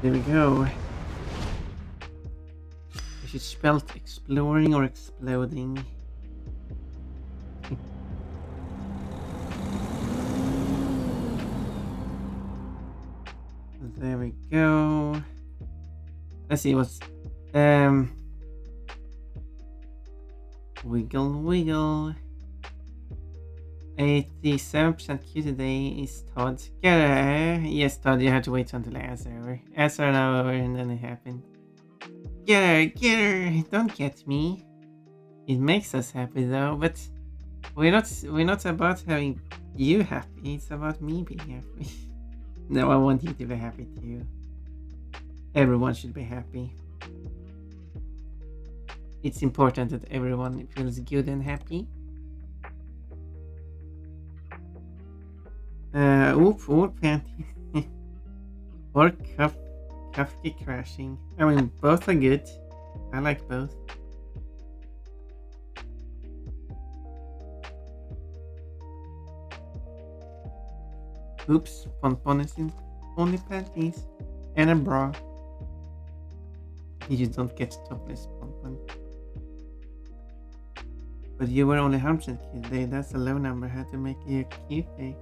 There we go. I should spell exploring or exploding. There we go. Let's see what's um wiggle wiggle. 87% Q today is Todd. Yes, Todd, you have to wait until ads are over. Ads are now over and then it happened. Get her! Don't get me. It makes us happy though, but we're not about having you happy, it's about me being happy. No, I want you to be happy too. Everyone should be happy. It's important that everyone feels good and happy. Or panty. Or Kafka crashing. I mean, both are good. I like both. Oops, Pon is in only panties. And a bra. You just don't get topless, Pon. But you were only 100% cute today. That's a low number. I had to make you a cute day.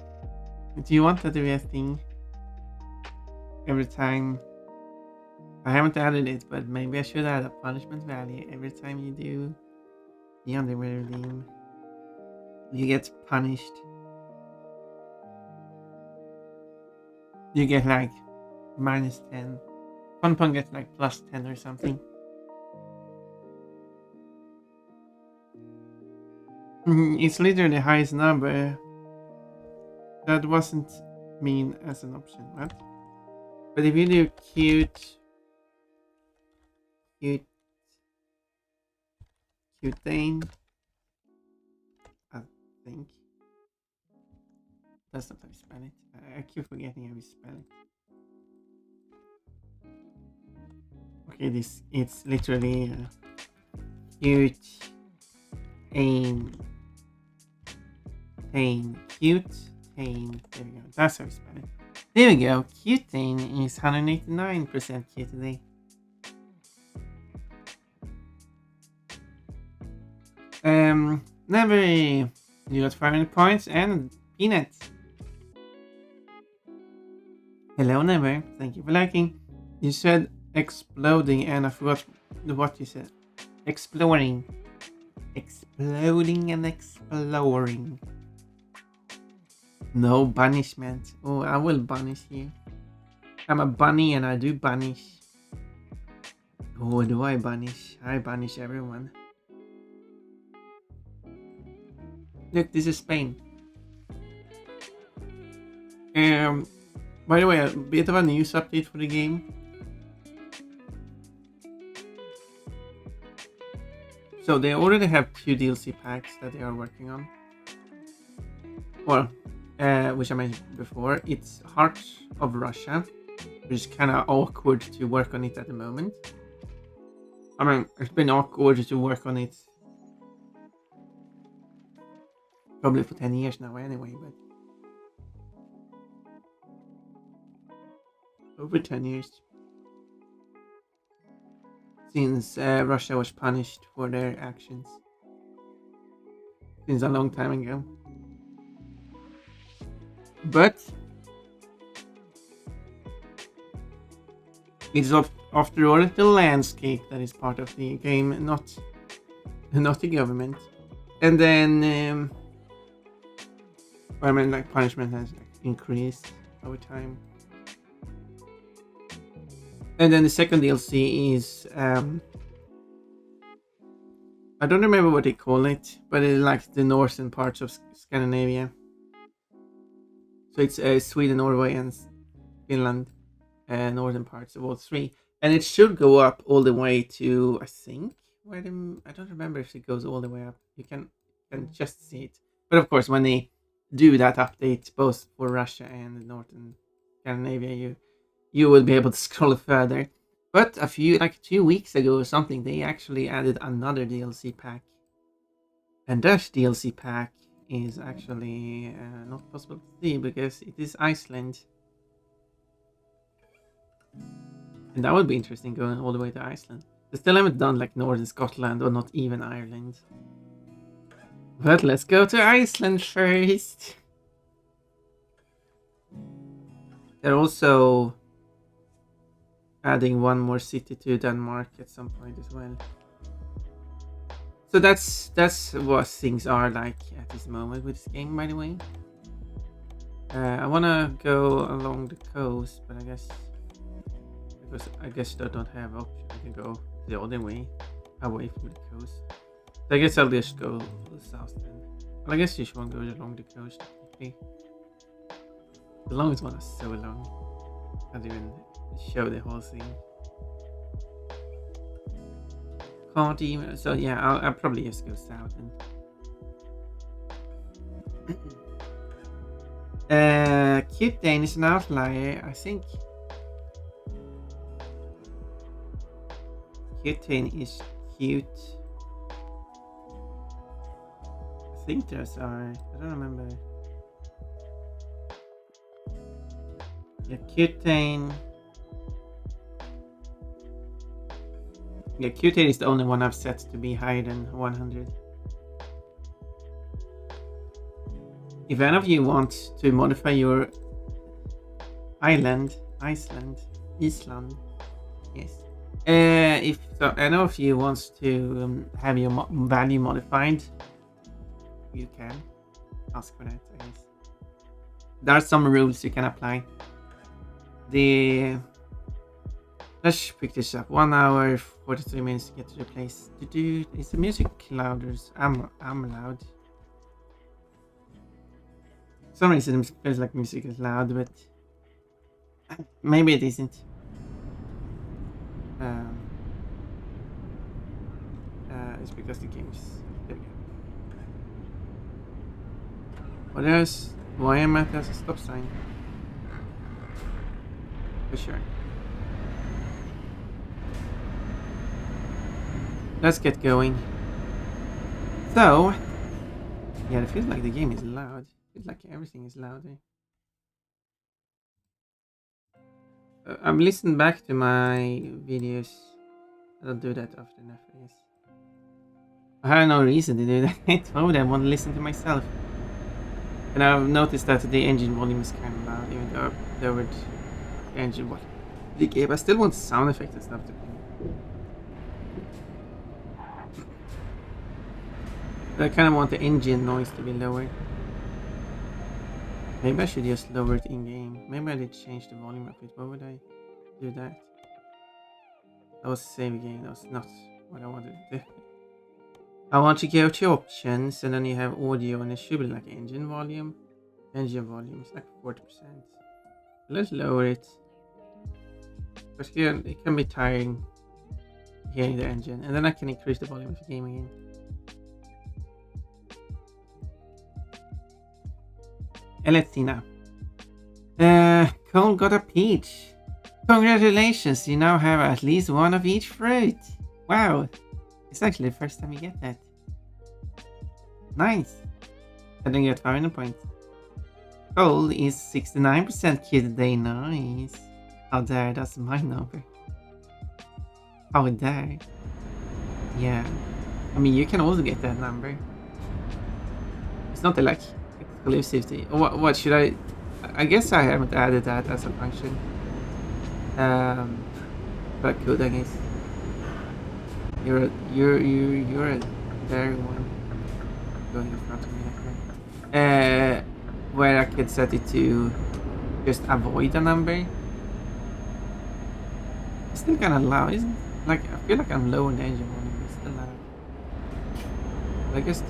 Do you want that to be a thing? Every time. I haven't added it, but maybe I should add a punishment value every time you do the underwear redeem. You get punished. You get like minus 10. Pon gets like plus 10 or something. It's literally the highest number. That wasn't mean as an option, right? But if you do cute thing, I think that's not how you spell it. I keep forgetting how you spell it. Okay, it's literally cute ain cute tain. There we go. That's how you spell it. There we go. Cutane is 189% cute today. Never. You got 500 points and Peanut. Hello, Never. Thank you for liking. You said exploding and I forgot what you said. Exploring. Exploding and exploring. No punishment. Oh, I will punish you. I'm a bunny and I do banish. Oh, do I banish? I banish everyone. Look, this is Spain. By the way, a bit of a news update for the game. So they already have 2 DLC packs that they are working on. Well, which I mentioned before, it's Heart of Russia, which is kind of awkward to work on it at the moment. I mean, it's been awkward to work on it probably for 10 years now anyway, but over 10 years. Since Russia was punished for their actions. Since a long time ago. But it's after all the landscape that is part of the game, not the government. And then I mean, like, punishment has increased over time. And then the second DLC is I don't remember what they call it, but it's like the northern parts of Scandinavia. So it's Sweden, Norway, and Finland, northern parts of all three, and it should go up all the way to, I think, I don't remember if it goes all the way up. You can just see it, but of course when they do that update both for Russia and northern Scandinavia, you will be able to scroll further. But a few, like 2 weeks ago or something, they actually added another DLC pack, and that DLC pack is actually not possible to see because it is Iceland. And that would be interesting going all the way to Iceland. They still haven't done like Northern Scotland or not even Ireland. But let's go to Iceland first. They're also adding one more city to Denmark at some point as well. So that's what things are like at this moment with this game, by the way. I wanna go along the coast, but I guess because I guess they don't have option. I can go the other way, away from the coast. So I guess I'll just go south then. Well, I guess you should go along the coast. Okay. The longest one is so long. Can't even show the whole thing. Can't even. So yeah, I'll probably just go south then. Cute Dane is an outlier, I think. Cute Dane is cute. I think there's are. I don't remember. Yeah, Cutane. Yeah, Cutane is the only one I've set to be higher than 100. If any of you want to modify your Iceland, yes. If so, any of you wants to have your value modified, you can ask for that, I guess. There are some rules you can apply. Let's pick this up. 1 hour, 43 minutes to get to the place. Is the music louder? I'm loud. For some reason it feels like music is loud, but maybe it isn't. It's because the game's there we go. What else? Why am I at a stop sign? For sure. Let's get going. So, yeah, it feels like the game is loud. It feels like everything is louder. I've listened back to my videos. I don't do that often enough, I guess. I have no reason to do that. Why would I want to listen to myself? And I've noticed that the engine volume is kind of loud, even though I've lowered the engine volume. The game, I still want sound effects and stuff to be. But I kind of want the engine noise to be lowered. Maybe I should just lower it in game. Maybe I did change the volume of it. Why would I do that? That was the same game. That was not what I wanted to do. I want to go to options, and then you have audio, and it should be like engine volume. Engine volume is like 40%. Let's lower it. Because it can be tiring hearing the engine, and then I can increase the volume of the game again. And let's see now. Cole got a peach. Congratulations, you now have at least one of each fruit. Wow. It's actually the first time you get that. Nice. I didn't get 500 points. Cole is 69% kid today. Nice. How dare, that's my number. How dare. Yeah. I mean, you can also get that number. It's not like exclusivity. What should I guess I haven't added that as a function. But I could, I guess. You're a very one going in front of me like that. Where I could set it to just avoid a number. It's still kind of loud, isn't it? Like I feel like I'm low in the engine volume. It's still loud. But I guess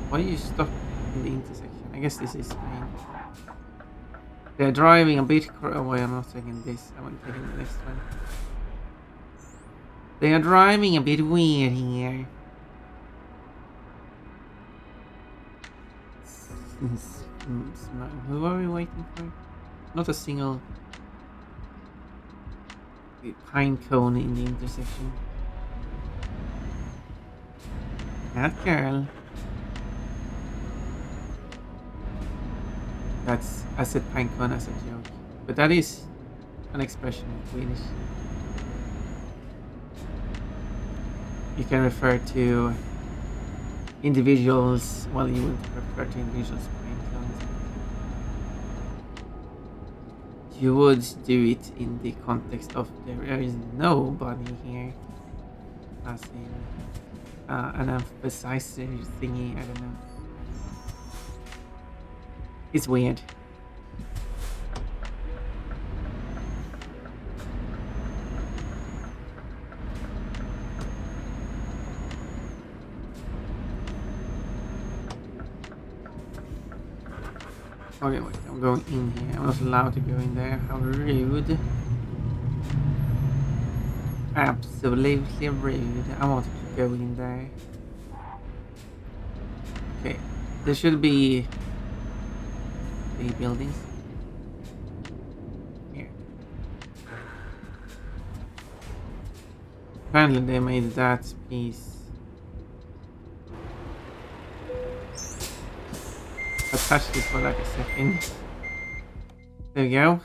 why you stop in the intersection? I guess this is main. They're driving a bit. Oh wait, I'm not taking this. I'm taking the next one. They are driving a bit weird here. Who are we waiting for? Not a single pine cone in the intersection. That girl. That's, I said pine cone as a joke. But that is an expression in Swedish. You can refer to individuals, well, you would refer to individuals playing clones. You would do it in the context of there is nobody here, as in an emphasizer thingy, I don't know. It's weird. Okay, wait, I'm going in here. I'm not allowed to go in there. How rude. Absolutely rude. I wanted to go in there. Okay, there should be the buildings. Here. Apparently they made that piece. I touched it for like a second. There we go.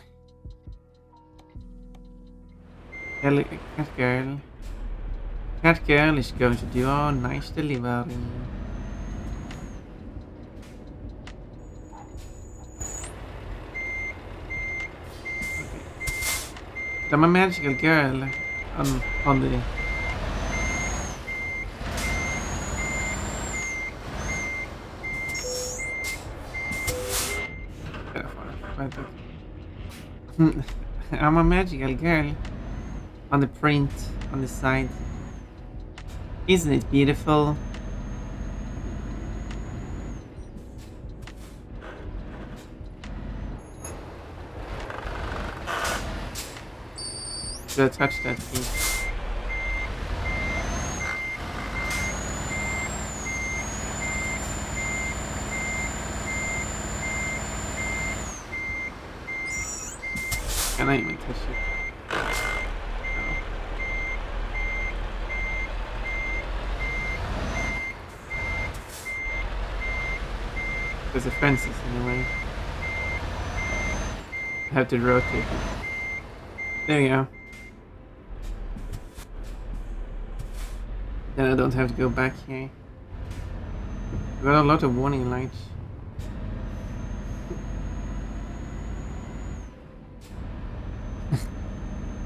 Cat girl. Cat girl is going to do a nice delivery. Okay. I'm a magical girl on the I'm a magical girl on the print on the side. Isn't it beautiful? Should I touch that piece? Can I even touch it? No. There's a fences in the way. I have to rotate it. There you go. Then I don't have to go back here. I've got a lot of warning lights.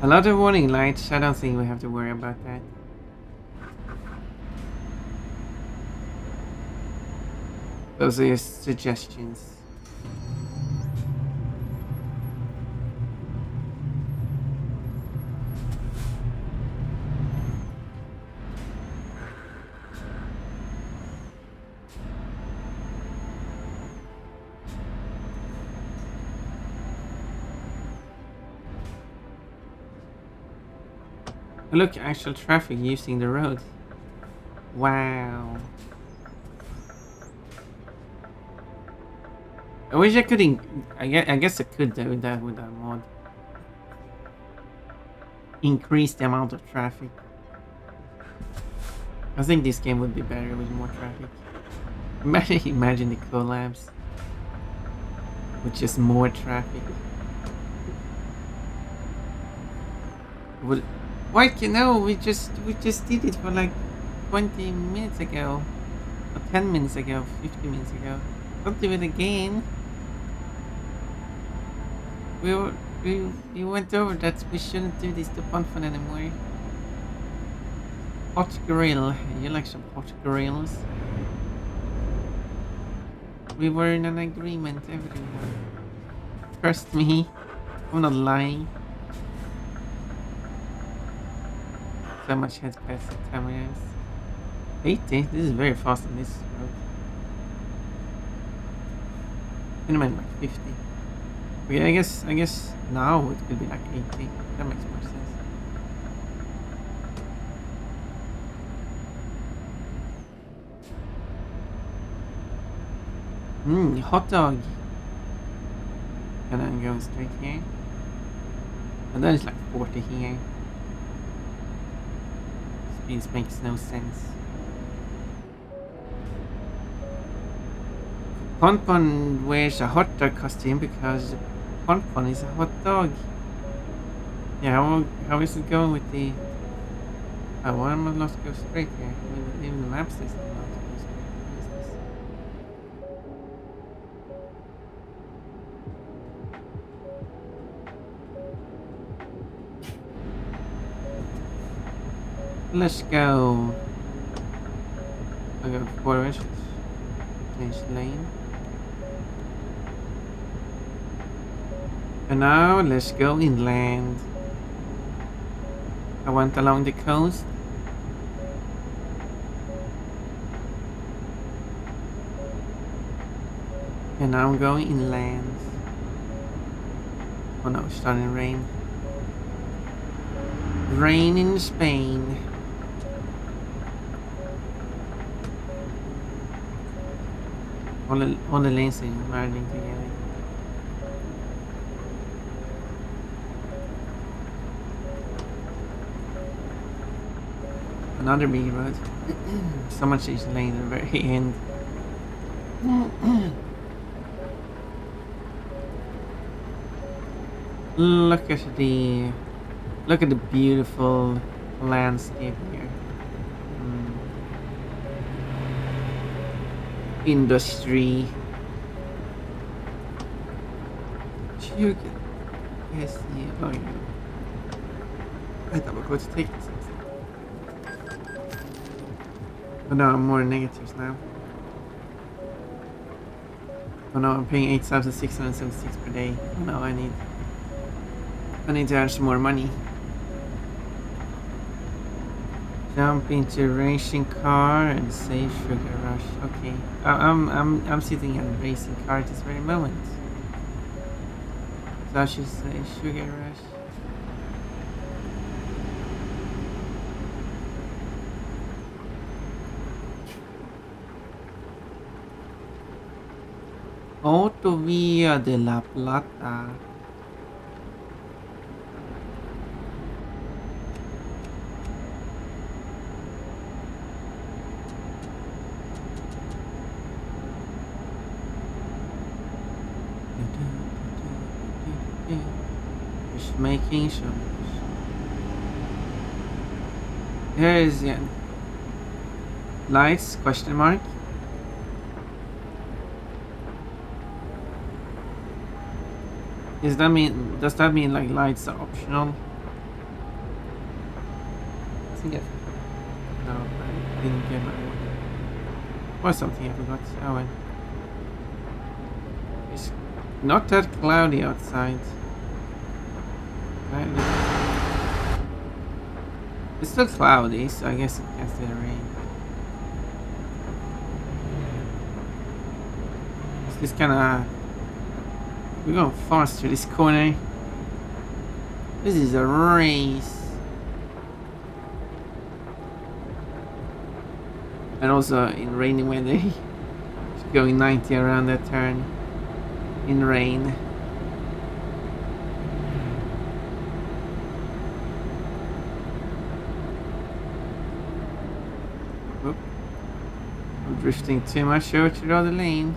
A lot of warning lights. I don't think we have to worry about that. Those are your suggestions. Look, actual traffic using the road. Wow. I wish I could. I guess I could do that with that mod. Increase the amount of traffic. I think this game would be better with more traffic. Imagine the collabs with just more traffic. Would. Why can no? We just did it for like 20 minutes ago, or 10 minutes ago, 50 minutes ago. Don't do it again. We went over that. We shouldn't do this to Ponfon anymore. Hot grill. You like some hot grills? We were in an agreement, everyone. Trust me, I'm not lying. So much has passed the time. 80? This is very fast on this road. I mean like 50. Okay, I guess now it could be like 80. That makes more sense. Hot dog. And then go straight here. And then it's like 40 here. This makes no sense. Ponpon wears a hot dog costume because Ponpon is a hot dog. Yeah, how is it going with the... Oh, why am I not to go straight here? I mean, even the map says I'm not to go straight. What is this? Let's go. I got 4 inches. Change lane. And now let's go inland. I went along the coast. And now I'm going inland. Oh no, it's starting to rain. Rain in Spain. All the lanes are merging together. Another big road. So much each lane at the very end. Look at the beautiful landscape here. Industry. Sugar. Yes, yeah. Oh, yeah. I thought we were going to take this. But no, I'm more negatives now. Oh no, I'm paying 8,676 per day. Oh no, I need to earn some more money. Jump into racing car and say sugar rush. Okay, I'm sitting in a racing car at this very moment. So I should say sugar rush. Autovía de la Plata. Just making sure. Here is the lights question mark. Does that mean like lights are optional? I think no, I didn't get my one. Or something I forgot. Oh well. It's not that cloudy outside. It's still cloudy, so I guess it can still rain. It's this kinda... We're going fast through this corner. This is a race. And also in rainy weather, just going 90 around that turn in rain. Oop. I'm drifting too much over to the other lane.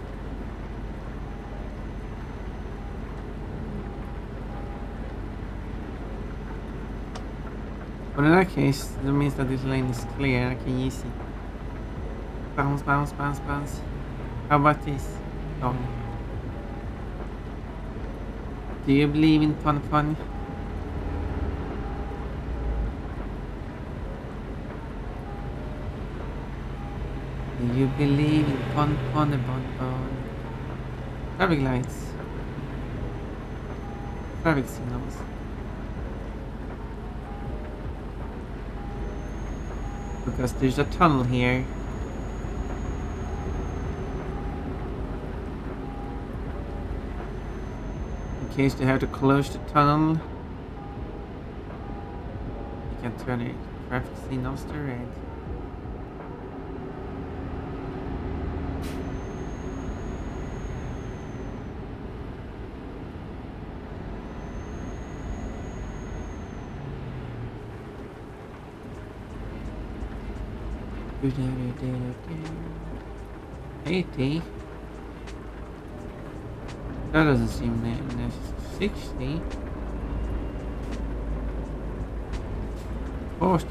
But in that case, that means that this lane is clear. I can use it. Bounce, bounce, bounce, bounce. How about this? Oh. Do you believe in fun fun? Do you believe in fun fun bon? Traffic lights. Traffic signals. Because there's a tunnel here. In case they have to close the tunnel, you can turn the traffic signals to red. $80. That doesn't seem necessary. $60. 40.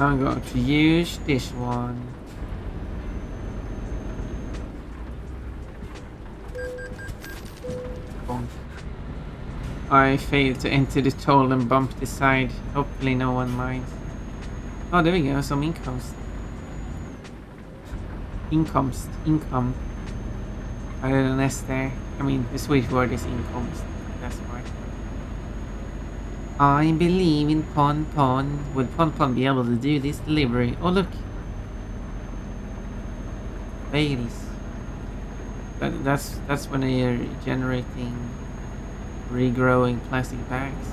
I'm going to use this one. Bonk. I failed to enter the toll and bumped the side. Hopefully no one minds. Oh, there we go. Some incomes. Income. I did an S there. I mean, the Swedish word is incomes. That's why. I believe in Pon Pon. Will Pon Pon be able to do this delivery? Oh, look. Baileys. That's when they're generating, regrowing plastic bags.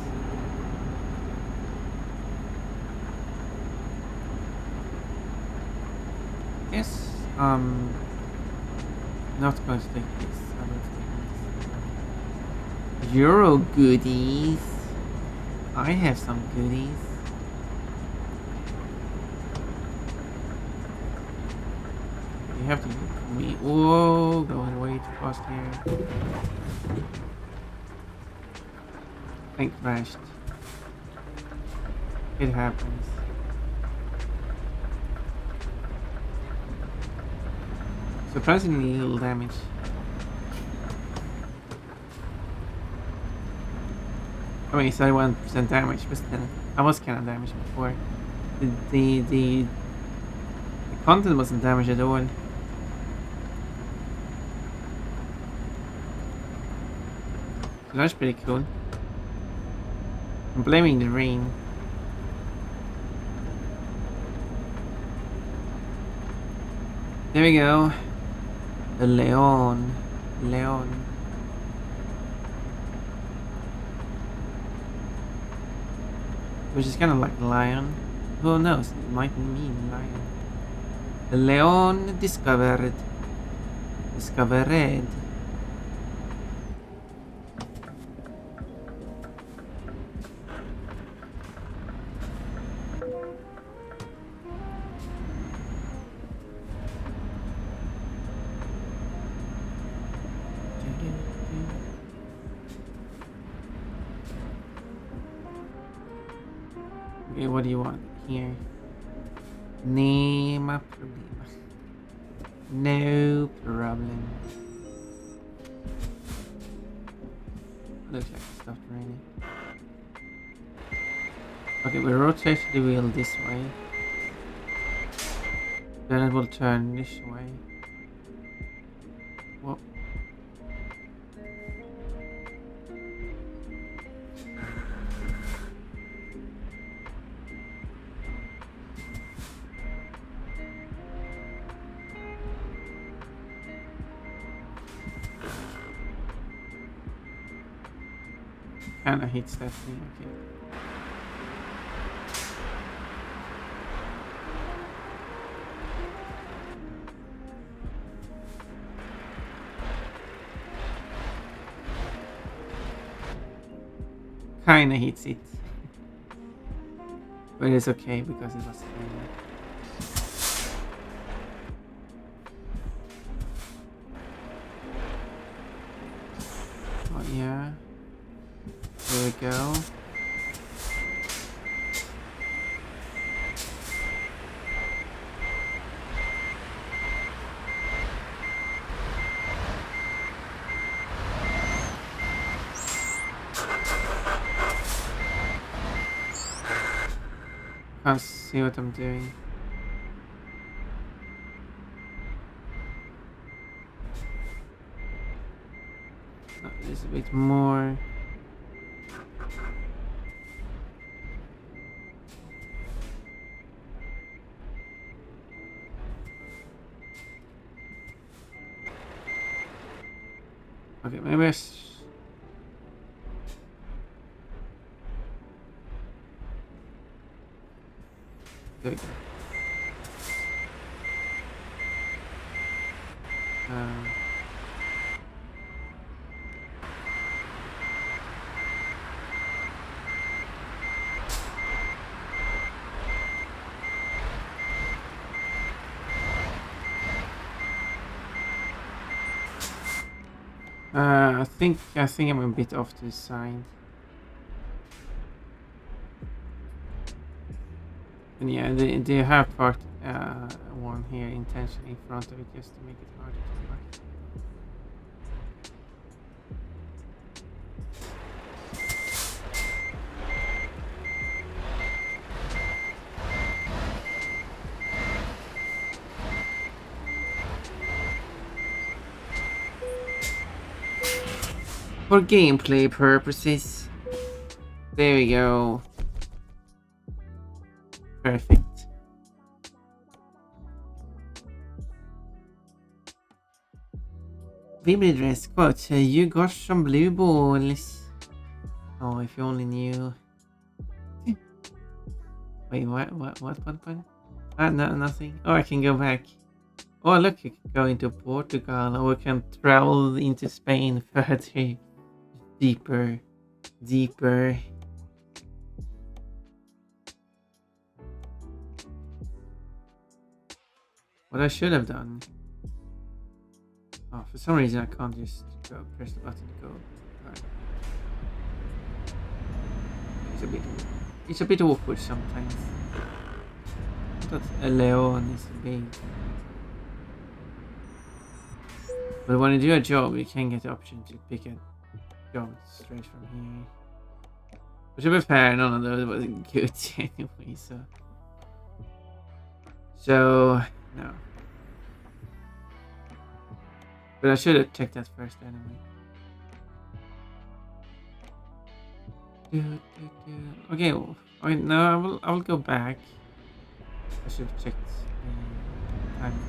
Yes. Not going to take this. I'm going to take this. Euro goodies. I have some goodies. You have to give me. Whoa, going way too fast here. Thing crashed. It happens. Surprisingly little damage. I mean, it's 31% damage, but still, I was kind of damaged before. The content wasn't damaged at all. So that's pretty cool. I'm blaming the rain. There we go. The Leon. Which is kind of like lion. Who knows? It might mean lion. The Leon discovered. Discovered. Okay, what do you want here? Name a problem. No problem. Looks like it stopped raining. Okay, we rotate the wheel this way. Then it will turn this way. Whoa. Kinda hits that thing, okay. Kinda hits it. But it's okay because it was raining. Oh yeah. There we go. Can't see what I'm doing. No, there's a bit more. Okay, maybe there we go. I think I'm a bit off to the side. And yeah, they have parked one here intentionally in front of it just to make it harder to park. For gameplay purposes. There we go. Perfect. Vivid dress quote. You got some blue balls. Oh, if you only knew. Wait, what? No, nothing. Oh, I can go back. Oh, look, you can go into Portugal, or we can travel into Spain further, deeper. What I should have done. Oh, for some reason I can't just go press the button to go. Right. It's a bit awkward sometimes. That a Leon is big. But when you do a job, you can get the option to pick a job straight from here. But to be fair, none of those was good anyway, so no. But I should have checked that first anyway. Okay, okay, no, I will go back. I should have checked the time.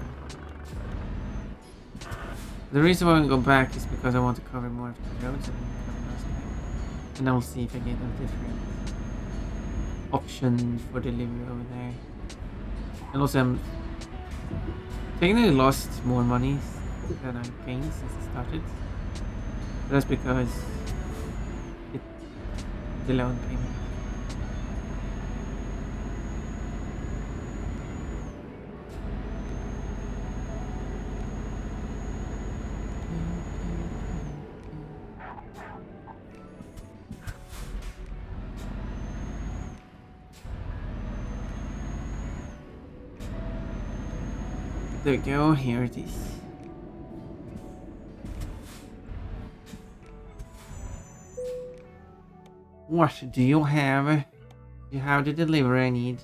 The reason why I go back is because I want to cover more of the roads than I covered last time. And I'll see if I get a different option for delivery over there. And also I'm technically lost more money than I'm paying since it started. But that's because the loan payment. There we go, here it is. What do you have? You have the delivery I need.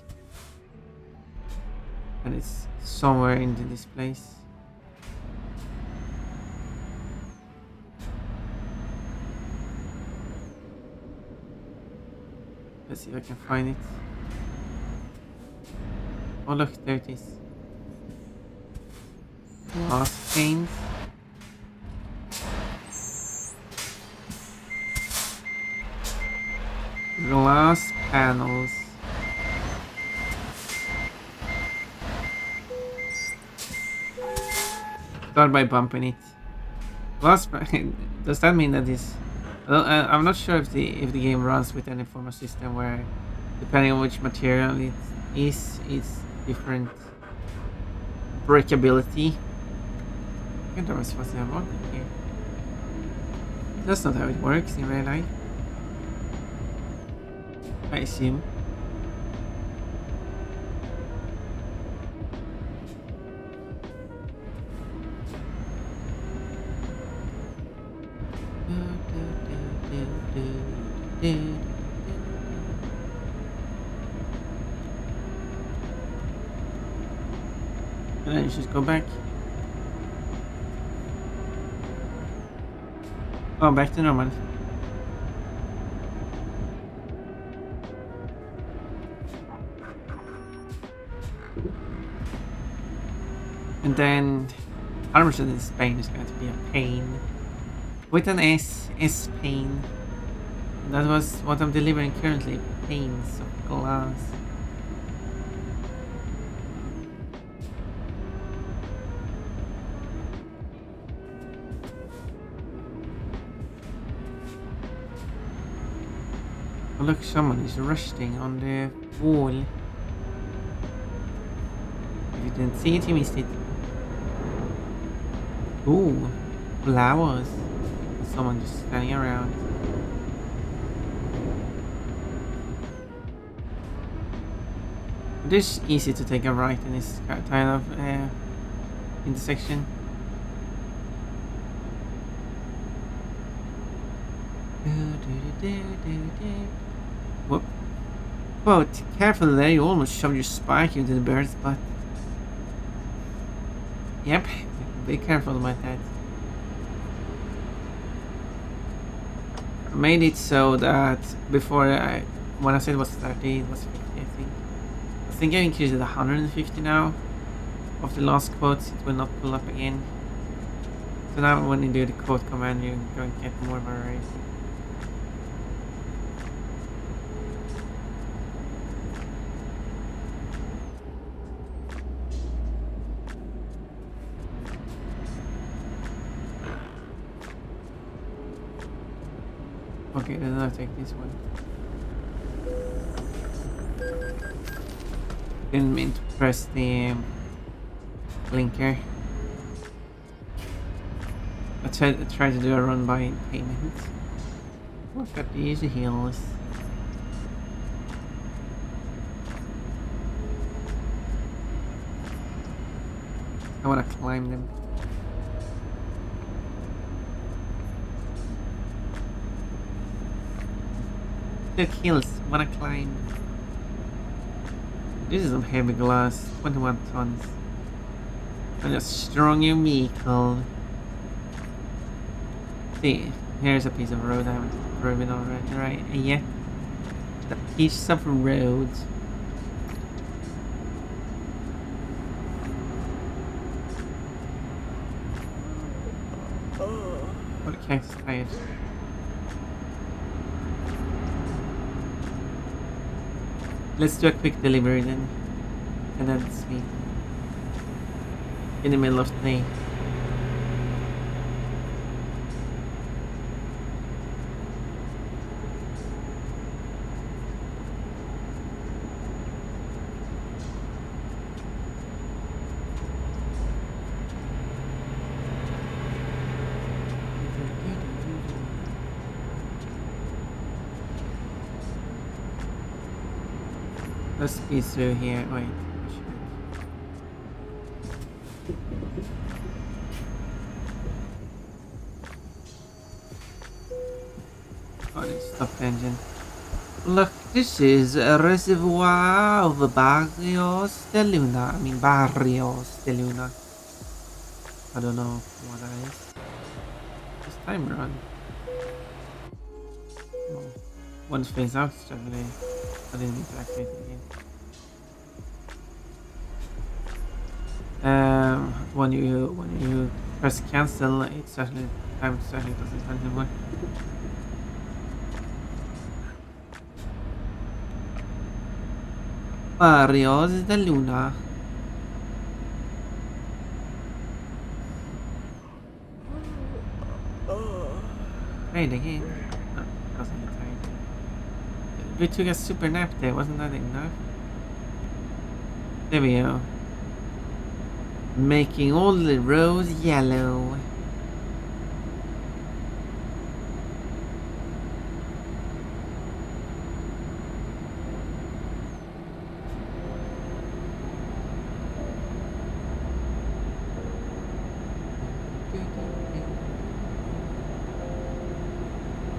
And it's somewhere into this place. Let's see if I can find it. Oh look, there it is. Glass panes. Glass panels. Start by bumping it. Glass. Does that mean that this? I'm not sure if the game runs with any form of system where, depending on which material it is, it's different breakability. I think there was supposed to have one here. That's not how it works in real life. I assume. And then you just go back. Oh, back to normal. And then 100% in Spain is going to be a pain. With an S pain. And that was what I'm delivering currently, panes of glass. Oh look, someone is resting on the wall. If you didn't see it, you missed it. Ooh, flowers. someone just standing around. It is easy to take a right in this kind of intersection. Whoop. Whoa, careful there, you almost shoved your spike into the bird's butt. Yep, be careful about that. I made it so that before when I said it was 30, it was 50, I think. I think I increased it to 150 now. Of the last quotes, it will not pull up again. So now when you do the quote command, you're going to get more variety. Okay, then I'll take this one. Didn't mean to press the blinker. I tried to do a run by payment. I've got the easy heals. I wanna climb them. The kills, wanna climb. This is some heavy glass, 21 tons. And a stronger vehicle. See, here's a piece of road I haven't driven already, right? Yet. A piece of road. Oh, the cactus tired. Let's do a quick delivery then. And then sleep. In the middle of the day. Let's be through here. Wait. Oh, let's stop the engine. Look, this is a reservoir of Barrios de Luna. I mean, Barrios de Luna. I don't know what that is. This time run. Oh. Once phase out, definitely. I didn't need to activate it again. When you press cancel, it certainly doesn't anymore. Barrios de Luna. Trade again. No, wasn't the time. We took a super nap there, wasn't that enough? There we go. Making all the roads yellow.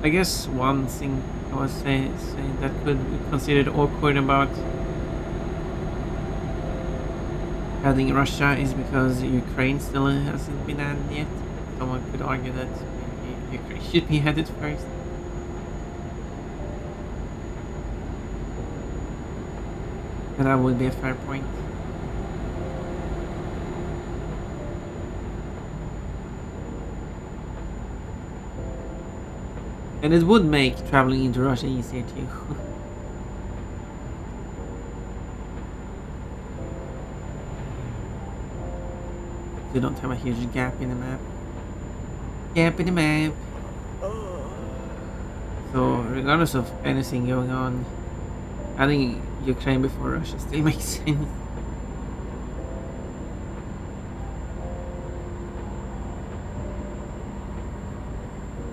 I guess one thing I was saying that could be considered awkward about adding Russia is because Ukraine still hasn't been added yet. Someone could argue that maybe Ukraine should be added first. And that would be a fair point. And it would make traveling into Russia easier too. You don't have a huge gap in the map. Gap in the map. So regardless of anything going on, adding Ukraine before Russia still makes sense.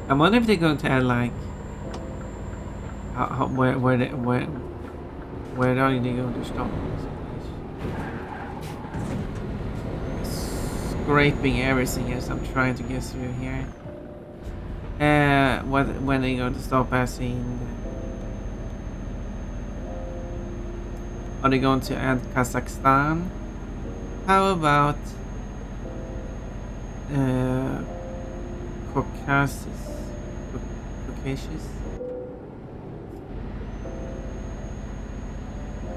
I wonder if they're going to add like where are they going to stop? Scraping everything as I'm trying to get through here. When are you going to stop passing? Are they going to add Kazakhstan? How about uh, Caucasus? Caucasus?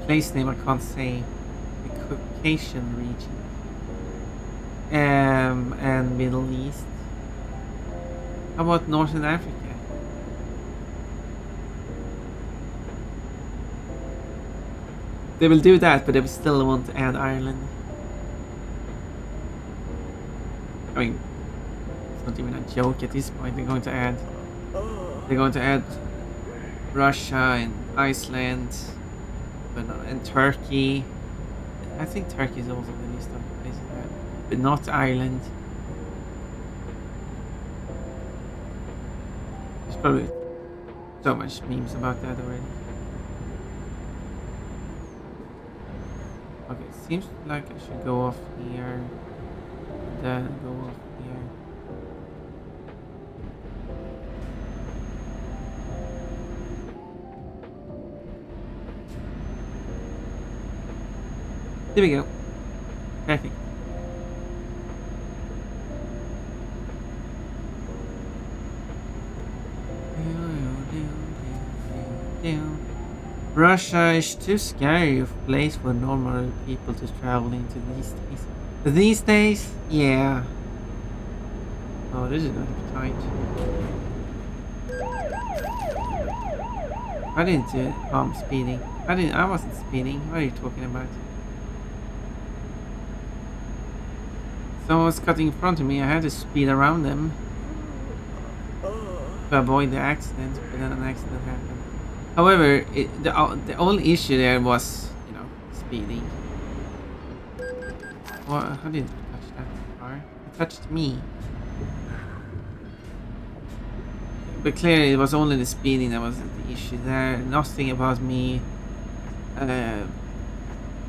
Place name I can't say. The Caucasian region. And Middle East. How about Northern Africa? They will do that, but they will still want to add Ireland. I mean, it's not even a joke at this point. They're going to add. They're going to add Russia and Iceland, but and Turkey. I think Turkey is also on the list of places that, but not Ireland. There's probably so much memes about that already. Okay, seems like I should go off here, and then go off here. There we go. Perfect. Russia is too scary of a place for normal people to travel into these days. These days? Yeah. Oh, this is going to be tight. I didn't do it. Oh, I'm speeding. I wasn't speeding. What are you talking about? Someone was cutting in front of me. I had to speed around them to avoid the accident, but then an accident happened. However, the only issue there was, speeding. Well, how did you touch that car? It touched me. But clearly it was only the speeding that wasn't the issue there. Nothing about me,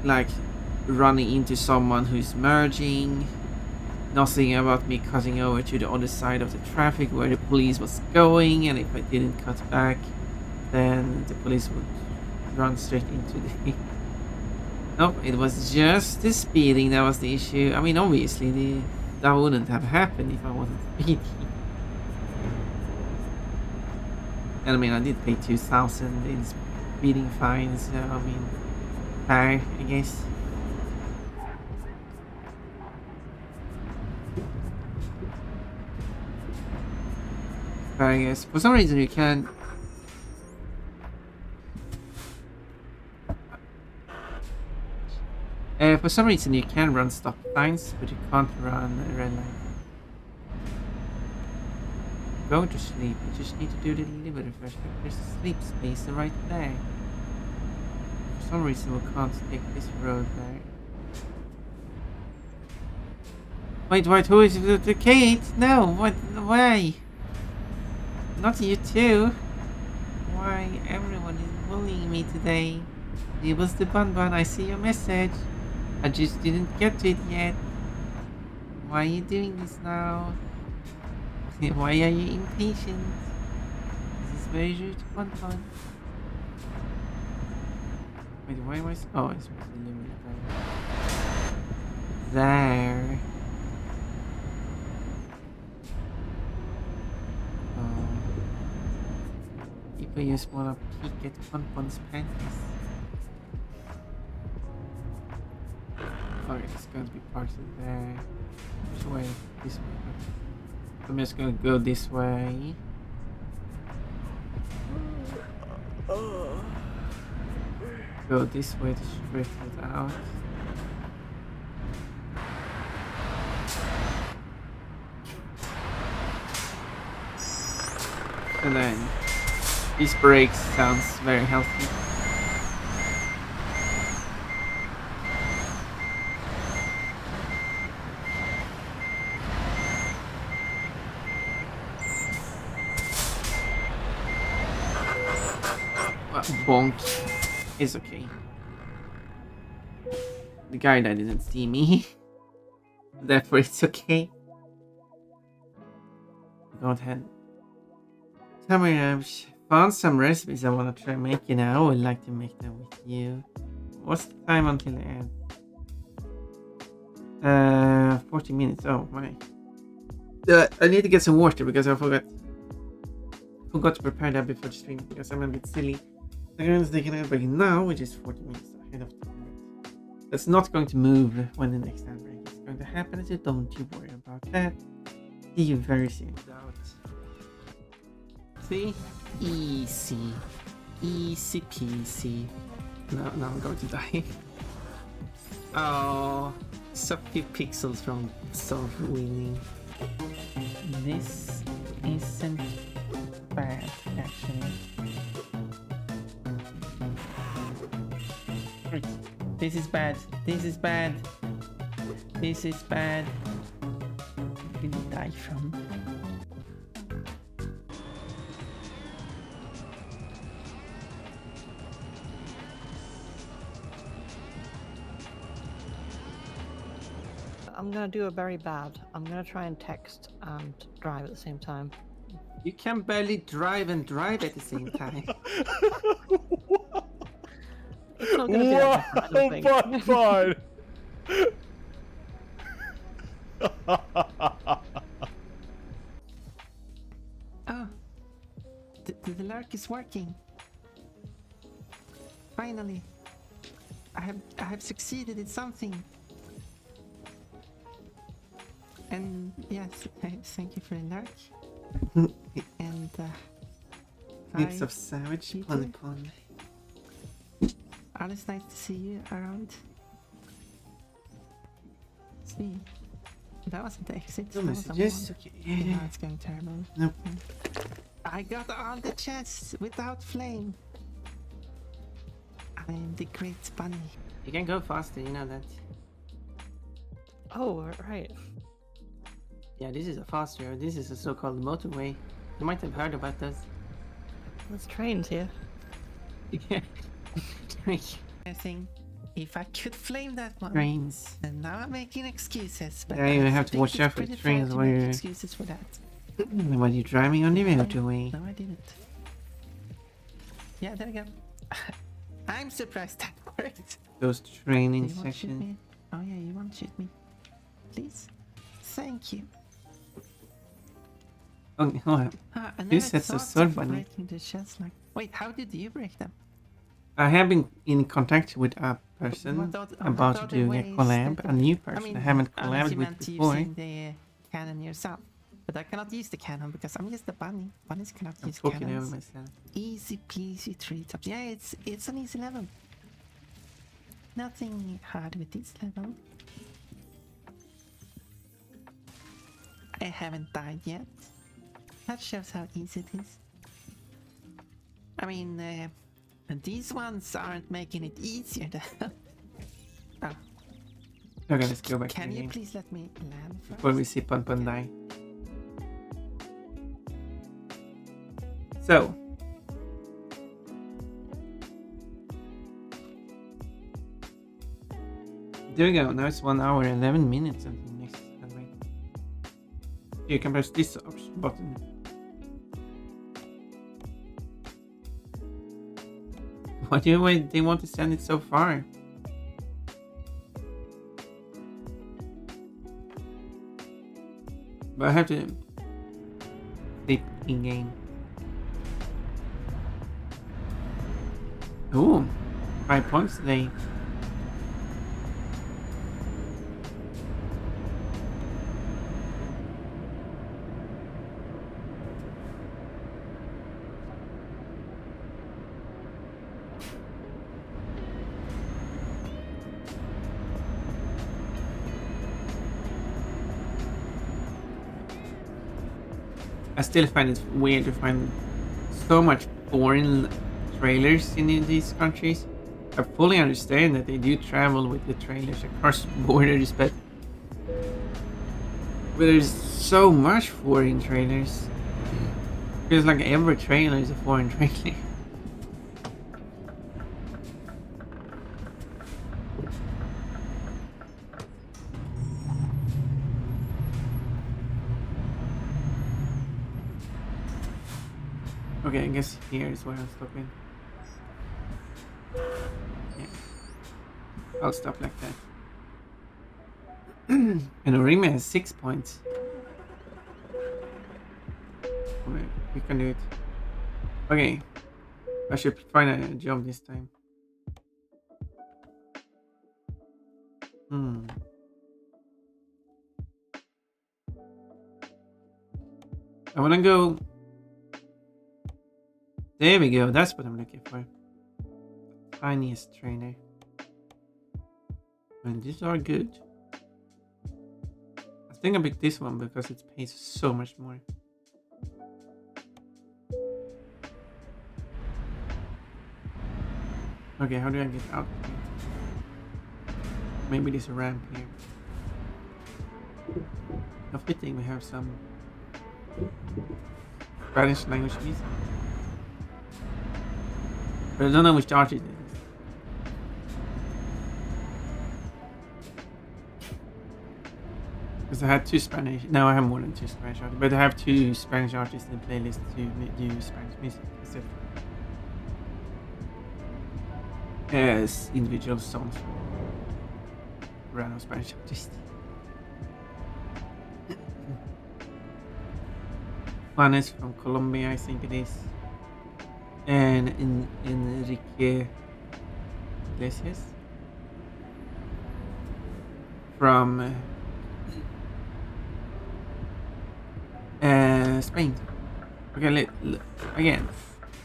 like, running into someone who's merging. Nothing about me cutting over to the other side of the traffic where the police was going, and if I didn't cut back, then the police would run straight into the... Nope, it was just the speeding that was the issue. I mean, obviously, that wouldn't have happened if I wasn't speeding. And I mean, I did pay 2,000 in speeding fines, so I mean, fair, I guess. Fair, I guess. For some reason, you can't... for some reason you can run stop signs, but you can't run a red light. Go to sleep, you just need to do the delivery first. There's a sleep space right there. For some reason we can't take this road there. Wait, who is the Kate? No, what? Why? Not you too. Why, everyone is bullying me today. It was the bun, I see your message. I just didn't get to it yet. Why are you doing this now? Why are you impatient? This is very rude to Bun. Wait, why am I... Oh, I'm supposed to deliver it there. People just wanna peek at Bun's panties. Okay, it's going to be parted there. Which way? This way. I'm just going to go this way. Go this way to straighten it out. And then these brakes sounds very healthy. bonk. It's okay. The guy that didn't see me. Therefore, it's okay. Go ahead. Tell me, I've found some recipes I want to try making. I would like to make them with you. What's the time until the end? 40 minutes. Oh my. I need to get some water because I forgot to prepare that before the stream because I'm a bit silly. I'm going to take an ad break now, which is 40 minutes ahead of time. That's not going to move when the next ad break is going to happen, so don't you worry about that. See you very soon. See? Easy. Easy peasy. No, now I'm going to die. Oh, so few pixels from self winning. This isn't bad, actually. This is bad. This is bad. This is bad. Where did he die from? I'm gonna do a very bad. I'm gonna try and text and drive at the same time. You can barely drive and drive at the same time. It's not gonna be that different, I don't think. Oh, the lark is working. Finally, I have succeeded in something. And yes, thank you for the lark. And mix of savage pun. Always nice to see you around. See, that wasn't the exit. No messages. Okay. Yeah, it's going terrible. Nope. I got all the chests without flame. I'm the great bunny. You can go faster, you know that. Oh, right. Yeah, this is a fast road. This is a so-called motorway. You might have heard about this. There's trains here. Yeah. I think if I could flame that one. Trains. And now I'm making excuses. But Yeah, you I have to think watch it's out for pretty trains fair to while make you're- excuses for that. When you're driving on the motorway. No, I didn't. Yeah, there we go. I'm surprised that worked. Those Do training you want to shoot sessions. me? Oh yeah, you want to shoot me? Please? Thank you. Oh, Another sets of thought sword bunny. breaking the shells like... Wait, how did you break them? I have been in contact with a person What other about doing a ways collab, that- a new person I haven't unless you collabed with meant before. using the cannon yourself. But I cannot use the cannon because I'm just a bunny. Bunnies cannot I'm use talking over cannons. myself. Easy peasy treetops. Yeah, it's an easy level. Nothing hard with this level. I haven't died yet. That shows how easy it is. I mean, these ones aren't making it easier though. Oh, Okay, let's go back to can the you game please let me land first? before we see Pun Pun die. So, there we go. Now it's 1 hour 11 minutes until the next anyway. You can press this option button. Why do they want to send it so far? But I have to sleep in game. Ooh, 5 points today. I still find it weird to find so much foreign trailers in these countries. I fully understand that they do travel with the trailers across borders, but there's so much foreign trailers. Feels like every trailer is a foreign trailer. Okay, I guess here is where I'm stopping. Yeah. I'll stop like that. And Orime has 6 points. Okay, we can do it. Okay. I should find a job this time. I wanna go. There we go. That's what I'm looking for. Tiniest trainer. And these are good. I think I'll pick this one because it pays so much more. Okay, how do I get out here? Maybe there's a ramp here. How fitting we have some Spanish language music. But I don't know which art it is. Because I had 2 Spanish. No, I have more than 2 Spanish artists. But I have 2 Spanish artists in the playlist to do Spanish music instead. As individual songs from random Spanish artists. One is from Colombia, I think it is. And Enrique Iglesias from Spain. Okay, again,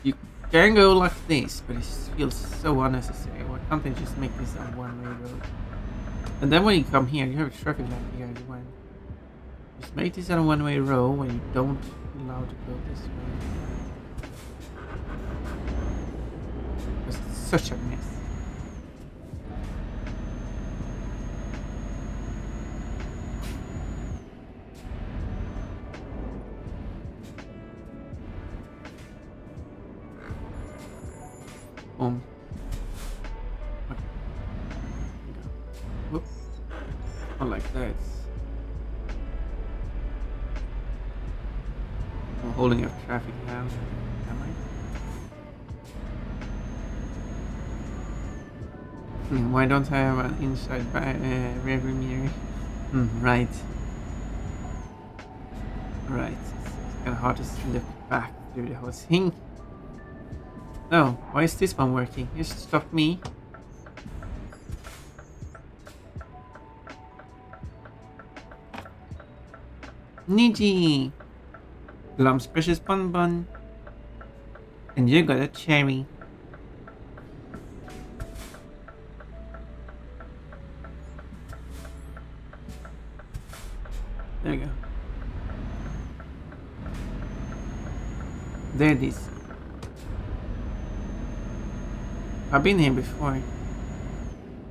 you can go like this, but it feels so unnecessary. Why can't they just make this a one-way road? And then when you come here, you have a traffic light here as well. Just make this a one-way road when you don't allow to go this way. It's such a mess. Okay. Whoop. Not like that. I'm holding up traffic now. Am I? Why don't I have an inside rear view mirror? Right. Right. It's kind of hard to look back through the whole thing. No, why is this one working? Just stop me. Niji! Glum's precious bonbon. And you got a cherry. There we go. There it is. I've been here before. I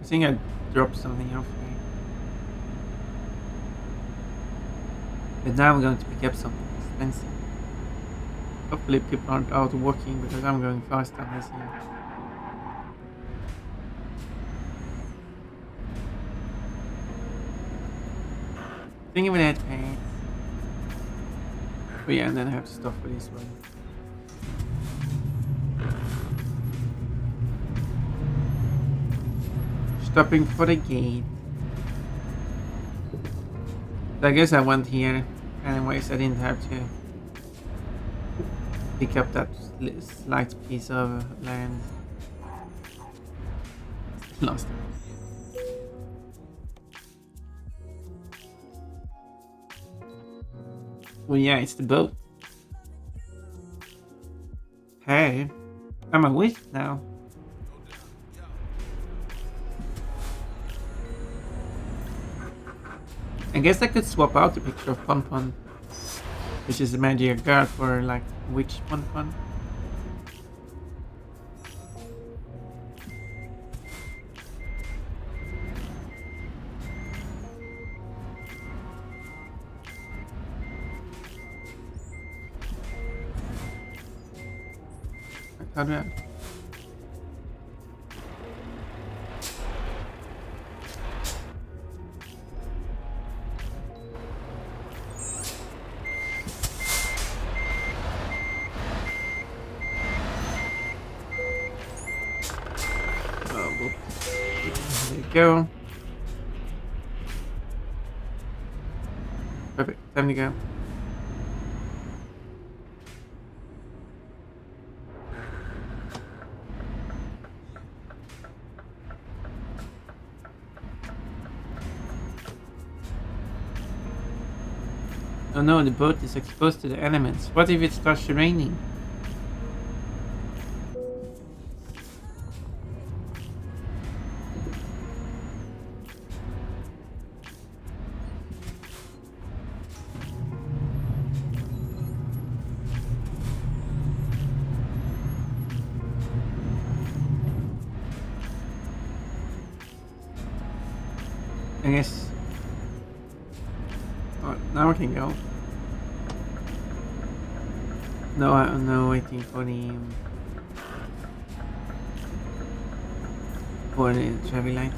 think I dropped something off here. But now I'm going to pick up something expensive. Hopefully people aren't out walking because I'm going fast on this here. Thinking with that pants. But yeah, and then I have to stop for this one. Stopping for the gate. So I guess I went here. Anyways, I didn't have to pick up that slight piece of land. Lost it. Well, yeah, it's the boat. Hey, I'm a witch now. I guess I could swap out the picture of Pon Pon, which is a magic guard, for like witch Pon Pon. How do I? go. Perfect. Time to go. Oh no, the boat is exposed to the elements. What if it starts raining? I guess. Oh, now we can go. No, no waiting for the traffic light.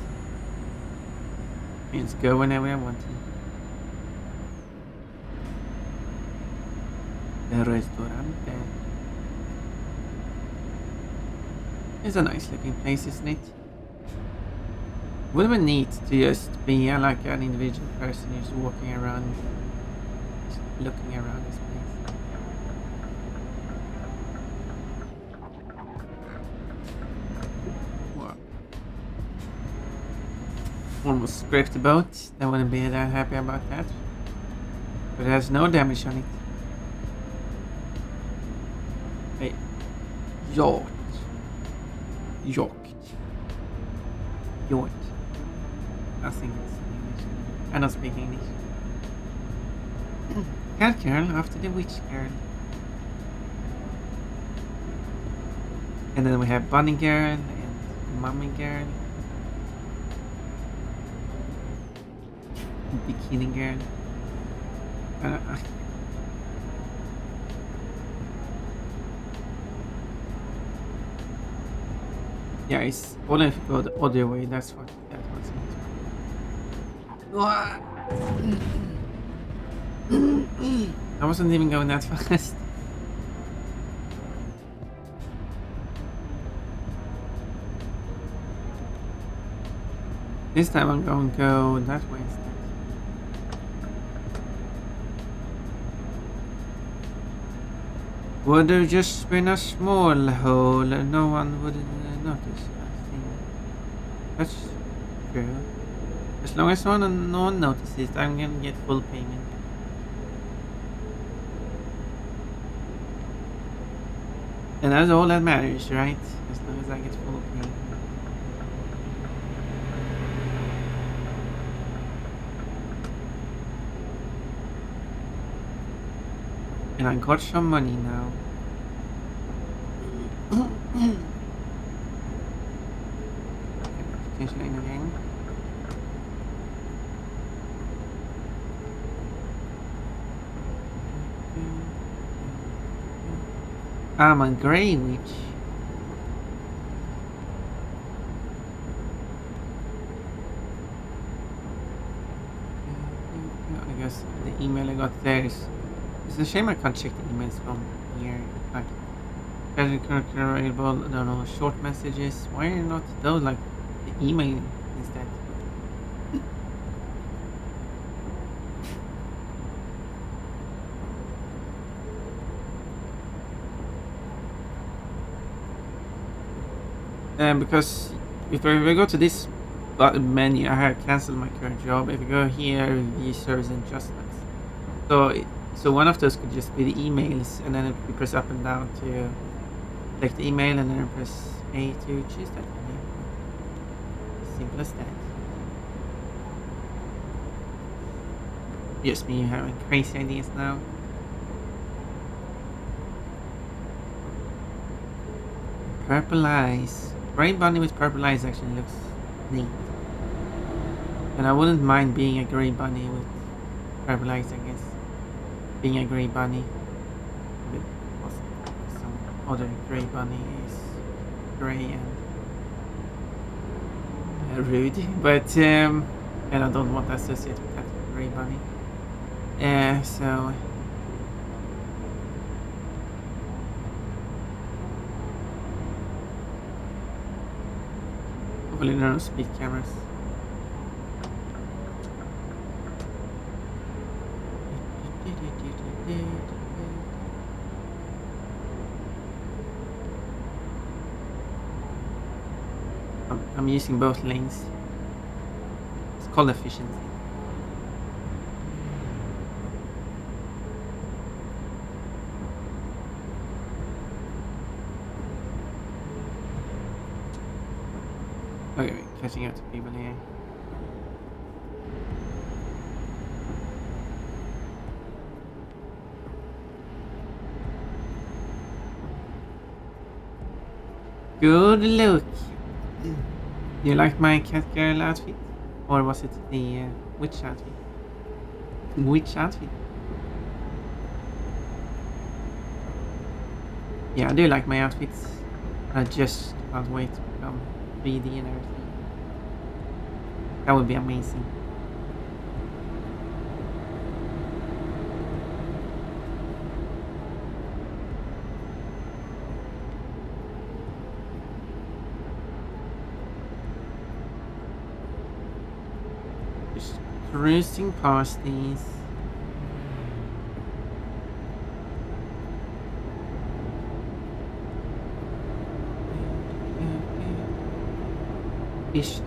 Let's go whenever I want to. The restaurante. It's a nice looking place, isn't it? Would have been neat to just be like an individual person who's walking around, just looking around this place. What? Almost scraped the boat. I wouldn't be that happy about that. But it has no damage on it. Hey. Yacht. Yacht. Yacht. I think it's English. I don't speak English. Cat girl after the witch girl. And then we have bunny girl and mummy girl. Bikini girl. Yeah, it's only if you go the other way, that's what's I wasn't even going that fast. This time I'm going to go that way instead. Would have just been a small hole and no one would notice. I think that's true. As long as no one notices, I'm gonna get full payment. And that's all that matters, right? As long as I get full payment. And I got some money now. Change lane again. I'm a grey witch. I guess the email I got there is. It's a shame I can't check the emails from here. Like, available, I don't know, short messages. Why are not those like the email instead? Because if I go to this menu, I have cancelled my current job. If I go here, review service adjustments. So one of those could just be the emails, and then you press up and down to select the email, and then press A to choose that email. Simple as that. Just me having crazy ideas now. Purple eyes. Grey bunny with purple eyes actually looks neat. And I wouldn't mind being a grey bunny with purple eyes, I guess. Being a grey bunny. With some other grey bunny is grey and rude. But and I don't want to associate with that grey bunny. So hopefully there are no speed cameras. I'm using both lanes. It's called efficiency. Okay, wait, catching up to people here. Good look. You like my cat girl outfit? Or was it the witch outfit? Witch outfit? Yeah, I do like my outfits. I just can't wait to become 3D and everything. That would be amazing. Just cruising past these.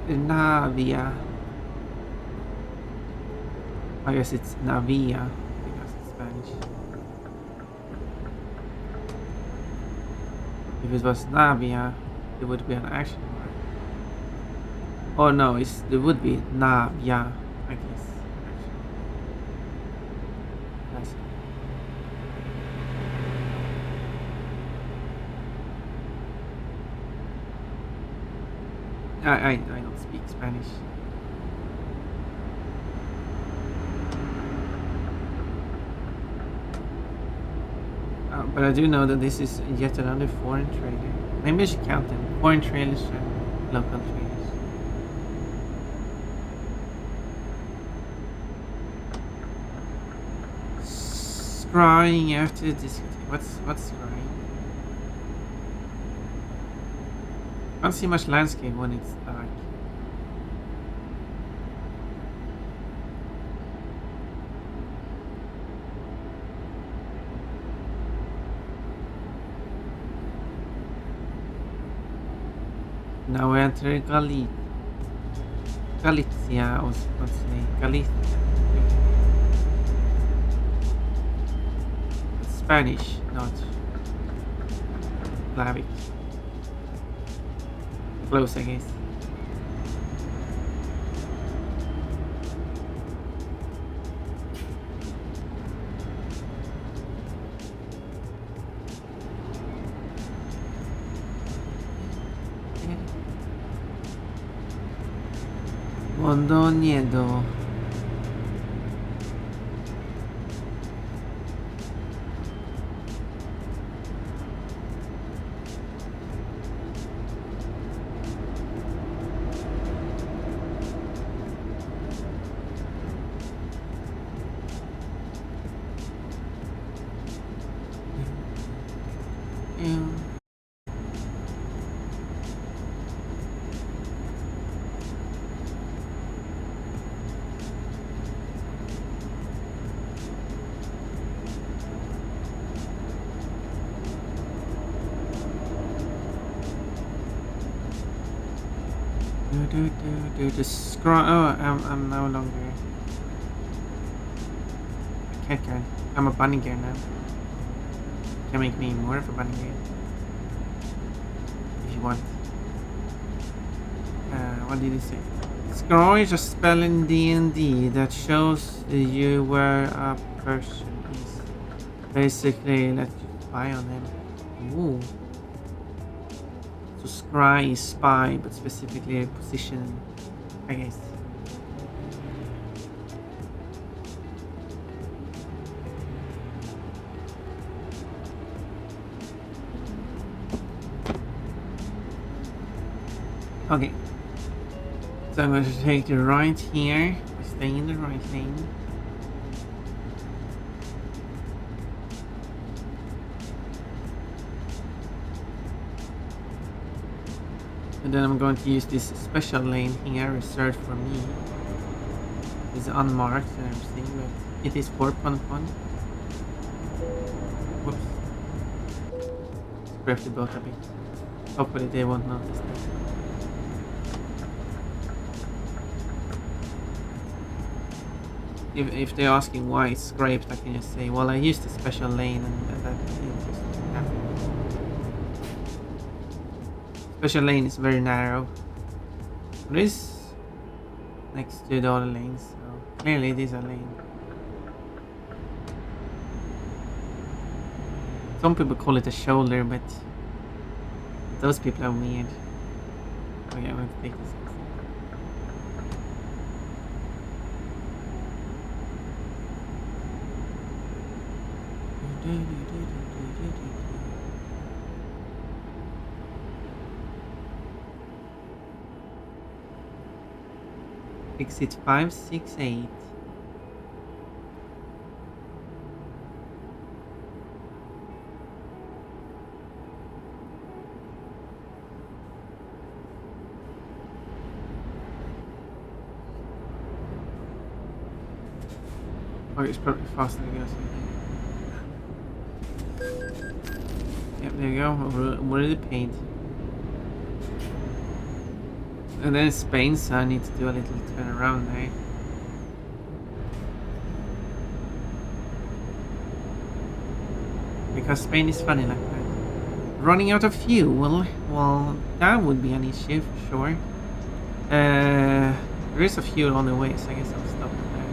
Navia. I guess it's Navia because it's Spanish. If it was Navia, it would be an action word. Oh no, it would be Navia, I guess. That's I don't speak Spanish. But I do know that this is yet another foreign trailer. Maybe I should count them. Foreign trailers and local trailers. Scrying after the discotheque. What's scrying? Can't see much landscape when it's dark. Now we enter Galicia, or what's the name? Galicia. It's Spanish, not Slavic. Close, I guess. Mondoñedo. The scroll. Oh, I'm no longer a cat girl. I'm a bunny girl now. Can make me more of a bunny girl if you want. What did he say? Scroll is a spell in D&D that shows you where a person is. Basically, let you spy on them. Ooh. So scry is spy, but specifically a position, I guess. Okay. So I'm going to take the right here. Stay in the right lane. And then I'm going to use this special lane here reserved for me. It's unmarked and everything, but it is for Pun Pun. Whoops. Scrape the boat a bit. Hopefully they won't notice that. if they're asking why it's scraped, I can just say, well, I used a special lane and that it just happened. Special lane is very narrow. This next to the other lanes, so clearly these are lanes. Some people call it a shoulder, but those people are weird. Okay, I'm going to take this. Exit 568. Oh, it's probably faster than goes. Yep, there you go. Already paid. And then Spain, so I need to do a little turn around there. Because Spain is funny like that. Running out of fuel? Well, that would be an issue for sure. There is a fuel on the way, so I guess I'll stop there.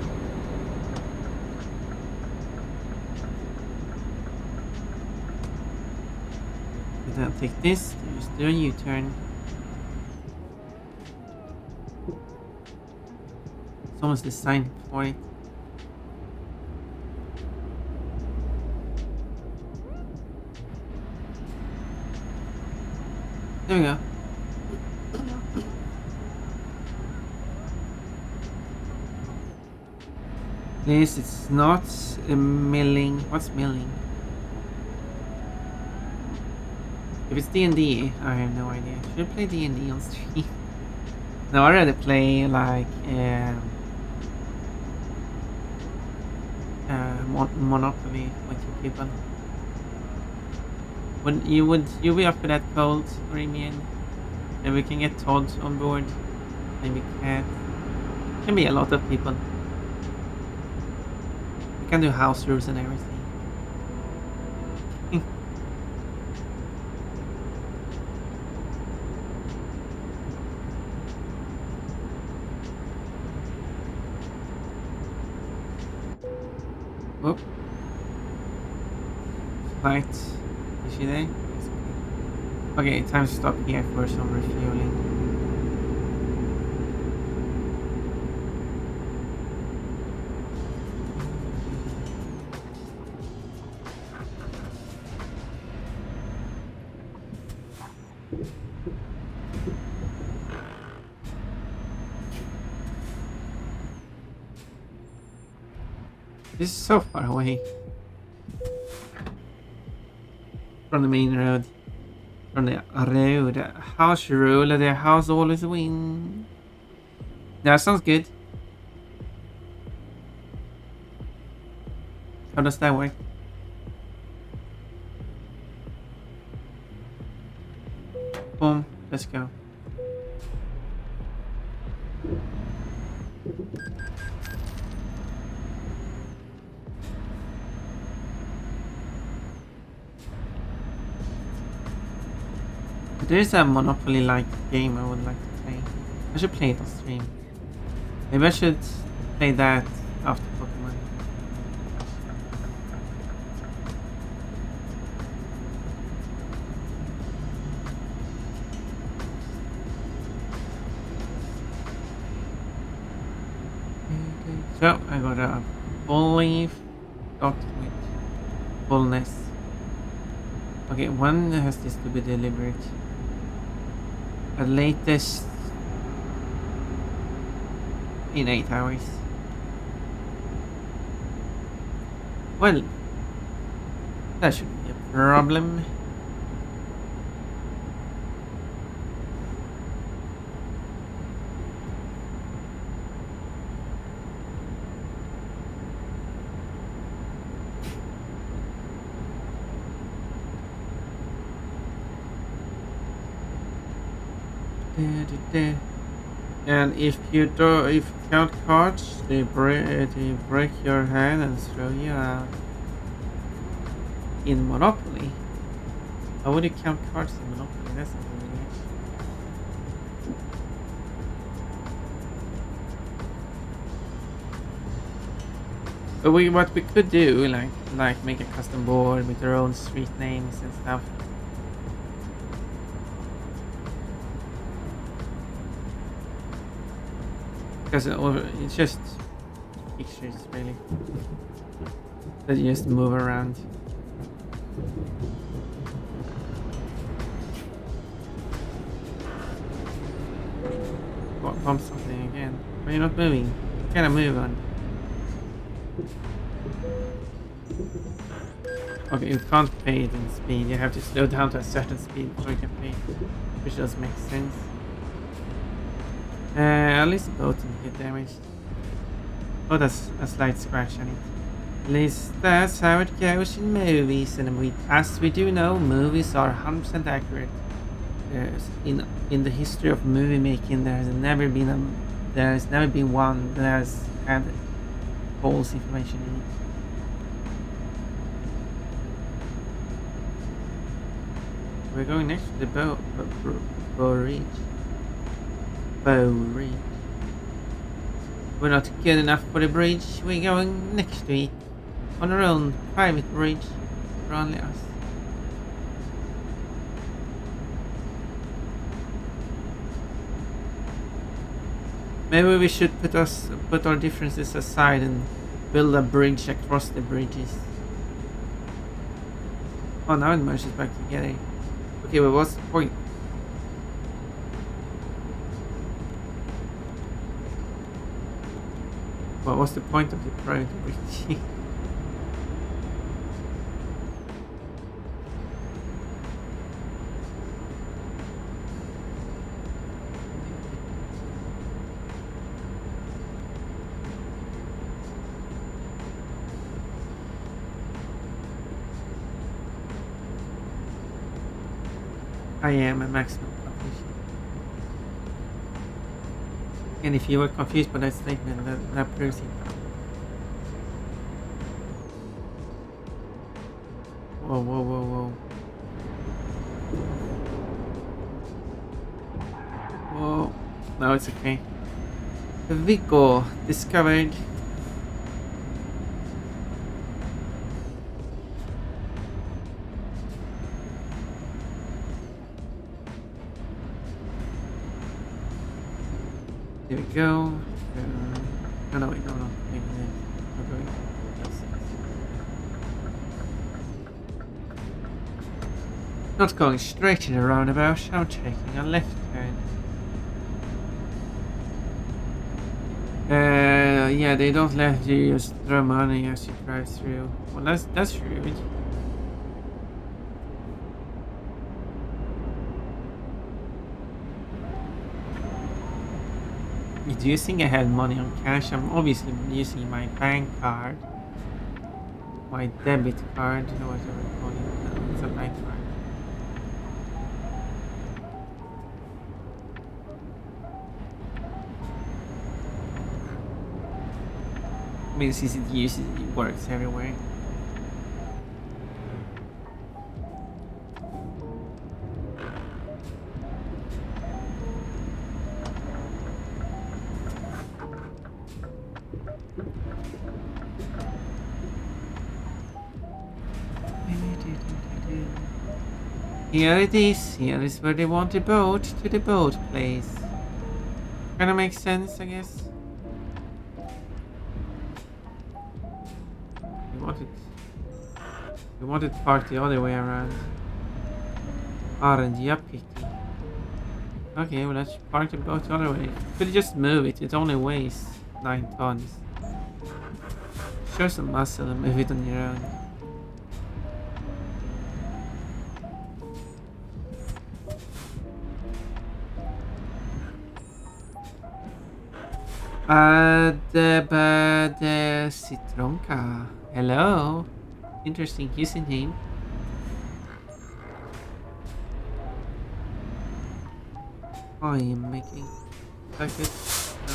And I'll take this, just do a U-turn. It's almost designed for it. There we go. This it's not a milling. What's milling? If it's D&D, I have no idea. Should I play D&D on stream? No, I'd rather play like Monopoly with two people. Would you be up for that, Cold, Remian? And we can get Todd on board. Maybe Cat. Can be a lot of people. We can do house rules and everything. Whoop. Flight. Is she there? Yes, okay, time to stop here for some refueling. This is so far away from the main road. From the road. House rule, the house always win. That sounds good. How does that work? Boom, let's go. There's a Monopoly-like game I would like to play. I should play it on stream. Maybe I should play that after Pokemon. So, I got a full leaf docked with fullness. Okay, one has this to be delivered. At latest in 8 hours. Well, that shouldn't be a problem. And if you count cards, they break your hand and throw you out. In Monopoly, how would you count cards in Monopoly? That's not really nice. But what we could do, like make a custom board with our own street names and stuff. Because it's just pictures, really, that you just move around. Bump something again. Are you not moving? You gotta move on. Okay, you can't pay it in speed. You have to slow down to a certain speed before you can pay, which does make sense. At least the boat didn't get damaged. Oh, that's a slight scratch on it. At least that's how it goes in movies, and as we do know, movies are 100% accurate. In the history of movie making, there has never been one that has had false information in it. We're going next to the Bow Ridge. Bow Ridge. We're not good enough for the bridge. We're going next to it. On our own private bridge. For only us. Maybe we should put our differences aside and build a bridge across the bridges. Oh, now it merges back together. Okay, but what's the point? Well, what's the point of the private bridge? I am a maximum completion. And if you were confused by that statement, that proves it. Whoa, whoa, whoa, whoa. Whoa. No, it's okay. Vico discovered. There we go. Oh no, wait, no. Maybe not going straight in a roundabout, I'm taking a left turn. Yeah, they don't let you just throw money as you drive through. Well, that's rude. Do you think I have money on cash? I'm obviously using my bank card. My debit card, you know, whatever you call it. No, it's a bank card. I mean, since it works everywhere. Here it is. Here is where they want the boat, to the boat place. Kinda makes sense, I guess. You wanted parked the other way around. Aren't you picky? Okay, well let's park the boat the other way. Could you just move it? It only weighs 9 tons. Show some muscle and move it on your own. The Citronka. Hello. Interesting username. I am making like it. No.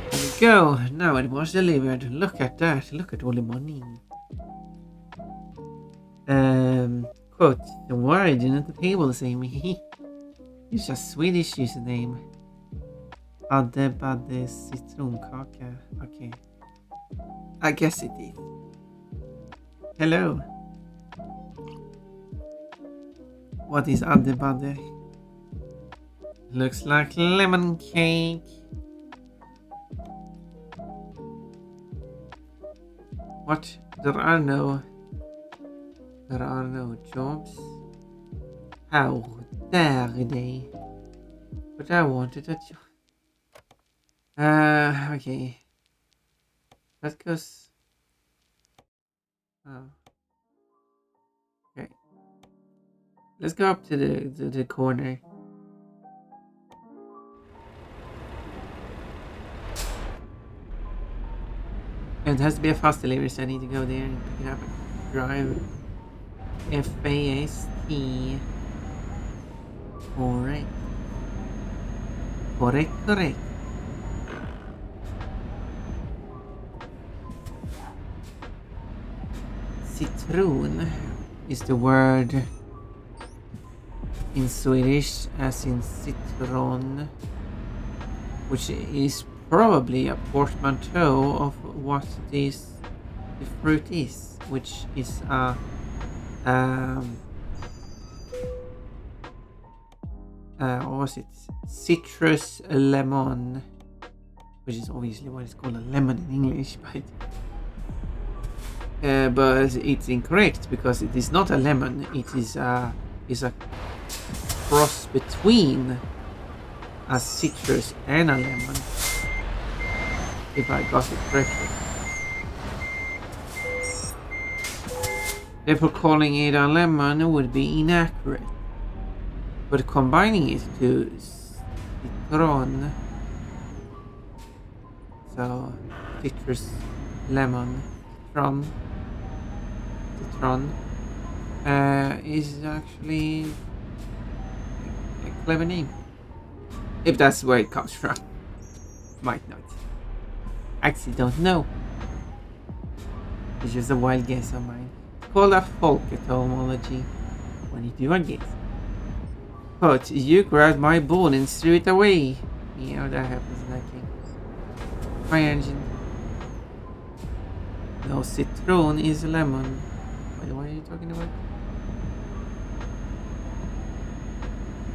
There we go. Now it was delivered. Look at that. Look at all the money. Quote, why didn't the table say me? It's a Swedish username. Adde citronkaka. Okay. I guess it is. Hello. What is Adde? Looks like lemon cake. What? There are no jobs. How dare they? But I wanted a job. Okay. That goes. Oh. Okay. Let's go up to the corner. And it has to be a fast delivery, so I need to go there and pick it up and drive. FAST. Correct. Citron is the word in Swedish as in citron, which is probably a portmanteau of what the fruit is, which is a what was it? Citrus lemon, which is obviously what is called a lemon in English, but it's incorrect because it is not a lemon. It is a cross between a citrus and a lemon, if I got it correctly. Therefore, calling it a lemon would be inaccurate. But combining it to citron, so citrus, lemon, citron, is actually a clever name. If that's where it comes from. Might not. Actually don't know. It's just a wild guess of mine. Called a folk etymology when you do a guess. But you grabbed my ball and threw it away. Yeah, that happens in that game. My engine. No, citron is lemon. Wait, what are you talking about?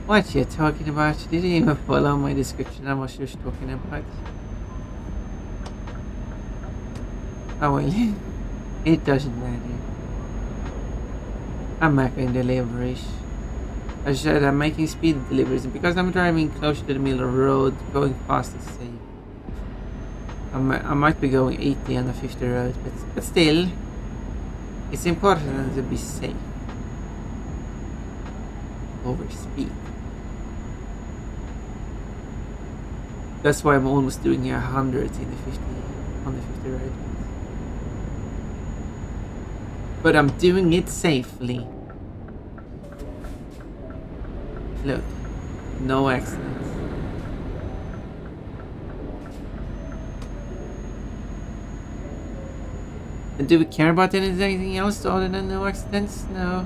What you talking about? Did you even follow my description? I was just talking about. Oh well, it doesn't matter. I'm making deliveries. I said I'm making speed deliveries because I'm driving close to the middle of the road, going fast is safe. I might be going 80 on the 50 road, but still, it's important to be safe over speed. That's why I'm almost doing 100 in the 50 on the 50 road. But I'm doing it safely. Look, no accidents. And do we care about anything else other than no accidents? No.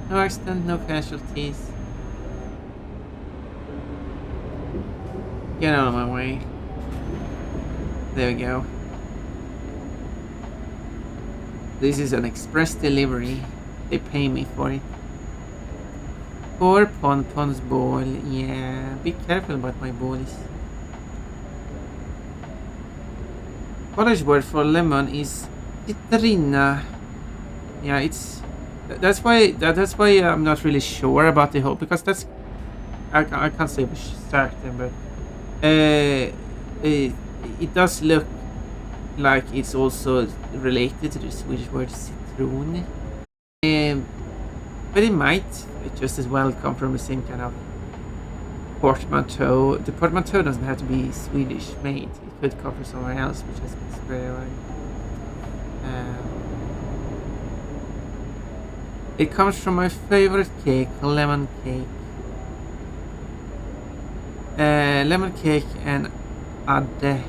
No accident, no casualties. Get out of my way. There we go. This is an express delivery. They pay me for it. Poor Ponpon's ball. Yeah, be careful about my balls. Polish word for lemon is citrina. Yeah, it's that's why I'm not really sure about the whole, because that's I can't say for certain, but it does look like it's also related to the Swedish word citron. But it might just as well come from the same kind of portmanteau. The portmanteau doesn't have to be Swedish made. It could come from somewhere else, which has been spread away. It comes from my favorite cake, lemon cake. Lemon cake and Adde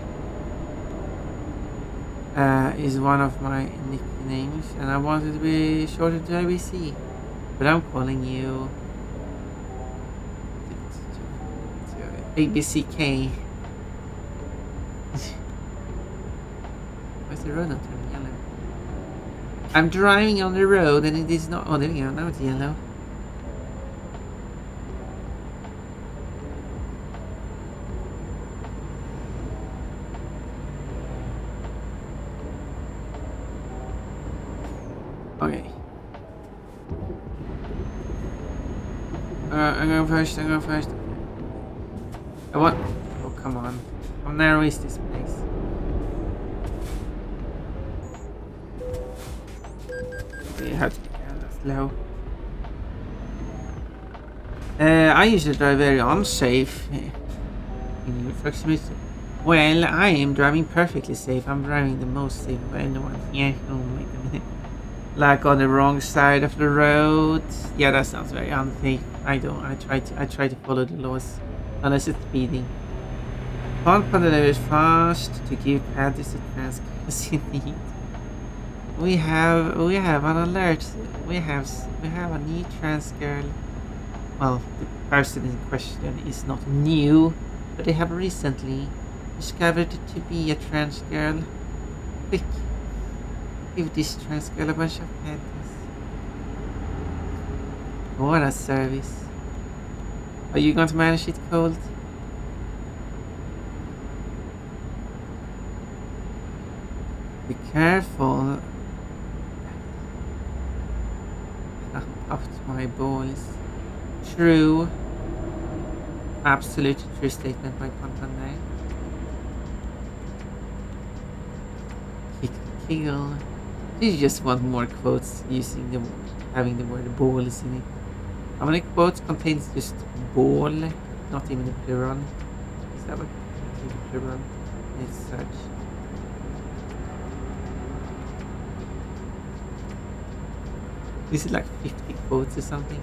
is one of my nicknames, and I wanted to be shortened to ABC, but I'm calling you ABCK. Why's the road not turning yellow? I'm driving on the road and it is not. Oh, there we go. Now it's yellow. Okay. I'm going first. I'm going first. I want. Oh, come on. How narrow is this place? You have to be kind of slow. I usually drive very unsafe in your proximity. Well, I am driving perfectly safe. I'm driving the most safe of anyone here. Oh, wait a minute. Like on the wrong side of the road. Yeah, that sounds very unsafe. I try to follow the laws. Unless it's speeding. Pump on the lever fast to give panties the transparency you need. We have an alert. We have a new trans girl. Well, the person in question is not new, but they have recently discovered it to be a trans girl. Quick, give this trans girl a bunch of panties. What a service. Are you going to manage it, Cold? Be careful. Up to my balls. True. Absolute true statement by Contander. Kill. You just want more quotes using the having the word balls in it. How many quotes contains just ball, not even the plural? Is that what the plural is such? Is it like 50 quotes or something?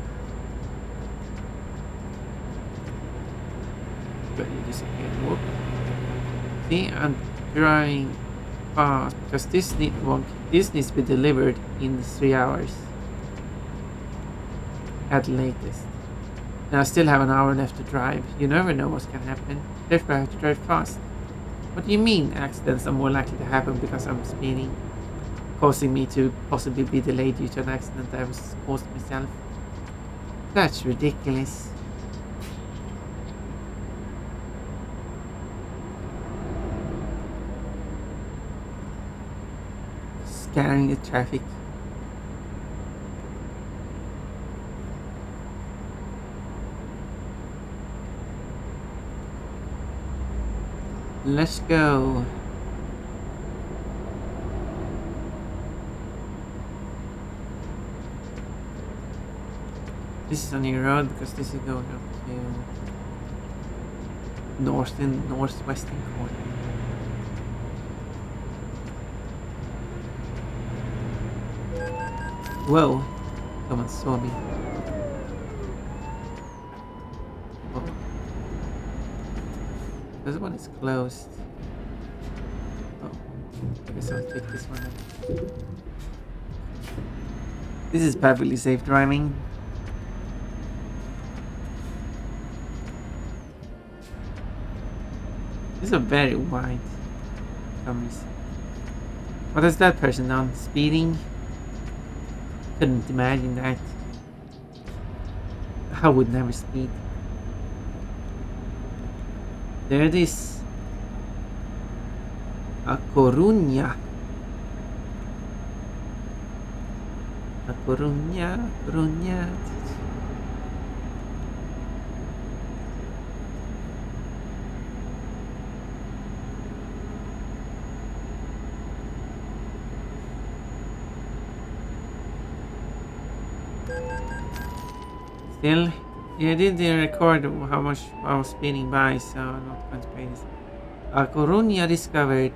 But you disappear. Whoop. See, I'm driving fast because this needs to be delivered in 3 hours at latest. And I still have an hour left to drive. You never know what's gonna happen. Therefore I have to drive fast. What do you mean accidents are more likely to happen because I'm speeding? Causing me to possibly be delayed due to an accident I was caused myself. That's ridiculous. Scanning the traffic. Let's go. This is a new road because this is going up to northwestern corner. Whoa! Someone saw me. Oh. This one is closed. Oh, I guess I'll take this one then. This is perfectly safe driving. These are very wide. For some reason. What has that person done? Speeding? Couldn't imagine that. I would never speed. There it is. A Coruña. A Coruña, Coruña. Still Yeah, I did record how much I was speeding by, so I'm not going to pay this. Coruña discovered.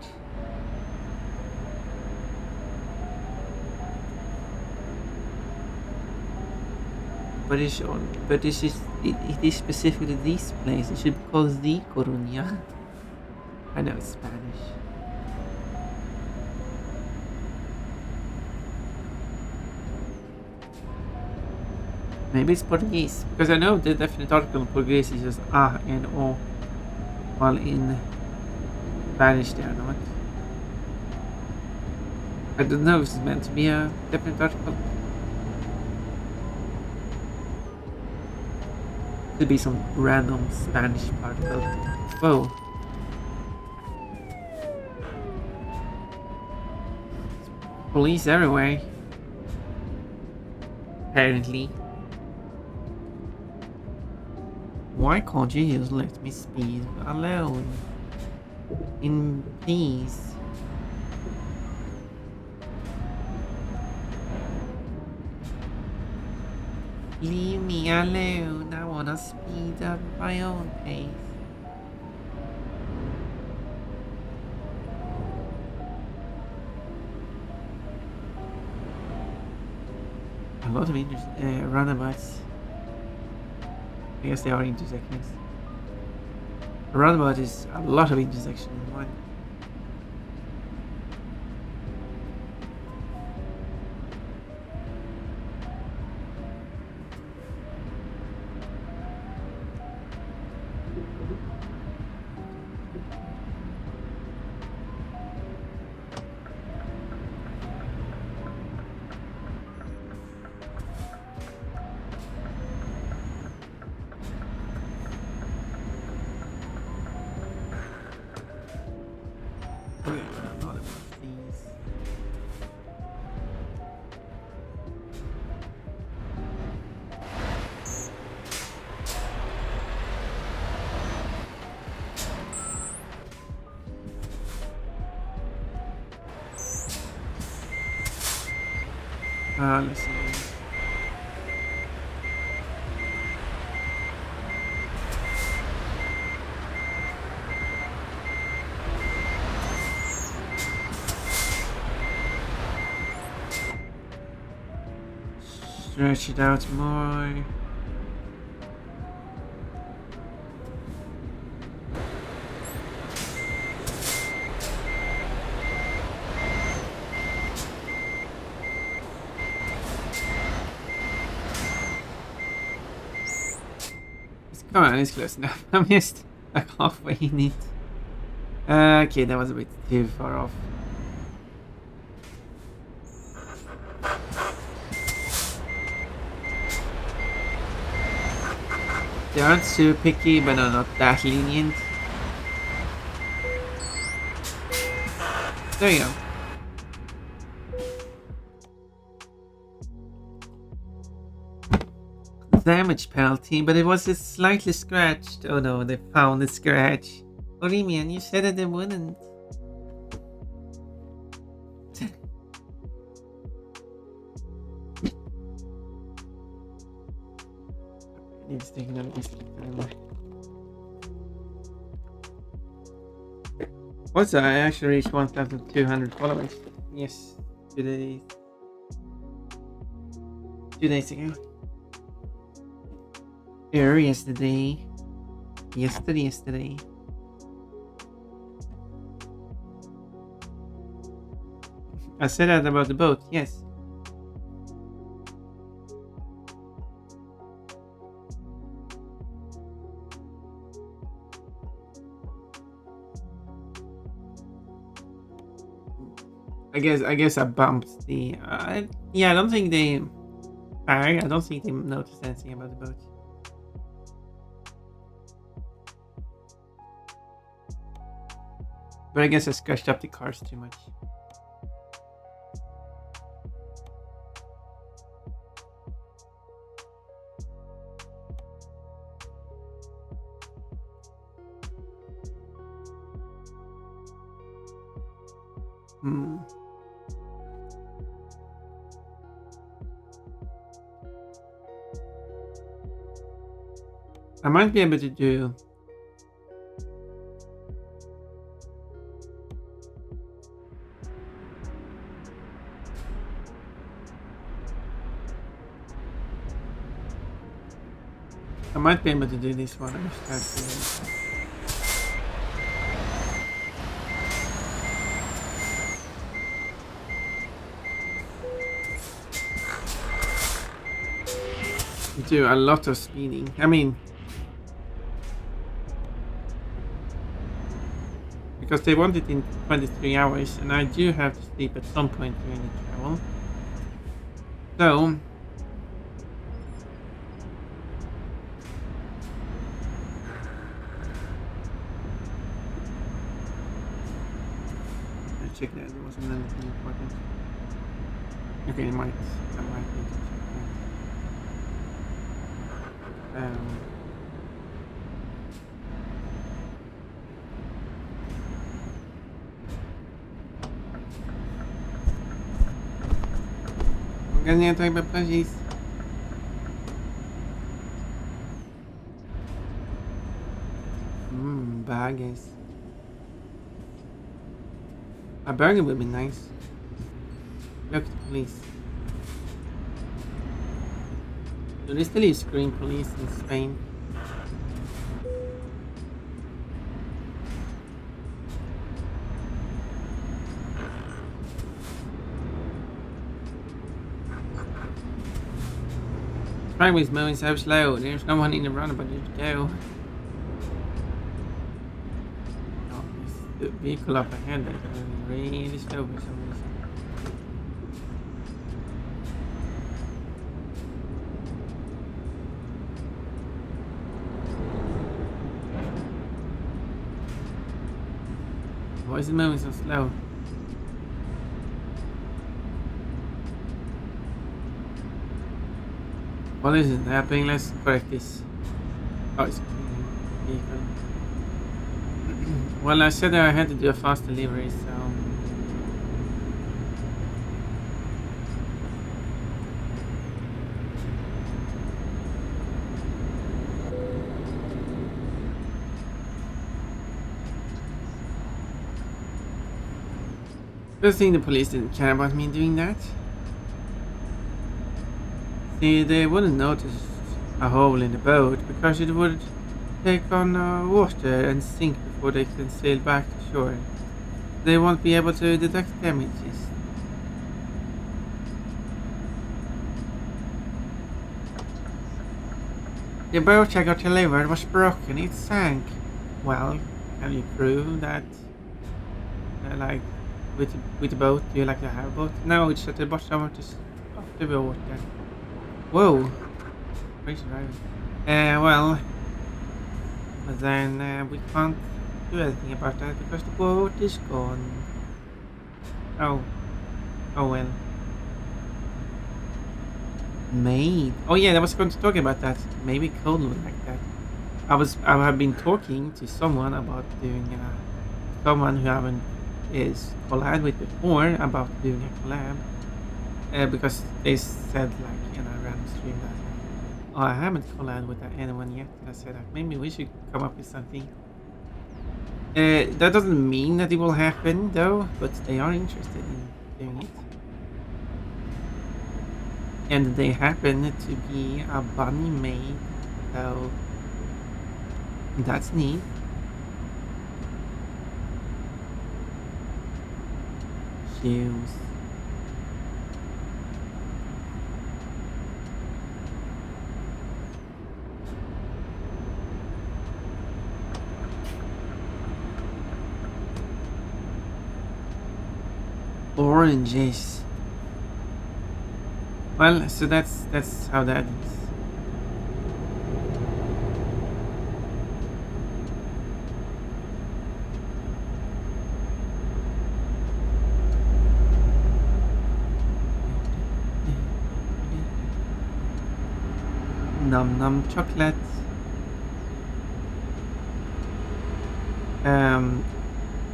But this is it is specifically this place. It should be called the Coruña. I know it's Spanish. Maybe it's Portuguese because I know the definite article in Portuguese is just and o, while in Spanish they are not. I don't know if it's meant to be a definite article. Could be some random Spanish particle. Whoa. Police everywhere. Apparently. Why can't you just let me speed alone? In peace. Leave me alone. I wanna speed at my own pace. A lot of roundabouts. I guess they are intersections. A roundabout is a lot of intersections in one. Okay, a lot of these. Let's see. Stretch it out more. Come on, it's close enough. I'm just like halfway in it. Okay, that was a bit too far off. They aren't super picky, but are not that lenient. There you go. Damage penalty, but it was just slightly scratched. Oh no, they found the scratch. Orimian, you said that they wouldn't. It's taking a little time. What's that? I actually reached 1,200 followers. Yes, 2 days. 2 days ago. Yesterday. Yesterday. I said that about the boat, yes. I guess I bumped the. Yeah, I don't think they. I don't think they noticed anything about the boat. But I guess I scratched up the cars too much. Hmm. I might be able to do. I might be able to do this one. I just have to. Do a lot of speeding. I mean, because they want it in 23 hours, and I do have to sleep at some point during the travel. So, I check that there wasn't anything important. Okay, I might need to check that. Ogarnięte please. Baggers. A burger would be nice. Look, police. Do they still use green police in Spain? Driveway's moving so slow. There's no one in the roundabout to go. Oh, this vehicle up ahead is moving really slow for some reason. Why is it moving so slow? What is it happening? Let's correct this. Oh, it's vehicle. Well, I said that I had to do a fast delivery, so. First thing, the police didn't care about me doing that. See, they wouldn't notice a hole in the boat because it would take on water and sink before they can sail back to shore. They won't be able to detect damages. The boat I got delivered was broken, it sank. Well, can you prove that? Like, with the boat, do you like to have a boat? No, it's at the bottom of the water. Whoa! Crazy driving. Well, but then we can't do anything about that because the boat is gone. Oh. Oh well. Maybe. Oh yeah, I was going to talk about that. Maybe Cole would like that. I have been talking to someone about doing someone who I haven't collab with before about doing a collab. Because they said like in a random stream that oh, I haven't collabed with anyone yet. And I said that maybe we should come up with something. That doesn't mean that it will happen though, but they are interested in doing it. And they happen to be a bunny maid, so that's neat. Shoes. Oranges. Well, so that's how that is. Num num chocolate.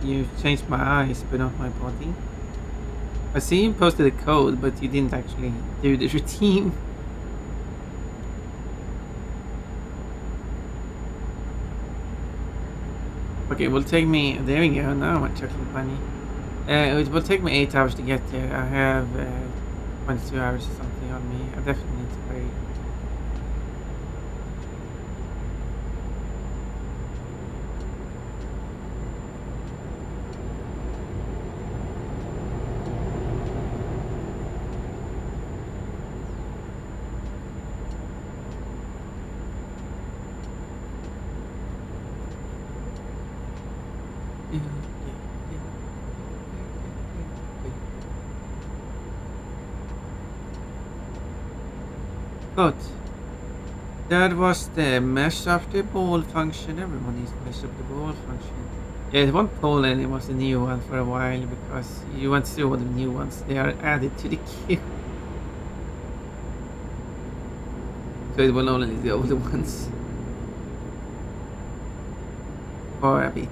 You've changed my eyes, but not my body. I see you posted a code, but you didn't actually do the routine. Okay, it will take me. There we go. Now my chocolate bunny. It will take me 8 hours to get there. I have 22 hours or something on me. I definitely need to hurry. But that was the mesh of the ball function. Everyone needs to mesh up the ball function. Yeah, it won't pull and it was a new one for a while because you want to see all the new ones. They are added to the queue. So it will only the older ones. For a bit.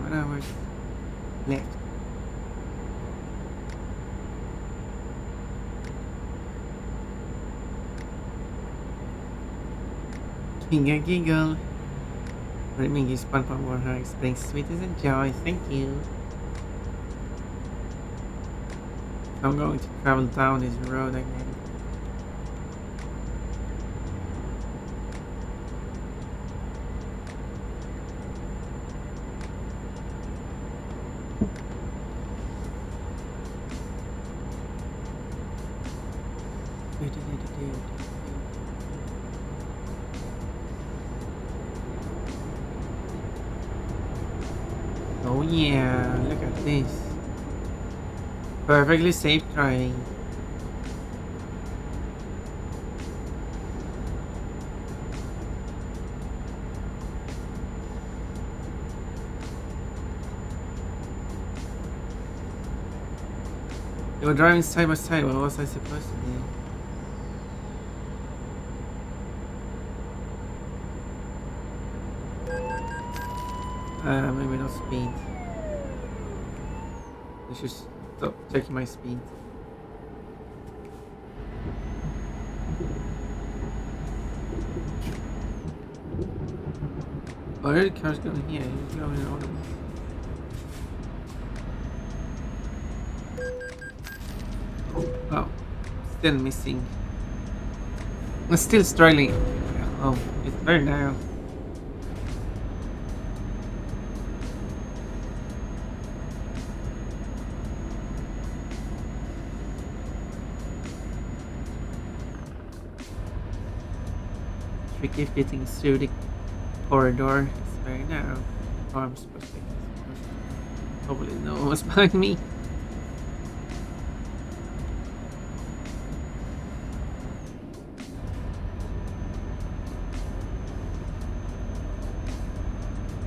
Hours left. Kinga giggle. Bringing you SpongeBob Warhol brings sweetness and joy. Thank you. I'm going to travel down this road again. Oh yeah, look at this. Perfectly safe driving. They were driving side by side. What was I supposed to do? Maybe not speed. I should stop checking my speed. Oh, there the car's going here. He's going in order. Oh, still missing. I'm still struggling. Oh, it's very narrow. Tricky fitting through the corridor. It's very narrow. Oh, I'm supposed to take this. Probably no one was behind me.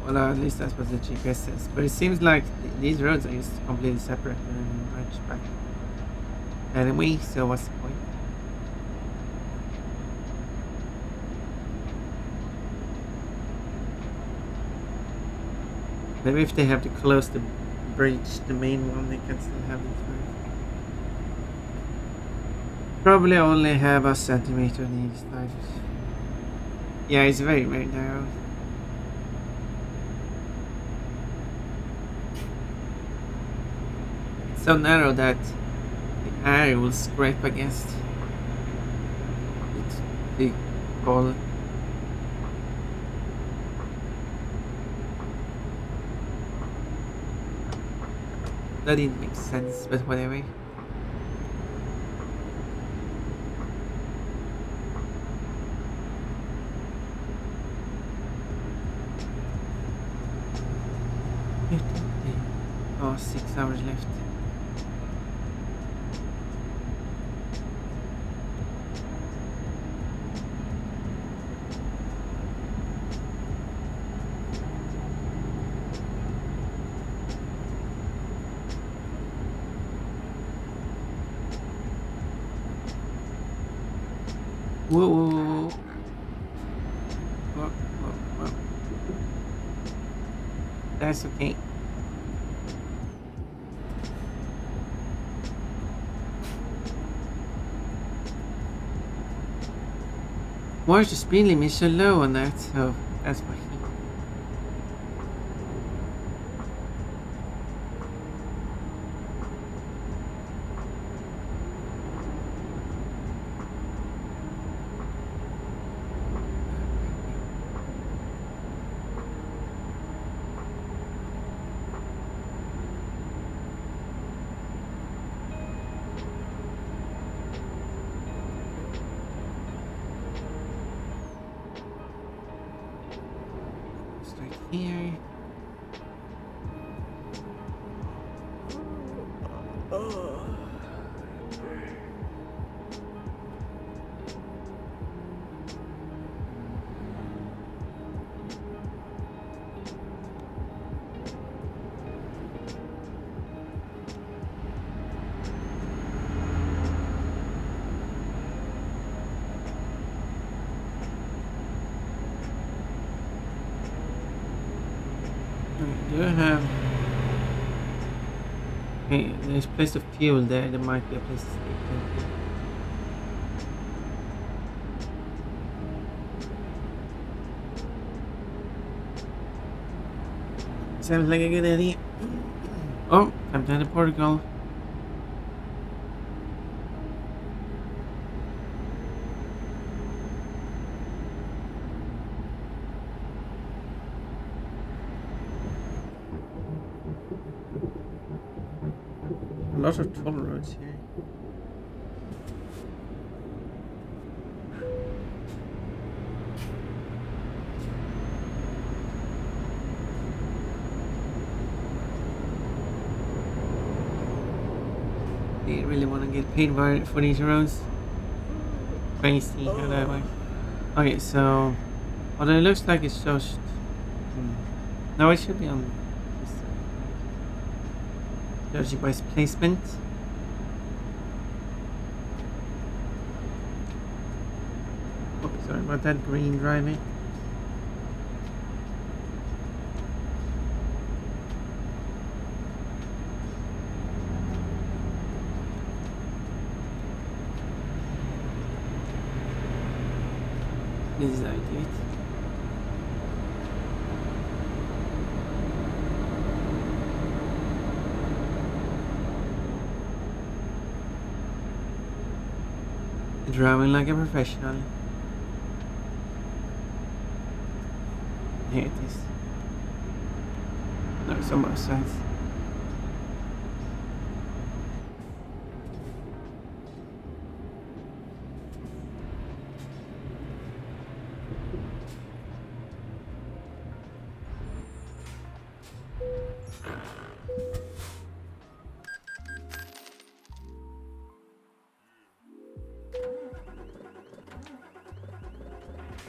Well, at least that's what the GPS says. But it seems like these roads are just completely separate and merged back. Anyway, so what's the point? Maybe if they have to close the bridge, the main one, they can still have it. Probably only have a centimeter on each side. Yeah, it's very, very narrow. It's so narrow that the air will scrape against it. The ball. That didn't make sense, but whatever. Oh, 6 hours left. Whoa, whoa, whoa, whoa. Whoa, whoa. That's okay. Why is the speed limit so low on that? So that's why. Straight here. Do I have? Okay, there's a place of fuel there. There might be a place to stay. Sounds like a good idea. Oh, I'm down to Portugal. A lot of toll roads here. Do you really want to get paid for these roads? Crazy how that works. Okay, so what it looks like is just. No, it should be on this side. Judging by its placement. Oh, sorry about that green driving. This is how I do it. Driving like a professional. Here it is. No, it's on both sides.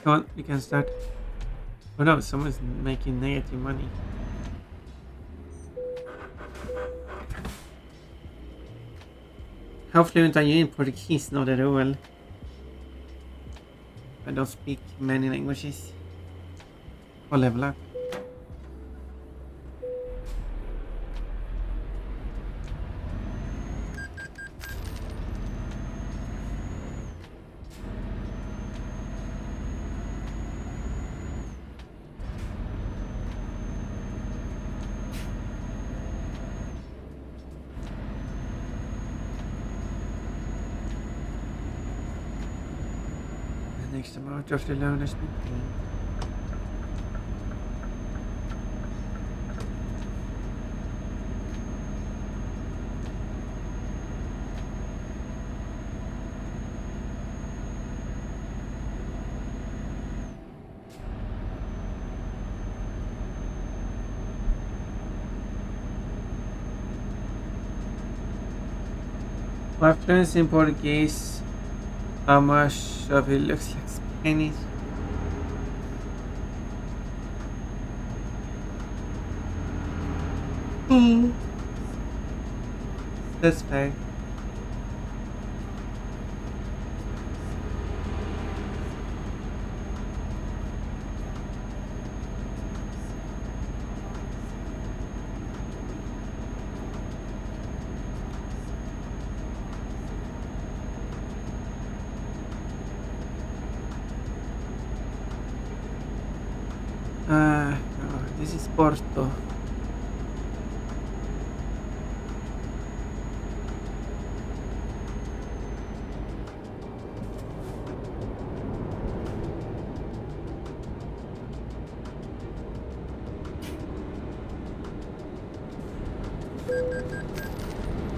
Come on, we can start. Oh no, someone's making negative money. How fluent are you in Portuguese? Not at all. I don't speak many languages. What level up? Next amount of the loan has been paid. My friends in Portuguese, how much of it looks like Spanish? That's fair. No, this is Porto.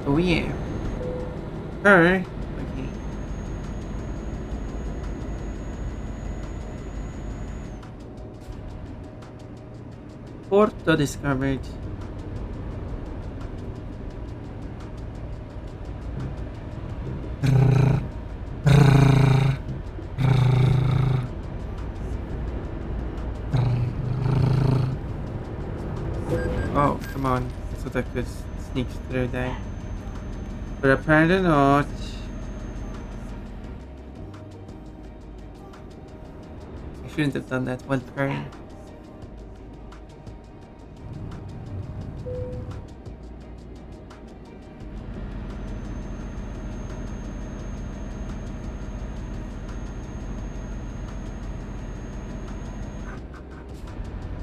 Oh yeah. Her. Okay. Porto discovered. Oh, come on. I thought I could sneak through there. But apparently not. I shouldn't have done that while pairing.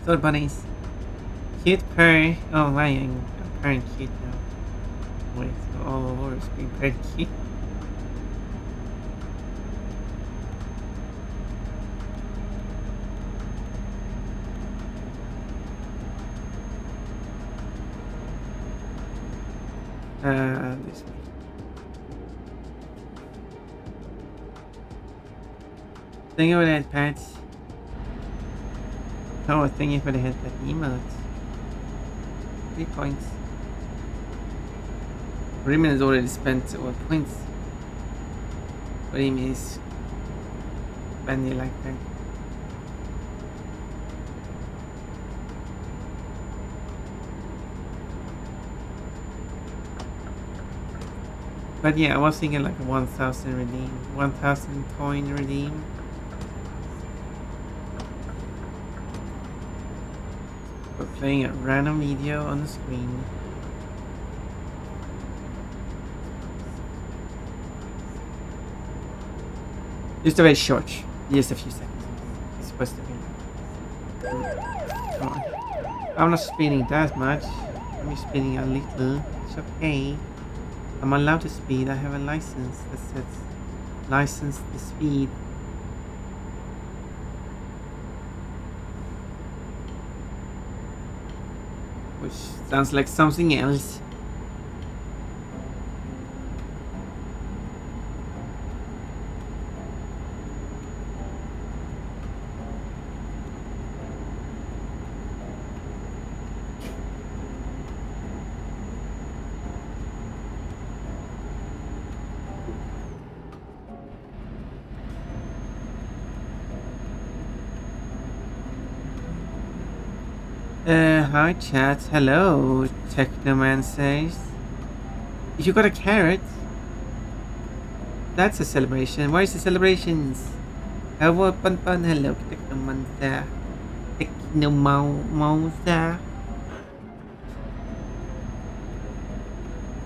So bunnies. Cute purr. Oh my, I'm purring cute now. Wait, so all over is being purred cute. This way. Thank you for that, Pat. Oh, thank you for the headset emote. 3 points. Riemann has already spent all points. What do you mean is spending like that? But yeah, I was thinking like 1000 redeem. 1000 coin redeem. We're playing a random video on the screen. Just a very short. Just a few seconds. It's supposed to be. Come on. I'm not speeding that much. I'm just speeding a little. It's okay. I'm allowed to speed. I have a license that says license the speed. Which sounds like something else. Hi chat. Hello, Technoman says. You got a carrot? That's a celebration. Where's the celebrations? Hello, Pun. Hello, Technoman there. Technoman there.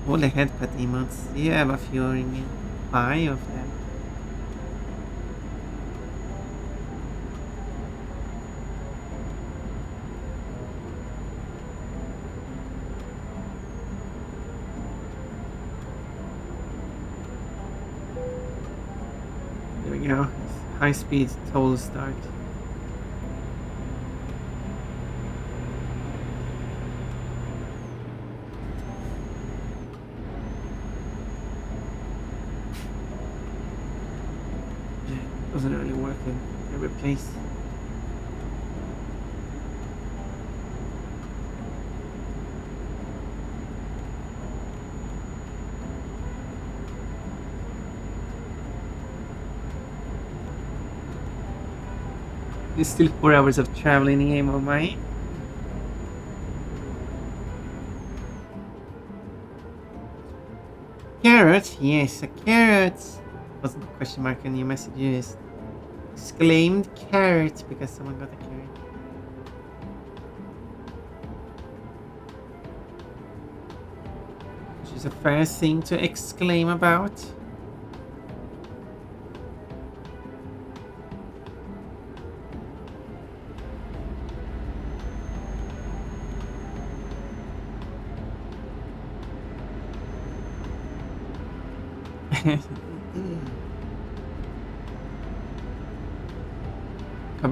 All the headpad emotes. You have a few in you. 5 of them. There we go. High speed toll start. Wasn't really working every place. It's still 4 hours of traveling in the game of mine. Carrot? Yes, a carrot. Wasn't the question mark in your messages. Exclaimed carrot because someone got a carrot. Which is a fair thing to exclaim about. Cover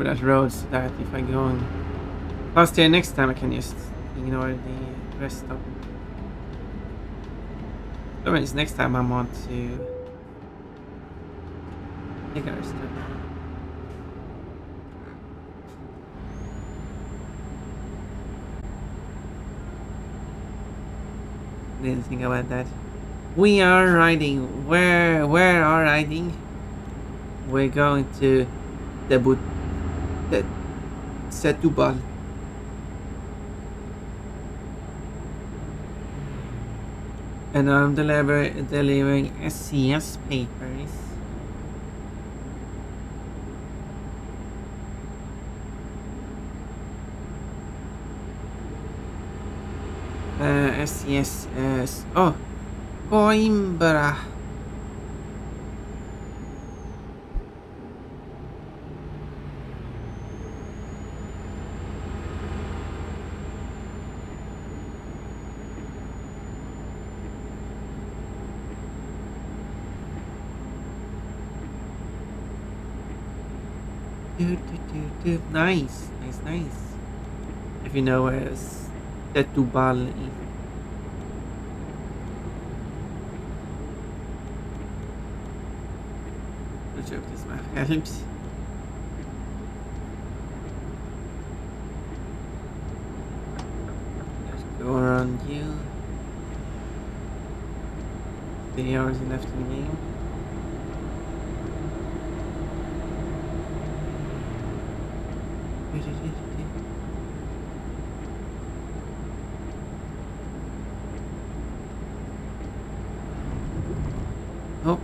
that road so that if I go on past here next time I can just ignore the rest of it. So means next time I want to take a rest of it. Didn't think about that. We are riding. Where are riding? We're going to the Setúbal. And I'm delivering SCS papers. SCS is... Oh! Coimbra! Nice, nice, nice. If you know where Setúbal is. Let's hope this map helps. Let's go around you. 3 hours left in the game. Oh.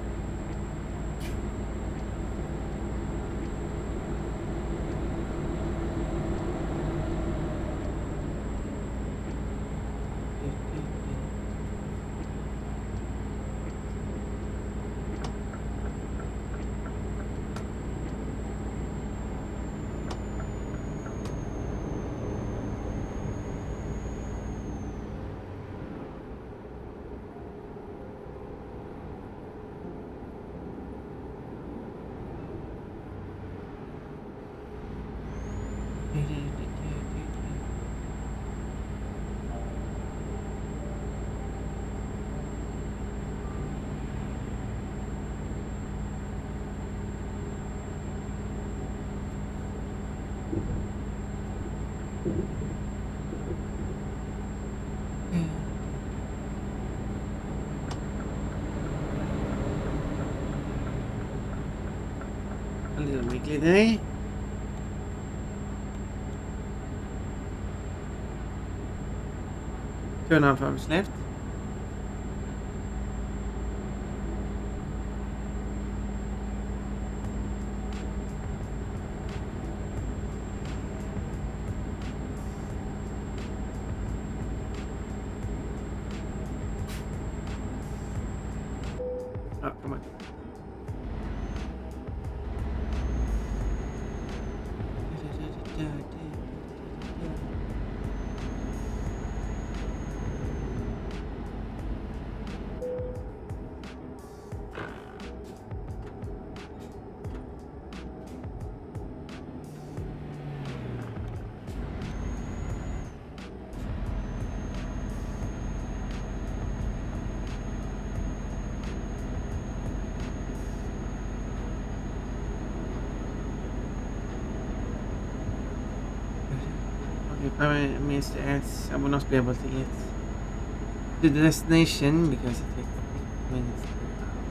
A little wiggly day. 2.5 hours left. Oh, come on. If I miss the ads, I will not be able to get to the destination because it takes 8 minutes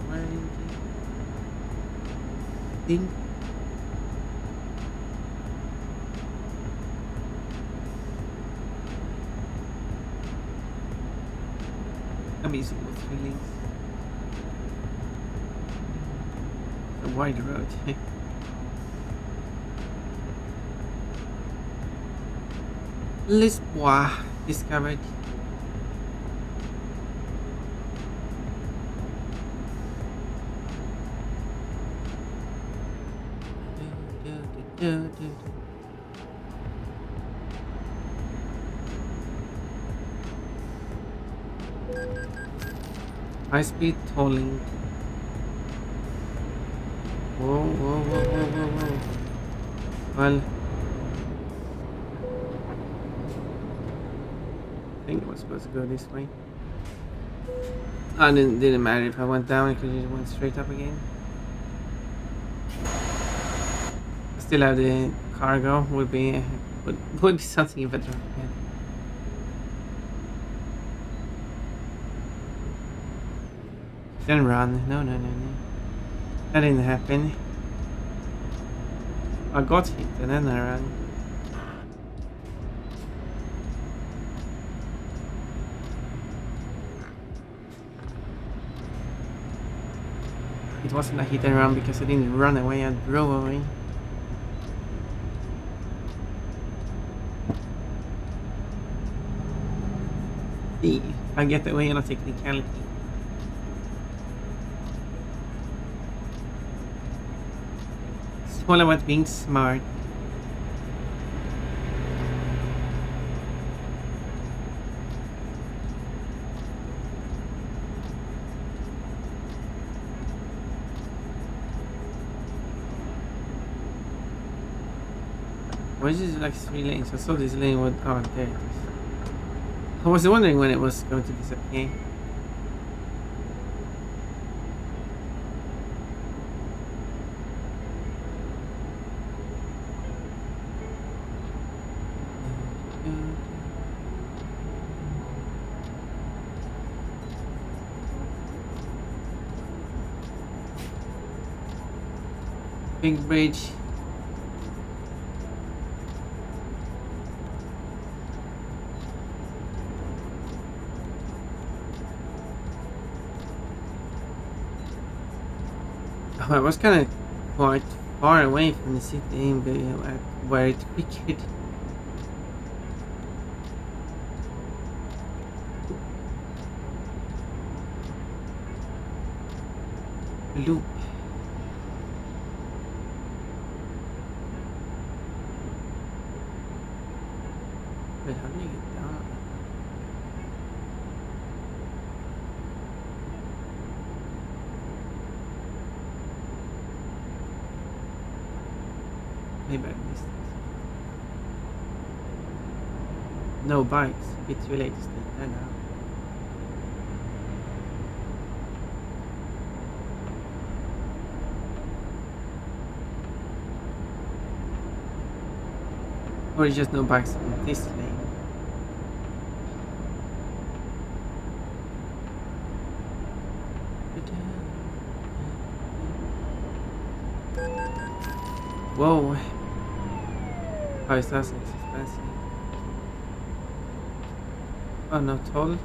per hour. I think. I'm using both 3 links. A wide road. Lisboa discovered. High speed tolling. Whoa, whoa, whoa, whoa, whoa, whoa. Well, I think it was supposed to go this way. Oh, it didn't matter if I went down, I could just went straight up again. Still have the cargo, would be something if I don't forget. Then run. No, no, no, no. That didn't happen. I got hit and then I ran. It wasn't a hit and run because I didn't run away, I drove away. See, I get away on a technicality. It's all about being smart. Why is this like 3 lanes? I saw this lane would. Oh, there it is. I was wondering when it was going to disappear. Big bridge. Oh, I was kind of quite far away from the city, but where it peaked. Loop. Wait, how do you get down? Maybe I missed it. No bikes. It's too late to stay there now. Or just no bikes in this lane. Whoa. Oh, is that expensive? Oh, no toll.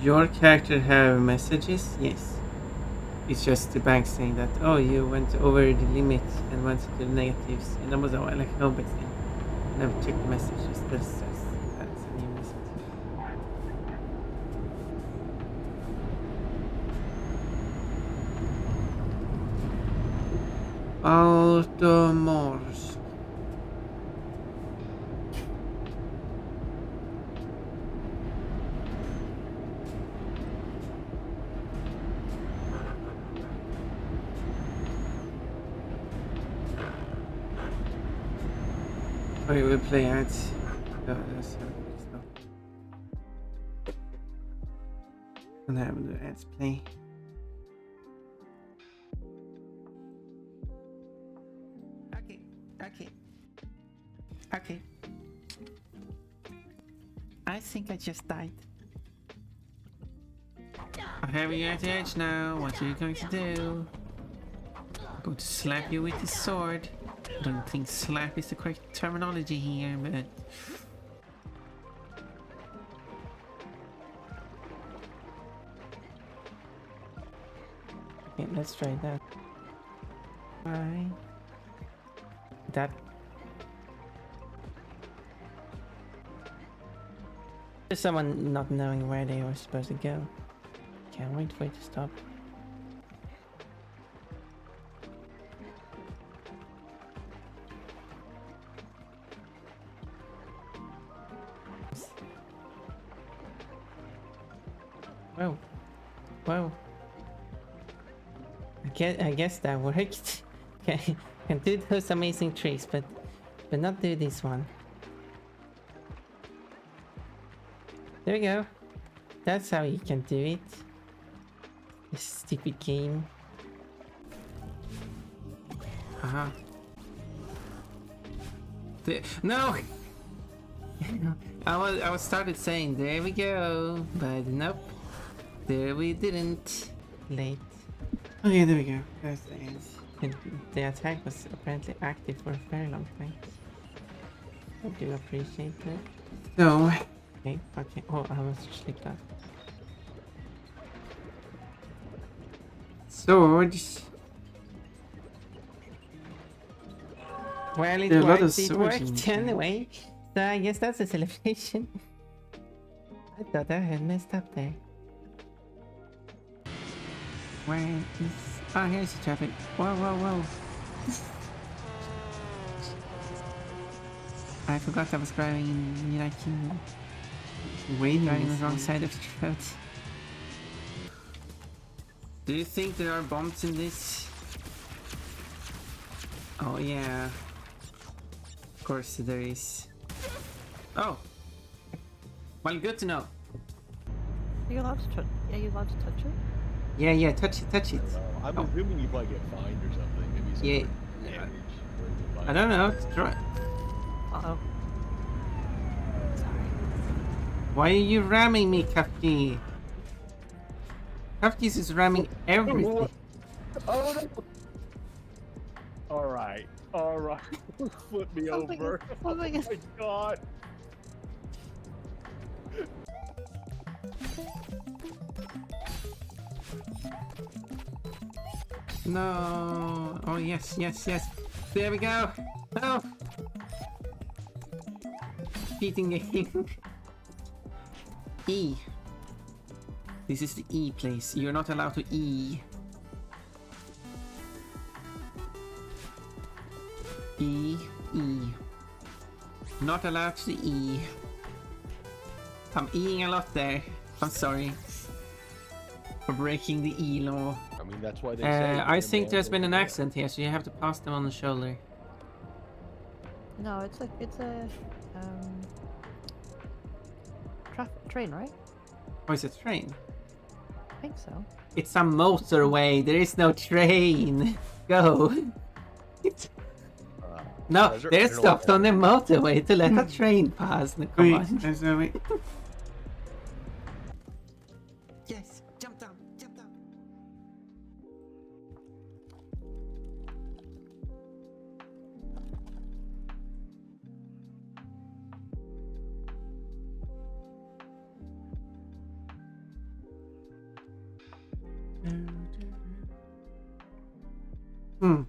Your character have messages? Yes. It's just the bank saying that, oh, you went over the limit and went to the negatives. And that was a while, like, no big thing. Never checked the messages. That's a new message. Baltimores. Okay, we'll play ads. Let's have a quick stop. And have the ads play. Okay. I think I just died. I have you at the edge now. What are you going to do? I'm going to slap you with the sword. I don't think slap is the correct terminology here, but... Okay, let's try that. Why? That. Just someone not knowing where they were supposed to go. Can't wait for it to stop. Whoa. Whoa. I guess that worked. Can do those amazing tricks, but not do this one. There we go. That's how you can do it. This stupid game. Uh-huh. No! I was started saying there we go, but nope. There we didn't. Late. Okay, there we go. That's the end. And the attack was apparently active for a very long time. I do appreciate that. So, Okay. Oh, I almost slipped up. swords. Well, it There are a lot of worked. It swords in worked this game. anyway. So I guess that's a celebration. I thought I had messed up there. Where is... Oh, here's the traffic. Whoa. I forgot I was driving in United Kingdom. Waiting Driving this the wrong one. side of the road. Do you think there are bombs in this? Oh yeah. Of course there is. Oh! Well, good to know. Are you allowed to touch? Are you allowed to touch it? Yeah, touch it. I'm Oh. assuming you probably get fined or something. Maybe some Yeah. sort of damage. or you get I fined. don't know, try. Uh-oh. Sorry. Why are you ramming me, Kafki? Kafki's is ramming everything. Oh no! Alright. Flip me Something over. is- something oh is- my god. No. Oh, yes. There we go. Oh. Beating game. E. This is the E place. You're not allowed to E. E. Not allowed to E. I'm Eing a lot there. I'm sorry. For breaking the E law. I mean, that's why they say. I think there's been an accident here, so you have to pass them on the shoulder. No, it's a train, right? Oh, it's a train. I think so. It's a motorway. There is no train. Go. No, Is there- they're I don't know stopped what- on the motorway to let a train pass. No, come Wait, on. wait. Yes, jump down. Hmm.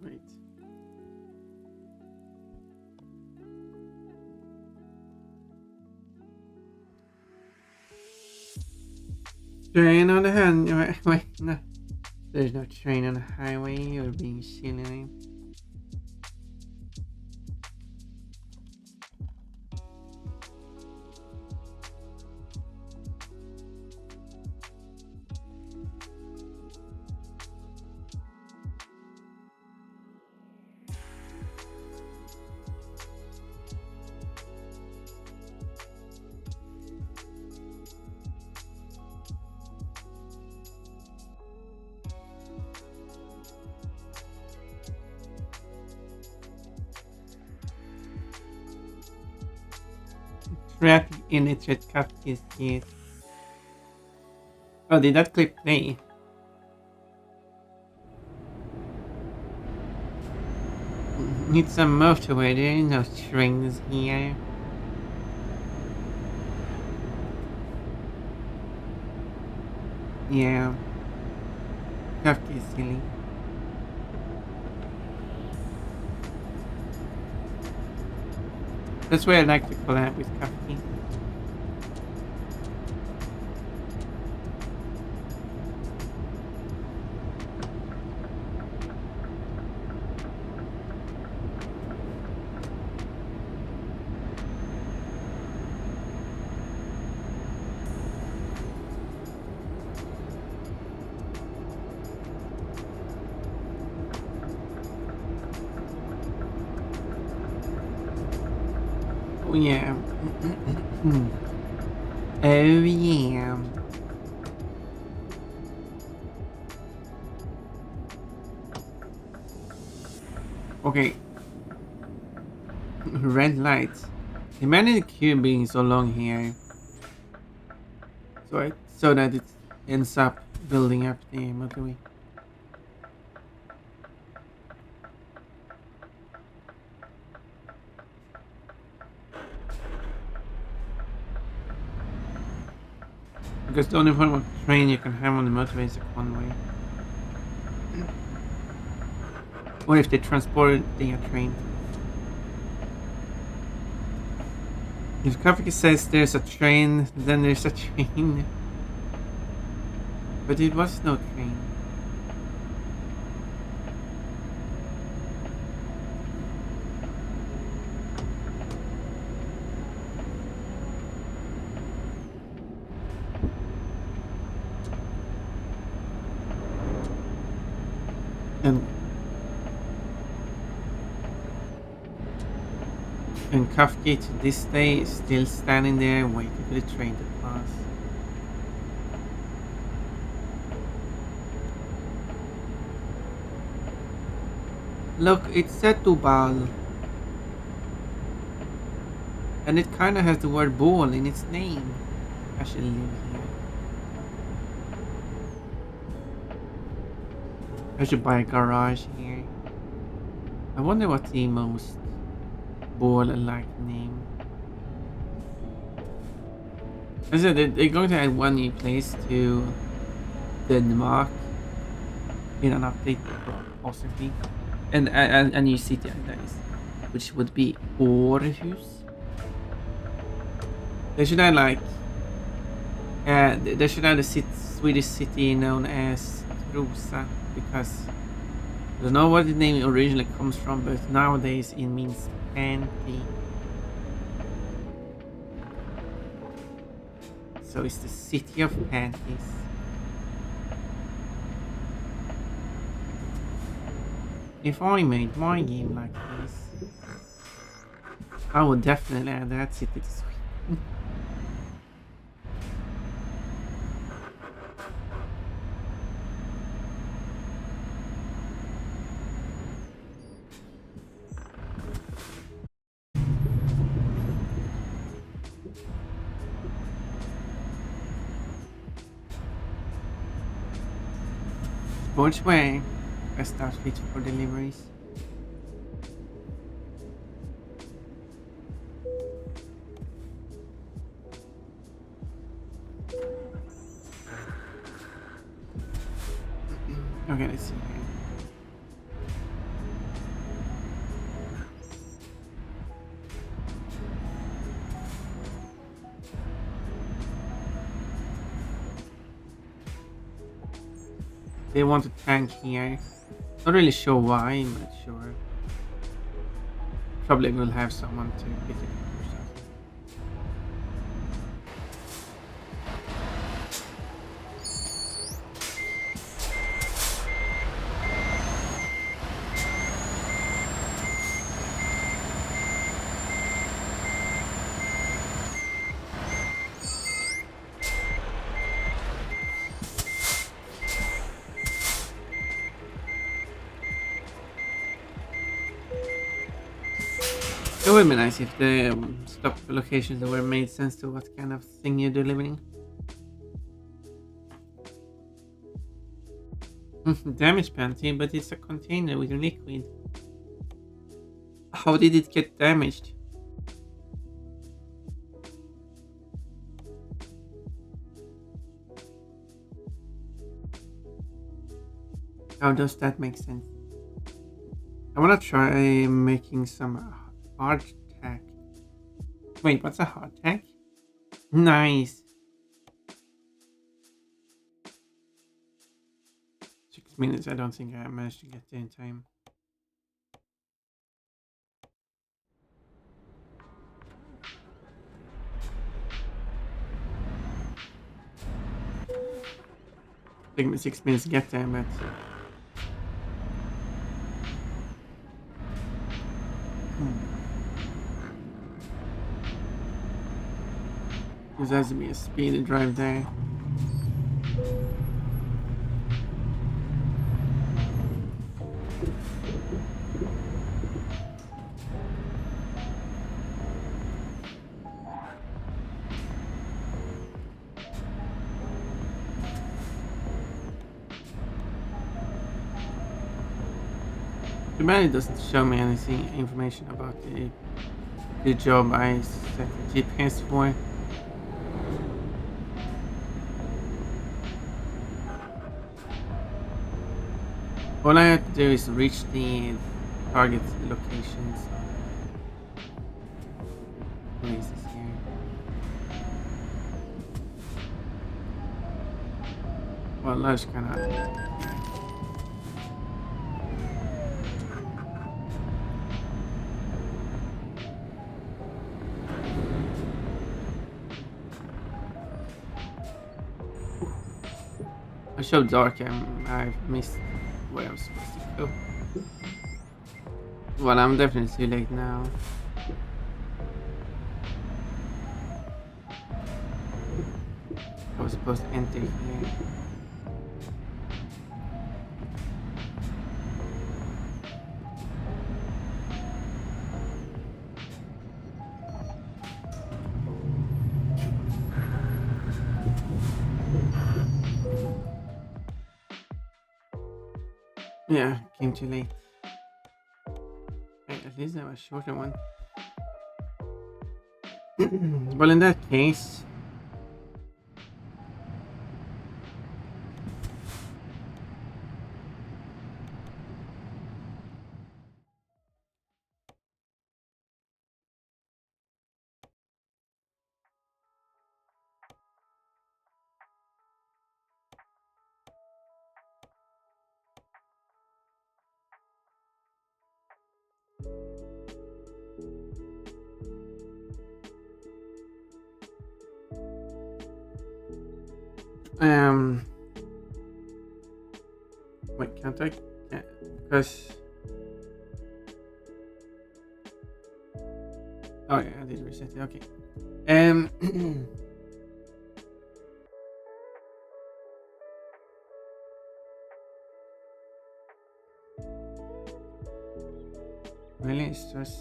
Wait. Train on the hand. Wait, no. There's no train on the highway. You're being silly. Traffic illiterate cupcakes here. Oh, did that clip play? It's a motorway, there ain't no trains here. Yeah. Kafka is silly. That's why I like to collab with Kafki. Oh yeah. Oh yeah. Okay. Red lights. Imagine the queue being so long here. So that it ends up building up the motorway. Because the only form of train you can have on the motorway is a one-way. Or if they transport the train. If Kafka says there's a train, then there's a train. But it was no train. And Kafka to this day is still standing there waiting for the train to pass. Look, it's Setubal. And it kinda has the word ball in its name. I should live here. I should buy a garage here. I wonder what the most ball-like name. I said they're going to add one new place to Denmark in an update, possibly, and a new city, that is, which would be Aarhus. They should add like, they should add a Swedish city known as Trosa, because I don't know where the name originally comes from, but nowadays it means panty. So it's the city of panties. If I made my game like this, I would definitely add that city to Sweden. Sportswear, best outfit for deliveries. Okay, let's see here. They want a tank here. Not really sure why, but sure. Probably will have someone to pick it up or something. It would be nice if the stop locations were made sense to what kind of thing you're delivering. Damage penalty, but it's a container with liquid. How did it get damaged? How does that make sense? I wanna try making some hardtack Wait, what's a hardtack? Nice. 6 minutes. I don't think I managed to get there in time. Took me 6 minutes to get there, but this has to be a speedy drive there. Too bad it doesn't show me anything information about the job I set the GPS for. All I have to do is reach the target locations. Places here. Well, that's kind of. It's so dark. I've missed where I was supposed to go. Well, I'm definitely too late now. I was supposed to enter here. Yeah, came too late. Hey, at least I have a shorter one. Well, in that case, wait, can't I? Can't, because. Oh yeah, I did reset it. Okay. Really, it's just.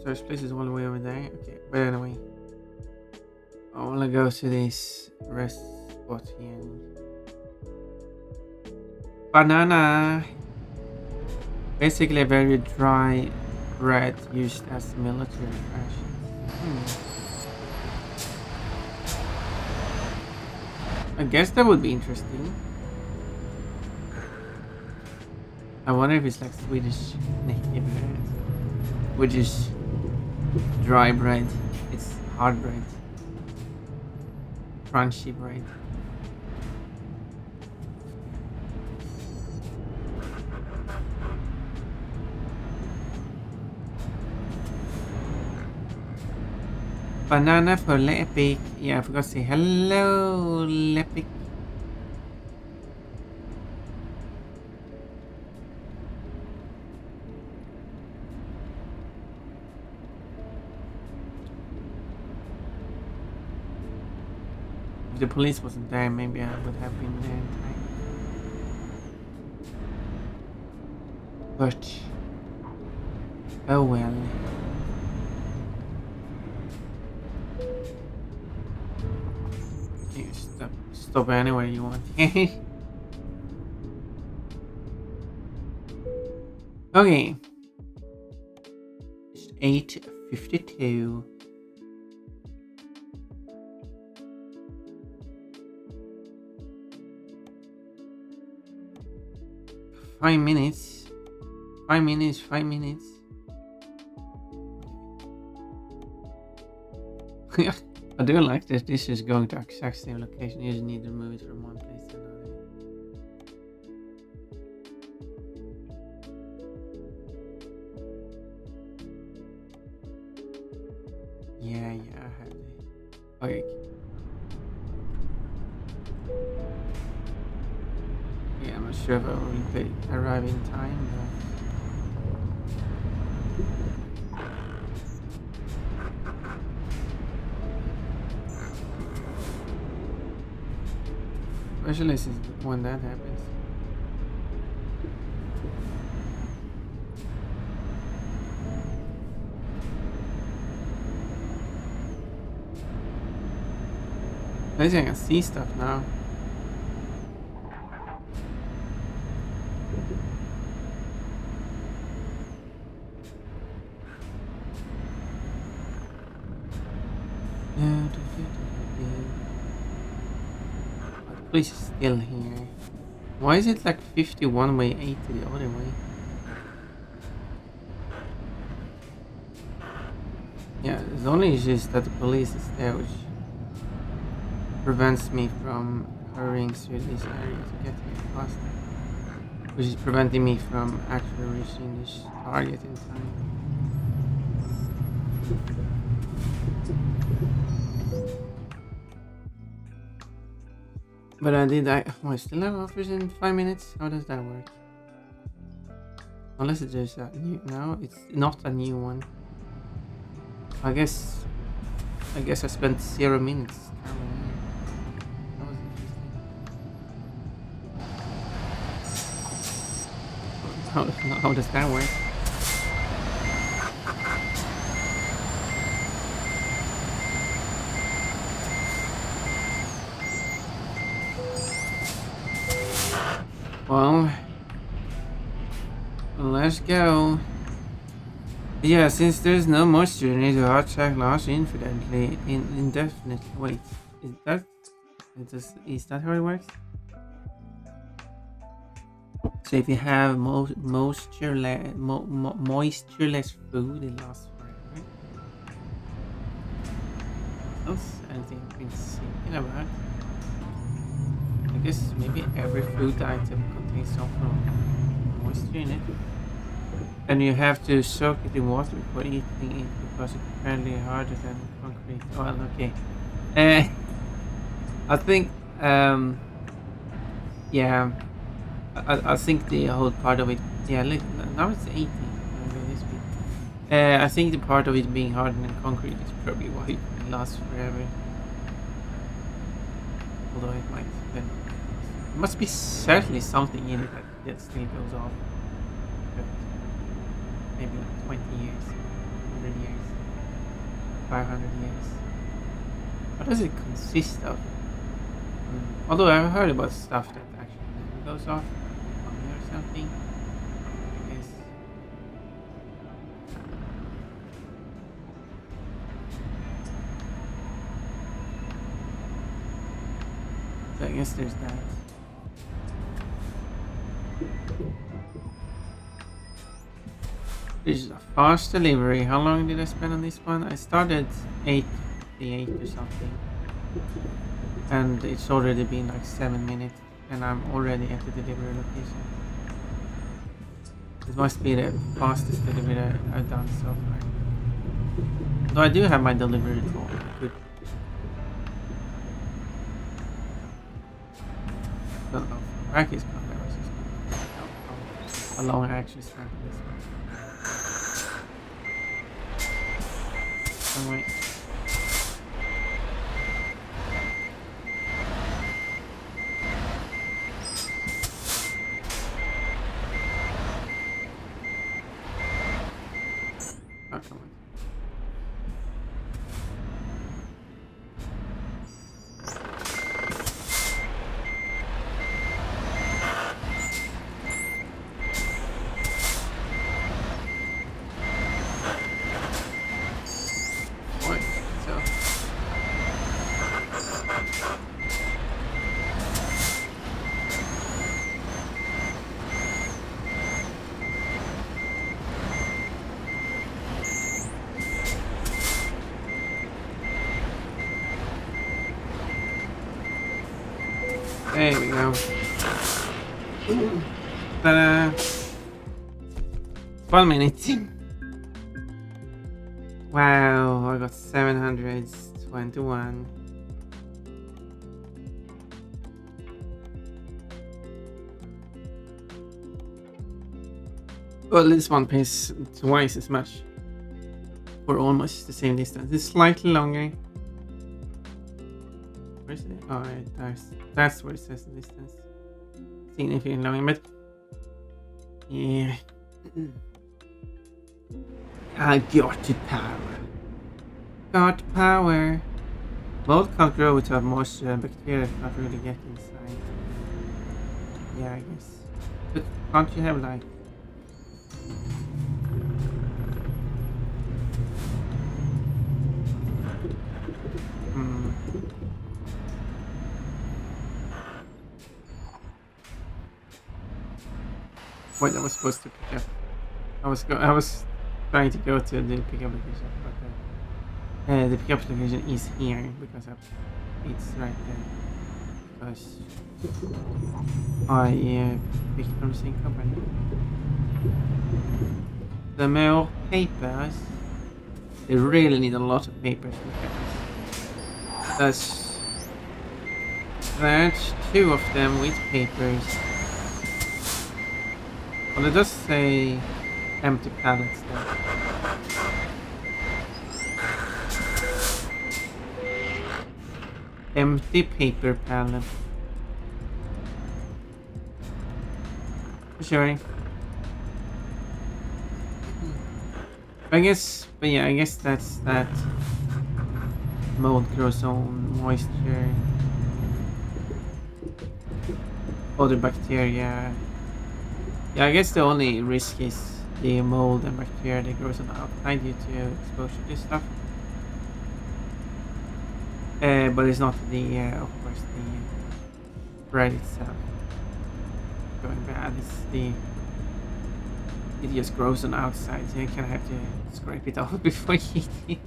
Search place is all the way over there. Okay, but anyway, I want to go to this rest spot here. Banana. Basically, a very dry bread used as military rations. I guess that would be interesting. I wonder if it's like Swedish native bread, which is dry bread. It's hard bread, crunchy bread. Banana for Lepic. Yeah, I forgot to say hello, Lepic. If the police wasn't there, maybe I would have been there in time. But oh well. You stop anywhere you want. Okay. It's 8:52. Five minutes. 5 minutes. I do like this. This is going to exact same location. You just need to move it from one place to another. Yeah, I have it. Okay. Yeah, I'm not sure if I will arrive in time, but... Especially since when that happens. At least I can see stuff now. The police is still here. Why is it like 51 way, 80 the other way? Yeah, the only issue is that the police is there, which prevents me from hurrying through this area to get here faster. Which is preventing me from actually reaching this target in time. But I still have offers in 5 minutes? How does that work? Unless there's a new, no, it's not a new one. I guess I spent 0 minutes. That was interesting. How does that work? Well, let's go. Yeah, since there's no moisture, you need to hot check loss indefinitely. Wait, is that how it works? So if you have moistureless food, it lasts forever. That's anything I've been thinking about. I guess maybe every food item contains some form of moisture in it. And you have to soak it in water before eating it because it's apparently harder than concrete. Well, okay. I think, yeah, I think the whole part of it, yeah, look, now it's 80. I think the part of it being harder than concrete is probably why it lasts forever. Although it might then, there must be certainly something in it that still goes off. But maybe like 20 years, 100 years, 500 years. What does it consist of? Although I've heard about stuff that actually never goes off on me or something. I guess. So I guess there's that. This is a fast delivery. How long did I spend on this one? I started 8:58 or something. And it's already been like 7 minutes. And I'm already at the delivery location. It must be the fastest delivery I've done so far. Though I do have my delivery tool. I could... don't know. Rack is coming. How long I actually spent on this one. Oh wait. Oh, come on. What? There we go. Ta-da! 1 minute. Wow, I got 721. Well, this one pays twice as much for almost the same distance. It's slightly longer. Where's it? Oh, that's where it says the distance. Significantly longer, but yeah. I got the power. Got power. Mold can't grow without moisture and bacteria can't really get inside. Yeah, I guess. But can't you have like... What I was supposed to pick up. I was trying to go to the pickup location, but the pickup location is here because it's right there. Because I picked from the same company. The more papers. They really need a lot of papers. That's 2 of them with papers. Well, it does say empty pallets there. Empty paper pallet. Sure. I guess that's that mold grows on moisture. Other bacteria. Yeah, I guess the only risk is the mold and bacteria that grows on the outside due to exposure to this stuff. But it's not the, of course, the bread itself going bad. It just grows on the outside, so you kind of have to scrape it off before you eat it.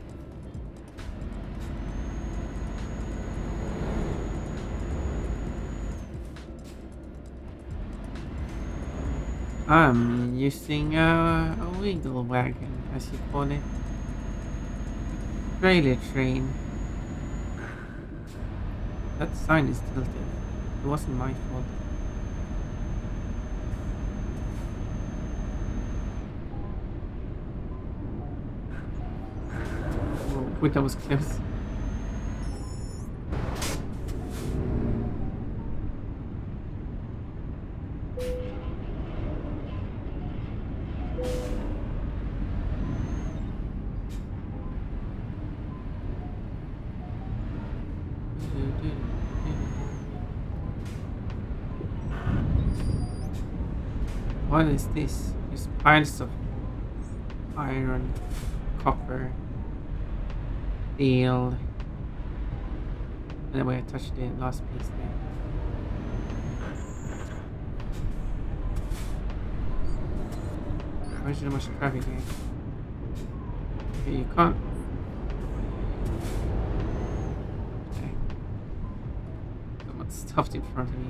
I'm using a wiggle wagon, as you call it. Trailer train. That sign is tilted. It wasn't my fault. Whoa, wait, that was close. What is this? There's piles of iron, copper, steel. Anyway, I touched the last piece there. Why is there so much traffic here? Okay, you can't. Okay. Someone stopped in front of me.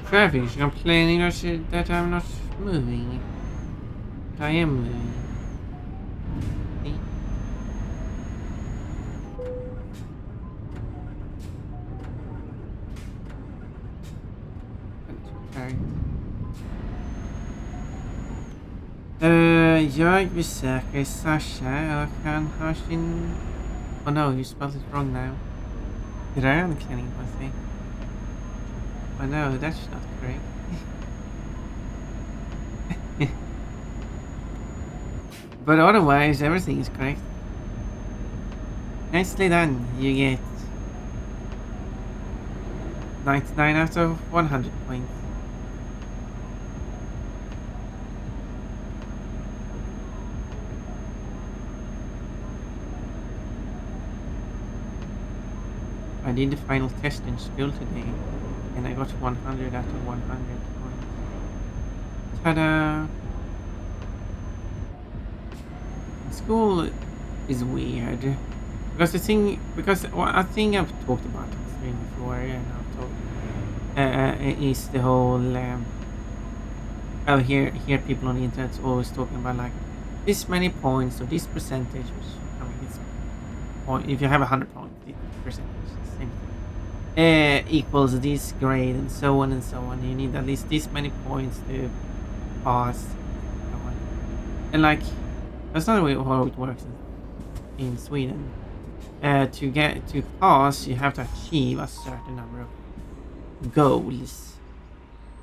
Traffic is complaining that I'm not moving. I am moving. See? Jag besöker Sasha och han har sin... Oh no, you spelled it wrong now. Grönklädning på sig. Oh no, that's not correct. But otherwise, everything is correct. Nicely done. You get 99 out of 100 points. I did the final test in school today, and I got 100 out of 100. But school is weird because I think I've talked about it on stream before, and I've talked is the whole I hear people on the internet always talking about like this many points or this percentage, which I mean it's point if you have 100 points, the percentage is the same thing. Equals this grade and so on and so on. You need at least this many points to pass. So on. And like that's not really how it works in Sweden. To pass, you have to achieve a certain number of goals,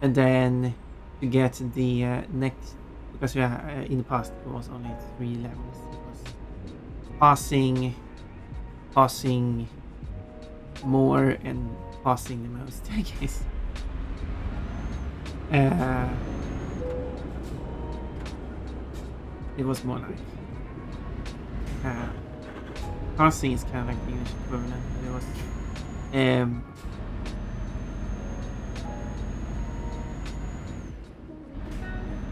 and then to get the next, because we are, in the past it was only 3 levels. It was passing more, and passing the most, I guess. It was more like passing is kind of like the English equivalent. It was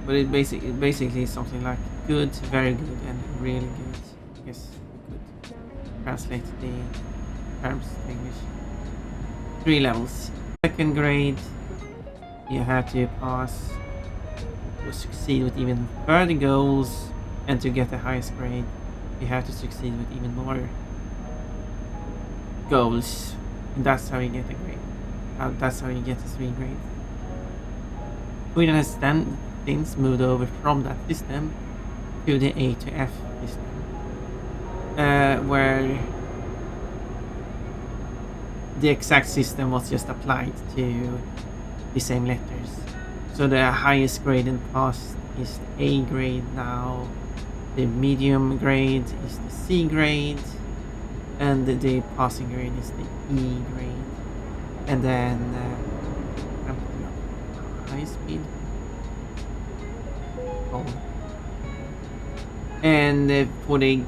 but it basically is something like good, very good, and really good. I guess we could translate the terms to English. 3 levels. Second grade, you have to pass to succeed with even further goals, and to get the highest grade, you have to succeed with even more goals, and that's how you get a grade. That's how you get the 3 grades. Sweden has then since moved over from that system to the A to F system, where the exact system was just applied to the same letters. So the highest grade in past is the A grade now, the medium grade is the C grade, and the passing grade is the E grade. And then high speed. And for the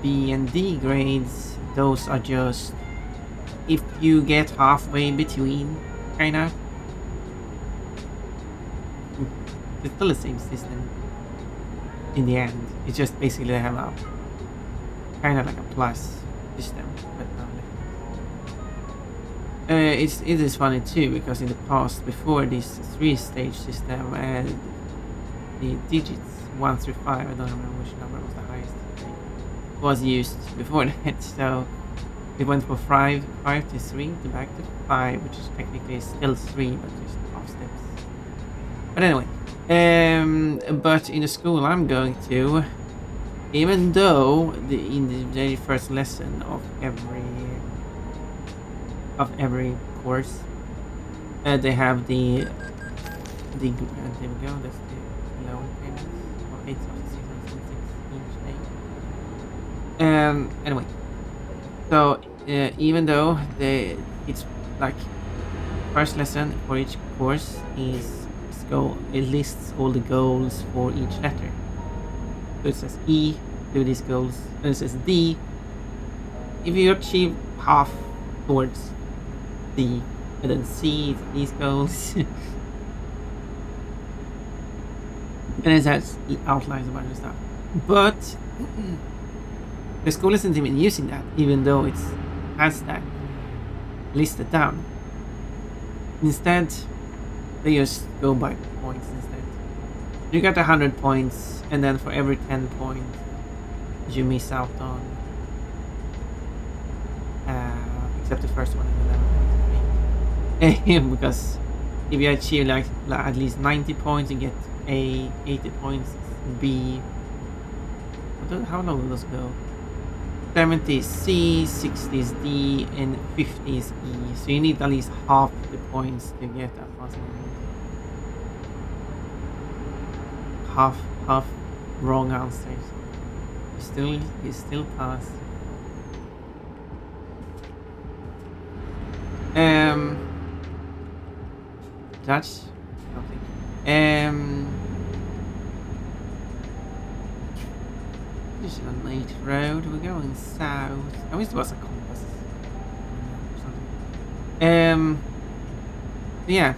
B and D grades, those are just if you get halfway between, kinda. It's still the same system in the end. It's just basically they have a kind of like a plus system, but it is funny too, because in the past, before this 3-stage system, the digits 1 through 5, I don't remember which number was the highest, was used before that. So it went from 5 to 3 to back to 5, which is technically still 3, but just half steps. But anyway, but in the school I'm going to, even though in the very first lesson of every course, they have the there we go. That's the loan payments for 8,666 each day. Anyway, so even though it's like first lesson for each course it lists all the goals for each letter. So it says E, do these goals, and it says D. If you achieve half towards D, and then C, these goals. And it has outlines a bunch of stuff. But the school isn't even using that, even though it has that listed down. Instead, they just go by points instead. You get 100 points, and then for every 10 points you miss out on, except the first one in 11 points, because if you achieve like at least 90 points, you get A, 80 points, B. How long will those go? 70 is C, 60 is D, and 50 is E. So you need at least half the points to get that passing grade. Half wrong answers. You still pass. That's something. This is a night road. We're going south. I wish there was a compass or something. Yeah,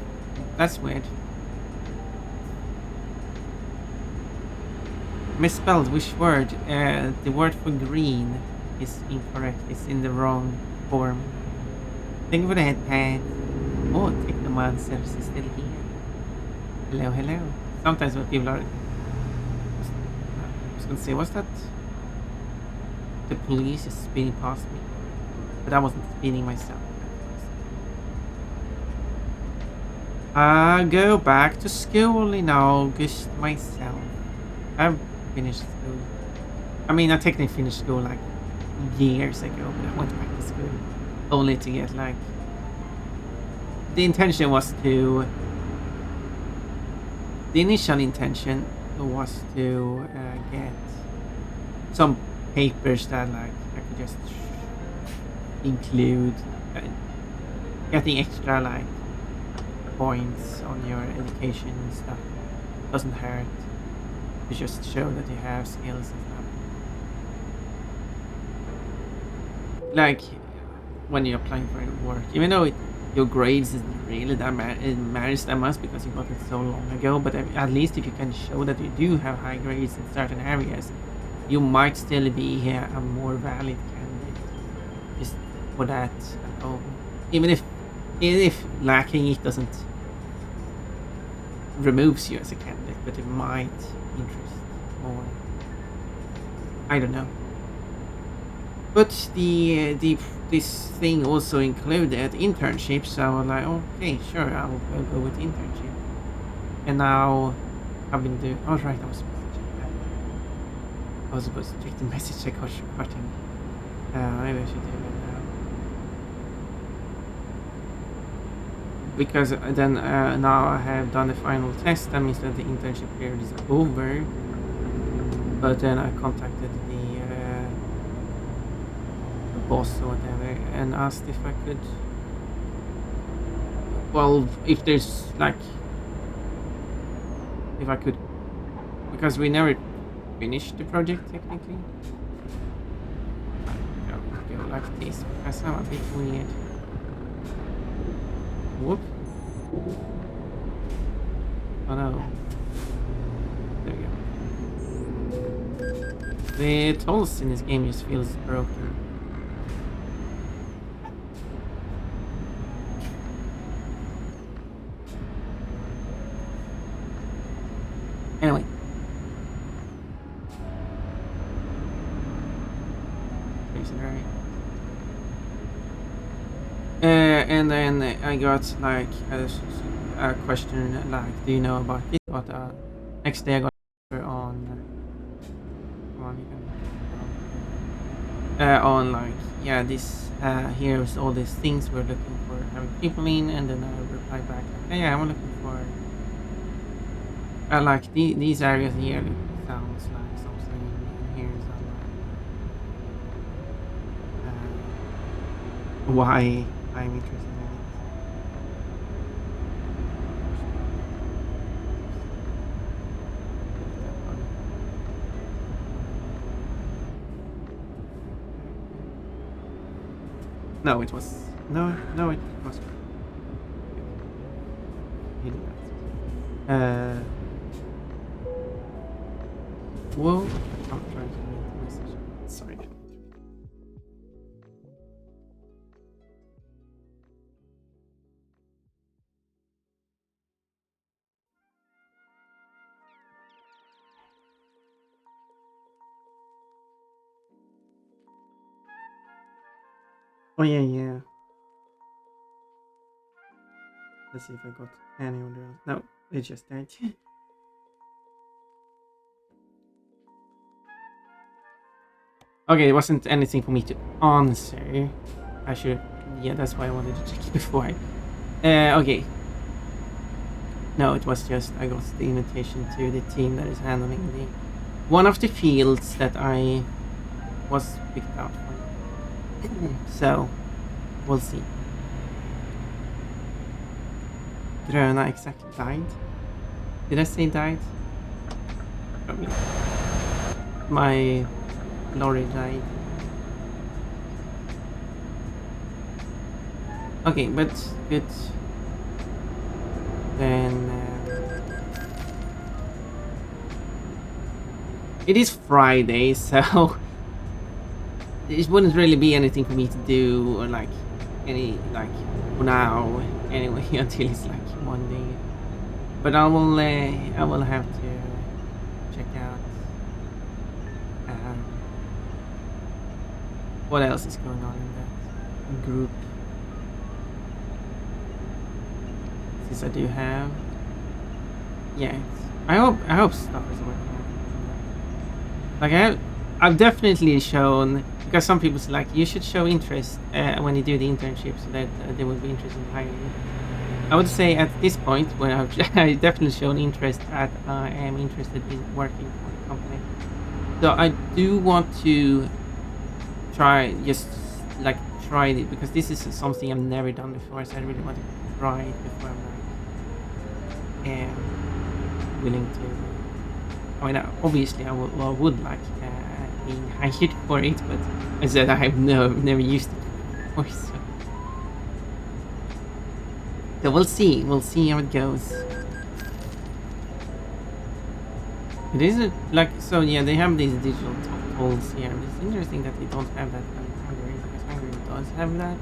that's weird. misspelled which word? The word for green is incorrect. It's in the wrong form. Thank you for the headpad. Oh, Technomancers is still here. Hello, hello. Sometimes when people are... I was gonna say, what's that? The police is speeding past me. But I wasn't speeding myself. I go back to school in August myself. I've finished school. I mean, I technically finished school like years ago, but I went back to school only to get like... The intention was to... The initial intention was to get some papers that like I could just include, getting extra like points on your education and stuff. Doesn't hurt to just show that you have skills and stuff. Like when you're applying for work, even though your grades isn't really that it matters that much because you got it so long ago, but at least if you can show that you do have high grades in certain areas, you might still be a more valid candidate just for that alone. Even if lacking it doesn't removes you as a candidate, but it might interest more. I don't know. But this thing also included internships, so I was like, okay, sure, I'll go with internship. And now I've been doing. Oh right, I was supposed to check the message I got recording. Maybe I should do it now. Because then now I have done the final test. That means that the internship period is over. But then I contacted the boss or whatever and asked if I could. Well, if there's like, if I could, because we never finished the project technically. Go like this because I'm a bit weird. Whoop. Oh no. There we go. The tools in this game just feels broken. Anyway. Right. And then I got like a question like, do you know about it? But next day I got on like, yeah, this here's all these things we're looking for having people in, and then I replied back like, yeah, I'm looking for like these areas here. Sounds like something in here is why I'm interested in it. No, it was no, it was. Whoa! I'm trying to read the message. Sorry. Oh yeah. Let's see if I got any order. No, it's just that. Okay, it wasn't anything for me to answer. I should. Yeah, that's why I wanted to check it before I. Okay. No, it was just I got the invitation to the team that is handling the one of the fields that I was picked out for. So, we'll see. Gröna exactly died. Did I say died? Probably. My lorry died. Okay, but good. Then it is Friday, so it wouldn't really be anything for me to do, or like any like for now anyway until it's like Monday. But I will have to check out what else is going on in that group. Since I do have, yeah. I hope stuff is working out. Like I've definitely shown, because some people say like you should show interest when you do the internship so that they will be interested in hiring you. I would say at this point where I've definitely shown interest that I am interested in working for the company. So I do want to try it, because this is something I've never done before, so I really want to try it before I'm willing to. I mean, obviously I would like being hired for it, but I said I have never used it before, so we'll see how it goes. It isn't like, so yeah, they have these digital tolls here. It's interesting that they don't have that in Hungary, because Hungary does have that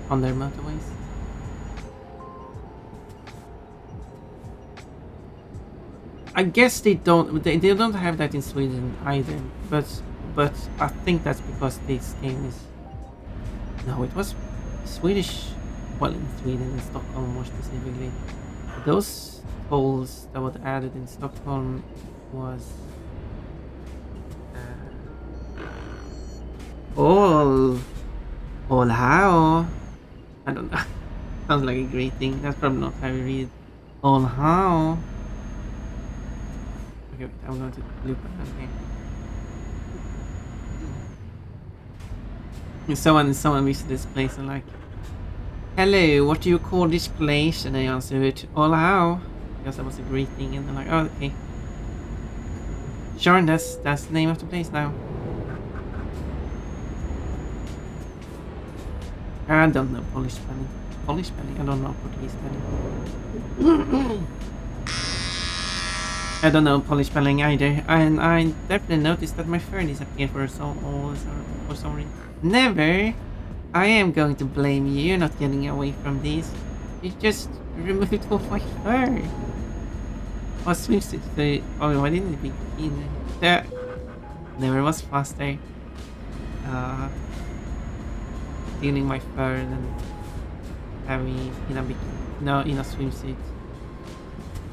on their motorways. I guess they don't have that in Sweden either, but I think that's because this game is, no, it was Swedish, well, in Sweden, in Stockholm more specifically. Those tolls that were added in Stockholm was all how, I don't know. Sounds like a great thing. That's probably not how you read it. All how. Okay, wait, I'm going to loop it again. Someone visited this place and like, hello, what do you call this place? And I answered, all how, because that was a great thing. And they're like, oh, okay, sure, that's the name of the place now. I don't know Polish spelling. I don't know Portuguese spelling. I don't know Polish spelling either, and I definitely noticed that my phone disappeared for some reason. Never! I am going to blame you. You're not getting away from this. You just removed all my fur. I switched it to. Oh, I didn't begin. Never was faster. Stealing my fur and then having in a swimsuit.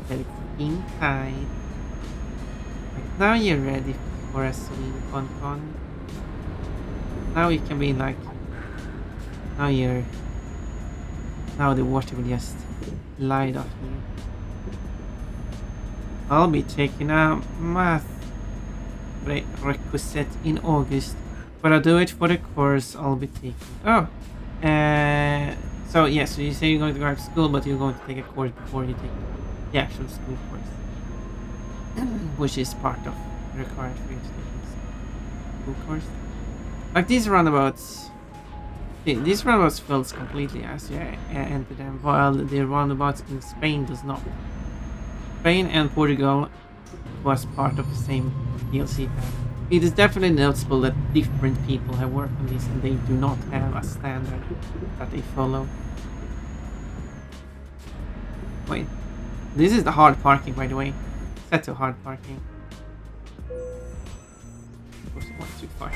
Very fucking tight. Like, now you're ready for a swim, Con. Now you can be like. Now the water will just glide off you. I'll be taking a math requisite in August, but I'll do it for the course I'll be taking. Oh, so yeah, so you say you're going to go to school, but you're going to take a course before you take the actual school course, which is part of required for you to take this school course. Like these roundabouts fills completely as you enter them, while the roundabouts in Spain does not. Spain and Portugal was part of the same DLC pack. It is definitely noticeable that different people have worked on this and they do not have a standard that they follow. Wait, this is the hard parking, by the way. Set to hard parking. Of course, it went too far.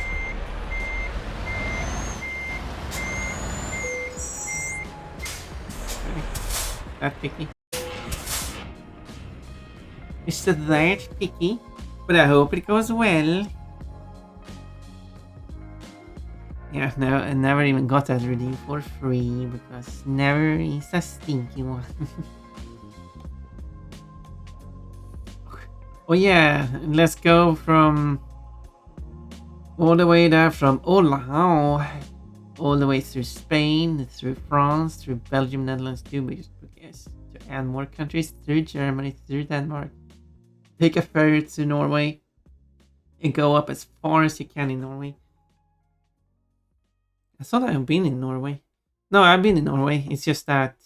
That picky. It's that picky, but I hope it goes well. Yeah, no, I never even got that redeem for free because never is a stinky one. Oh yeah, let's go from all the way there from Olao, all the way through Spain, through France, through Belgium, Netherlands, yes, to add more countries, through Germany, through Denmark. Take a ferry to Norway and go up as far as you can in Norway. I thought I've been in Norway. No, I've been in Norway. It's just that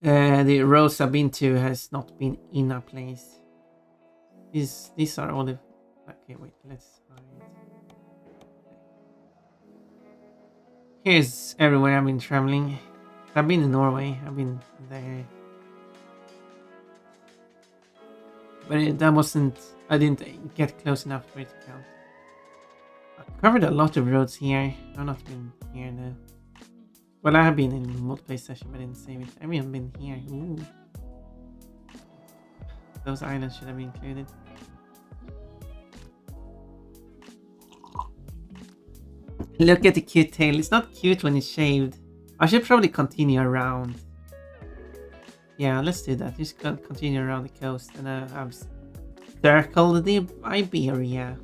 The roads I've been to has not been in a place. These are all the. Okay, wait. Let's hide. Here's everywhere I've been traveling. I've been in Norway. I've been there, but that wasn't. I didn't get close enough for it to count. I've covered a lot of roads here. I've not been here though. Well, I have been in multiplayer session, but I didn't save it. I haven't been here. Ooh. Those islands should have been included. Look at the cute tail. It's not cute when it's shaved. I should probably continue around. Yeah, let's do that. Just continue around the coast and I've circled the Iberia.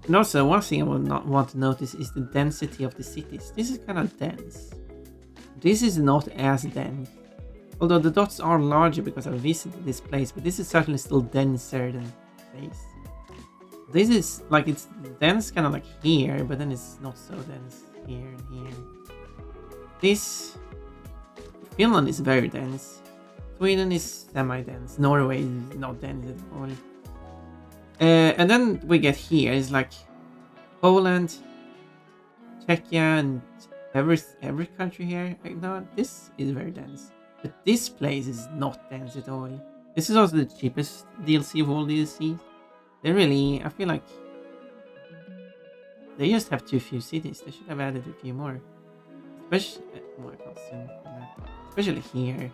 And also, one thing I would not want to notice is the density of the cities. This is kind of dense. This is not as dense. Although the dots are larger because I visited this place, but this is certainly still denser than place. This is like it's dense kind of like here, but then it's not so dense here and here. This Finland is very dense. Sweden is semi-dense. Norway is not dense at all. And then we get here. It's like Poland, Czechia, and every country here. No, this is very dense. But this place is not dense at all. This is also the cheapest DLC of all DLCs. They really, I feel like they just have too few cities. They should have added a few more. Especially here.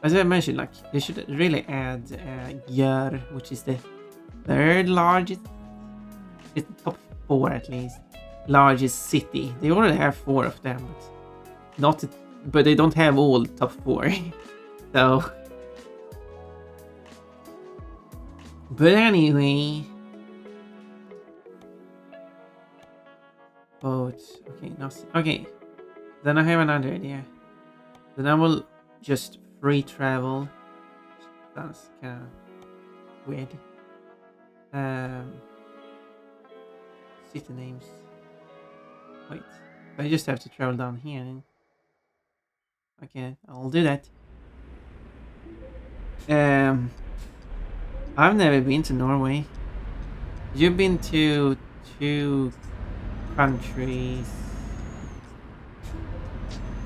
As I mentioned, like they should really add Gjör, which is the third largest, it's the top 4 at least, largest city. They already have 4 of them, but they don't have all top 4. So, but anyway, okay. Then I have another idea. Then I will just free travel. Sounds kind of weird. City names. Wait, I just have to travel down here. Then. Okay, I'll do that. I've never been to Norway. You've been to 2 countries.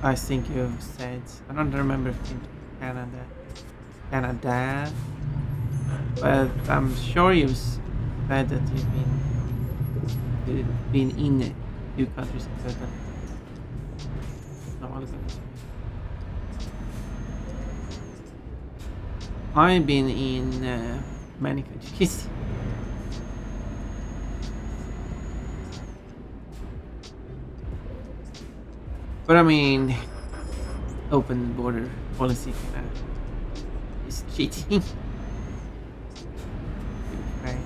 I think you've said. I don't remember if you've been to Canada. But I'm sure you've said that you've been in 2 countries in total. No, all of them. I've been in many countries. But I mean, open border policy is cheating. Okay.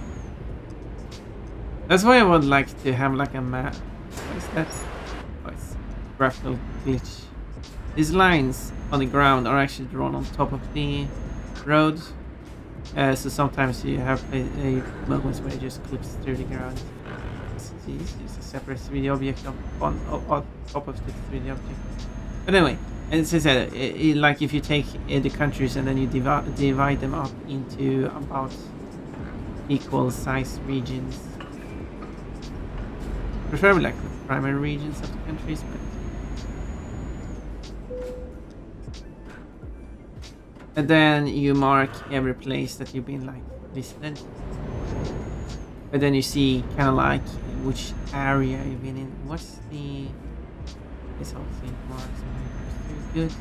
That's why I would like to have like a map. What is that? Oh, it's graphical glitch. These lines on the ground are actually drawn on top of the road. So sometimes you have moments where it just clips through the ground. It's a separate 3D object on top of the 3D object. But anyway, as I said, like if you take the countries and then you divide them up into about equal size regions, preferably like the primary regions of the countries, but and then you mark every place that you've been like visited. But then you see kind of like which area you've been in. What's the... This whole thing marks good.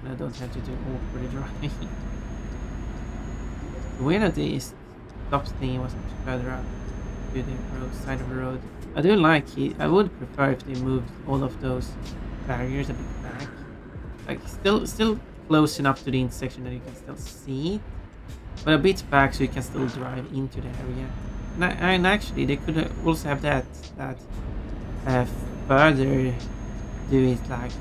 And I don't have to do awkward driving. The way that the stop thing was further up to the side of the road. I do like it. I would prefer if they moved all of those barriers a bit back. Like still close enough to the intersection that you can still see it, but a bit back so you can still drive into the area. And actually, they could also have that further do it like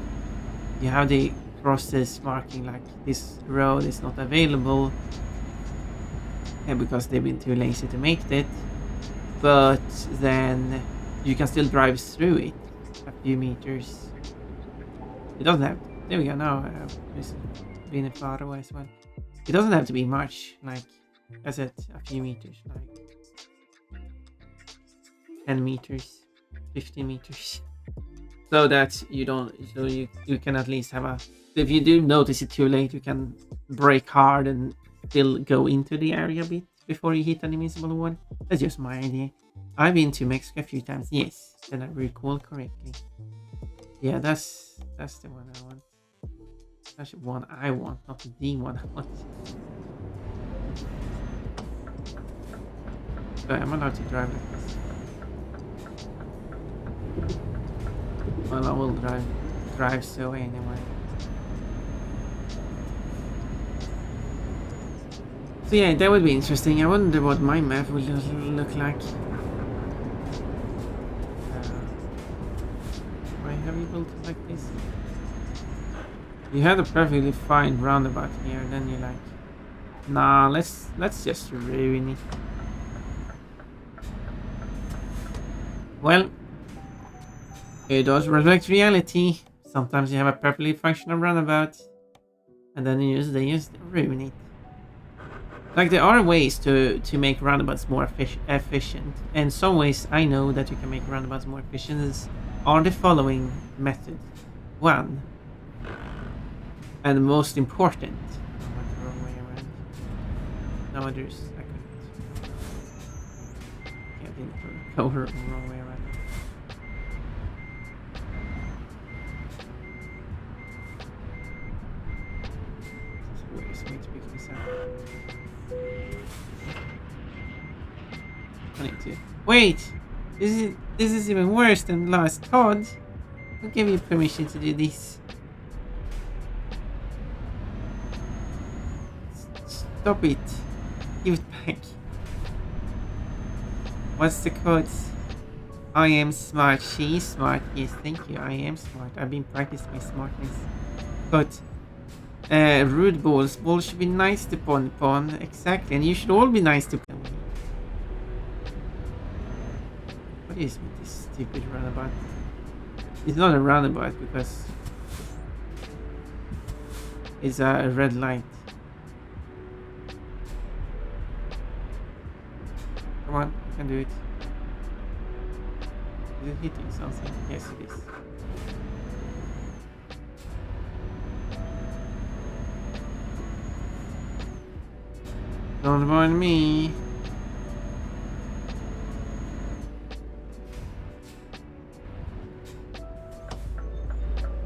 you have the crosses marking like this road is not available, and because they've been too lazy to make it. But then You can still drive through it a few meters. It doesn't have. There we go. Now it's been far away as well. It doesn't have to be much. Like I said, a few meters. Like 10 meters, 15 meters. So that you don't. So you can at least have a. If you do notice it too late, you can brake hard and still go into the area a bit before you hit an invisible wall. That's just my idea. I've been to Mexico a few times. Yes, then I recall correctly. Yeah, that's the one I want. That's the one I want, not the one I want. So I'm allowed to drive like this. Well, I will drive so anyway. So yeah, that would be interesting. I wonder what my map will look like. Why have you built it like this? You had a perfectly fine roundabout here, and then you're like, nah, let's just ruin it. Well, it does reflect reality. Sometimes you have a perfectly functional roundabout, and then they just ruin it. Like, there are ways to make roundabouts more efficient, and some ways I know that you can make roundabouts more efficient are the following methods. One, and the most important. I went the wrong way around. No, others I couldn't. Yeah, I didn't go the wrong way around. This is way to pick this up. I need to. Wait! This is even worse than last Todd. Who gave you permission to do this? Stop it. Give it back. What's the code? I am smart. She is smart. Yes, thank you. I am smart. I've been practicing my smartness. But rude balls. Balls should be nice to pon upon. Exactly. And you should all be nice to pon. What is with this stupid roundabout? It's not a roundabout because it's a red light. Come on, you can do it. Is it hitting something? Yes, it is. Don't mind me.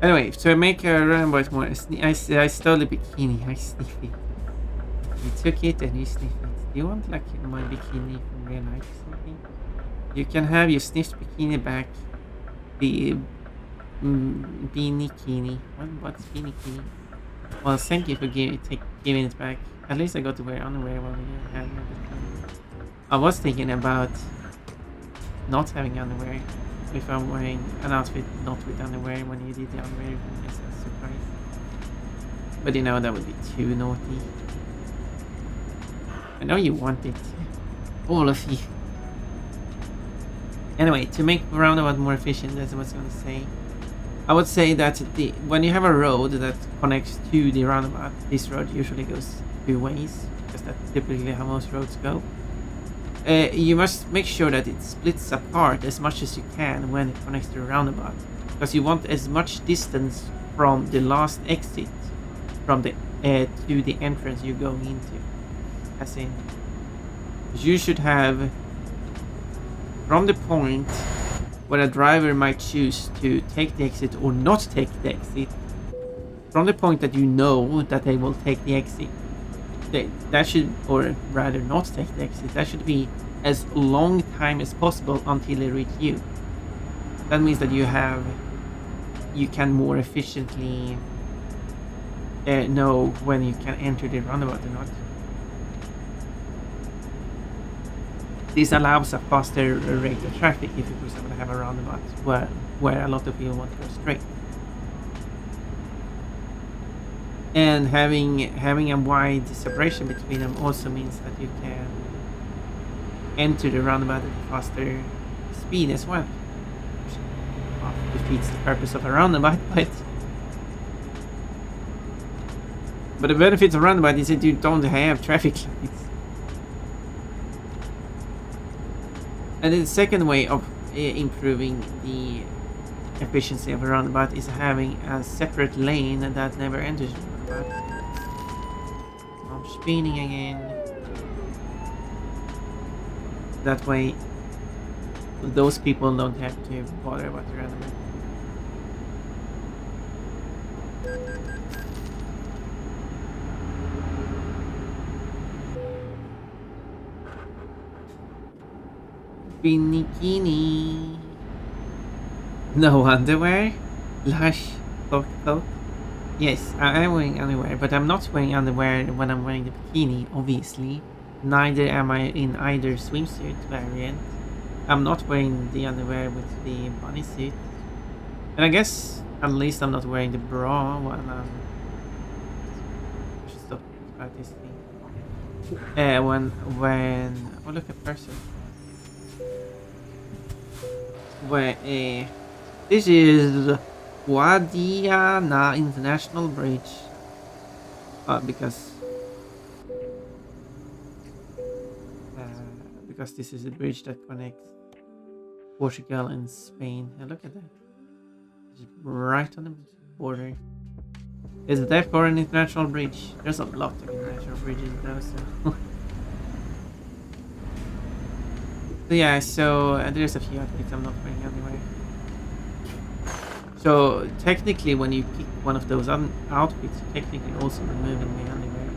Anyway, to make a roundabout more, I stole the bikini. I sniff it. You took it and you sniff it. Do you want like my bikini from real life or something? You can have your sniffed bikini back. The beanie-kini. What's beanie-kini? Well, thank you for giving it back. At least I got to wear underwear while we had my bikini. I was thinking about not having underwear if I'm wearing an outfit not with underwear when you did the underwear as a surprise. But you know, that would be too naughty. I know you want it. All of you. Anyway, to make the roundabout more efficient, that's what I was going to say. I would say that when you have a road that connects to the roundabout, this road usually goes two ways, because that's typically how most roads go. You must make sure that it splits apart as much as you can when it connects to the roundabout, because you want as much distance from the last exit from the to the entrance you're going into. As in, you should have from the point where a driver might choose to take the exit or not take the exit, from the point that you know that they will take the exit, that should, or rather not take the exit, that should be as long time as possible until they reach you. That means that you can more efficiently know when you can enter the roundabout or not. This allows a faster rate of traffic if you, for example, have a roundabout where a lot of people want to go straight. And having a wide separation between them also means that you can enter the roundabout at a faster speed as well. defeats the purpose of a roundabout, but the benefits of roundabout is that you don't have traffic lights. And the second way of improving the efficiency of a roundabout is having a separate lane that never enters the roundabout. I'm spinning again. That way, those people don't have to bother about the roundabout. Bikini. No underwear? Lush. Poke. Yes, I am wearing underwear, but I'm not wearing underwear when I'm wearing the bikini, obviously. Neither am I in either swimsuit variant. I'm not wearing the underwear with the bunny suit. And I guess at least I'm not wearing the bra when I'm... I should stop about this thing. When... Oh, look, a person. Where this is Guadiana International Bridge. Because this is a bridge that connects Portugal and Spain. And look at that. It's right on the border. Is that for an international bridge? There's a lot of international bridges though, so... So yeah, there's a few outfits I'm not wearing anyway. So technically when you pick one of those outfits, you technically also removing the underwear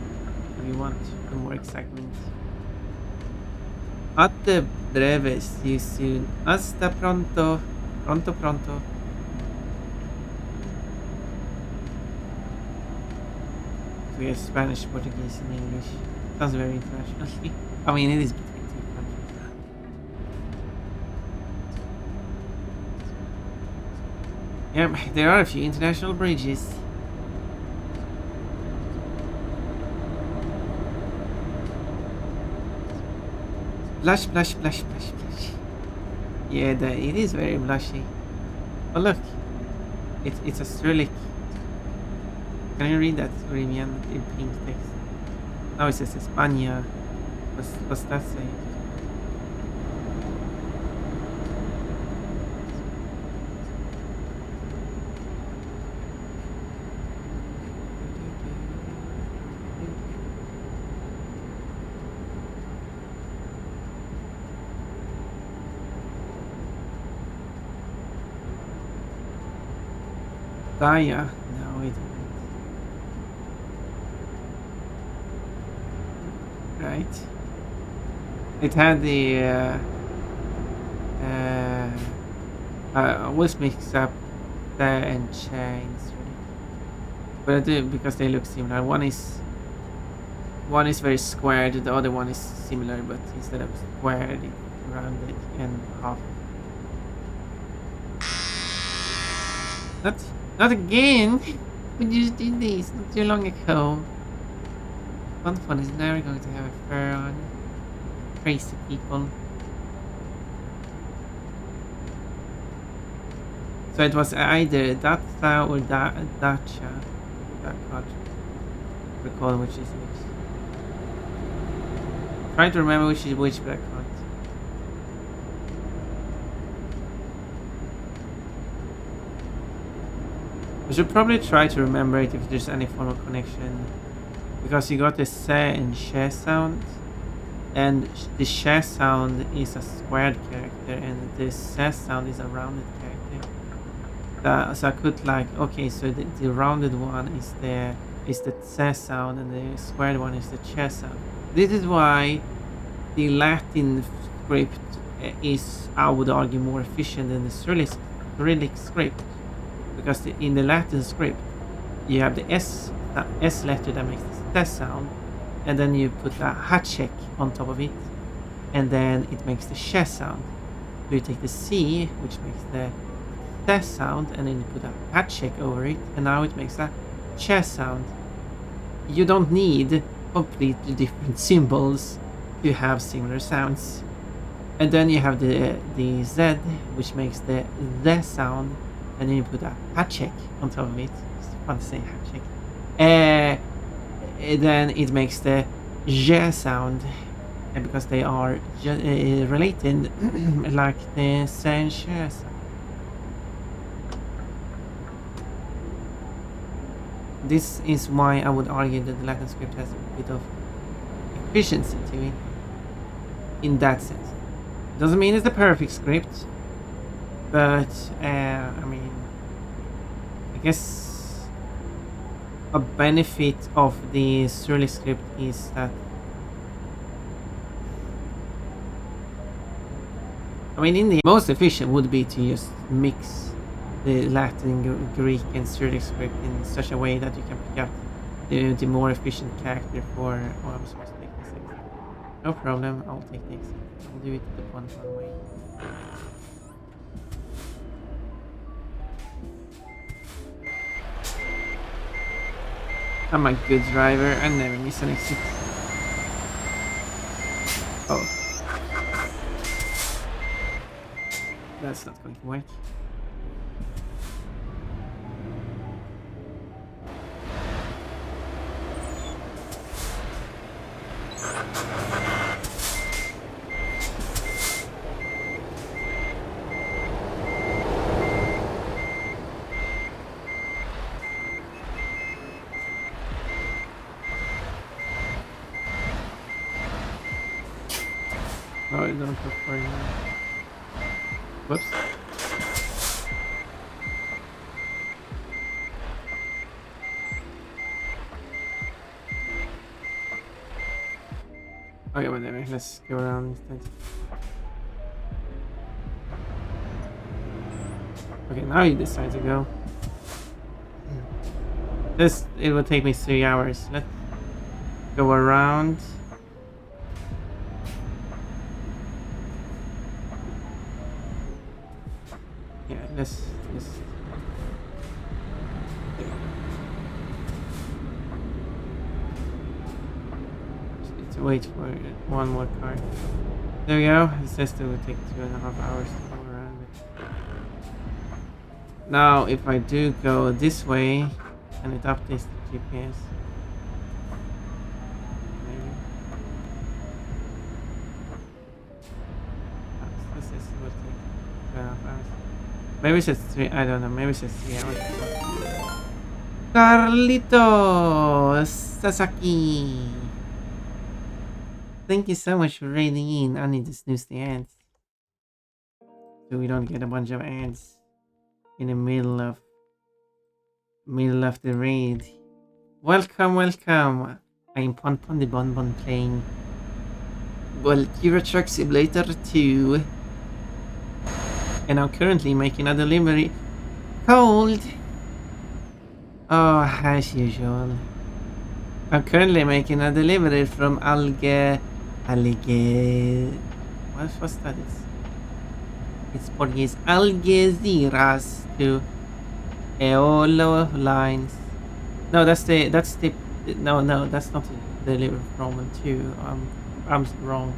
if you want the more exact means. Atte breve, see you soon. Hasta pronto. Pronto. So we have Spanish, Portuguese and English. Sounds very international. I mean it is between two countries. Yeah, there are a few international bridges. Blush. Yeah, it is very blushy. Oh look, it's a Cyrillic. Can you read that Remian in pink text? Now it says España. What's that say? Gaia? No, it didn't. Right. It had the I always mix up the and chains, but I do because they look similar. One is very squared, the other one is similar, but instead of squared, it's rounded and half. Not again! We just did this not too long ago. One is never going to have a fur on. Crazy people. So it was either Datsa or Dacha. I can't recall which is which. Trying to remember which is which, but I can't. I should probably try to remember it if there's any form of connection. Because you got the se and she sound. And the she sound is a squared character and the se sound is a rounded character. So I could like, okay, so the rounded one is the se sound and the squared one is the che sound. This is why the Latin script is, I would argue, more efficient than the Cyrillic script. Because in the Latin script, you have the S letter that makes the S sound, and then you put a hatchek on top of it, and then it makes the she sound. So you take the C, which makes the S sound, and then you put a hatchek over it, and now it makes a che sound. You don't need completely different symbols to have similar sounds. And then you have the Z, which makes the sound, and then you put a hatchek on top of it. It's fun to say hatchek. Then it makes the J sound, because they are related, like the Saint-J sound. This is why I would argue that the Latin script has a bit of efficiency to it, in that sense. Doesn't mean it's the perfect script, but I mean, I guess a benefit of the Cyrillic script is that, I mean, in the most efficient would be to just mix the Latin, Greek, and Cyrillic script in such a way that you can pick up the more efficient character for. Oh, I'm supposed to take this exit. No problem, I'll take the exit. I'll do it the one way. I'm a good driver, I never miss an exit. Oh. That's not going to work. No, I don't prefer that. Whoops. Okay, whatever. Let's go around instead. Okay, now you decide to go. It will take me 3 hours. Let's go around. Yeah, let's just need to wait for one more car. There we go. It says it will take 2.5 hours to go around it. Now, if I do go this way, and it updates the GPS. Maybe. This is what take 2.5 hours. Maybe it says 3, I don't know, maybe it says 3 hours. Carlitos Sasaki! Thank you so much for raiding in. I need to snooze the ads, so we don't get a bunch of ads in the middle of the raid. Welcome, welcome. I'm Pon Pon the Bon Bon playing Euro Truck Simulator 2. And I'm currently making a delivery. Cold! Oh, as usual. I'm currently making a delivery from What was that? It's Portuguese. Algeciras to Eolo lines. No, that's no, that's not the delivery from 2. I'm wrong.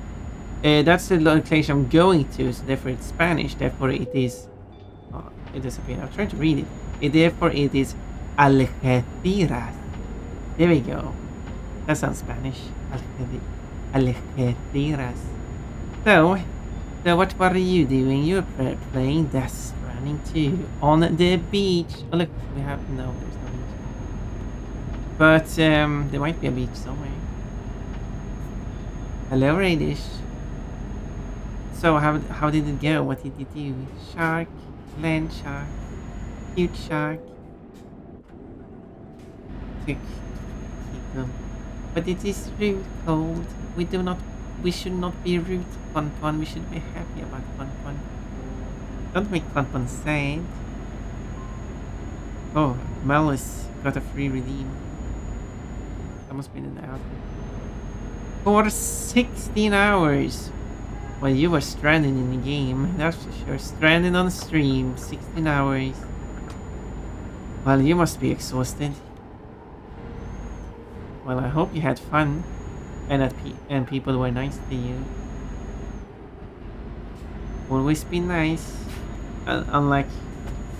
That's the location I'm going to, so therefore it's Spanish, therefore it is... Oh, it disappeared. I'm trying to read it. Therefore it is Algeciras. There we go. That sounds Spanish. Algeciras. So what were you doing? You were playing Death Stranding 2 on the beach. Oh look, we have... No, there's no beach. But there might be a beach somewhere. Hello, Radish. So how did it go? What did you do? Shark, land shark, huge shark. But it is rude, Cold. We should not be rude to Pon Pon. We should be happy about Pon Pon. Don't make Pon Pon sad. Oh, Malice got a free redeem. That must be in the outfit. For 16 hours. Well, you were stranded in the game, that's for sure. Stranded on stream, 16 hours. Well, you must be exhausted. Well, I hope you had fun, and that people were nice to you. always been nice. Unlike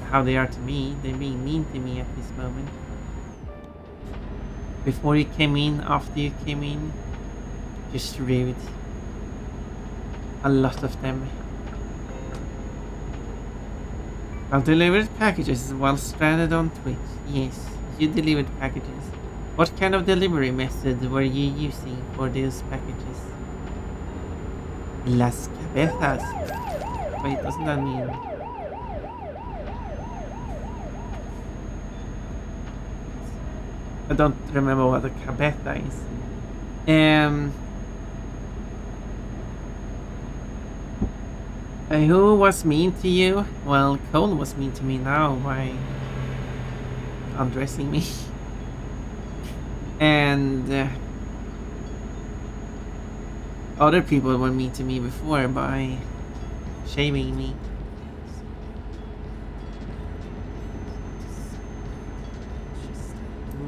how they are to me, they're being mean to me at this moment. Before you came in, after you came in, just rude. A lot of them. I've delivered packages while stranded on Twitch. Yes, you delivered packages. What kind of delivery method were you using for those packages? Las cabezas. Wait, doesn't that mean... I don't remember what a cabeza is. Who was mean to you? Well, Cole was mean to me now by undressing me. And other people were mean to me before by shaming me.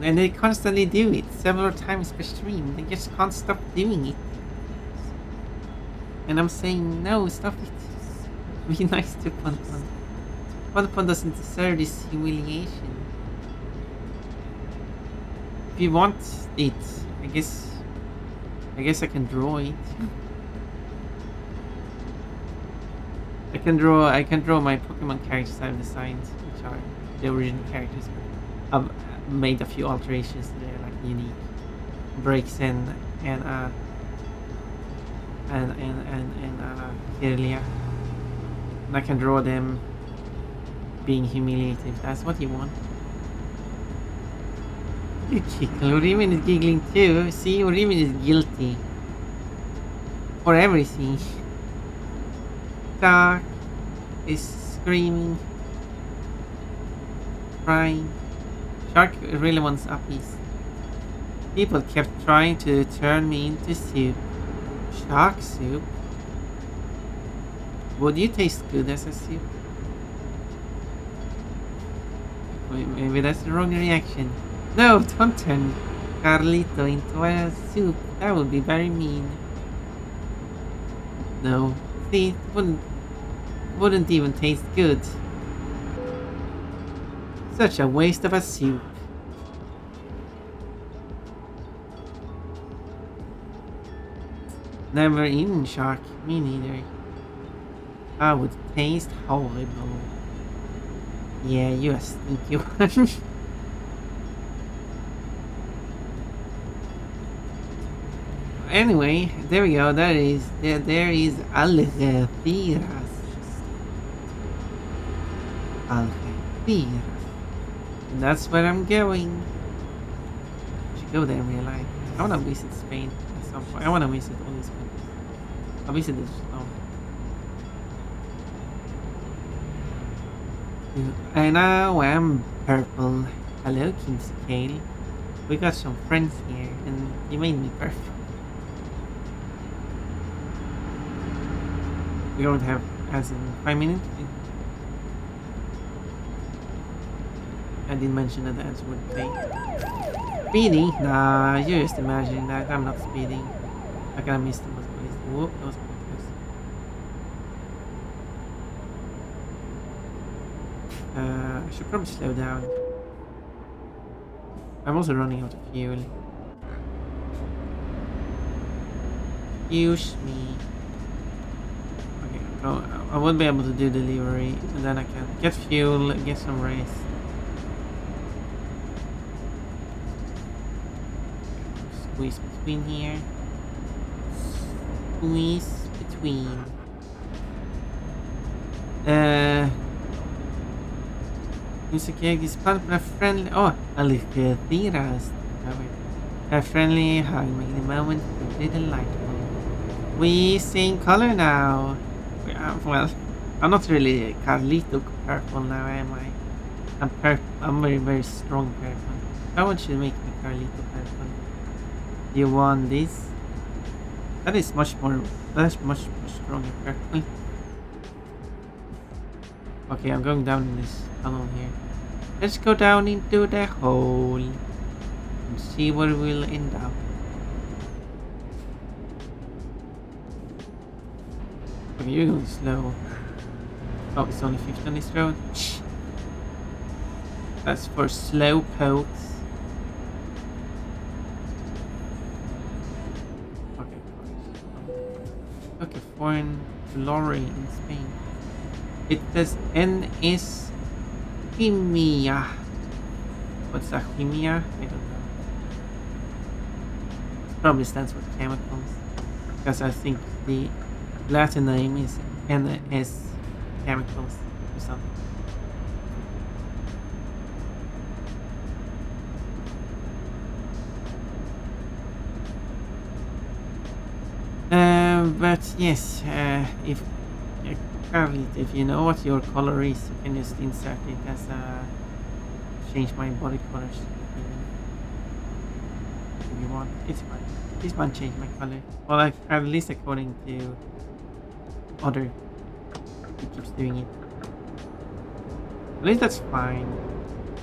And they constantly do it several times per stream. They just can't stop doing it. And I'm saying, no, stop it. Be nice to Ponpon. Ponpon doesn't deserve this humiliation. If you want it, I guess I can draw it. I can draw my Pokemon characters I've designed, which are the original characters. I've made a few alterations to their like unique breaks and Kirlia. And I can draw them being humiliated if that's what you want. You Kickle, Urimin is giggling too. See, Urimin is guilty for everything. Dark is screaming, crying. Shark really wants uppies. People kept trying to turn me into soup. Shark soup? Would you taste good as a soup? Wait, maybe that's the wrong reaction. No, don't turn Carlito into a soup. That would be very mean. No, see, it wouldn't even taste good. Such a waste of a soup. Never eaten shark. Me neither. I would taste horrible. Yeah, you a stinky one. Anyway, there we go. There is Algeciras. Algeciras. And that's where I'm going. I should go there in real life. I wanna visit Spain at some point. I wanna visit all these countries. I'll visit this. And now I'm purple. Hello, King Scale. We got some friends here, and you made me purple. We don't have as in 5 minutes. I didn't mention that the answer would play. Speeding? Nah, you just imagine that. I'm not speeding. I kinda missed those places. Whoop, those places. I should probably slow down. I'm also running out of fuel. Excuse me. Okay, so I won't be able to do delivery, and then I can get fuel, get some rest. Squeeze between here. Squeeze between. Music is part of a friendly. Oh, Algeciras. A friendly hug, making the moment a little delightful. We sing color now. Well, I'm not really Carlito purple now, am I? I'm very, very strong purple. Someone should make me Carlito purple. You want this? That is much more. That's much stronger purple. Okay, I'm going down in this tunnel here. Let's go down into the hole and see where we'll end up. Okay, you're going slow. Oh, it's only 50 on this road. That's for slow pokes. Okay, okay, foreign lorry in Spain. It says NS Chimia. What's a Chimia? I don't know. It probably stands for chemicals. Because I think the Latin name is NS Chemicals or something. But yes, if Carly, if you know what your color is, you can just insert it as a change my body colors if you want. It's fine. This one change my color. Well, at least according to other, it keeps doing it. At least that's fine.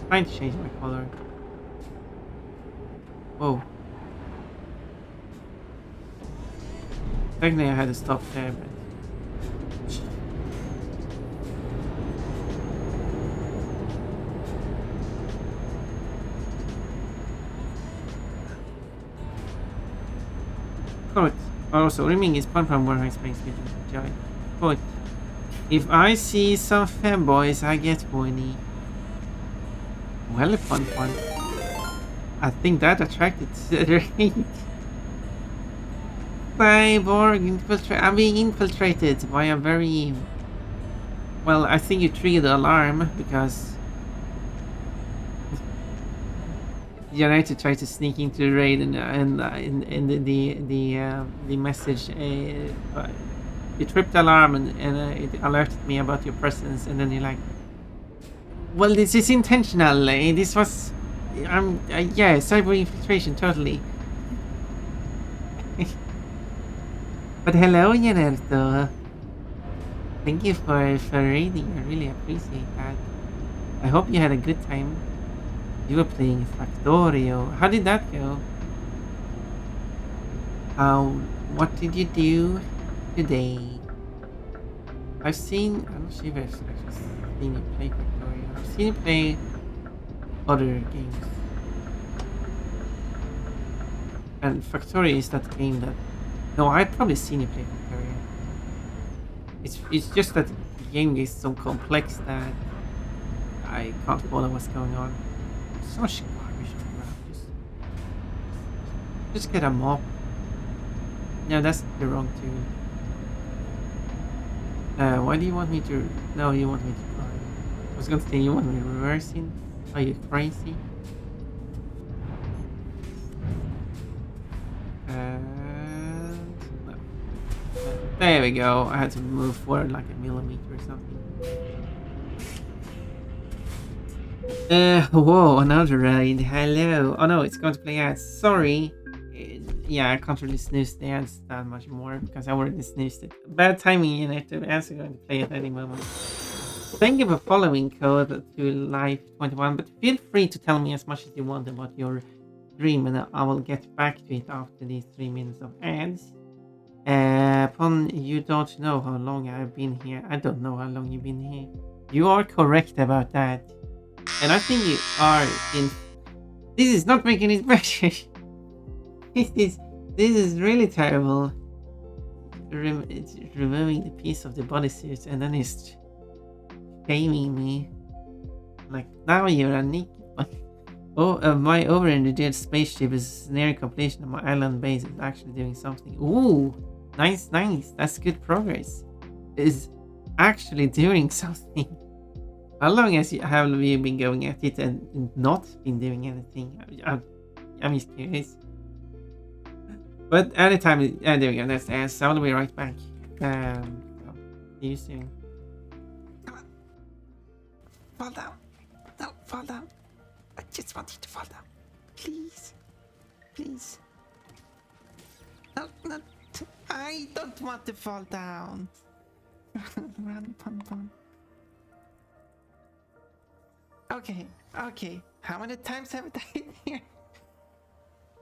Fine to change my color. Whoa. Technically I had to stop there, but... Quote. Also, rimming is fun from where I space with joy. Quote. If I see some femboys, I get horny. Well, a fun one. I think that attracted to the rate. Cyborg I'm being infiltrated by a very... Well, I think you triggered the alarm because... You're right to try to sneak into the raid and the message... you tripped the alarm and it alerted me about your presence, and then you're like... Well, this is intentional. This was... yeah, cyber infiltration, totally. But hello, Janerto. Thank you for reading. I really appreciate that. I hope you had a good time. You were playing Factorio. How did that go? What did you do today? I'm not sure if I've actually seen you play Factorio. I've seen you play other games. And Factorio is that game that... No, I've probably seen you play Factorio. It's just that the game is so complex that I can't follow what's going on. So much garbage around. Just get a mop. No, that's the wrong tune. Why do you want me to... No, you want me to drive. I was gonna say you want me reversing. Are you crazy? No. There we go. I had to move forward like a millimeter or something. Whoa, another raid. Hello. Oh no, it's going to play ads. Sorry. Yeah, I can't really snooze the ads that much more because I already snoozed it. Bad timing in it. The ads are going to play at any moment. Thank you for following Code to Live 21, but feel free to tell me as much as you want about your dream, and I will get back to it after these 3 minutes of ads. Upon you don't know how long I've been here. I don't know how long you've been here. You are correct about that. And I think you are in... This is not making it better. This is really terrible. It's removing the piece of the bodysuit and then it's shaming me. Like, now you're a Nick. My over-engineered spaceship is near completion and my island base is actually doing something. Ooh, nice. That's good progress. Is actually doing something. How long have you been going at it and not been doing anything? I'm just curious. But anytime, there we go. That's the answer. I'll be right back. See you soon. Come on. Fall down. No, fall down. I just want you to fall down. Please. Please. No, no. I don't want to fall down. Run, pun, pun. Okay. How many times have I died here?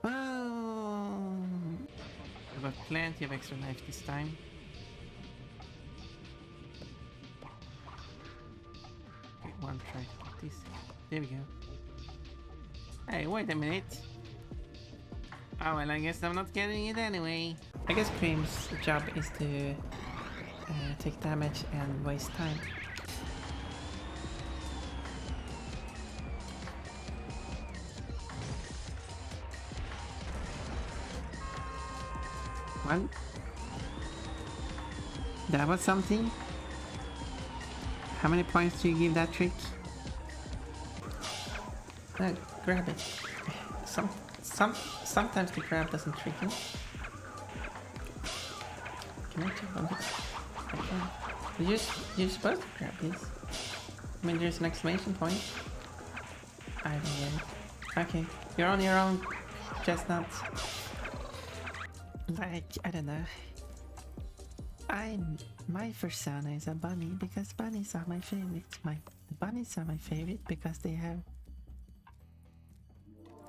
Oh. I've got plenty of extra life this time. I'll try to put this. There we go. Hey, wait a minute. Oh, well, I guess I'm not getting it anyway. I guess Cream's job is to take damage and waste time. Well, that was something. How many points do you give that trick? Grab it. Sometimes the grab doesn't trick you. Can I jump on this? I can. You're supposed to grab this. I mean, there's an exclamation point. I don't get it. Okay, you're on your own, chestnut. Like, I don't know. My persona is a bunny because bunnies are my favorite. Bunnies are my favorite because they have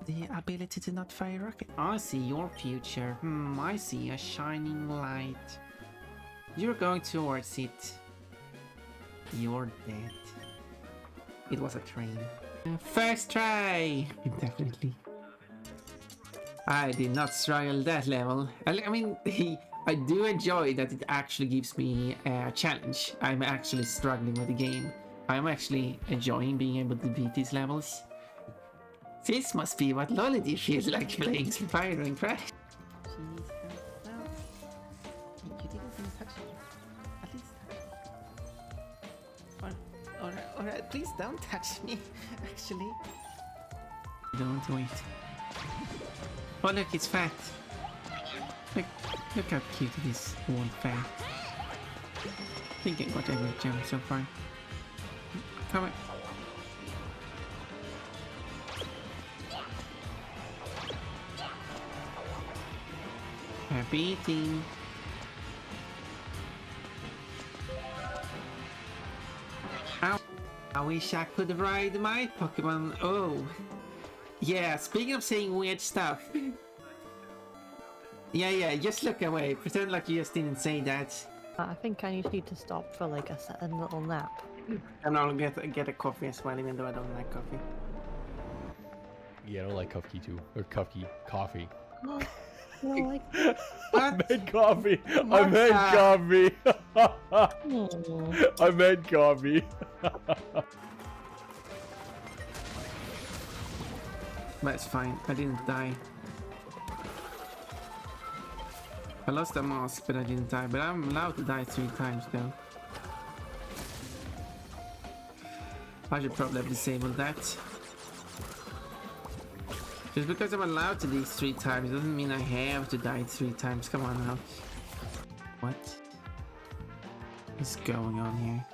the ability to not fire rocket. I see your future. I see a shining light. You're going towards it. You're dead. It was a train. First try! Definitely. I did not struggle that level. I mean, I do enjoy that it actually gives me a challenge. I'm actually struggling with the game. I'm actually enjoying being able to beat these levels. This must be what Lolity feels like playing Spyro and Crash. Jeez, no. You didn't even touch it. At least touch it. Or please don't touch me, actually. Don't wait. Oh look, it's fat. Look how cute it is, all fat. I think I got every gem so far. Come on. Happy eating. Ow. I wish I could ride my Pokemon. Oh. Yeah, speaking of saying weird stuff. Yeah, just look away. Pretend like you just didn't say that. I think I need to stop for like a little nap. And I'll get a coffee as well, even though I don't like coffee. Yeah, I don't like coffee too. Or coffee. You know, like, I meant coffee. I What's meant that? coffee. I meant coffee. But it's fine. I didn't die. I lost a mask, but I didn't die. But I'm allowed to die 3 times though. I should probably have disabled that. Just because I'm allowed to do 3 times doesn't mean I have to die 3 times. Come on now. What is going on here?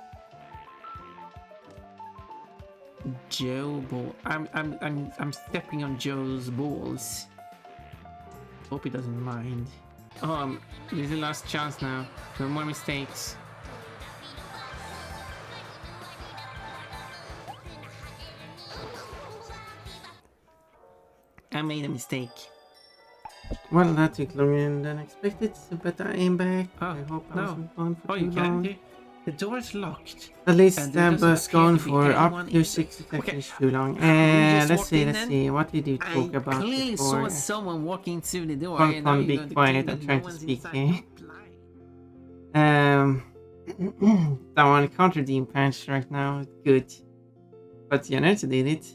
Joe ball. I'm stepping on Joe's balls. Hope he doesn't mind. Oh, this is the last chance now. No more mistakes. I made a mistake. Well, that took longer than expected, but I am back. Oh, I hope I no. wasn't gone for Oh, too you long. can't. The door's locked. At least And that there doesn't was appear gone to be for anyone up in- to 60 seconds Okay. too long. We just Let's walked see, in let's then. see. What did you talk I about clearly before? saw someone walking through the door. Come and now on, you're be going to quiet. claim I'm that trying no to one's speak inside. here. Lie. That one can't redeem punch right now. Good. But Janetta did it.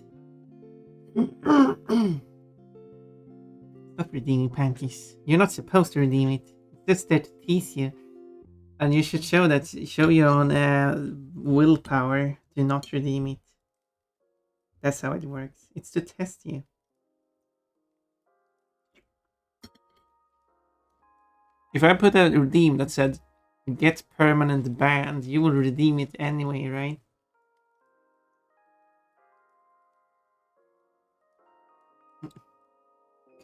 Stop redeeming panties. You're not supposed to redeem it. It's just there to tease you. And you should show your own willpower to not redeem it. That's how it works. It's to test you. If I put a redeem that said get permanent banned, you will redeem it anyway, right?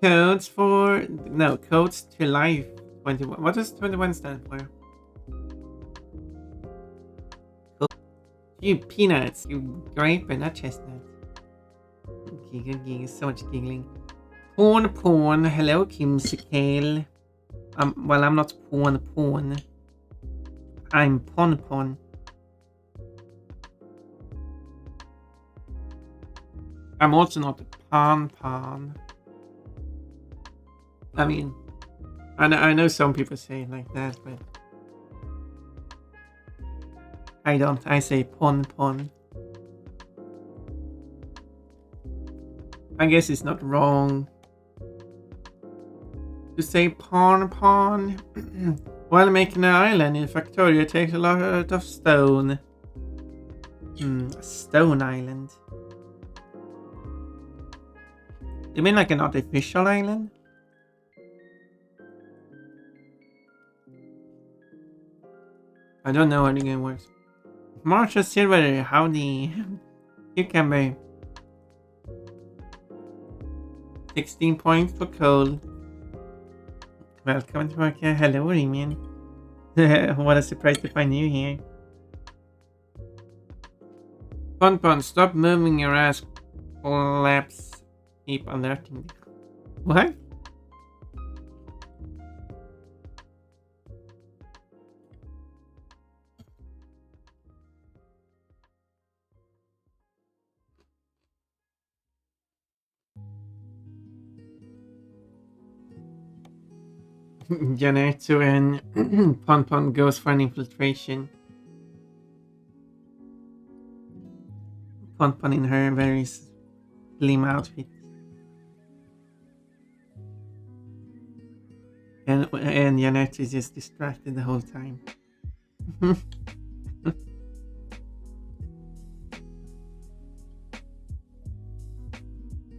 Codes to life 21. What does 21 stand for? You peanuts, you grape and not chestnut. Giggle, so much giggling. Porn, hello Kimsikale. Well, I'm not porn. I'm pon. I'm also not a pawn. I mean, I know some people say it like that, but I don't. I say pawn. I guess it's not wrong to say pawn. While making an island in Factorio, it takes a lot of stone. Stone island. You mean like an artificial island? I don't know how the game works. Marsha Silver, howdy. Cucumber. 16 points for coal. Welcome to work. Hello, Remian. What a surprise to find you here. Pon, stop moving your ass. Collapse. Keep alerting me. What? Janetto and Pon goes for an infiltration. Pon in her very slim outfit. And Janetto is just distracted the whole time.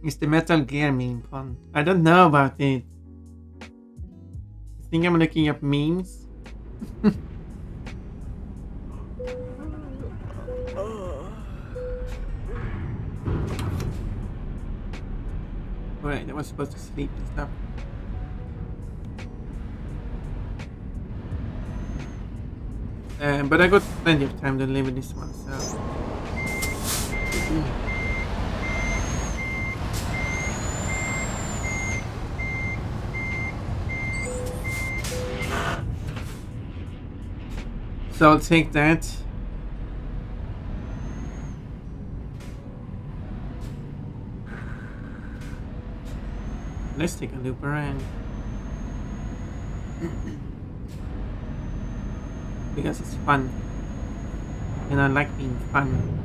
It's the Metal Gear meme, Pon. I don't know about it. I think I'm looking up memes. Alright, I was supposed to sleep and stuff. But I got plenty of time to live in this one, so... So I'll take that. Let's take a loop around. Because it's fun. And I like being fun.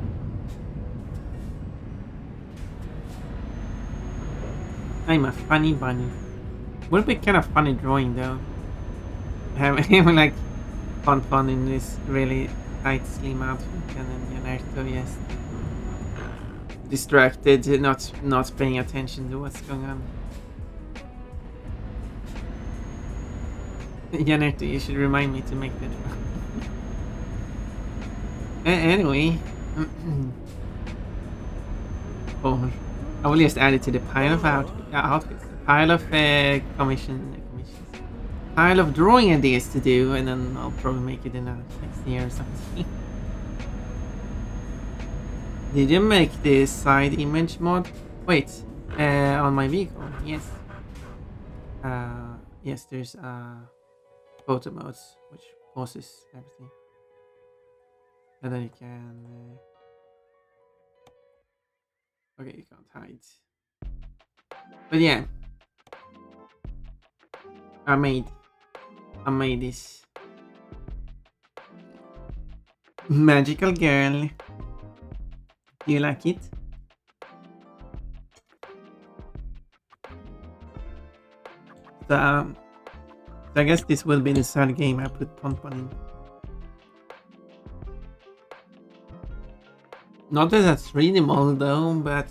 I'm a funny bunny. Would be kind of funny drawing though. Having like fun in this really tight slim outfit and then Janetto just distracted, not paying attention to what's going on. Janetto, you should remind me to make that. Anyway. Oh, I will just add it to the pile of outfits. Pile of commissions. Pile of drawing ideas to do, and then I'll probably make it in next year or something. Did you make this side image mod? Wait, on my vehicle? Yes. Yes, there's photo modes, which pauses everything. And then you can... okay, you can't hide. But yeah. I made this. Magical girl. Do you like it? So I guess this will be the third game I put Pon in. Not that that's readable though, but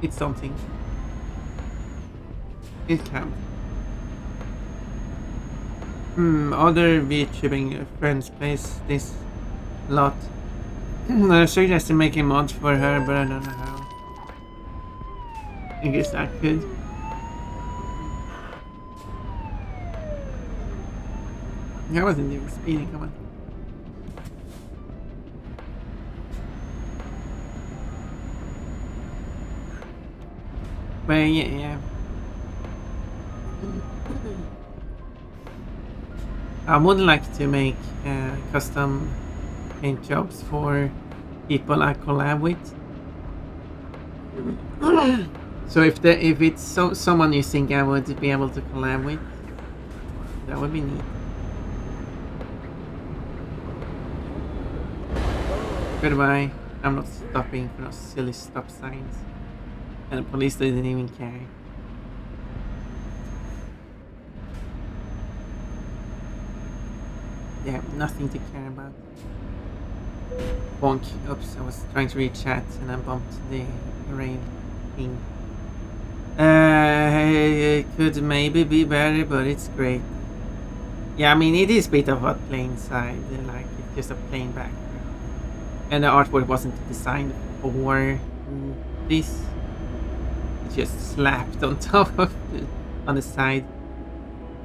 it's something. It counts. Other VTubing friends plays this a lot. I suggest to make a mod for her, but I don't know how. I guess I could. I wasn't even speeding, come on. But yeah. I would like to make custom paint jobs for people I collab with. So if it's someone you think I would be able to collab with, that would be neat. Goodbye. I'm not stopping for those silly stop signs. And the police didn't even care. They have nothing to care about. Bonk. Oops, I was trying to read chat and I bumped the rain thing. It could maybe be better, but it's great. Yeah, I mean, it is a bit of a plain side. Like, it's just a plain background. And the artwork wasn't designed for this. It's just slapped on top of on the side.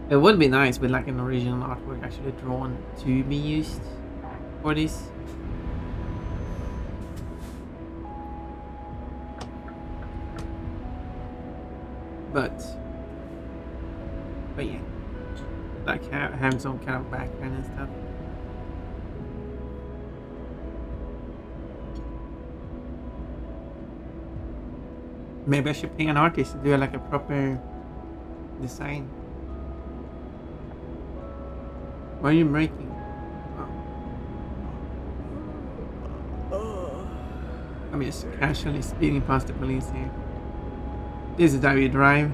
It would be nice with like an original artwork actually drawn to be used for this. But yeah, like having some kind of background and stuff. Maybe I should pay an artist to do like a proper design. Why are you breaking? Oh. I'm just casually speeding past the police here. This is how you drive.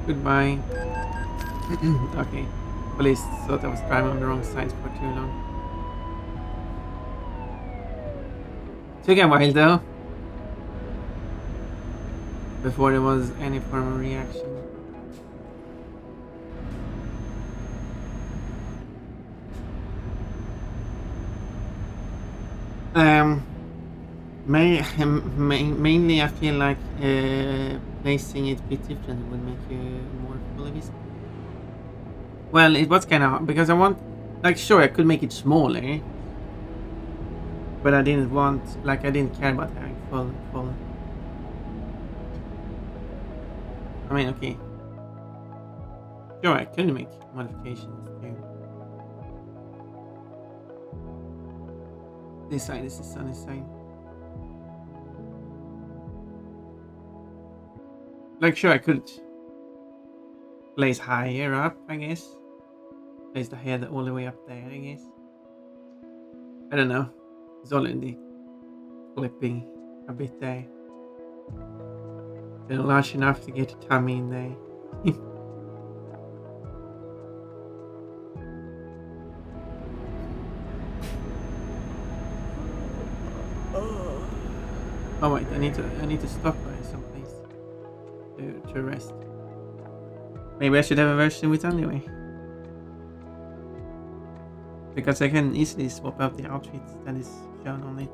Goodbye. Okay. Police thought I was driving on the wrong side for too long. Took a while though. Before there was any form of reaction. Mainly I feel like placing it a bit different would make you more fully visible. Well, it was kind of because I want, like, sure I could make it smaller, but I didn't want, like, I didn't care about having full. I mean, okay. Sure, I could make modifications too. This side is the sunny side. Like, sure, I could place higher up, I guess. Place the head all the way up there, I guess. I don't know. It's already flipping a bit there. They're large enough to get the tummy in there. Oh wait, I need to stop by someplace to rest. Maybe I should have a version with anyway. Because I can easily swap out the outfit that is shown on it.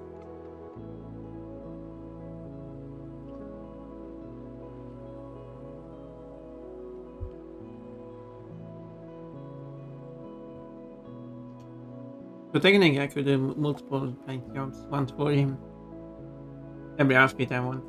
So technically I could do multiple paint jobs, one for him. Every outfit I want.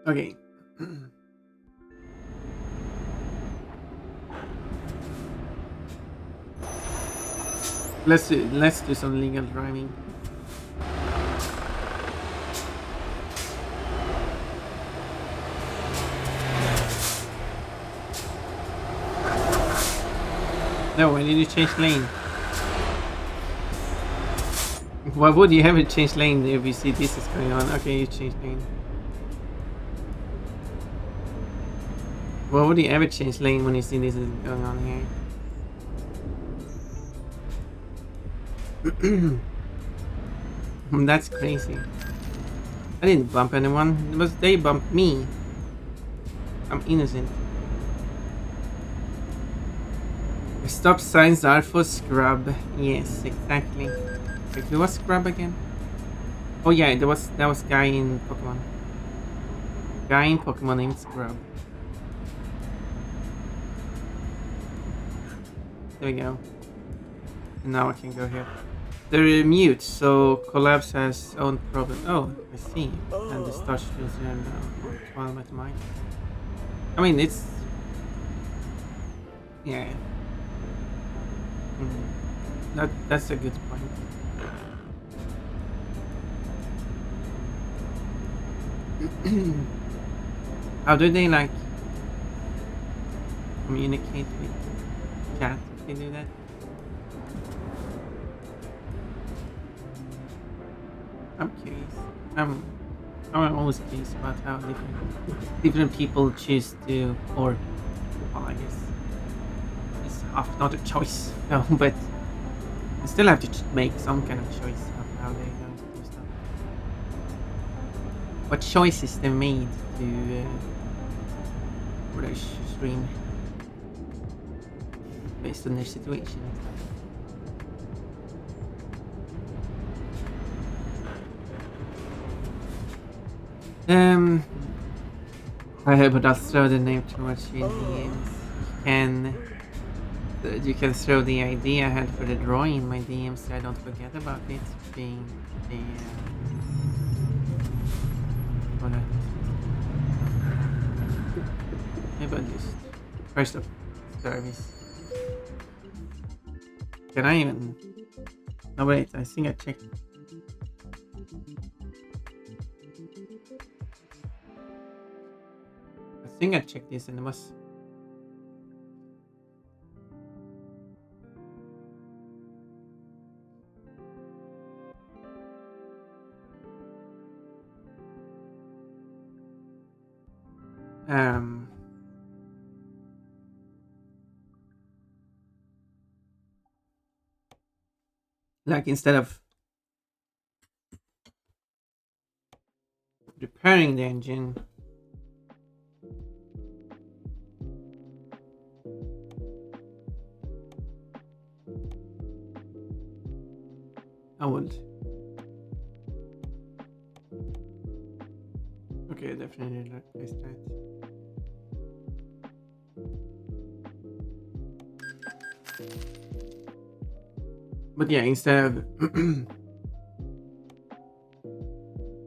Okay. Let's do some legal driving. No, why did you change lane? Why would you ever change lane if you see this is going on? Okay, you changed lane. Why would you ever change lane when you see this is going on here? That's crazy. I didn't bump anyone. It was they bumped me. I'm innocent. Stop signs are for scrub. Yes, exactly. Wait, who was scrub again? Oh yeah, that was guy in Pokemon. Guy in Pokemon named Scrub. There we go. And now I can go here. They're mute, so Collapse has own problem. Oh, I see. And the start skills are now 12 at mine. I mean, it's... Yeah. That's a good point. How do they, like, communicate with chat if they do that? I'm curious. I'm always curious about how different people choose to, or well, I guess it's often not a choice, no, but you still have to make some kind of choice of how they're going to do stuff. What choices they made to for their stream based on their situation and stuff. But I'll throw the name too much in DMs. You can throw the idea I had for the drawing in my DMs so I don't forget about it being the maybe I'll just first of service. Can I even? No wait, I think I checked. I think I checked this and it was like instead of repairing the engine, I would. Okay, definitely replace that. But yeah, instead of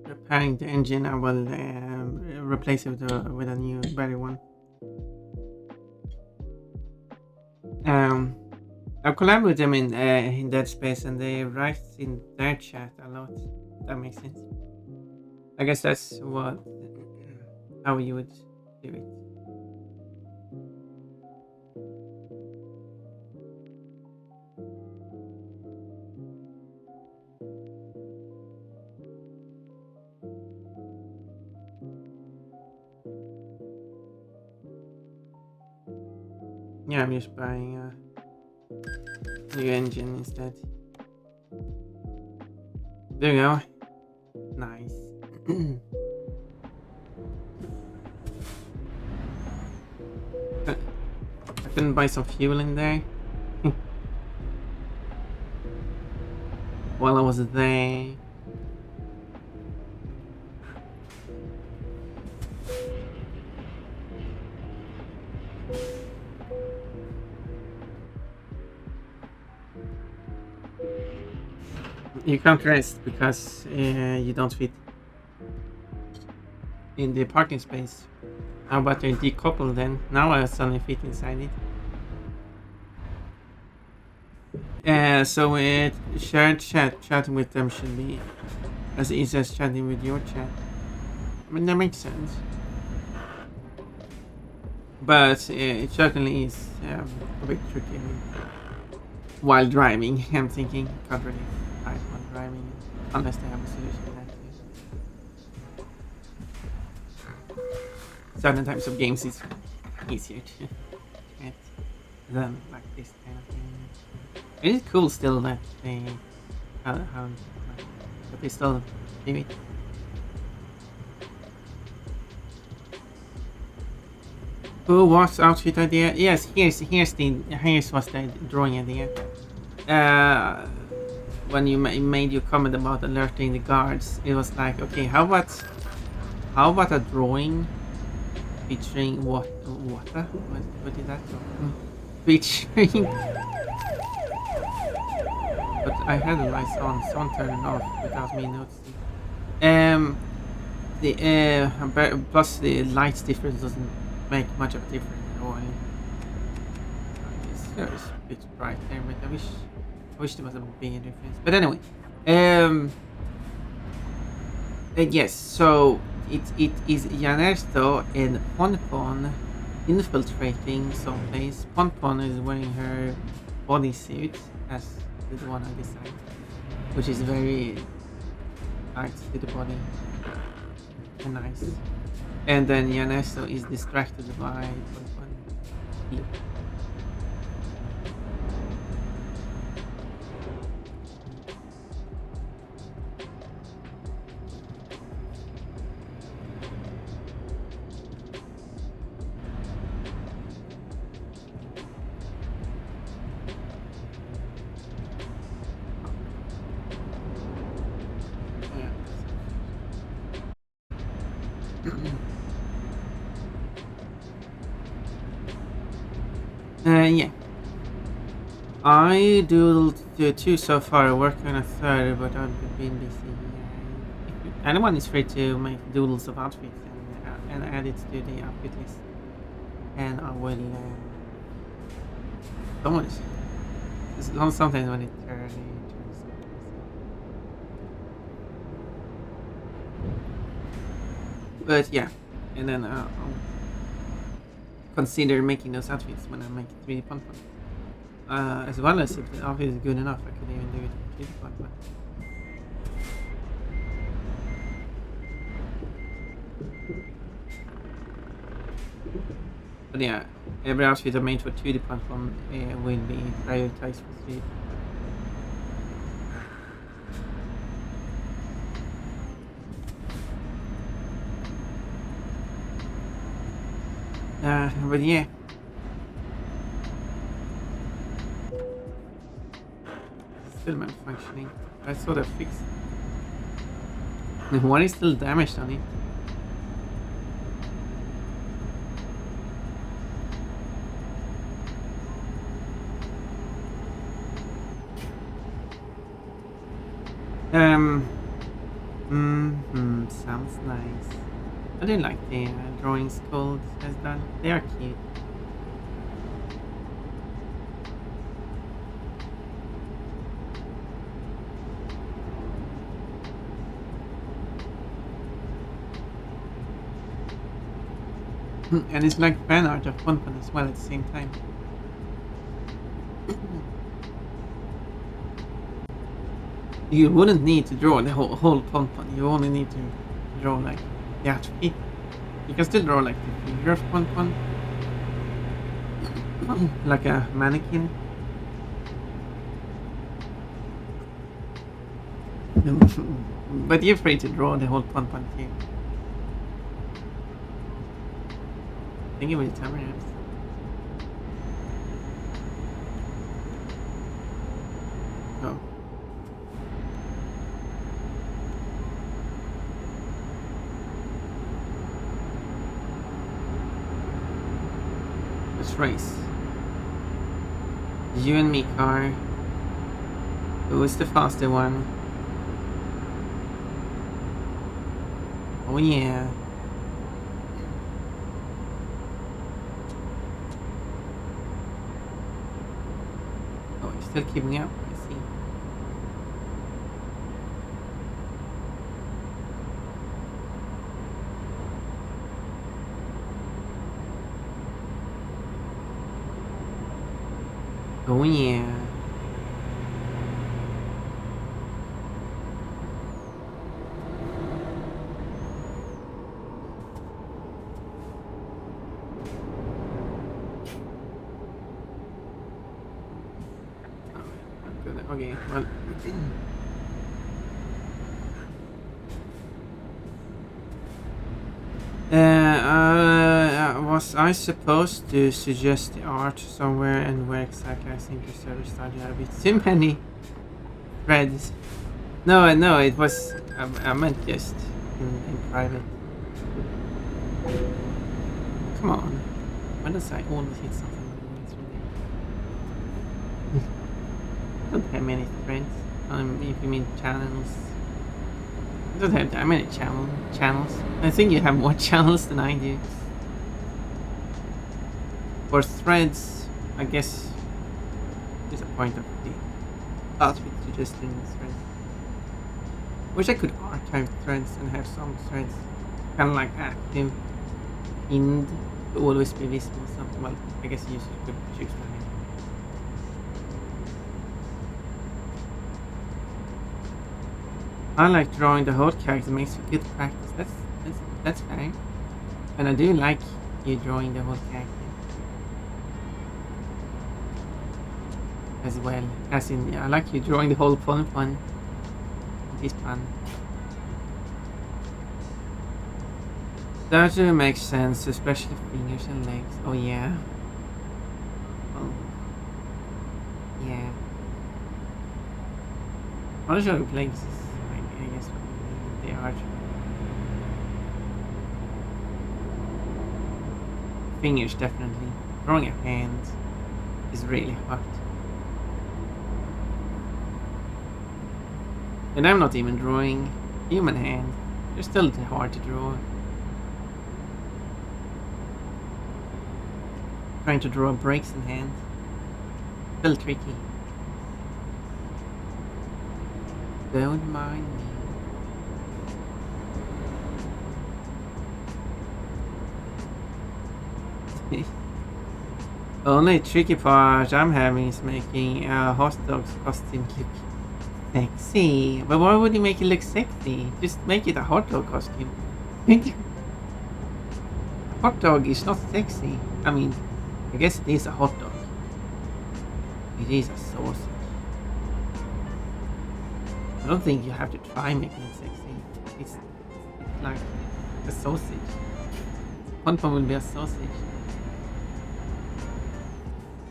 repairing the engine, I will replace it with a new, better one. I collab with them in Dead Space, and they write in their chat a lot. That makes sense. I guess that's how you would do it. Yeah, I'm just buying a new engine instead. There you go. Nice. I couldn't buy some fuel in there. While I was there. You can't rest because you don't fit in the parking space. How about they decouple then? Now I suddenly fit inside it. So shared chatting with them should be as easy as chatting with your chat. I mean, that makes sense. But it certainly is a bit tricky while driving. I'm thinking, can't really type while driving unless they have a solution to that. Certain types of games is easier to get than like this kind of thing. It is cool still that they that they still do it. Who was outfit idea? Yes, here's what's the drawing idea. When you made your comment about alerting the guards, it was like, okay, how about a drawing featuring what did that go? Featuring But I had the lights on, someone turned it off without me noticing. Plus the lights difference doesn't make much of a difference at all. It's just a bit bright there, but I wish there was a bigger difference. But anyway, yes. So it is Janersto and Ponpon infiltrating someplace. Ponpon is wearing her bodysuit, as the one I designed, which is very tight to the body and nice. And then Janersto is distracted by Ponpon. Look. Yeah. I doodled two so far, working on a third, but I've been busy. If anyone is free to make doodles of outfits and add it to the outfit list, and I will. Someone is. Sometimes when it turns. But yeah, and then I'll consider making those outfits when I make 3D Ponpon. As well as if the outfit is good enough, I could even do it with 3D Ponpon. But yeah, every outfit I made for 2D Ponpon will be prioritized for 3D. But yeah. Still malfunctioning. I saw that fixed. The one is still damaged on it. Sounds nice. I do like the drawings Cold has done. They are cute. And it's like fan art of Ponpon as well at the same time. You wouldn't need to draw the whole Ponpon. You only need to draw like the outfit. You can still draw like the figure of Ponpon, like a mannequin. But you're free to draw the whole Ponpon too. Think about your time ramps. Oh. Let's race. You and me, car. Who is the faster one? Oh yeah. Oh, you're still keeping up, I see. Oh yeah. Okay, well. Was I supposed to suggest the art somewhere, and where exactly? I think the server started a bit too many threads. No, it was. I meant just in private. Come on. When does I always hit something when it's really. don't have many friends. If you mean channels. I don't have that many channels. I think you have more channels than I do. For threads, I guess there's a point of the outfit suggesting threads. Wish I could archive threads and have some threads kind of like active, pinned, to always be visible. Something. Well, I guess you could choose that. I like drawing the whole character, makes for good practice. That's fair. And I do like you drawing the whole character. As well. As in, yeah, I like you drawing the whole pun. It is fun. That makes sense, especially fingers and legs. Oh yeah. Oh. Yeah. I'll show you legs. I guess they are. Fingers definitely. Drawing a hand is really hard. And I'm not even drawing human hand. They're still hard to draw. Trying to draw breaks in hand. Still tricky. Don't mind me. Only tricky part I'm having is making a hot dog's costume look sexy. But why would you make it look sexy? Just make it a hot dog costume. Hot dog is not sexy. I mean, I guess it is a hot dog. It is a sausage. I don't think you have to try making it sexy. It's like a sausage. One will be a sausage.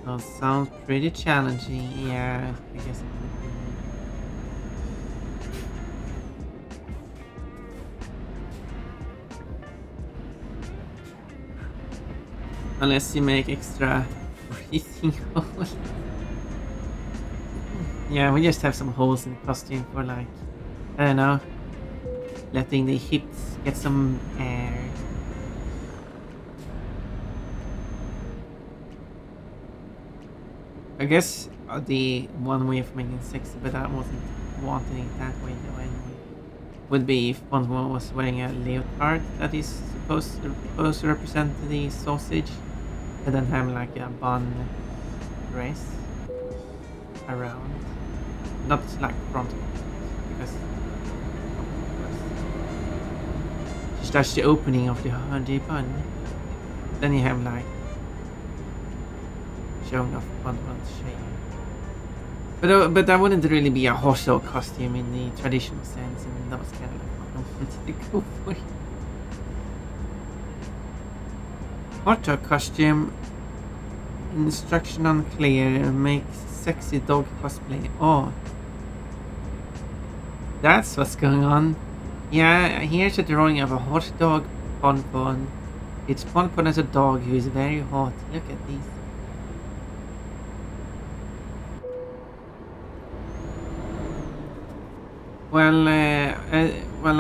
That sounds pretty challenging. Yeah, I guess it would be. Unless you make extra breathing holes. Yeah, we just have some holes in the costume for like, I don't know, letting the hips get some air. I guess the one way of making it sexy, but I wasn't wanting it that way though anyway, would be if one was wearing a leotard that is supposed to represent the sausage, and then have like a bun dress around. Not like front, because just that's the opening of the bun. Then you have like showing off one shape. But that wouldn't really be a hot dog costume in the traditional sense, and that was kind of like what I wanted to go for. Hot dog costume. Instruction unclear. Makes sexy dog cosplay. Oh. That's what's going on. Yeah, here's a drawing of a hot dog Pon. It's Pon as a dog who is very hot. Look at these. Well,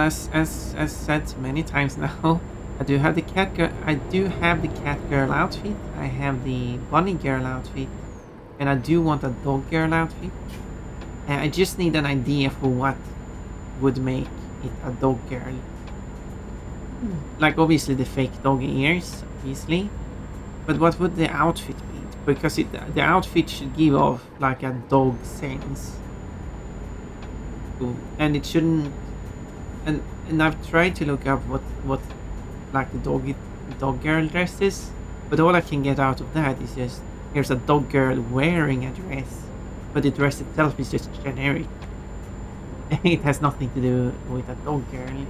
as said many times now, I do have the cat girl outfit. I have the bunny girl outfit, and I do want a dog girl outfit. I just need an idea for what would make it a dog girl. Like obviously the fake dog ears, obviously, but what would the outfit be? Because the outfit should give off like a dog sense, and it shouldn't. And I've tried to look up what like the dog girl dresses, but all I can get out of that is just here's a dog girl wearing a dress, but the dress itself is just generic. It has nothing to do with a dog girl.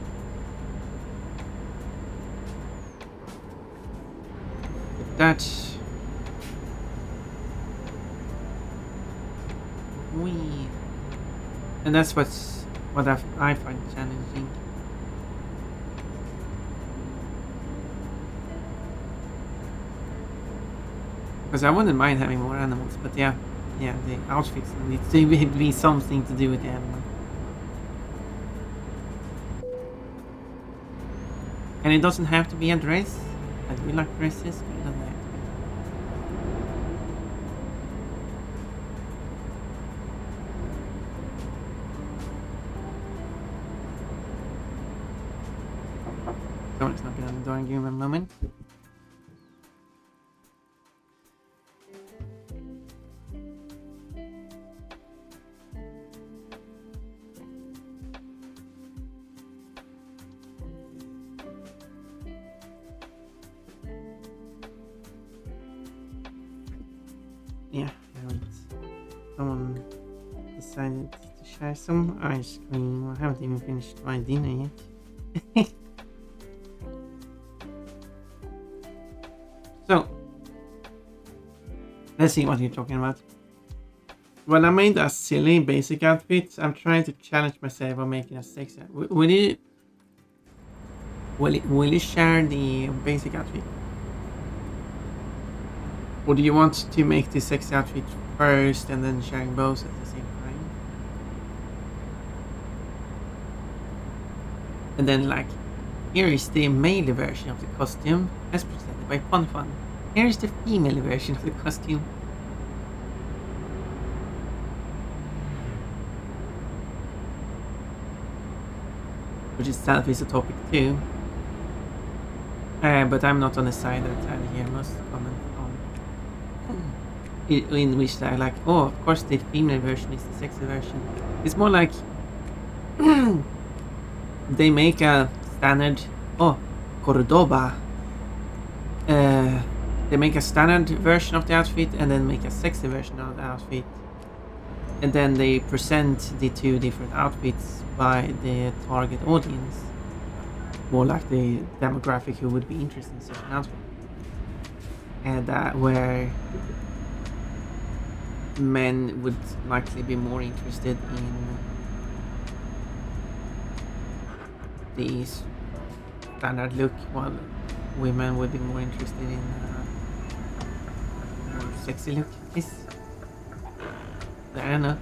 That's weird, and that's what I find challenging. Because I wouldn't mind having more animals, but yeah, yeah, the outfits needs to be something to do with the animal. And it doesn't have to be a dress. I do like dresses, but it doesn't have to be. Someone's knocking on the door and give him a moment. Yeah, and someone decided to share some ice cream. I haven't even finished my dinner yet. So, let's see what you're talking about. Well, I made a silly basic outfit. I'm trying to challenge myself on making a sexy. Will you share the basic outfit? Or do you want to make the sexy outfit first and then sharing both at the same time? And then like, here is the male version of the costume as presented by Fun. Here is the female version of the costume. Which itself is a topic too. But I'm not on the side that I hear most comment on. In which they're like, oh, of course the female version is the sexy version. It's more like they make a standard, Cordoba. They make a standard version of the outfit and then make a sexy version of the outfit. And then they present the two different outfits by the target audience. More like the demographic who would be interested in such an outfit. And where men would likely be more interested in the standard look, while women would be more interested in more sexy look. I don't know.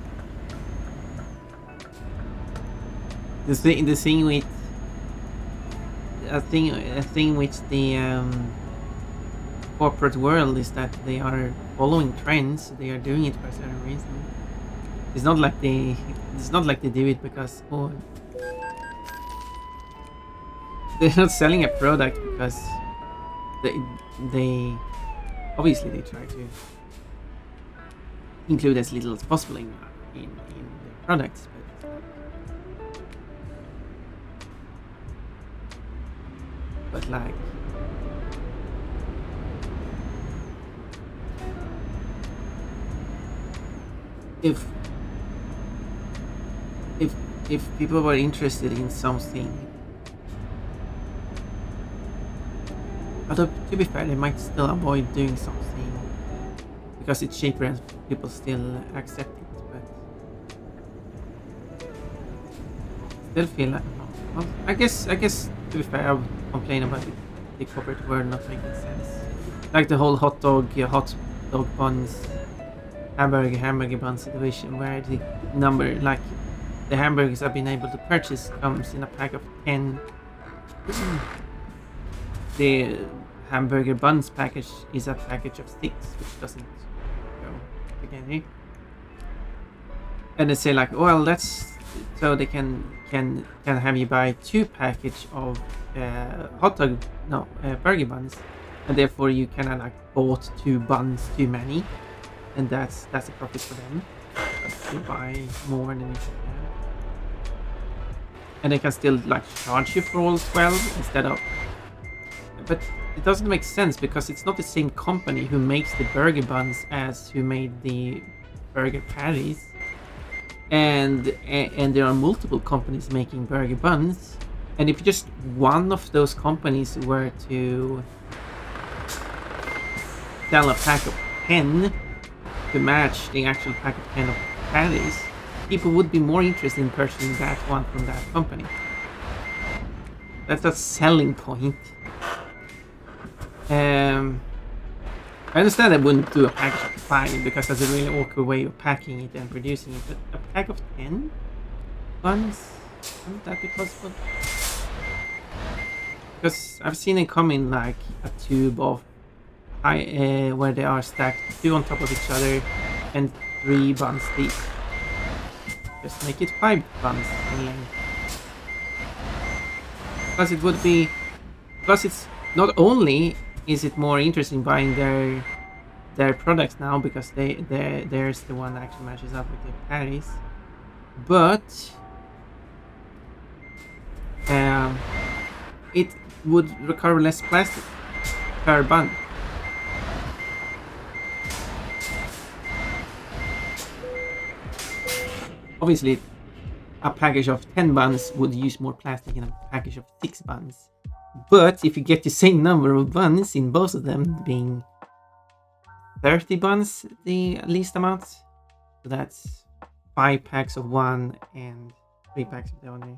The thing with a thing with the corporate world is that they are following trends. They are doing it for a certain reason. It's not like they do it because they're not selling a product because they obviously they try to include as little as possible in their products, but like if people were interested in something, although to be fair, they might still avoid doing something because it's cheaper and people still accept it, but still feel like, well, I guess to be fair, I would complain about the corporate world not making sense, like the whole hot dog buns, hamburger buns situation, where the number, like the hamburgers I've been able to purchase comes in a pack of 10. The hamburger buns package is a package of 6, which doesn't go together. And they say like, well, that's so they can have you buy 2 package of burger buns, and therefore you kind of like bought 2 buns too many, and that's a profit for them. You buy more than you should have. And they can still like charge you for all 12 instead of. But it doesn't make sense because it's not the same company who makes the burger buns as who made the burger patties. And there are multiple companies making burger buns. And if just one of those companies were to sell a pack of 10 to match the actual pack of 10 of patties, people would be more interested in purchasing that one from that company. That's a selling point. I understand I wouldn't do a package of 5 because that's a really awkward way of packing it and producing it, but a pack of 10 buns? Wouldn't that be possible? Because I've seen it come in like a tube of where they are stacked 2 on top of each other and 3 buns deep. Just make it 5 buns in length. Plus it would be... Plus it's not only is it more interesting buying their products now because there's the one that actually matches up with the patties, but it would require less plastic per bun. Obviously, a package of 10 buns would use more plastic than a package of 6 buns. But if you get the same number of buns in both of them being 30 buns, the least amount, so that's 5 packs of one and 3 packs of the other.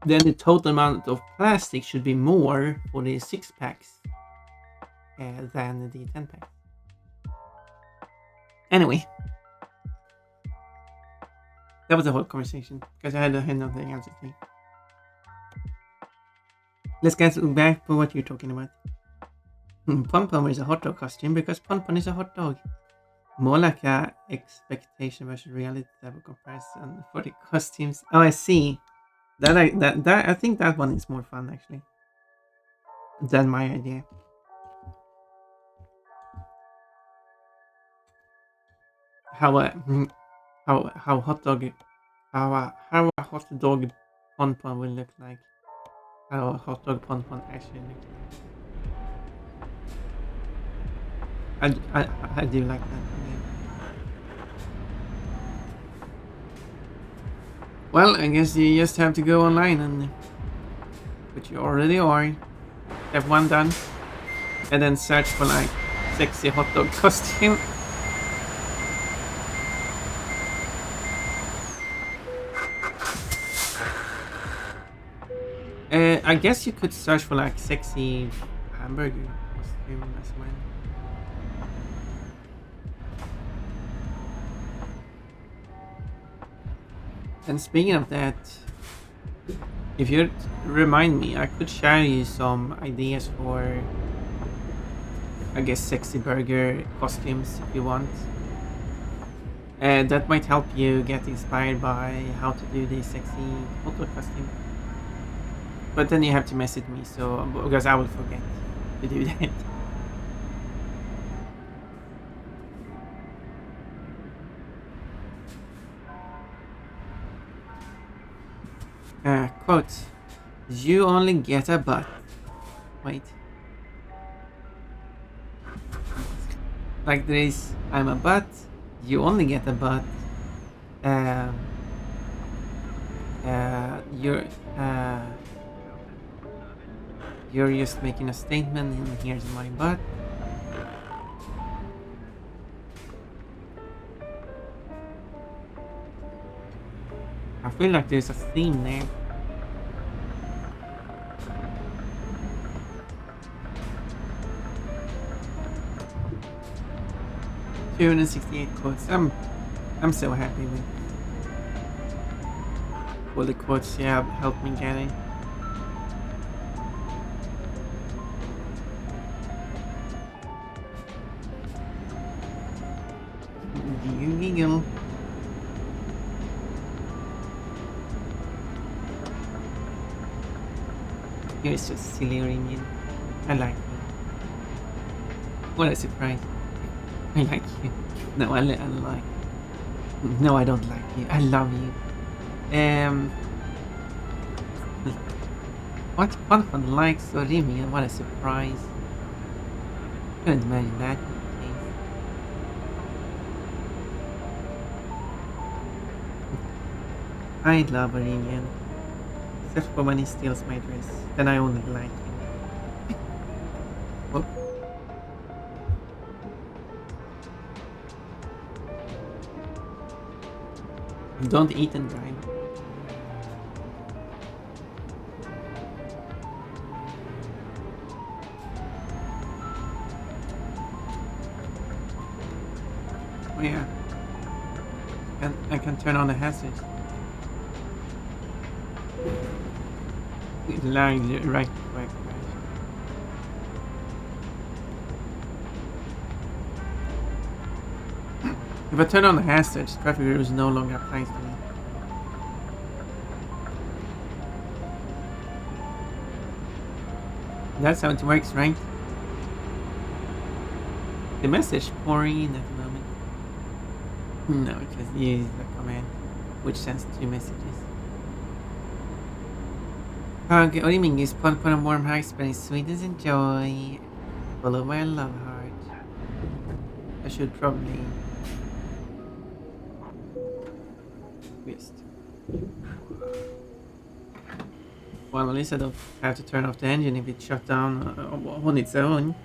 Then the total amount of plastic should be more for the 6 packs than the 10 packs. Anyway, that was the whole conversation because I had nothing else to say. Let's get back to what you're talking about. Pom Pom is a hot dog costume because Pom Pom is a hot dog. More like a expectation versus reality type of comparison for the costumes. Oh, I see. I think that one is more fun actually than my idea. How a hot dog how a hot dog Pom Pom will look like. How a hot dog Pom Pom actually looks like. I do like that. Well, I guess you just have to go online and, which you already are, have one done, and then search for like sexy hot dog costume. I guess you could search for like sexy hamburger costume as well. And speaking of that, if you remind me, I could share you some ideas for, I guess, sexy burger costumes if you want. That might help you get inspired by how to do the sexy hot dog costume. But then you have to message me, so because I will forget to do that. Quote, you only get a butt. Wait. Like this, I'm a butt, you only get a butt. You're just making a statement and here's my butt. I feel like there's a theme there. $268 quotes. I'm so happy with all the quotes you have helped me getting. You giggle. You're so silly, Remian. I like you. What a surprise. I like you. No, I like. No, I don't like you. I love you. What fun likes Remian? What a surprise. Couldn't imagine that. I love Arenian. Except for when he steals my dress. Then I only like him. Whoop. Don't eat and drive. Oh yeah. I can turn on the hazard. It lagged right quick. If I turn on the hazards, traffic rules no longer applies to me. That's how it works, right? The message pouring in at the moment. No, it just uses the command, which sends 2 messages. Okay, what do you mean? Use put on warm high spreading sweetness and joy. Followed by a love heart. I should probably twist. Well, at least I don't have to turn off the engine if it shut down on its own.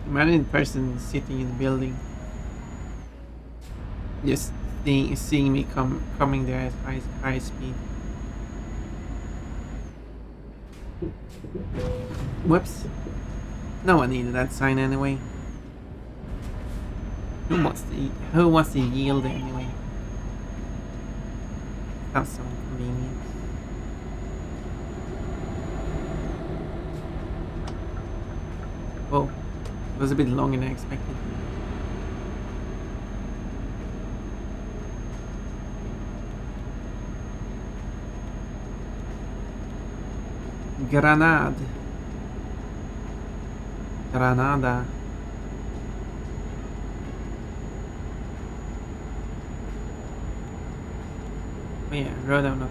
Imagine a person sitting in the building, just seeing me coming there at high speed. Whoops! No one needed that sign anyway. Who wants to yield anyway? Sounds so inconvenient. Whoa. It was a bit longer than I expected. Granada. Oh yeah, road I've not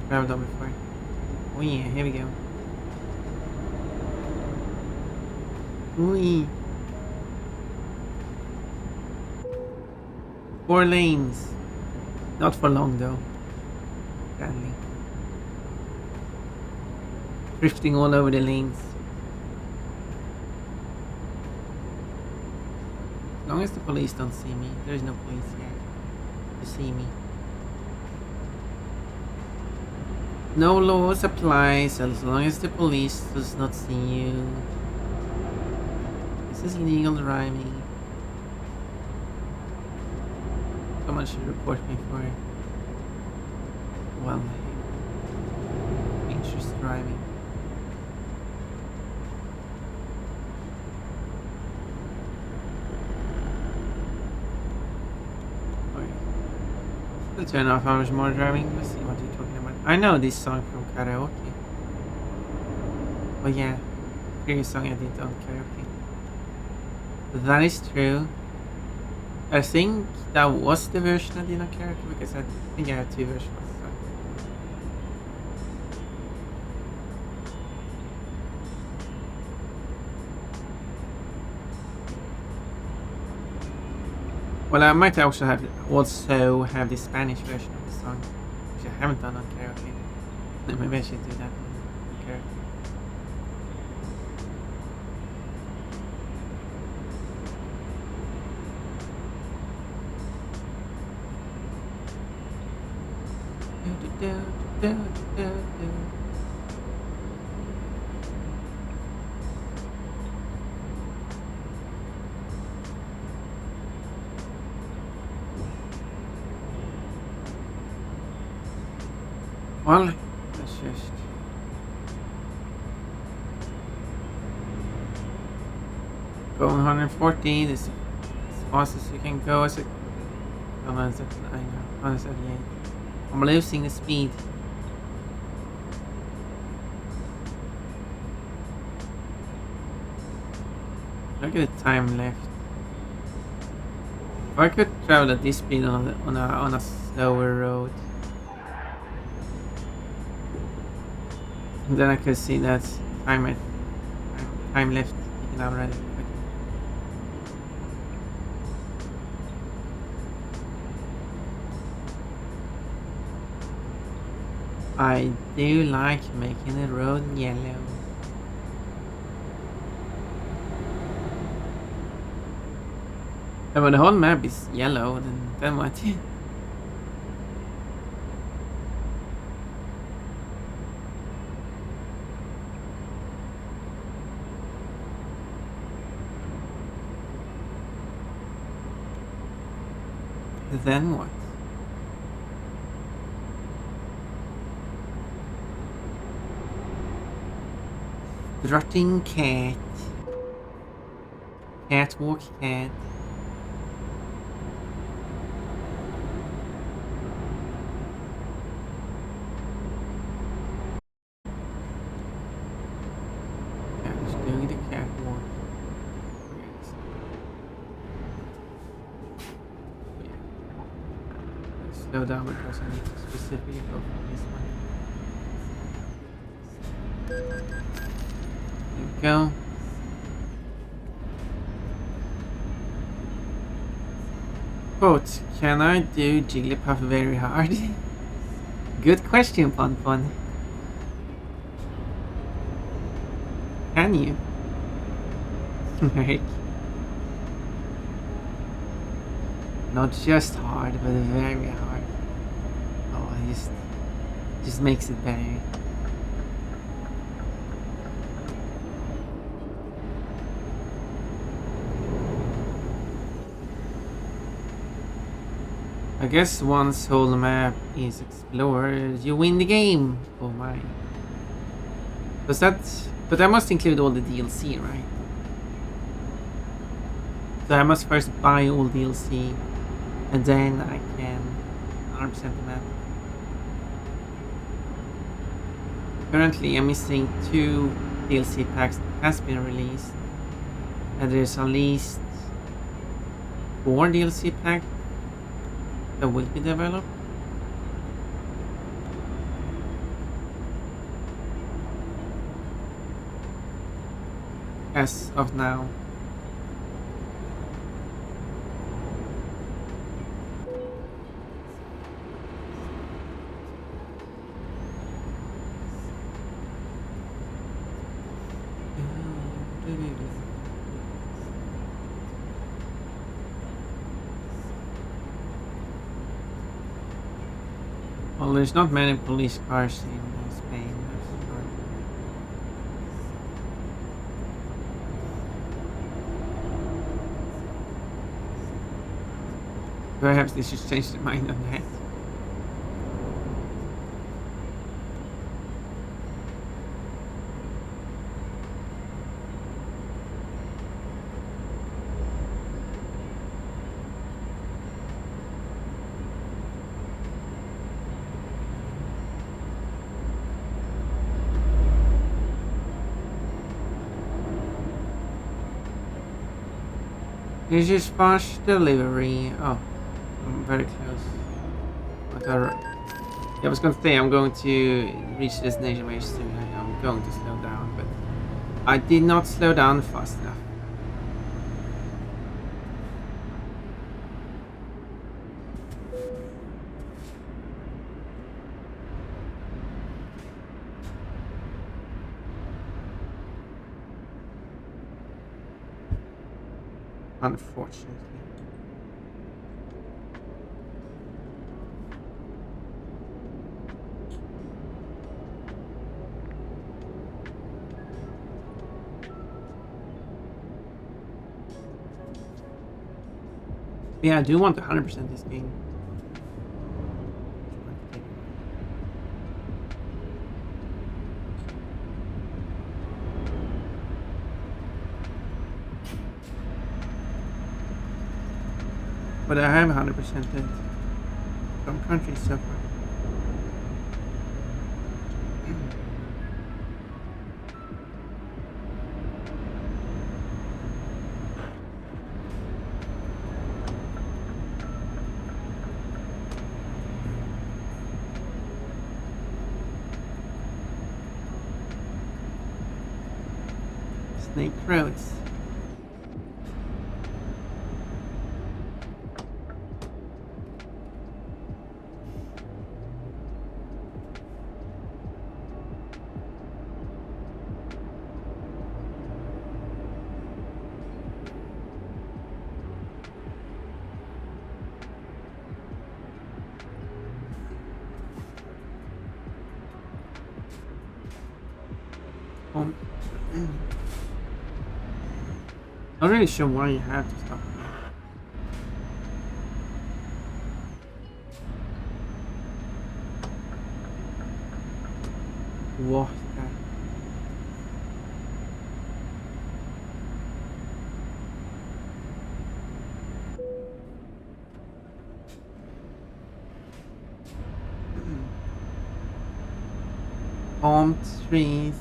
traveled on before. Oh yeah, here we go. Ooh. 4 lanes. Not for long though. Sadly. Drifting all over the lanes. As long as the police don't see me. There's no police here to see me. No laws apply as long as the police does not see you. This is legal driving. Someone should report me for well, dangerous driving. Okay. I'll turn off hours more driving. Let's see what you're talking about. I know this song from karaoke. Oh yeah, previous song I did on karaoke. That is true. I think that was the version I did on karaoke because I think I have 2 versions. So. Well, I might also have the Spanish version of the song, which I haven't done on karaoke. Maybe I should do that on karaoke. Well, let's just go 140. This is as fast as you can go. As a, oh, no, it's, I know, 178. I'm losing the speed. Look at the time left. If I could travel at this speed on a slower road, then I could see that time left taken out already. I do like making the road yellow. And when the whole map is yellow, then what? Then what? Strutting cat. Catwalk cat. Yeah, just doing the catwalk. Yes. Oh, yeah. Let's slow down because I need to specifically go for this one. There we go. Quote, can I do Jigglypuff very hard? Good question, Pon Pon. Can you? Right. Not just hard, but very hard. Oh, it just makes it better. I guess once whole map is explored, you win the game. Oh my. But that must include all the DLC, right? So I must first buy all DLC, and then I can 100% the map. Currently, I'm missing 2 DLC packs that has been released, and there's at least 4 DLC packs that will be developed. As of now. Well, there's not many police cars in Spain. That's for sure. Perhaps they should change their mind on that. This is fast delivery. Oh, I'm very close. But yeah, I was going to say I'm going to reach the destination very soon. I'm going to slow down, but I did not slow down fast enough. Unfortunately. Yeah, I do want to 100% this game. But I have 100%ed some countries so far. Snake Roads. Not really sure why you have to stop. What the? Palm trees.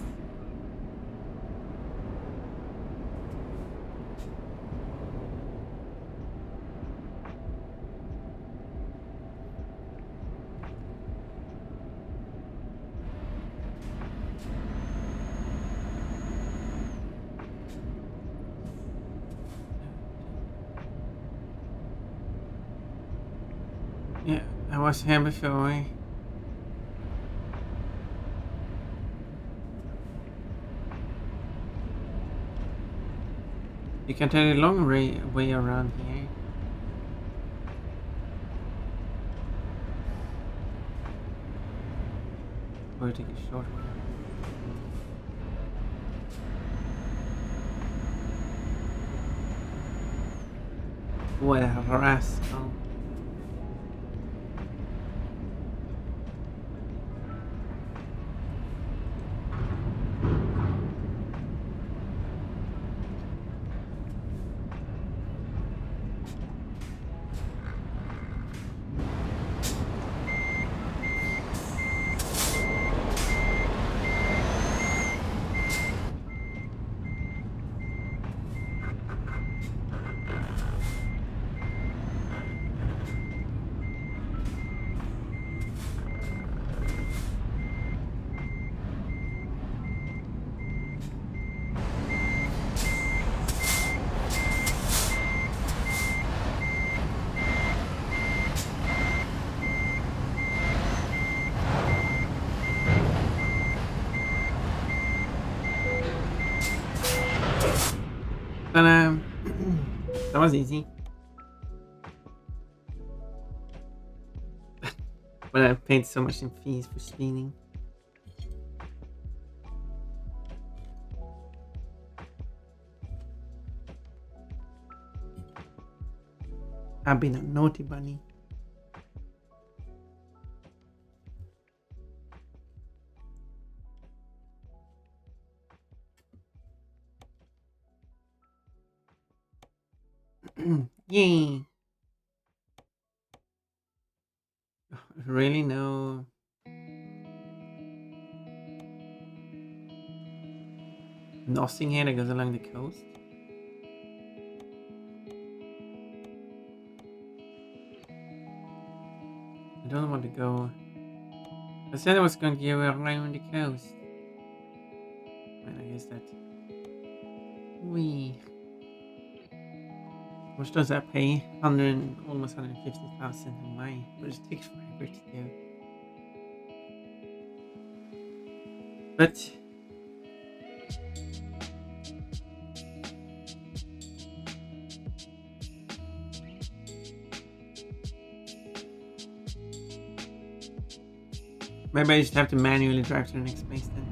Yeah, I was here before. You can take a long way around here. Or take a short way. What a rascal. But that was easy. But I paid so much in fees for speeding. I've been a naughty bunny. Yay! Really? No. Nothing here that goes along the coast? I don't want to go. I said I was going to go around the coast. And I guess that. Wee. How much does that pay? Almost 150,000 a mile, but it takes forever to do. But maybe I just have to manually drive to the next base then.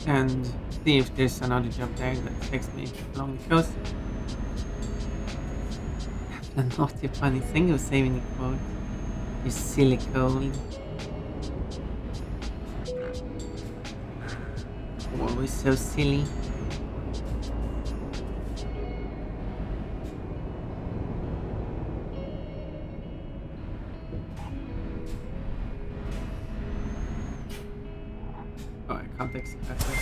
And see if there's another job there that takes me along the coast. A naughty funny thing of saving the quote. You silly cold. Always so silly. Oh, I can't exit that way.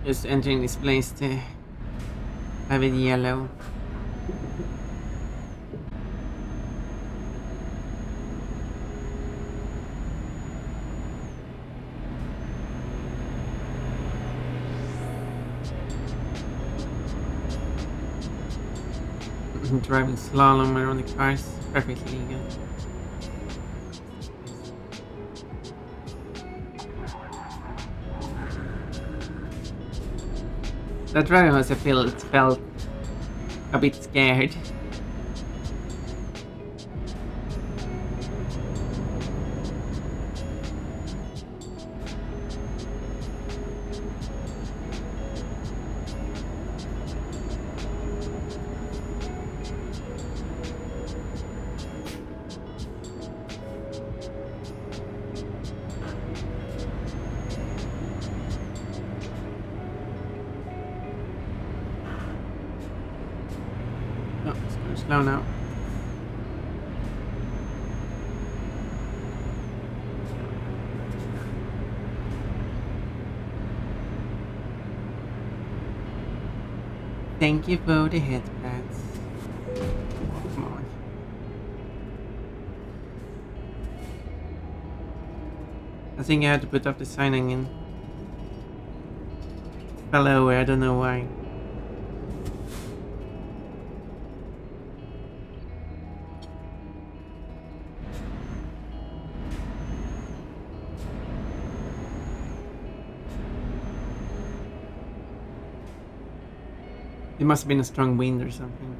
Just entering this place to have it yellow. Driving slalom around the cars, perfectly legal. That dragon must have felt a bit scared. Oh, it's going slow now. Thank you for the headpats. Come on. I think I had to put up the sign again. Fell over, I don't know why. It must have been a strong wind or something.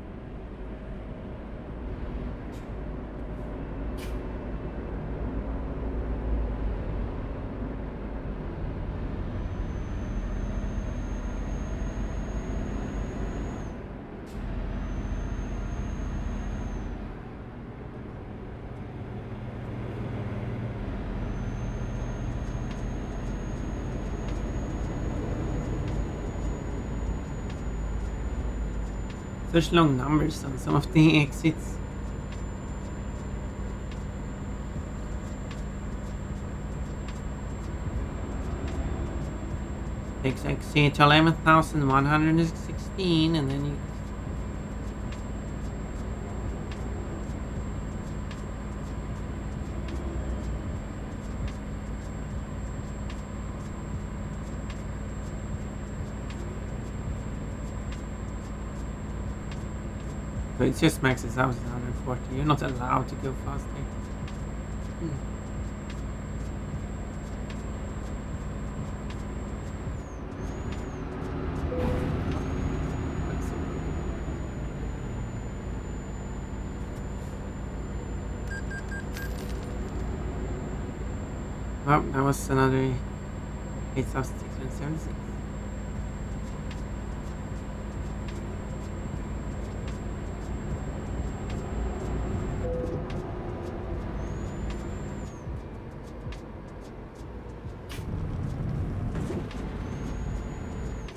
Such long numbers on some of the exits. Takes exit to 11,116 and then you... So it just maxes out at 140. You're not allowed to go faster. Well, that was another 8,676.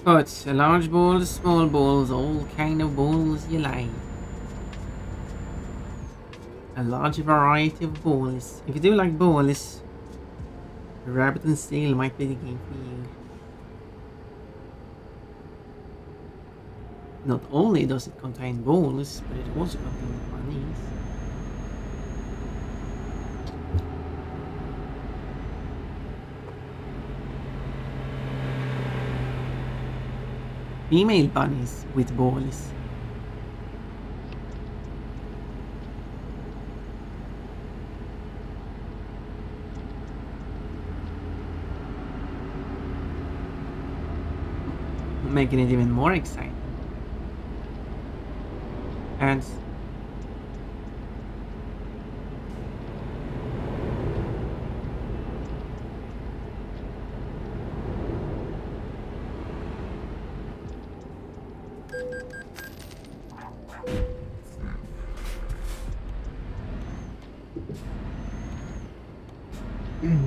But large balls, small balls, all kind of balls you like. A large variety of balls. If you do like balls, Rabbit and Steel might be the game for you. Not only does it contain balls, but it also contains bunnies. Female bunnies with balls. Making it even more exciting. And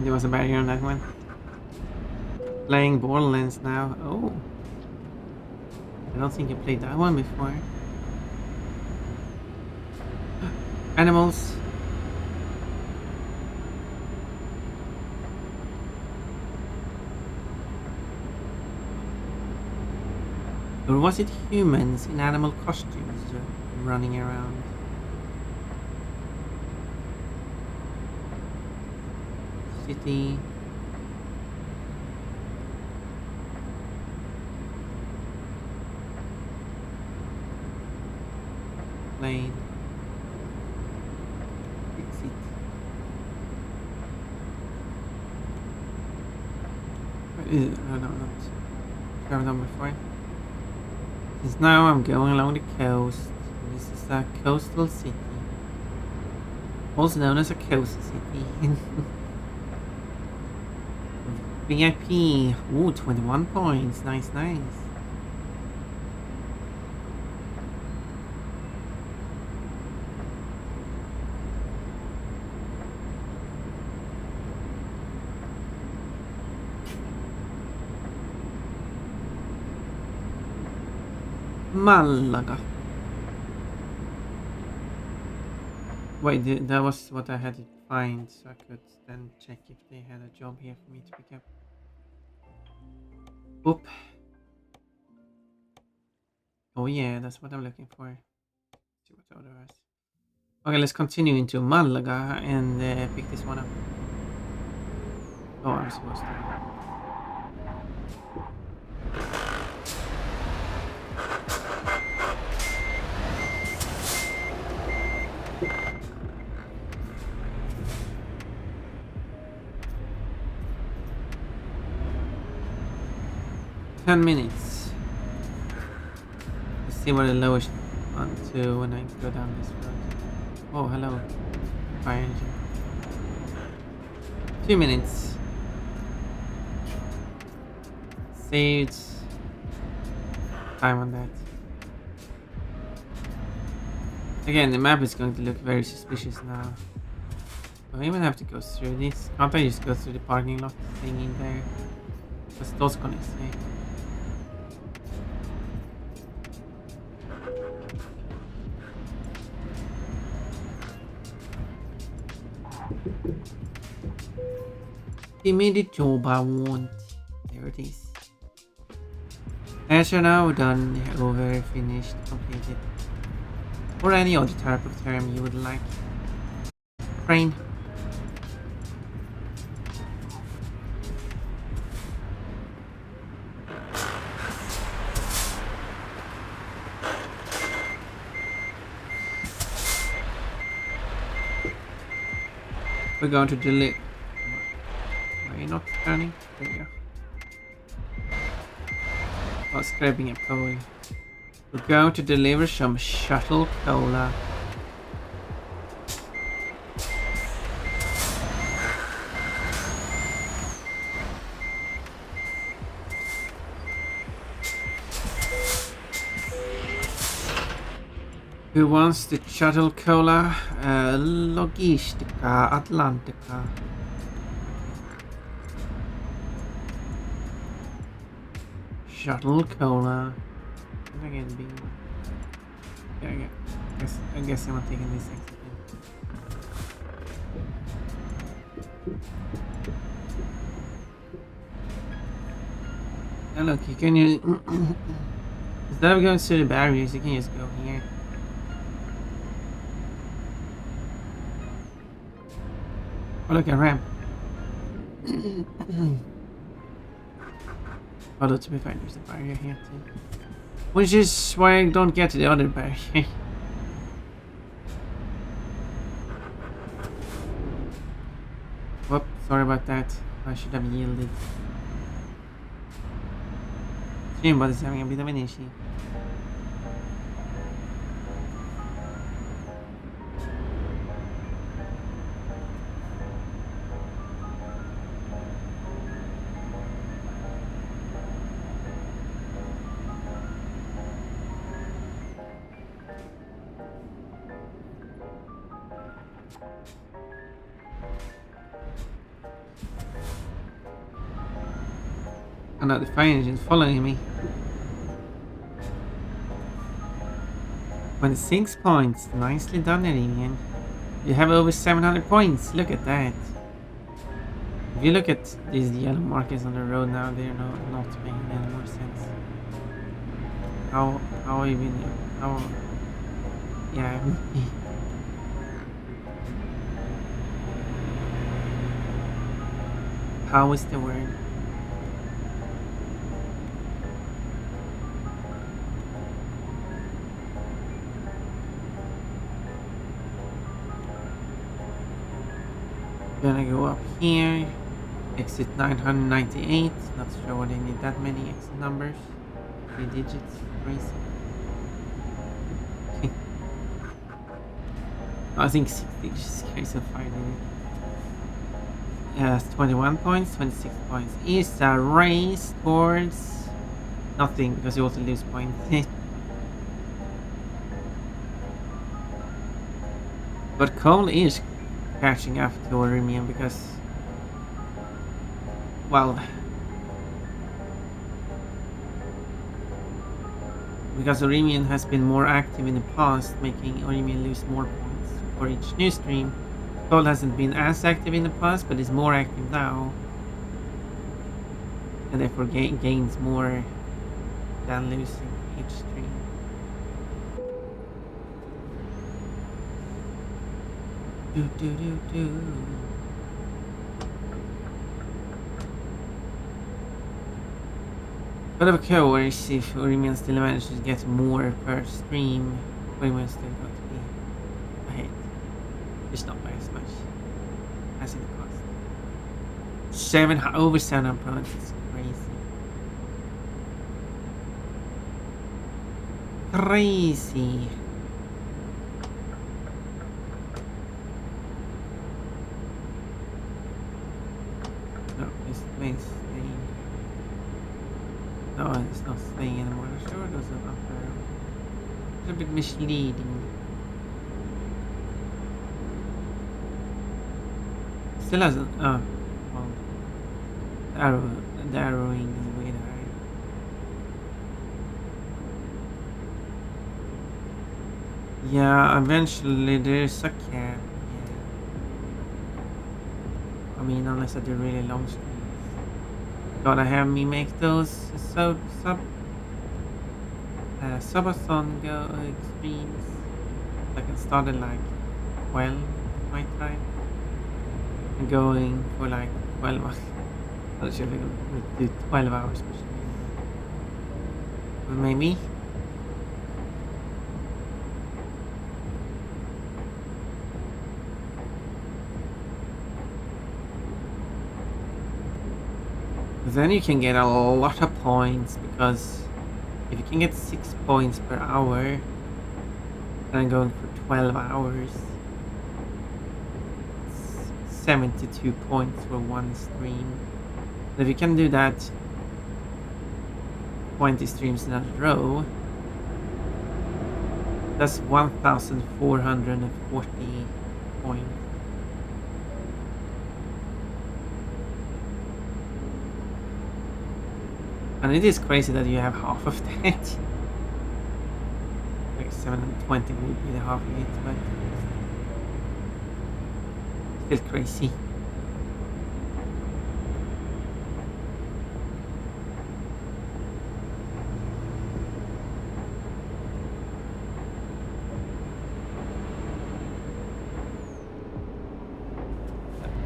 there was a barrier on that one. Playing Borderlands now. Oh. I don't think I played that one before. Animals. Or was it humans in animal costumes running around? City. Plane. Exit. No, not. I've done before. Since now I'm going along the coast. This is a coastal city. Also known as a coast city. VIP. Ooh, 21 points. Nice, nice. Malaga. Wait, that was what I had to find, so I could then check if they had a job here for me to pick up. Oop. Oh yeah, that's what I'm looking for. See what other is. Okay, let's continue into Malaga and pick this one up. Oh, I'm supposed to. 10 minutes. Let's see what the lowest one to when I go down this road. Oh, hello. Fire engine. 2 minutes. Saved time on that. Again, the map is going to look very suspicious now. Do I even have to go through this? Can't I just go through the parking lot thing in there? What's those gonna say? Give me the job I want. There it is. As you're now done, over, finished, completed. Or any other type of term you would like. Train. We're going to deliver. Are you not turning? There we go. Oh, scraping a pole. We're going to deliver some shuttle cola. Who wants the shuttle cola? Logistica Atlantica. Shuttle cola. Can I get a big one? Yeah, I guess I'm not taking this extra thing. Now look, you can use instead of going through the barriers, you can just go here. Oh look, a ramp. Although to be fair, there's a barrier here too. Which is why I don't get to the other barrier. Whoop, sorry about that. I should have yielded. Streambody's having a bit of an issue. Oh no, the fire engine's following me. 26 points. Nicely done, Iranian. You have over 700 points. Look at that. If you look at these yellow markers on the road now, they're not making any more sense. How even how yeah. How is the word? Gonna go up here. Exit 998. Not sure why they need that many exit numbers. 3 digits. Crazy. I think 60 is fine. Yes, 21 points, 26 points. Is a race towards nothing because you also lose points. But Cole is catching up to Orimian because, well, because Orimian has been more active in the past, making Orimian lose more points for each new stream. Cole hasn't been as active in the past, but is more active now, and therefore gains more than losing each stream. Do do do do. But of course, if Orimian still manages to get more per stream, Orimian still going to be ahead. Just not by as much as in the past. Over 700 points is crazy. Crazy. No, this means staying. No, it's not staying anymore. Sure, it goes up there. It's a bit misleading. Still hasn't. Oh, well, the arrowing is way high. Yeah, eventually there's a cap. Yeah. I mean, unless I do really long streams. Gotta have me make those subathon go streams. I can start at like 12 my time. And going for like 12 hours. I should do 12 hours per stream. But maybe. Then you can get a lot of points because if you can get 6 points per hour, then going for 12 hours, it's 72 points for one stream. And if you can do that 20 streams in a row, that's 1,440 points. And it is crazy that you have half of that. Like 720 would be the half of it, but still crazy.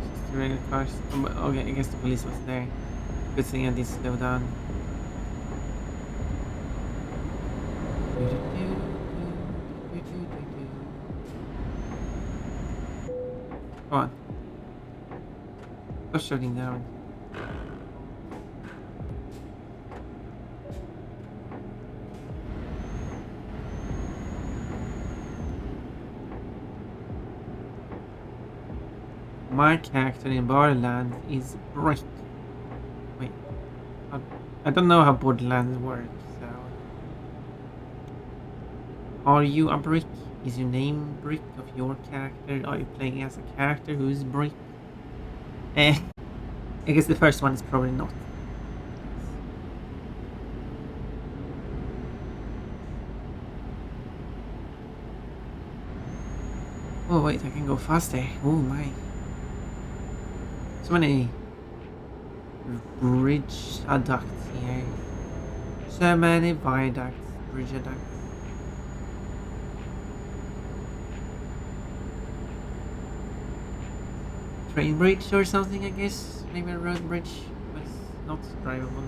Just the regular cars. Okay, I guess the police was there. Good thing I did slow down. Come on. Stop shutting down. My character in Borderlands is Brick. Wait. I don't know how Borderlands works, so... Are you a Brick? Is your name Brick of your character? Are you playing as a character who's Brick? I guess the first one is probably not. Oh wait, I can go faster. Oh my. So many bridge adducts here. So many viaducts, bridge adducts. Train bridge or something, I guess. Maybe a road bridge, but not drivable.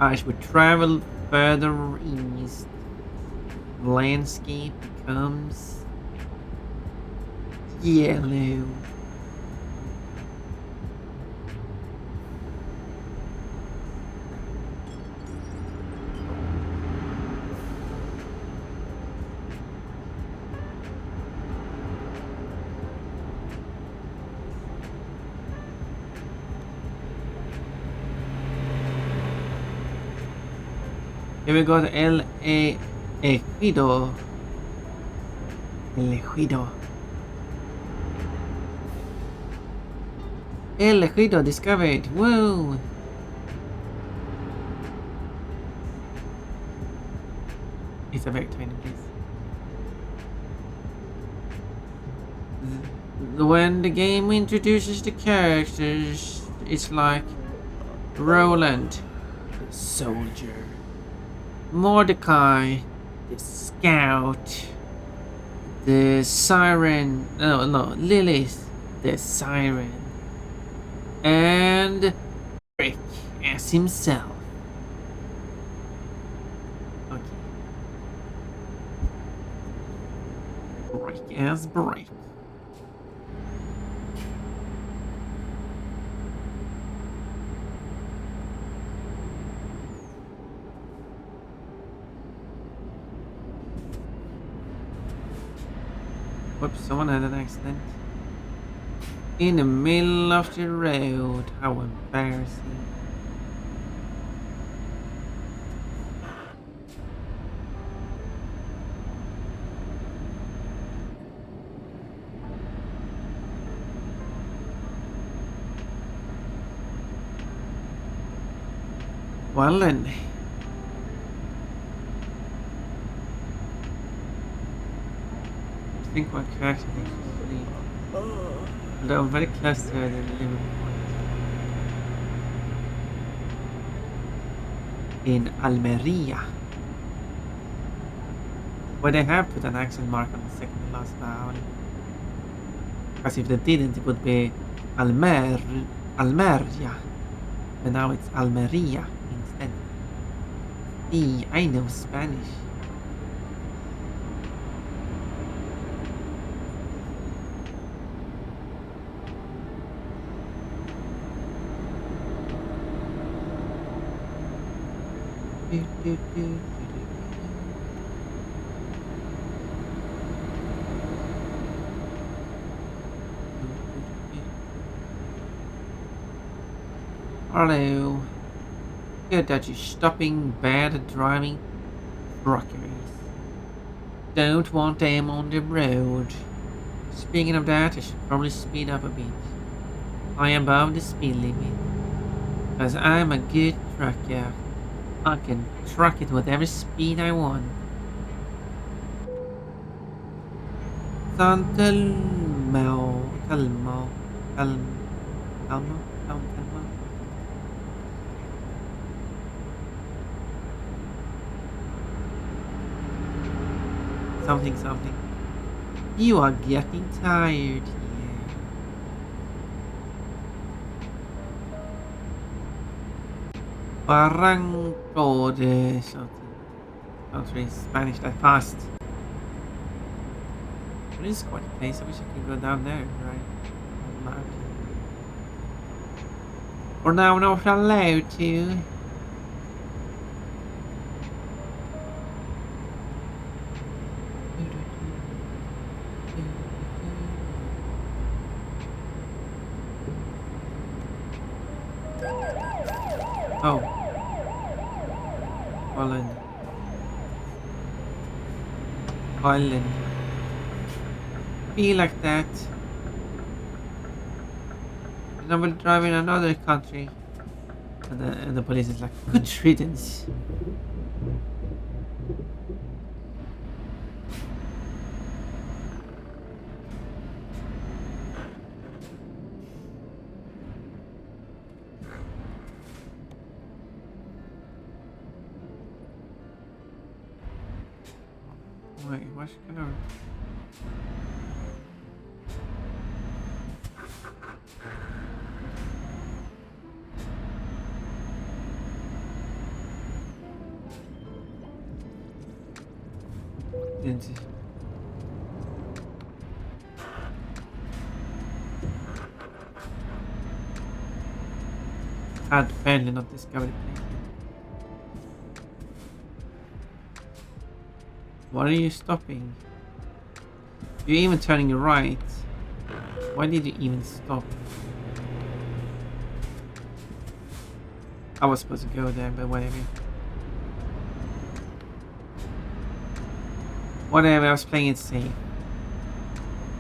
As we travel further east, the landscape becomes yellow. Here we go to El Ejido. El Ejido. El Ejido discovered. Whoa. It's a very tiny place. When the game introduces the characters, it's like Roland, the soldier, Mordecai, the scout, the siren, no, Lilith, the siren, and Rick as himself. Okay. Brick as brick. Whoops, someone had an accident. In the middle of the road. How embarrassing. Well then. I think we're correct actually. Although I'm very close to the limit point. In Almeria. Where they have put an accent mark on the second to last vowel. Because if they didn't, it would be Almeria. But now it's Almeria instead. See, I know Spanish. Hello. Good that you're stopping bad driving truckers. Don't want them on the road. Speaking of that, I should probably speed up a bit. I am above the speed limit. Because I'm a good trucker. I can truck it whatever speed I want. Calmo. Something. You are getting tired here. Barranco de something. Not really Spanish that fast. It is quite a place. I wish I could go down there, right? Or now I'm not allowed to. Oh. Holland. Be like that. And I will drive in another country. And the police is like, good riddance. Wait, what's gonna... Didn't had apparently not discovered it. Why are you stopping? You're even turning right. Why did you even stop? I was supposed to go there, but whatever. Whatever, I was playing it safe.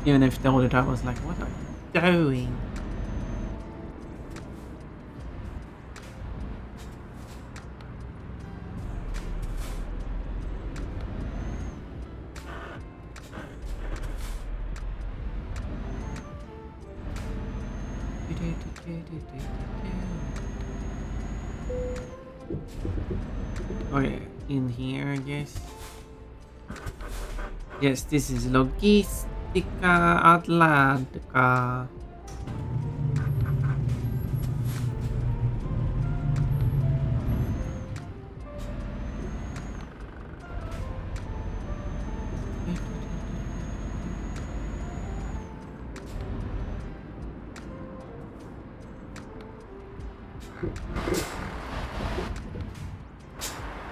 Even if the other time was like, what are you doing? Okay, in here, I guess. Yes, this is Logistica Atlantica.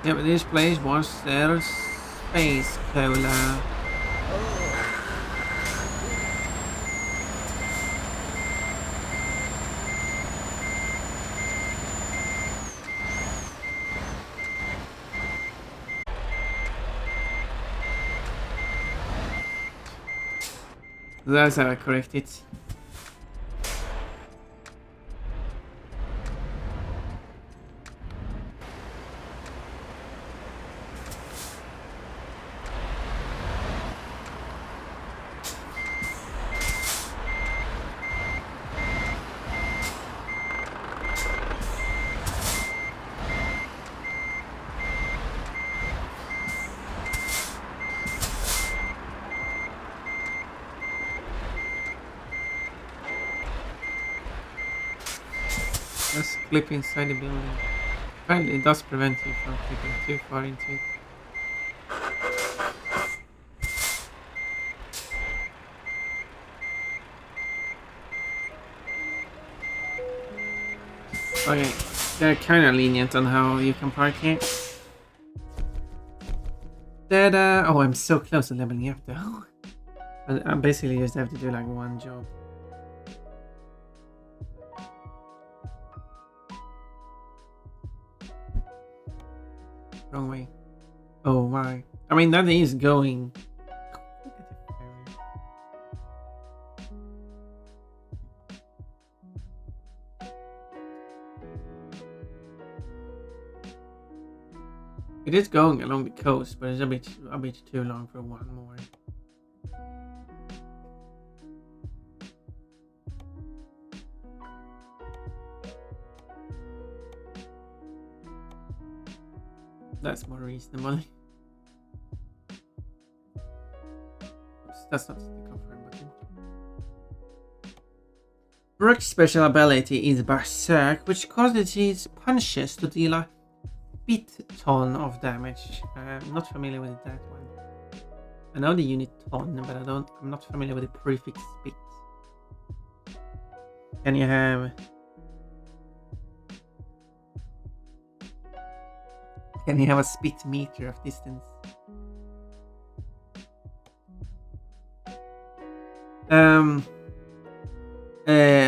Yeah, but this place was their space cola. That's how I correct it. Let's clip inside the building. Apparently it does prevent you from clipping too far into it. Okay, they're kinda lenient on how you can park here. Ta-da! Oh, I'm so close to leveling up though. I basically just have to do like one job. Wrong way. Oh my. I mean, that is going. Look at the ferry. It is going along the coast, but it's a bit too long for one more. That's more reasonable. Oops, that's not the confirm button. Brook's special ability is Berserk, which causes his punches to deal a bit ton of damage. I'm not familiar with that one. I know the unit ton, but I'm not familiar with the prefix bit. Can you have a spit meter of distance?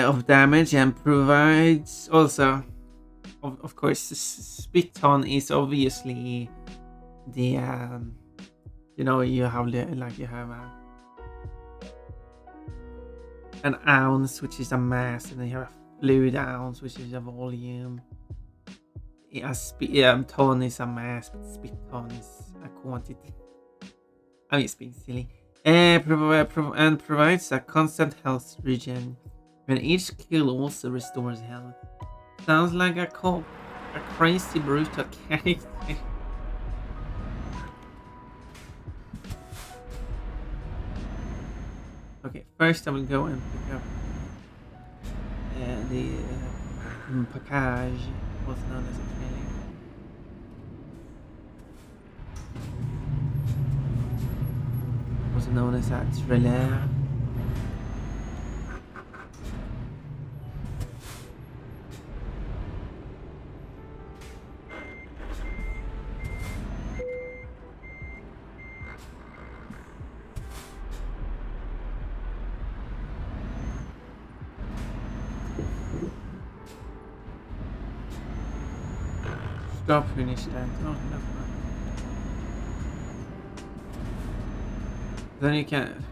Of damage, and provides also, of course, spit ton is obviously the you know, you have an ounce, which is a mass, and then you have a fluid ounce, which is a volume. Ton is a mass, but spit ton is a quantity. I'm just being silly. And provides a constant health regen. When each kill also restores health. Sounds like a crazy brutal character. Okay, first I will go and pick up the package, also known as a trailer. Also known as a trailer. Stop finish that. Oh, no. Then you can.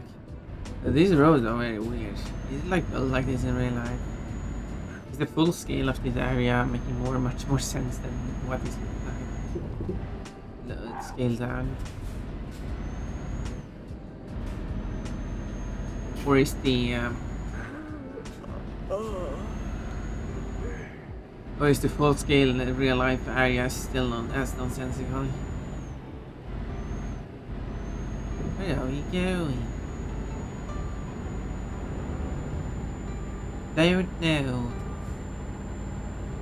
These roads are very weird. Is it like built like this in real life? Is the full scale of this area making much more sense than what this looks like? Scale down. Or is the full scale real life area still as nonsensical? Where are we going? Don't know.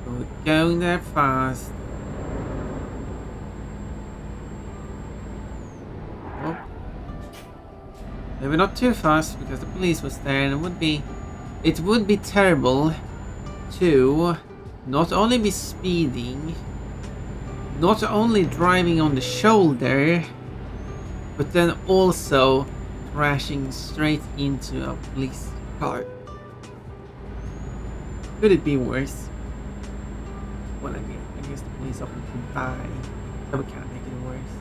We're going that fast. Oh. Maybe not too fast because the police was there, and it would be terrible to not only be speeding, not only driving on the shoulder, but then also crashing straight into a police car. Could it be worse? Well, I mean, I guess the police often could die. That would kind of make it worse.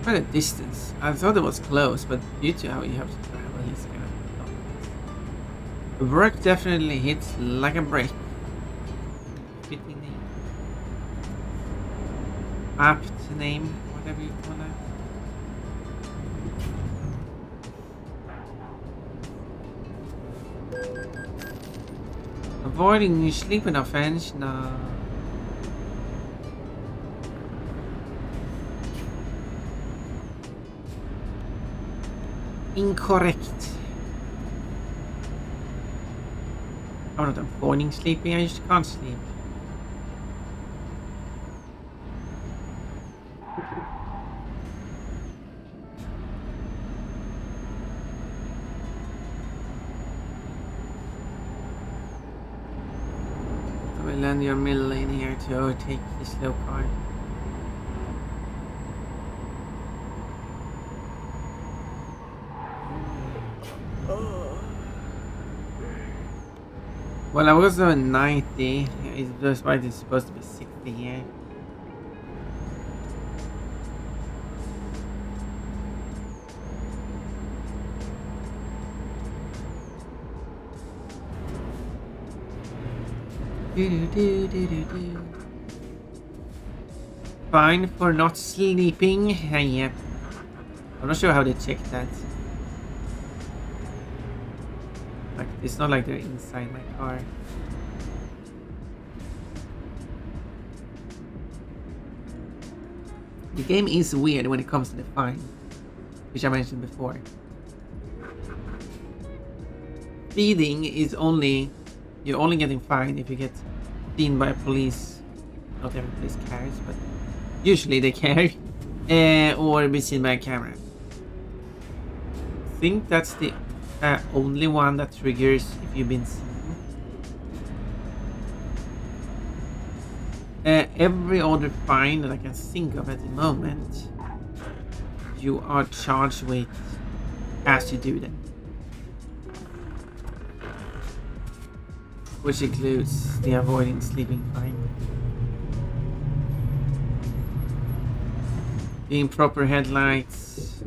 Quite a distance. I thought it was close, but due to how you have to travel, it's kind of long. The work definitely hits like a brick. Fitting name. Apt name, whatever you call that. Avoiding sleeping offense, no. Incorrect. I'm not avoiding sleeping, I just can't sleep. I will land your middle lane here to overtake the slow car. Well, I was on 90. It's why it's supposed to be 60 here. Fine for not sleeping. Yep. I'm not sure how they check that. Like, it's not like they're inside my car. The game is weird when it comes to the fine, which I mentioned before. Speeding is you're only getting fined if you get seen by police. Not every police cares, but usually they care. Or be seen by a camera. I think that's the only one that triggers if you've been seen. Every other fine that I can think of at the moment, you are charged with as you do them. Which includes the avoiding sleeping fine. The improper headlights.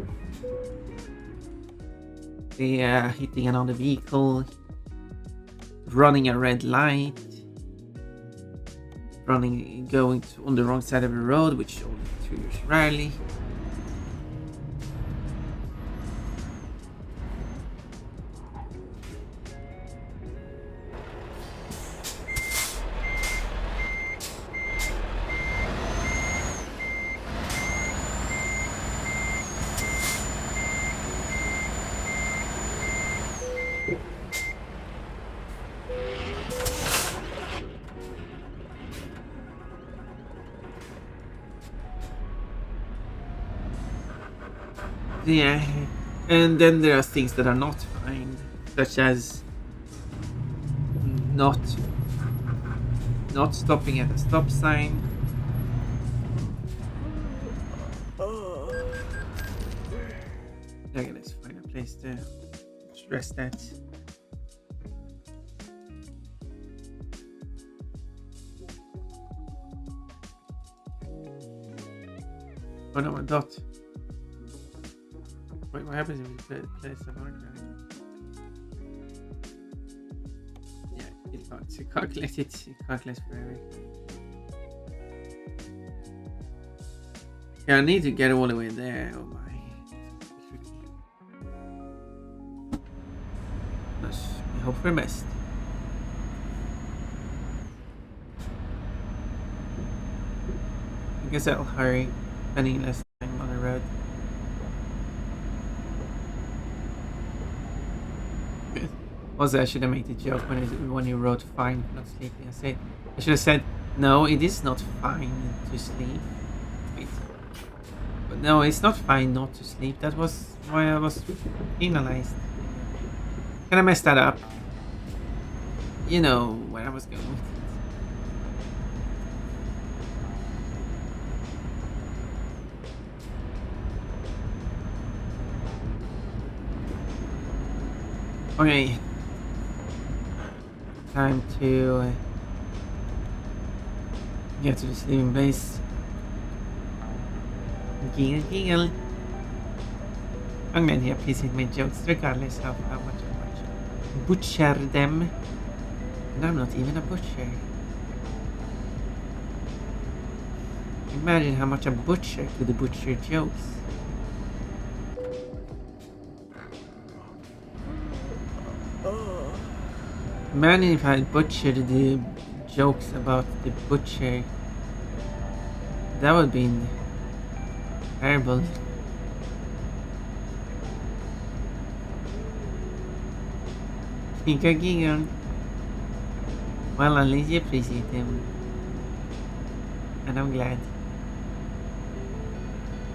The hitting another vehicle. Running a red light. Going on the wrong side of the road, which only triggers rarely. Yeah, and then there are things that are not fine, such as not stopping at a stop sign. Okay, let's find a place to rest that. Oh no, a dot. Wait, what happens if you play some hard drive? Yeah, it calculates it. It calculates forever. Yeah, I need to get all the way there. Oh my. Let's hope for the best. I guess I'll hurry, spending less time on the road. Also, I should have made the joke when you wrote fine for not sleeping. I should have said, no, it is not fine to sleep. Wait. But no, it's not fine not to sleep. That was why I was penalized. Can I mess that up? You know where I was going with it. Okay. Time to get to the sleeping place. Giggle, giggle. I'm glad you appreciate my jokes regardless of how much I butcher them. And I'm not even a butcher. Imagine how much a butcher could butcher jokes. Imagine if I butchered the jokes about the butcher. That would be terrible. Giga giga. Well, at least you appreciate them. And I'm glad.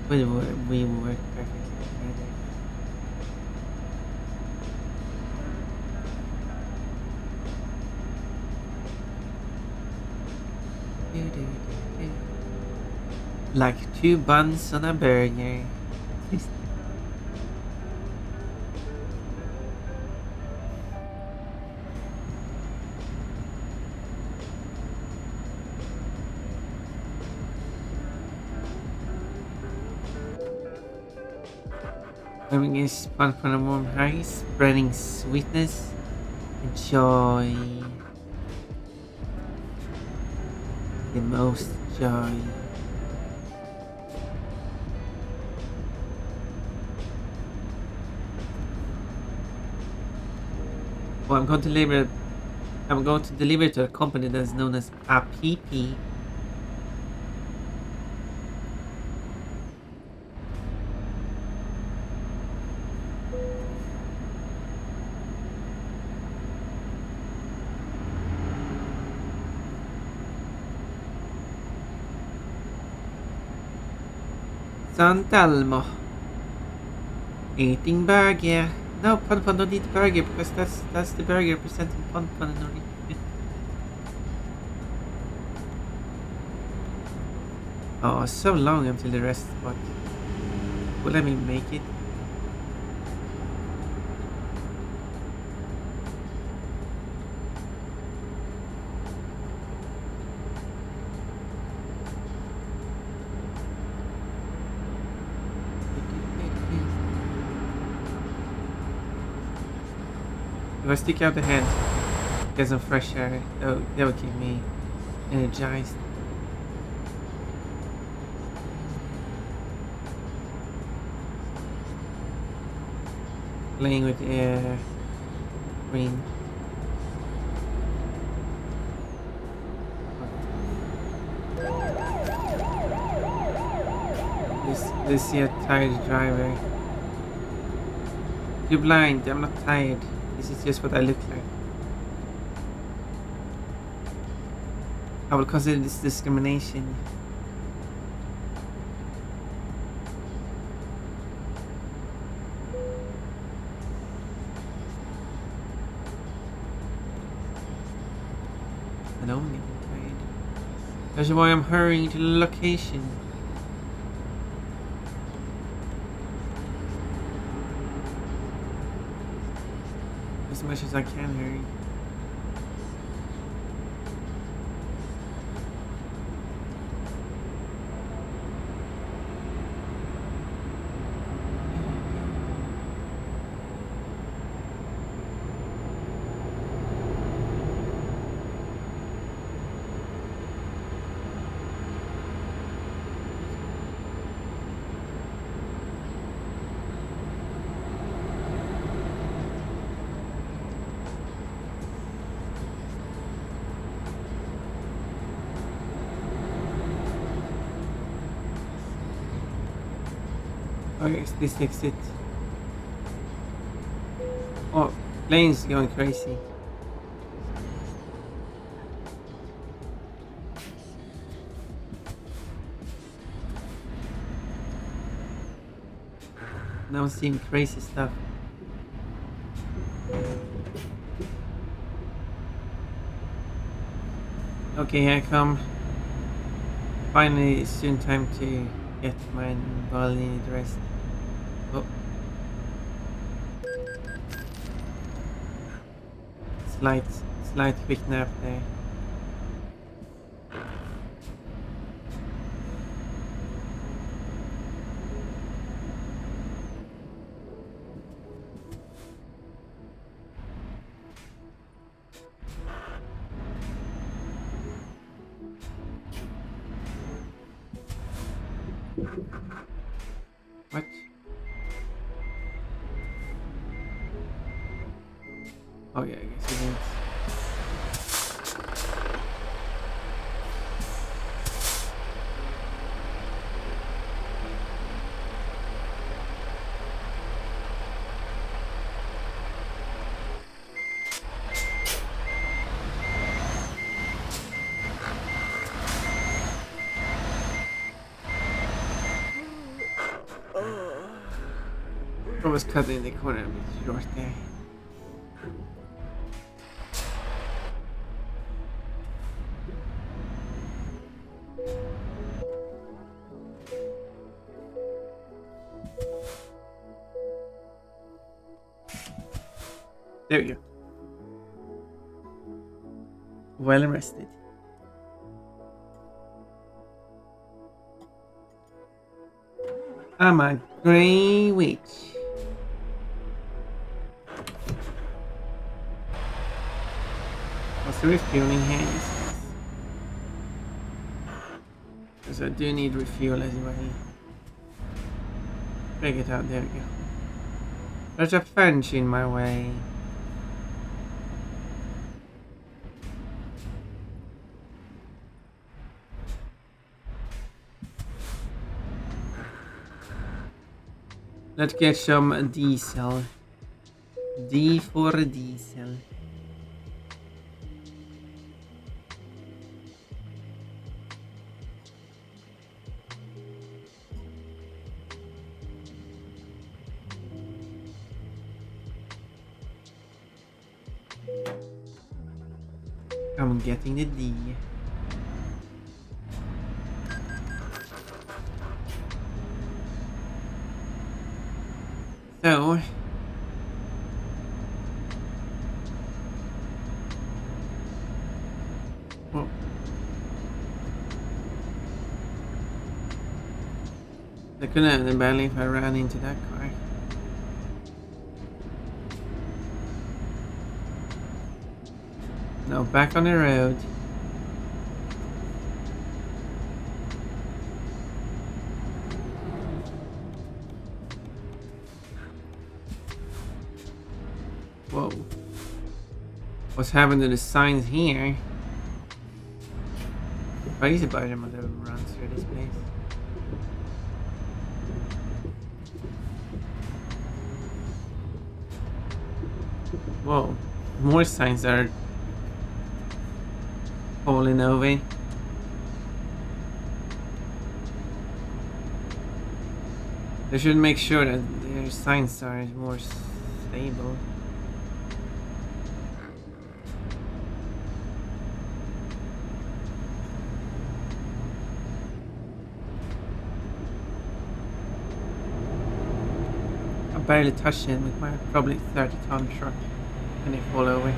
We work perfectly together. Like two buns on a burger. Living is spun from a warm high, spreading sweetness and joy. The most joy. Well, I'm going to deliver to a company that's known as APP. Santalmo. Eating burger. No, Pun don't eat burger because that's the burger representing Pun and not eat. Oh, so long until the rest spot. Will let me make it? If I stick out the head, get some fresh air, that would keep me energized. Playing with the air, green. This here tired driver. You're blind, I'm not tired. This is just what I look like. I will consider this discrimination. I don't get tired. That's why I'm hurrying to the location. as much as I can here. Okay, it's this exit. Oh, plane's going crazy. Now I'm seeing crazy stuff. Okay, here I come. Finally, it's soon time to get my body dressed. Oh. Slight quick nap there. What? Oh yeah, I guess it is. I was cutting the corner a bit short there. There we go. Well rested. I'm a grey witch. What's the refueling here? Because I do need refuel as well. Break it out, there we go. There's a fence in my way. Let's get some diesel. D for diesel. I'm getting the D. So well, I couldn't have the belly if I ran into that car. No, back on the road. Whoa. What's happened to the signs here? Crazy about them that runs through this place. Whoa. More signs are falling over. They should make sure that their signs are more stable. I barely touched it with my probably 30-ton truck. And they fall over.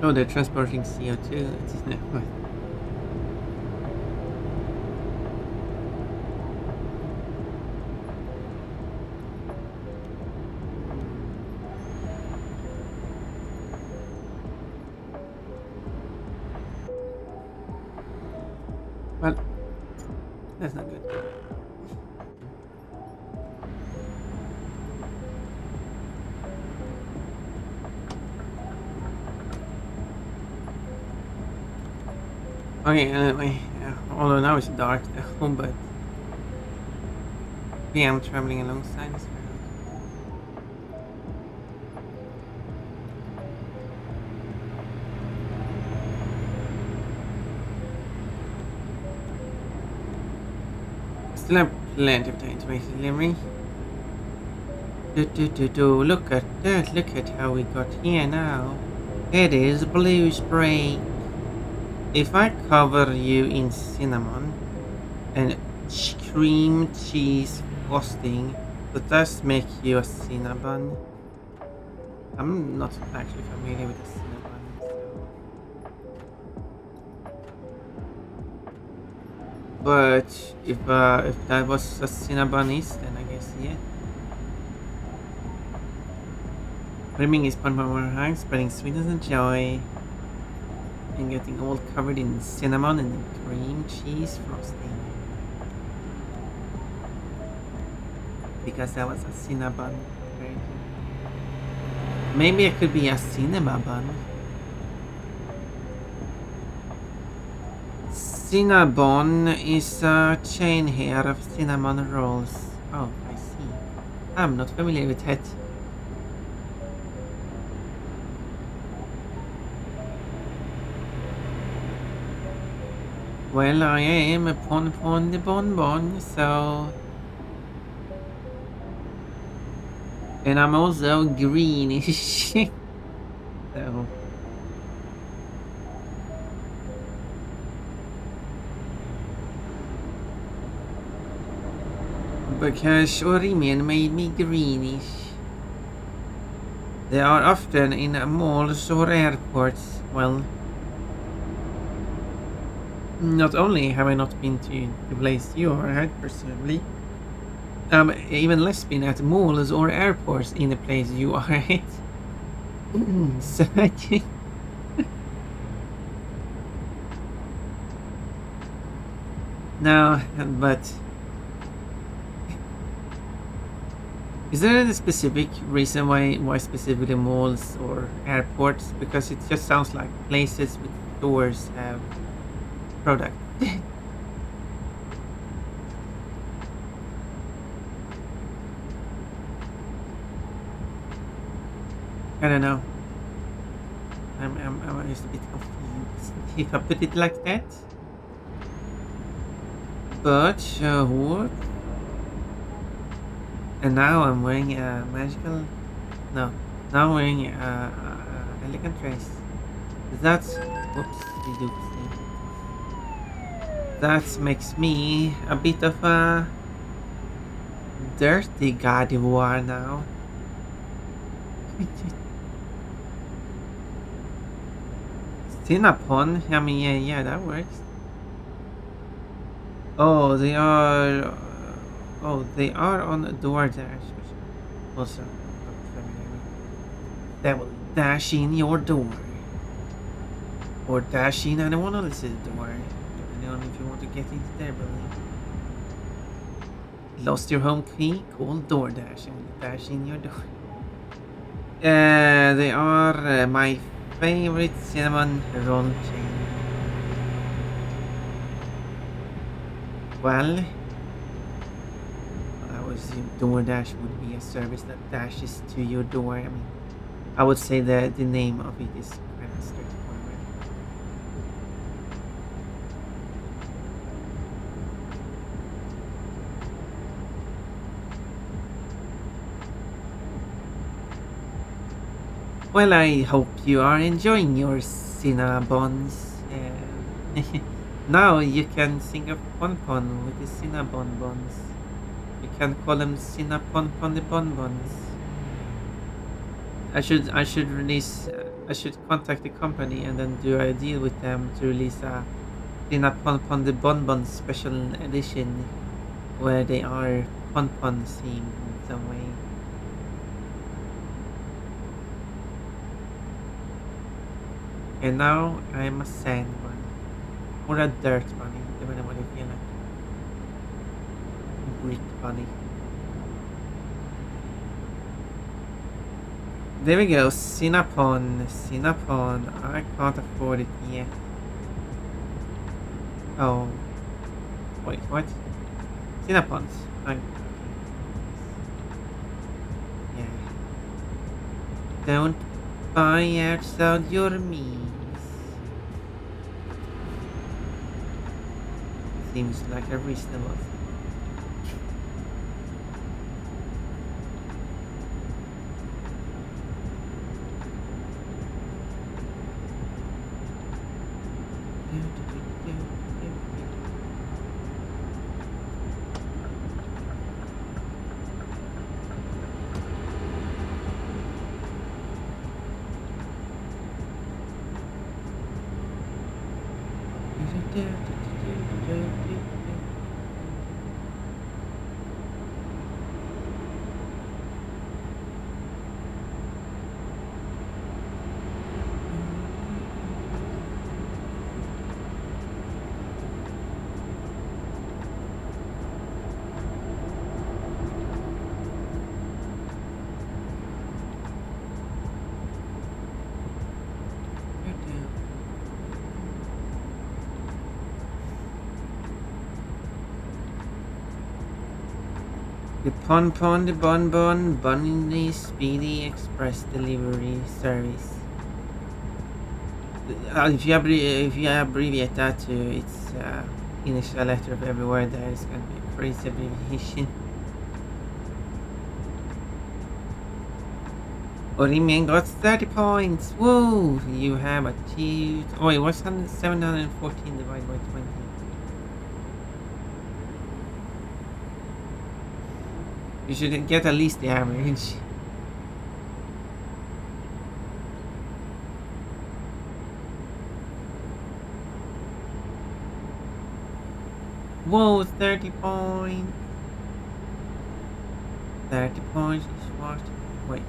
Oh, they're transporting CO2. Well, that's not good. Okay, anyway, although now it's dark though, but yeah, I'm traveling alongside this road. Still have plenty of time to make the delivery. Look at that, look at how we got here now. It is blue spray. If I cover you in cinnamon and cream cheese frosting, does that make you a cinnabon? I'm not actually familiar with the cinnabon, so... But if that was a cinnabonist, then I guess yeah. Brimming is fun for spreading sweetness and joy, and getting all covered in cinnamon and cream cheese frosting. Because that was a cinnabon. Right? Maybe it could be a cinema bun. Cinnabon is a chain here of cinnamon rolls. Oh, I see. I'm not familiar with that. Well, I am a pon the bonbon, so... And I'm also greenish. So... Because Orimen made me greenish. They are often in malls or airports. Well... Not only have I not been to the place you are at, presumably, even less been at malls or airports in the place you are at. So I think... No, but... Is there any specific reason why specifically malls or airports? Because it just sounds like places with stores have product. I don't know. I'm just a bit confused if I put it like that. But what? And now I'm wearing a magical. No, now I'm wearing a elegant dress. That's whoopsie doopsie. That makes me a bit of a dirty Gardevoir now. Cinnapon? I mean, yeah, that works. Oh, they are. Oh, they are on DoorDash, which also not familiar with. That will dash in your door, or dash in anyone else's door. If you want to get into their building. Lost your home key? Call DoorDash and dash in your door. They are my favorite cinnamon roll chain. Well, I would assume DoorDash would be a service that dashes to your door. I mean, I would say the name of it is kind of straightforward. Well, I hope you are enjoying your Cinnabons. Now you can sing a pon-pon with the Cinnabon buns. You can call them Cinnapon-pon the bonbons. I should release. I should contact the company and then do a deal with them to release a Cinnapon-pon the bonbons special edition, where they are pon-pon themed in some way. And now I'm a sand bunny. Or a dirt bunny, depending on what you feel like. Brick bunny. There we go, Cinnapon. I can't afford it yet. Oh. Wait, what? Cinnapons. Okay. Yeah. Don't buy outside your means. Seems like a reasonable thing. The Pon the Bonbon Bunny Speedy Express Delivery Service. If you abbreviate that to its initial letter of every word, there is going to be a crazy abbreviation. Orimen got 30 points. Whoa! You have achieved. Oh, wait, what's 714 divided by 20? You should get at least the average. Whoa, 30 points. 30 points is what? Wait.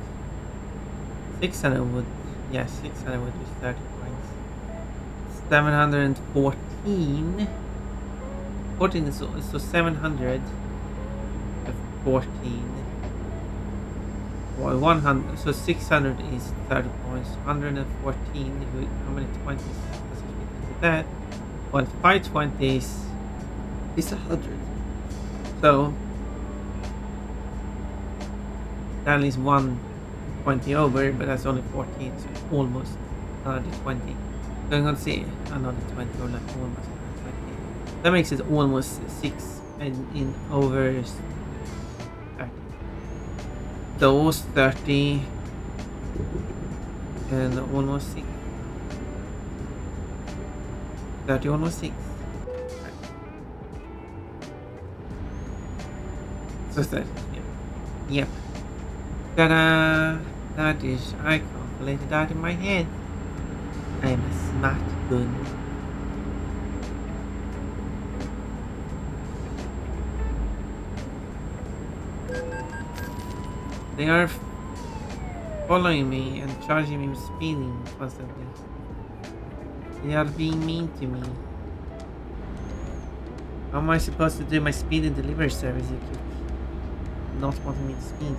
600 would. Yeah, 600 would be 30 points. 714. 14 is so 700. 14. Well, 100. So 600 is 30 points. 114. How many 20s does it fit into that? Well, 520s is 100. So that is 120 over, but that's only 14, so it's almost another 20. So I'm gonna say another 20, or like almost another 20. That makes it almost 6 and in over 30. Those 30 and almost 6. 30 almost 6. So 30, yeah. Yep. Ta-da! That is, I calculated that in my head. I'm a smart gun. They are following me and charging me with speeding constantly. They are being mean to me. How am I supposed to do my speed and delivery service if you keep not wanting me to speed?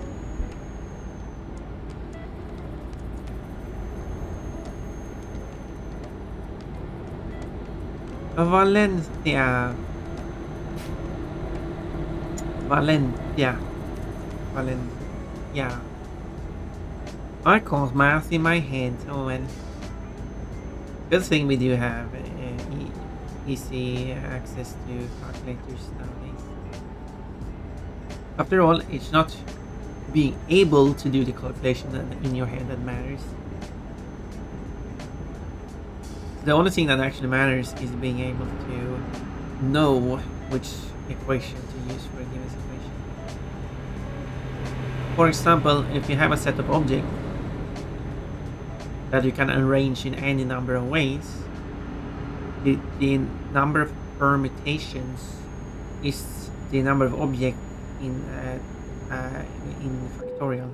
Valencia. Valencia. Valencia. I can't math in my head. Oh well. Good thing we do have easy access to calculators nowadays. After all, it's not being able to do the calculation in your head that matters. The only thing that actually matters is being able to know which equation to use for a given situation. For example, if you have a set of objects that you can arrange in any number of ways, the number of permutations is the number of objects in factorial.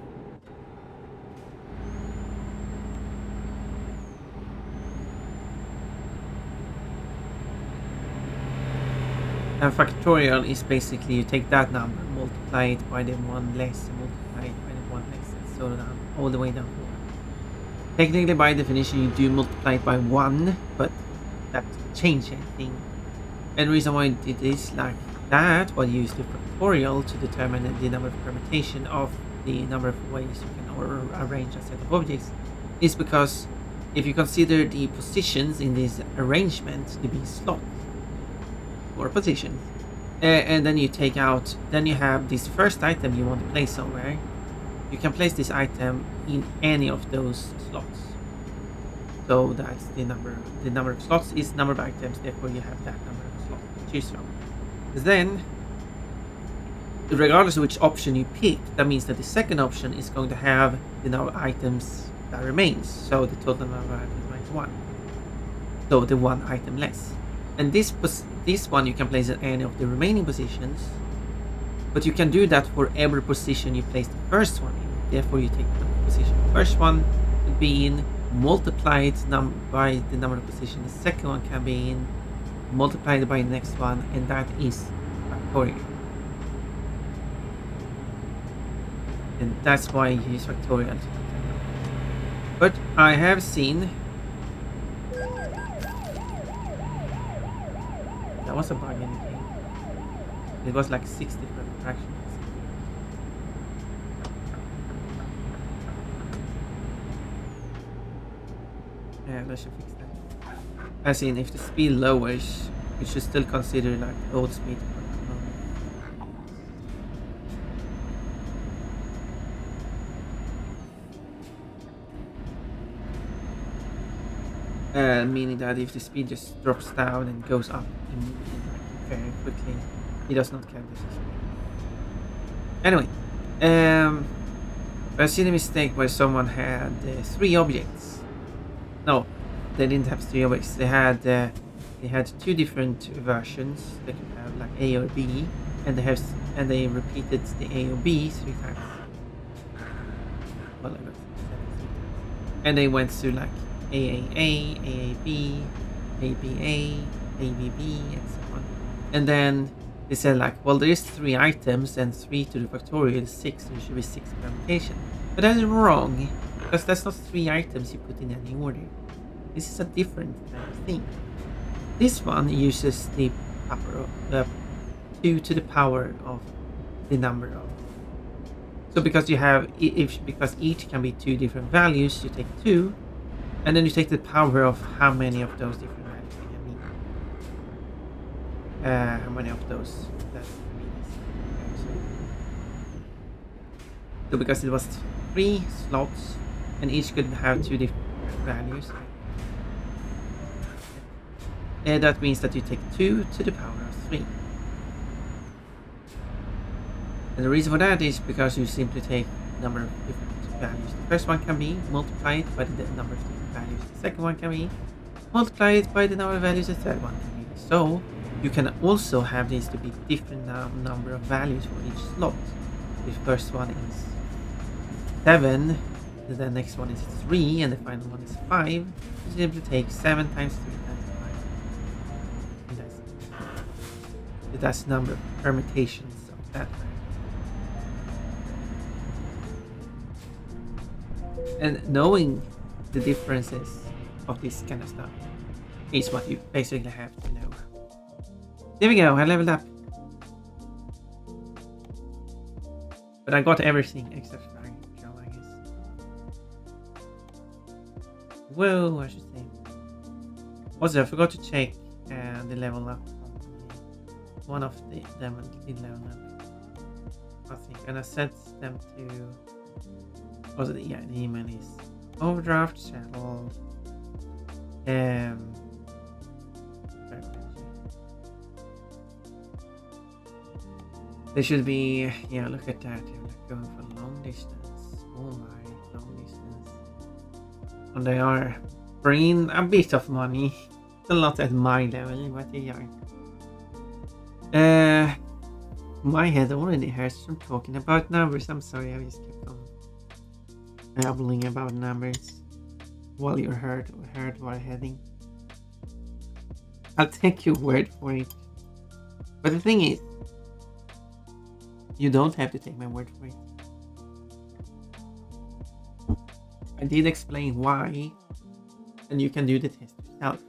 And factorial is basically you take that number, multiply it by the one less, and multiply it by the one less, and so on, all the way down to 1. Technically, by definition, you do multiply it by 1, but that doesn't change anything. And the reason why it is like that, why you use the factorial to determine the number of permutation of the number of ways you can arrange a set of objects, is because if you consider the positions in this arrangement to be slots, or position, and then you take out, then you have this first item you want to place somewhere. You can place this item in any of those slots. So that's the number of slots is number of items, therefore you have that number of slots to choose from. Then, regardless of which option you pick, that means that the second option is going to have the number of items that remains. So the total number of items remains 1. So the one item less. And this one you can place at any of the remaining positions, but you can do that for every position you place the first one in. Therefore, you take the position the first one to be in, multiplied by the number of positions the second one can be in, multiplied by the next one, and that is factorial. And that's why you use factorial. But I have seen. That was a bug in the game. It was like 6 different fractions. Yeah, that should fix that. As in, if the speed lowers, you should still consider like old speed. Meaning that if the speed just drops down and goes up in very quickly, it does not count as a speed. Anyway, I've seen a mistake where someone had 3 objects. No, they didn't have 3 objects. They had 2 different versions. They could have like A or B, and they repeated the A or B 3 times. Well, and they went through like AAA, AAB, ABA, ABB, and so on. And then they said like, well, there is 3 items and 3 to the factorial is 6, so there should be 6 permutation. But that is wrong, because that's not 3 items you put in any order. This is a different kind of thing. This one uses the power of 2 to the power of the number of. So because you have, because each can be 2 different values, you take 2. And then you take the power of how many of those different values you can mean. How many of those that means. So because it was 3 slots, and each could have 2 different values. That means that you take 2 to the power of 3. And the reason for that is because you simply take the number of different values. The first one can be multiplied by the number of different values. The second one can be multiplied by the number of values. The third one can be. So you can also have these to be different number of values for each slot. The first one is 7, the next one is 3, and the final one is 5. You simply take 7 times 3 times 5. And that's the number of permutations of that value. And knowing the differences of this kind of stuff is what you basically have to know. There we go, I leveled up. But I got everything except Fire, I guess. Whoa, I should say. Also, I forgot to check the level up. One of them did level up, I think, and I set them to. Also, the email is overdraft settled. They should be. Yeah, look at that. They're like going for long distance. Oh my, long distance. And they are bringing a bit of money. Still not at my level, but they are. My head already hurts from talking about numbers. I'm sorry, I just kept on babbling about numbers while you're hurt while heading. I'll take your word for it. But the thing is, you don't have to take my word for it. I did explain why, and you can do the test yourself.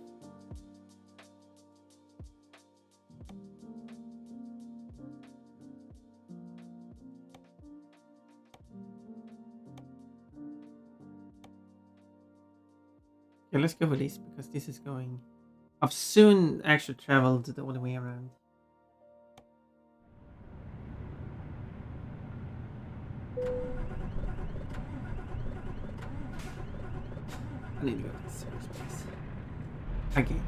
Okay, let's go for this because this is going. I've soon actually traveled the other way around. I need to go to the service place. Again.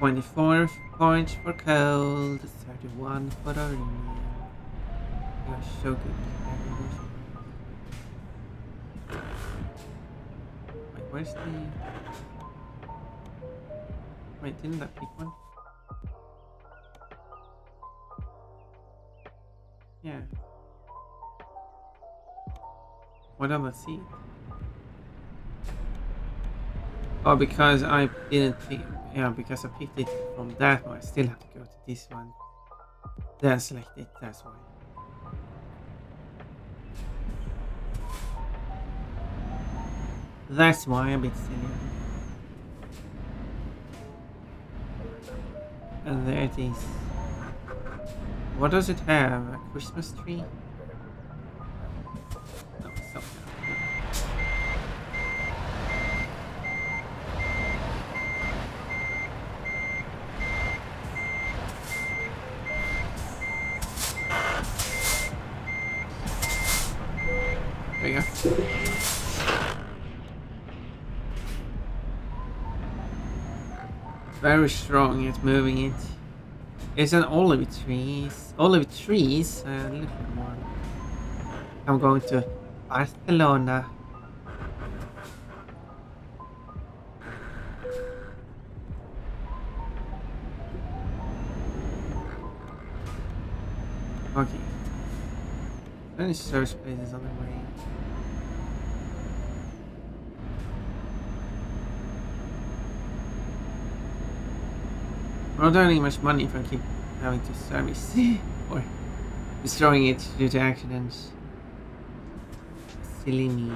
$24 points for cold, 31 for arena. You are so good. Wait, where's the... Wait, didn't that pick one? Yeah. What am I seeing? Oh, because I didn't pick... Yeah, because I picked it from that one. I still have to go to this one. Then select it, that's why. That's why I'm a bit silly. And there it is. What does it have? A Christmas tree? No, it's not. There you go. Very strong at moving it. It's an olive trees. Olive trees. Look at one. I'm going to Barcelona. Okay. Any service places on the way. I'm not earning much money if I keep having to service or destroying it due to accidents. Silly me.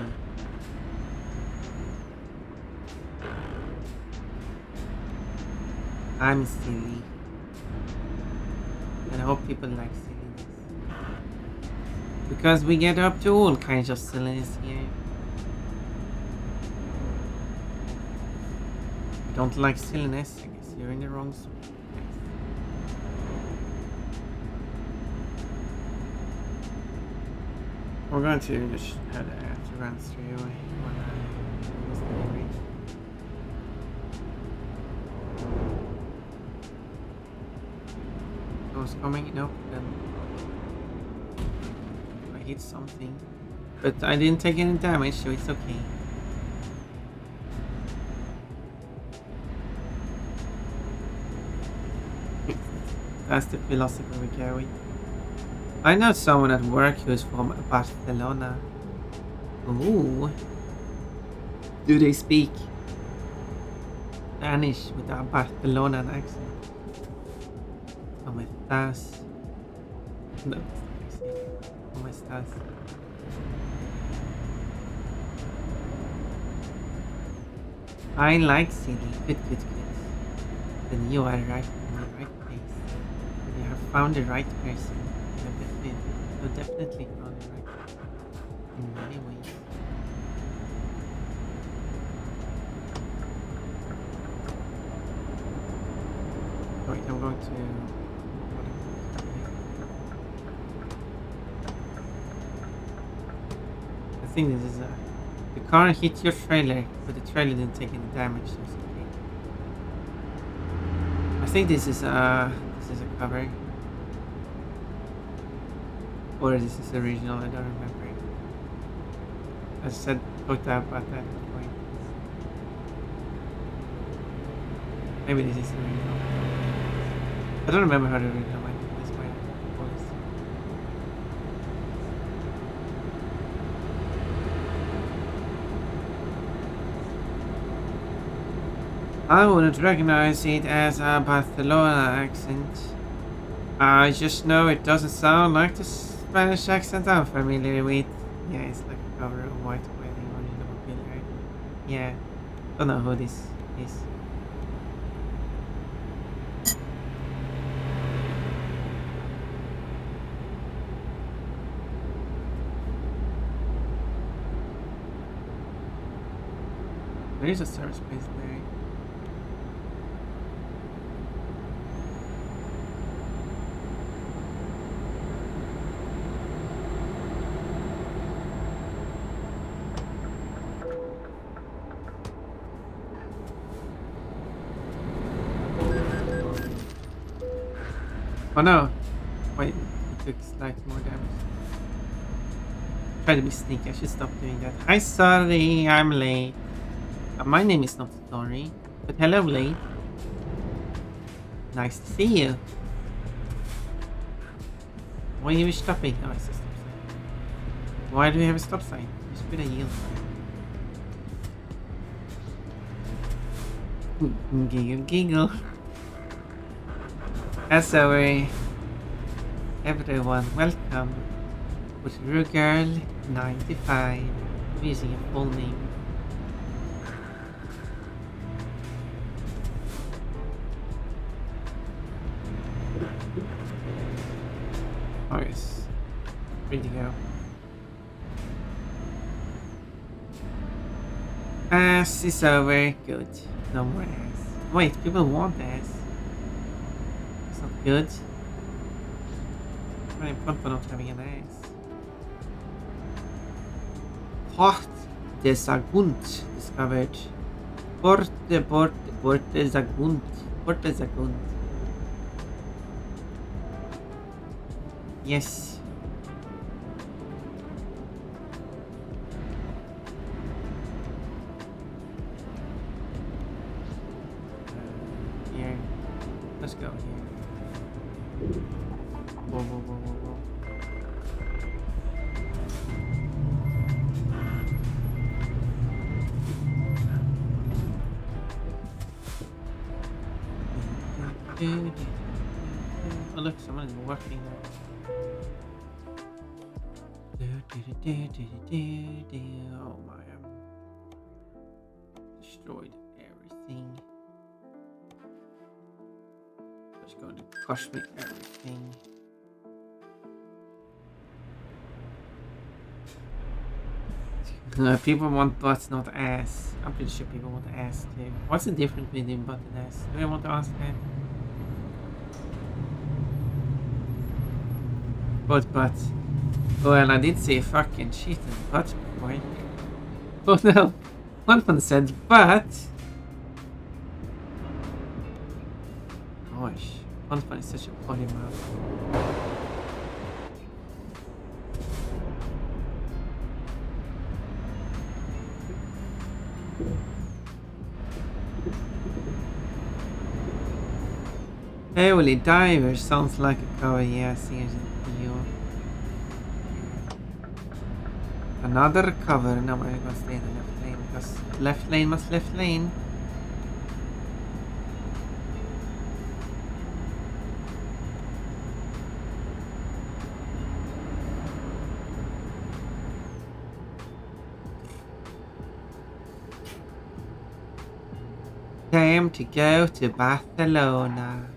I'm silly. And I hope people like silliness. Because we get up to all kinds of silliness here. If you don't like silliness, I guess you're in the wrong place. We're going to just have to run through when I reach. Those coming? Nope. I hit something. But I didn't take any damage, so it's okay. That's the philosophy we carry. I know someone at work who's from Barcelona. Ooh. Do they speak Spanish with a Barcelonan accent? ¿Cómo estás? No, ¿cómo estás? I like silly. Good. Then you are right in the right place. You have found the right person. You definitely found the right person. In many ways. Wait, I'm going to... I think this is a... The car hit your trailer, but the trailer didn't take any damage, so it's okay. I think this is a cover. Or this is original, I don't remember. I said talked about that before. Maybe this is the original. I don't remember how the original went. This is my voice. I wouldn't recognize it as a Barcelona accent. I just know it doesn't sound like the Spanish accent I'm familiar with. Yeah, it's like a cover of White Wedding on the mobile, right? Yeah, don't know who this is. There is a service place there. Oh no! Wait, it took slightly more damage. Try to be sneaky, I should stop doing that. Hi, sorry, I'm late. My name is not Sorry, but hello, late. Nice to see you. Why are you stopping? Oh, it's a stop sign. Why do we have a stop sign? You should put a yield sign. Giggle, giggle. As our everyone, welcome. With Girl 95. I'm using a full name. Oh yes. Ready to go. Ass is over. Good. No more ass. Wait, people want ass. It's not good. I'm fun for not having an ass. Port de Sagunt discovered. Port de Sagunt. Port de Sagunt. Yes. Here. Let's go here. Whoa, whoa, whoa, whoa, whoa. Oh look, someone is working now. Oh my, destroyed everything. It's going to cost me everything. People want butts, not ass. I'm pretty sure people want ass too. What's the difference between butt and ass? Do I want to ask that? Butt. Oh, and I did say fucking shit and butt before. Oh no. One one said butt. Gosh. One is such a potty mouth. Holy Diver sounds like a cover, yeah, seriously. Another cover. No, I'm gonna stay in the left lane because left lane must left lane. Time to go to Barcelona.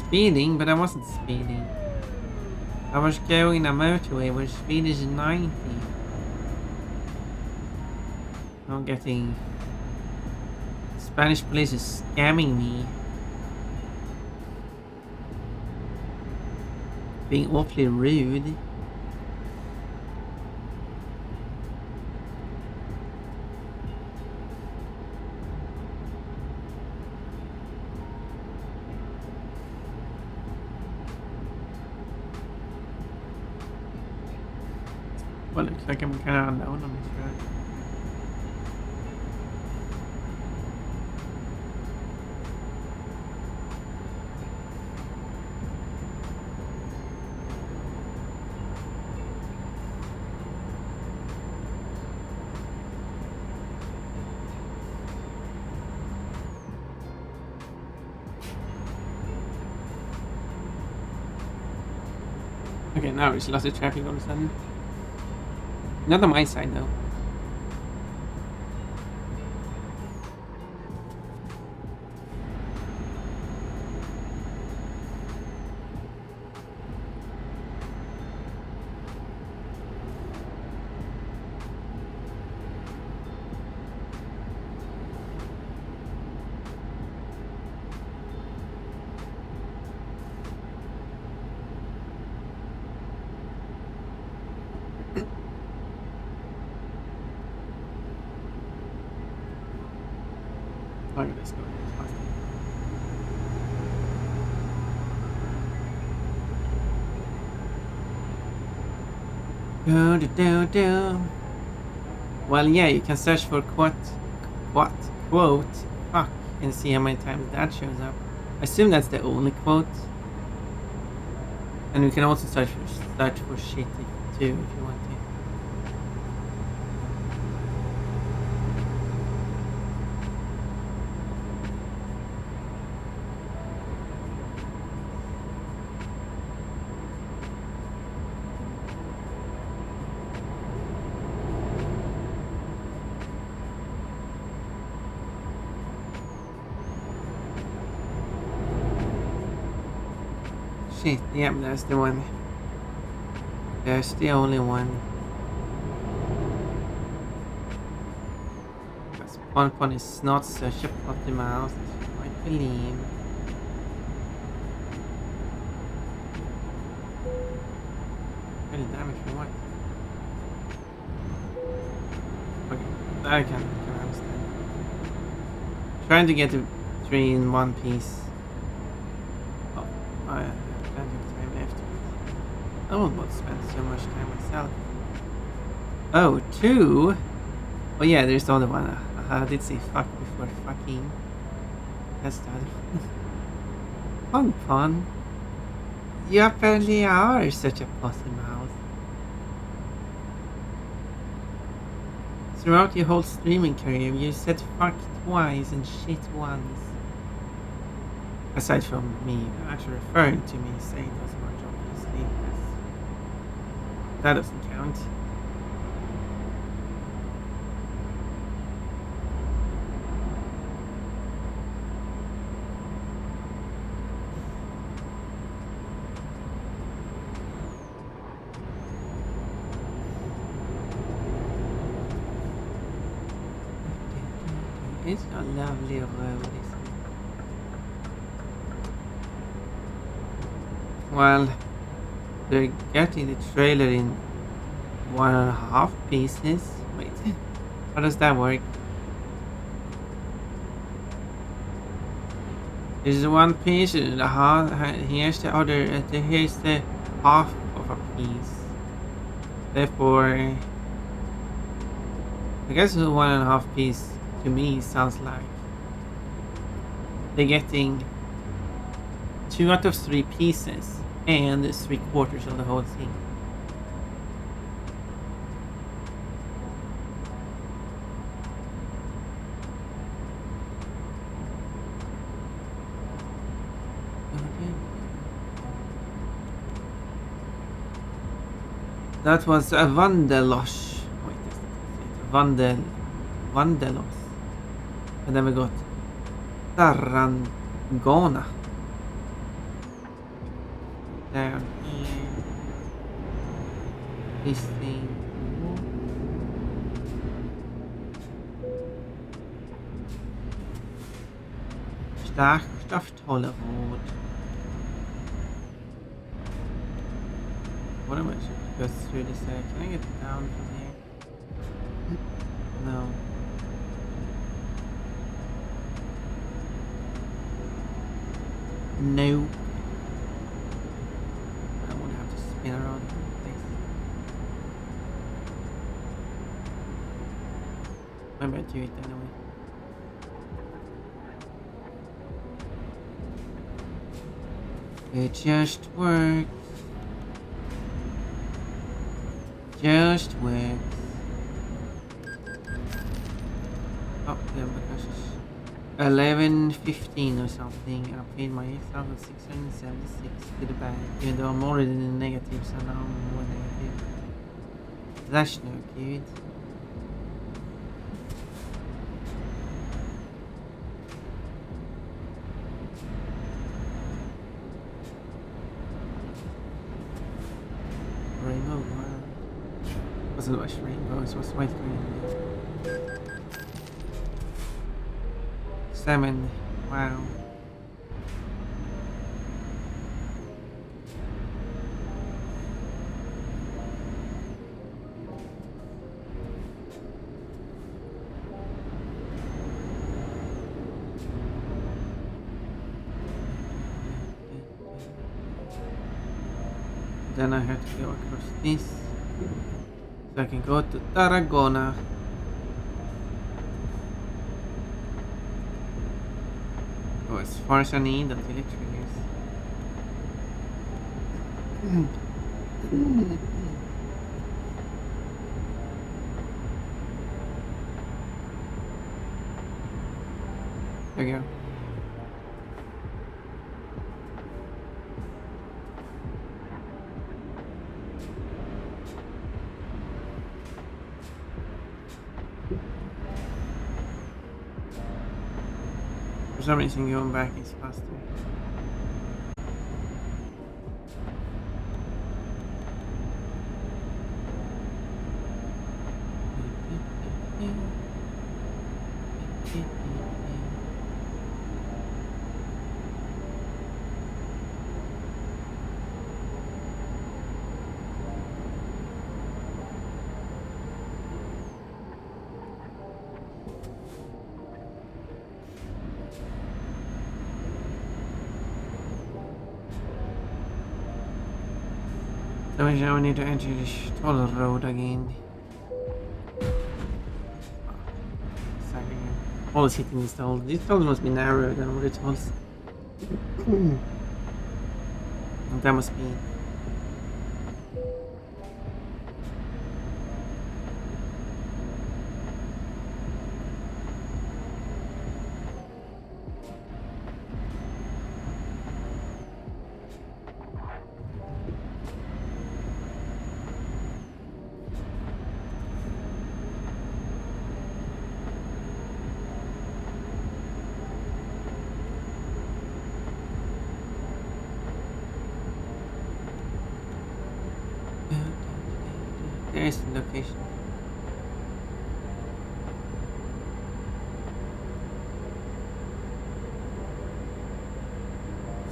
speeding, but I wasn't speeding. I was going a motorway where speed is 90. I'm getting... Spanish police is scamming me. Being awfully rude. Well, looks like I'm kind of unknown on this road. Okay, now there's lots of traffic all of a sudden. Not on my side though. Look at this going. Do, do, do, do. Well, yeah, you can search for quote, fuck, and see how many times that shows up. I assume that's the only quote. And we can also search for shit too, if you want to. Shit, yep, that's the one. That's the only one. Because Ponpon is not such a potty mouse as you might believe. Really damage for what? Okay, that I can understand. Trying to get the 3 in one piece. Oh, I have plenty of time left. I won't want to spend so much time myself. Oh, 2? Oh yeah, there's the other one. I did say fuck before fucking. That's the other one. Pon. You apparently are such a pussy mouse. Throughout your whole streaming career, you said fuck twice and shit once. Aside from me actually referring to me saying those words, obviously. That doesn't count. It's a lovely road, isn't it? Well, they're getting the trailer in 1.5 pieces. Wait, how does that work? This is 1 piece, and here's the other, here's the half of a piece. Therefore, I guess the 1.5 piece to me sounds like they're getting 2 out of 3 pieces and 3/4 of the whole thing. That was a Vandelos. Wait, that's not it. Vandelos. And then we got Tarragona. down here. This thing. Stacht auf tolle Rot. What am I supposed to go through this area? Can I get down from here? No. No. I would have to spin around the place. Maybe I do it anyway. It just works. Just works. Oh, yeah, because it's 11:15 or something. I paid my 8,676 to the bank, even though I'm already in the negative, so now I'm more negative. That's no good. Rainbow world. Wasn't much rainbow, it was white green. Salmon. Wow. Then I have to go across this. So I can go to Tarragona. Go as far as I need until it triggers. There we go. For some reason going back is faster. So now I need to enter this toll road again. Sorry again. Always hitting these tolls. These tolls must be narrower than other tolls. That must be. There is the location.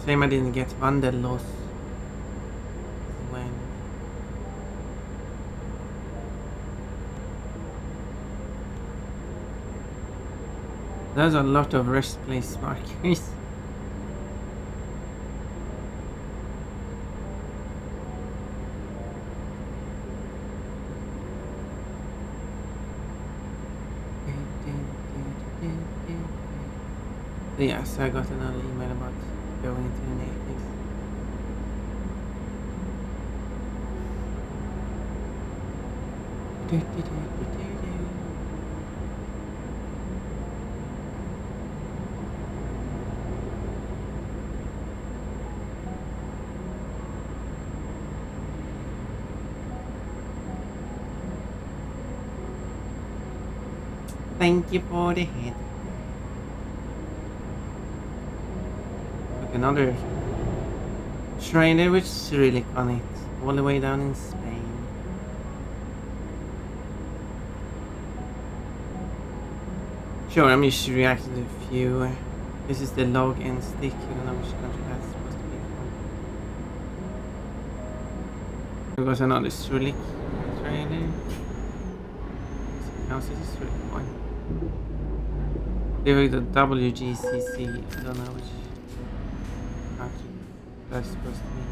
Shame I didn't get Wanderlos. When there's a lot of rest place markers. Yes, I got another email about going into the natives. Thank you for the hit. Another trailer with Cyrillic on it, all the way down in Spain. Sure, I'm just reacting to a few. This is the log and stick. I don't know which country that's supposed to be from. Because another Cyrillic trailer. How's this Cyrillic one? They were the WGCC. I don't know which country that's supposed to be.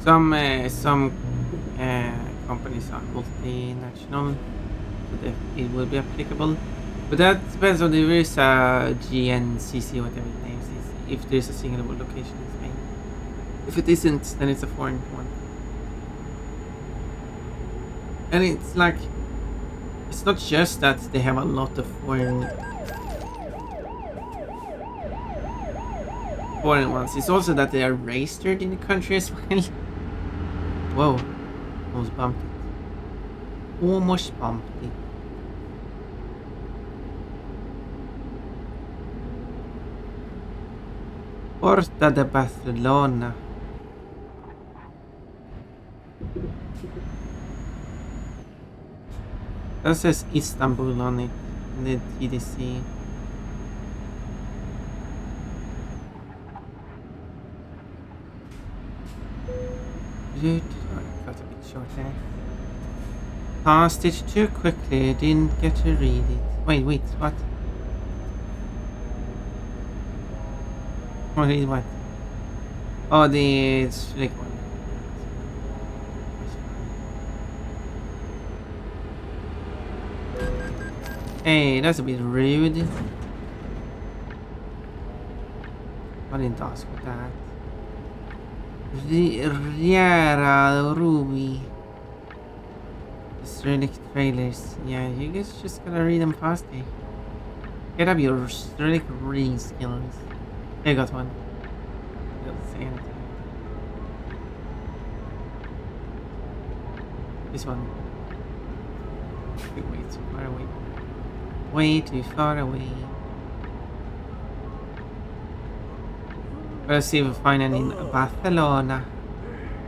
Some companies are multinational, so it will be applicable. But that depends on the there is a GNCC, whatever the name is, if there's a single location in Spain. If it isn't, then it's a foreign one. And it's like, it's not just that they have a lot of foreign ones, it's also that they are registered in the country as well. Whoa, almost bumped it. Almost bumped it. Porta de Barcelona. That says Istanbul on it in the TDC. Got a bit short there. Passed it too quickly, didn't get to read it. Wait, what? Read what? Oh, the slick one. Hey, that's a bit rude. I didn't ask for that. Riera Ruby. Cyrillic trailers. Yeah, you guys just gotta read them fast, eh? Get up your Cyrillic reading skills. I got one. Doesn't say anything. This one. Way too far away. Way too far away. Let's see if we find any in Barcelona.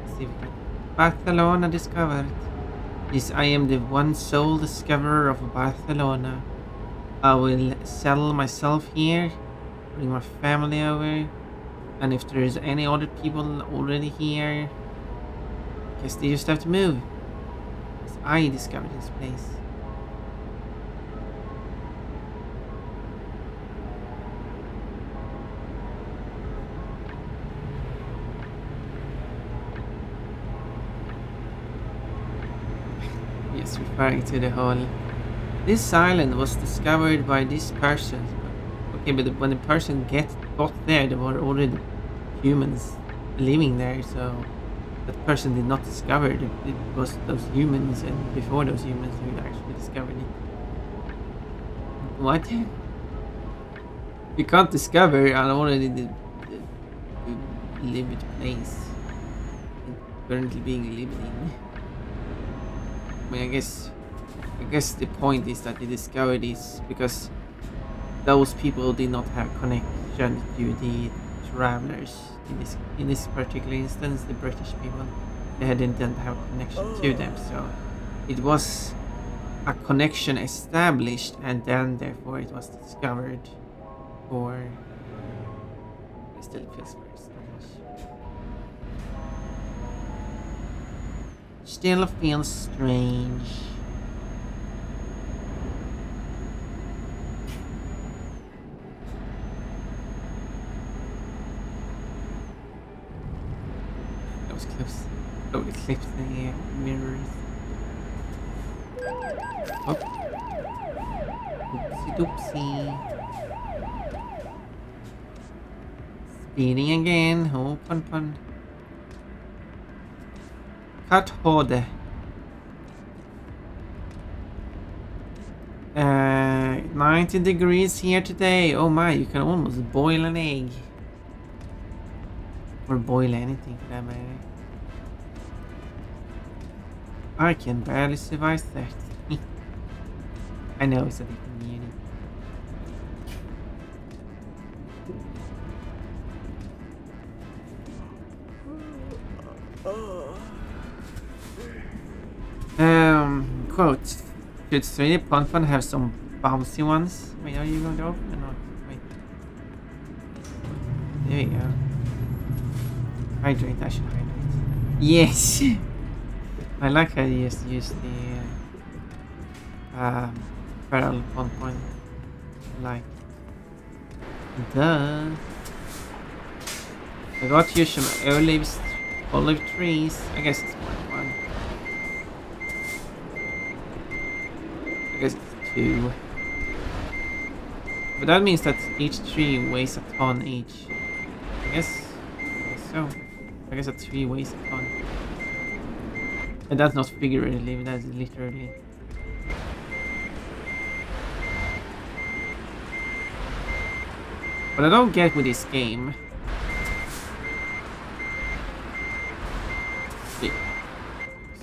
Let's see if we can. Barcelona discovered. Yes, I am the one sole discoverer of Barcelona. I will settle myself here, bring my family over, and if there's any other people already here, guess they just have to move. Because I discovered this place. Yes, referring to the whole. This island was discovered by this person. Okay, but when the person got there, there were already humans living there, so that person did not discover it. It was those humans, and before those humans who actually discovered it. What? You can't discover an already lived place currently being lived in. I mean, I guess the point is that they discovered this because those people did not have connection to the travelers. In this particular instance, the British people, they didn't have a connection to them, so it was a connection established, and then therefore it was discovered. Or it still feels very strange. Still feels strange. Those clips. Oh, the clips in the mirrors. Oh. Oopsie doopsie. Speeding again. Oh, pun. Cut hode. 90 degrees here today. Oh my, you can almost boil an egg. Or boil anything for that matter. I can barely survive that. I know it's a different unit. quote, should 3D Pon have some bouncy ones? Wait, are you going to open or not? Wait. There you go. Hydrate, I should hydrate. Yes! I like how you just use the feral Pon. Like. Duh. I got you some olive trees. I guess it's more than one. I guess it's 2. But that means that each tree weighs a ton each. I guess so. I guess a tree weighs a ton. And that's not figuratively, that's literally. What I don't get with this game.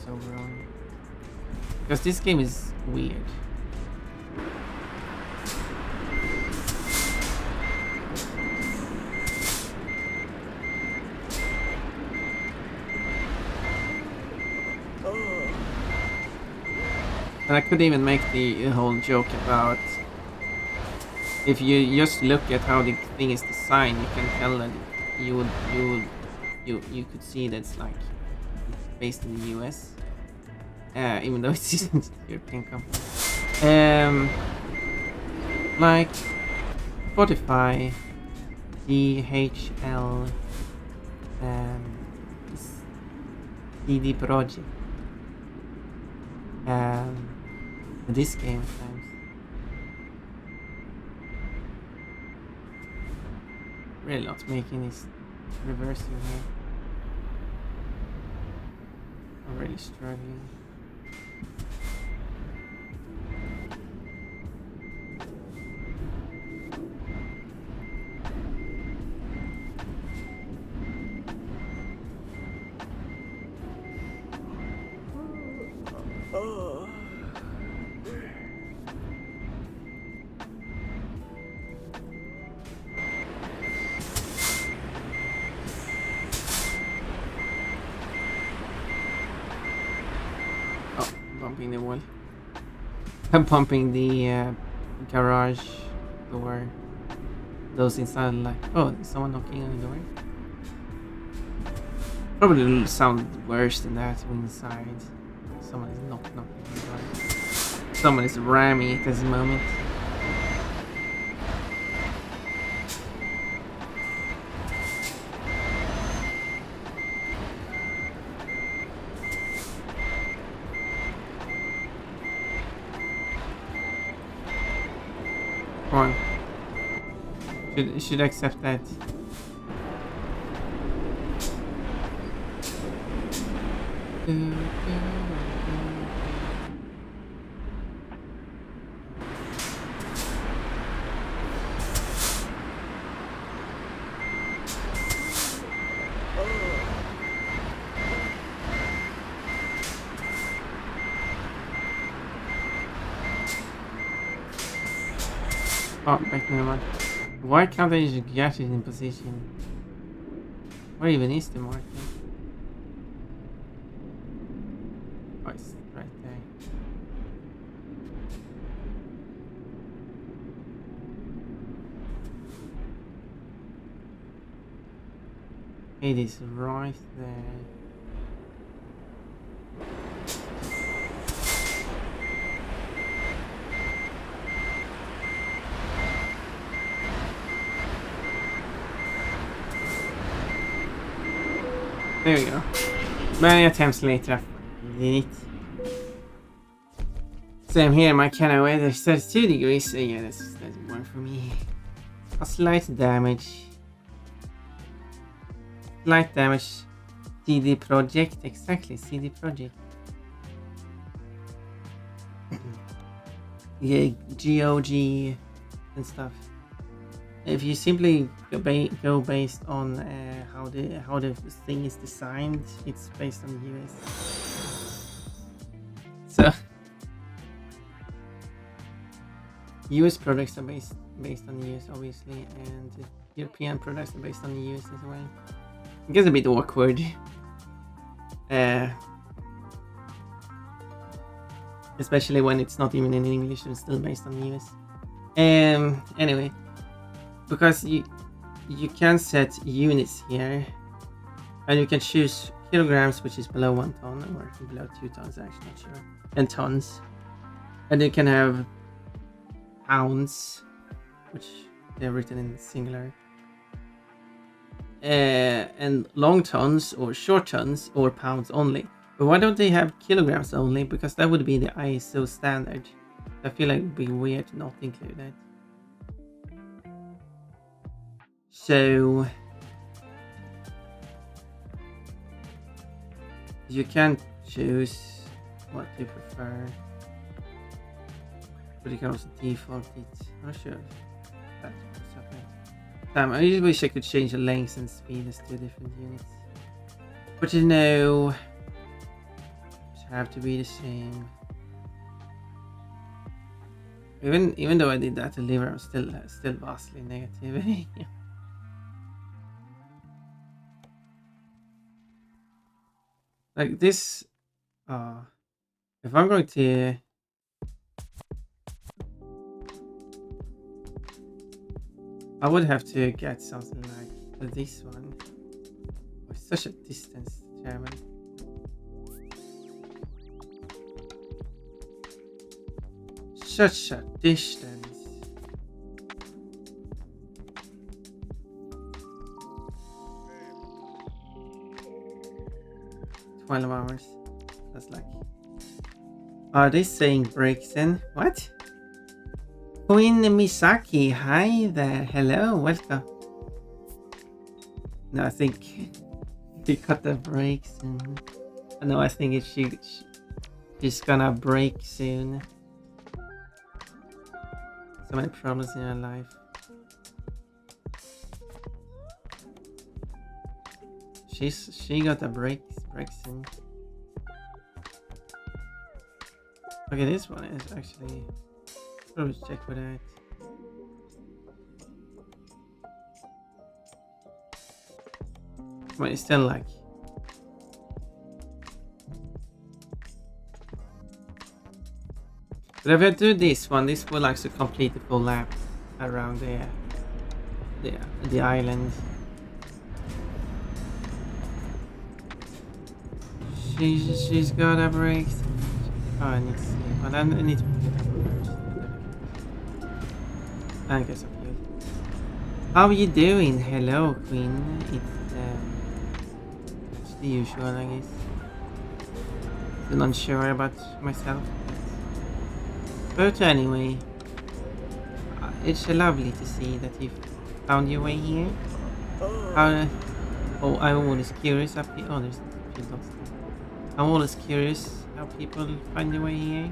So wrong. Because this game is weird. And I could even make the whole joke about if you just look at how the thing is designed, you can tell that you could see that it's like based in the US, even though it's a European company. Like Spotify, DHL, CD Projekt, this game times. Really not making this reversing here. I'm really struggling. Bumping the wall. I'm pumping the garage door. Those inside like, oh, is someone knocking on the door? Probably will sound worse than that inside. Someone is knocking on the door. Someone is ramming it at this moment. Come on. Should accept that. Oh, back never mind. Why can't I just get it in position? Where even is the marker? Oh, it's right there. It is right there. There we go. Many attempts later, I did it. Same here, my kind weather 32 degrees, so yeah, that's more for me. A slight damage. Slight damage. CD Projekt, exactly, CD Projekt. Yeah, GOG and stuff. If you simply go based on how the thing is designed, it's based on the US. So US products are based on the US, obviously, and European products are based on the US as well. It gets a bit awkward. especially when it's not even in English and still based on US. Anyway, because you can set units here, and you can choose kilograms, which is below 1 ton, or below 2 tons, actually not sure, and tons, and you can have pounds, which they're written in singular, and long tons or short tons or pounds only. But why don't they have kilograms only? Because that would be the ISO standard. I feel like it would be weird to not include that. So you can choose what you prefer, but you can also default it. I'm not sure if that's something. I just wish I could change the length and speed as two different units, but you know, it have to be the same. Even though I did that to liver, I'm still vastly negative. Like this, if I'm going to, I would have to get something like this one. Oh, such a distance to travel. Such a distance. $12. That's like. Are they saying breaks in? What? Queen Misaki, hi there. Hello, welcome. No, I think she cut the brakes and no, I think she's gonna break soon. So many problems in her life. She got a break soon. Okay, this one is actually. Let's check for that. But it's still like. But if I do this one, this will actually complete the full lap around the island. She's got a break. Oh, I need to see. But I need to pick it up first. I guess I'm good. How are you doing? Hello, Queen. It's the usual, I guess. Still unsure about myself. But anyway, it's lovely to see that you found your way here. Oh, I'm always curious up here. Oh, there's a few dots there. I'm always curious how people find their way here.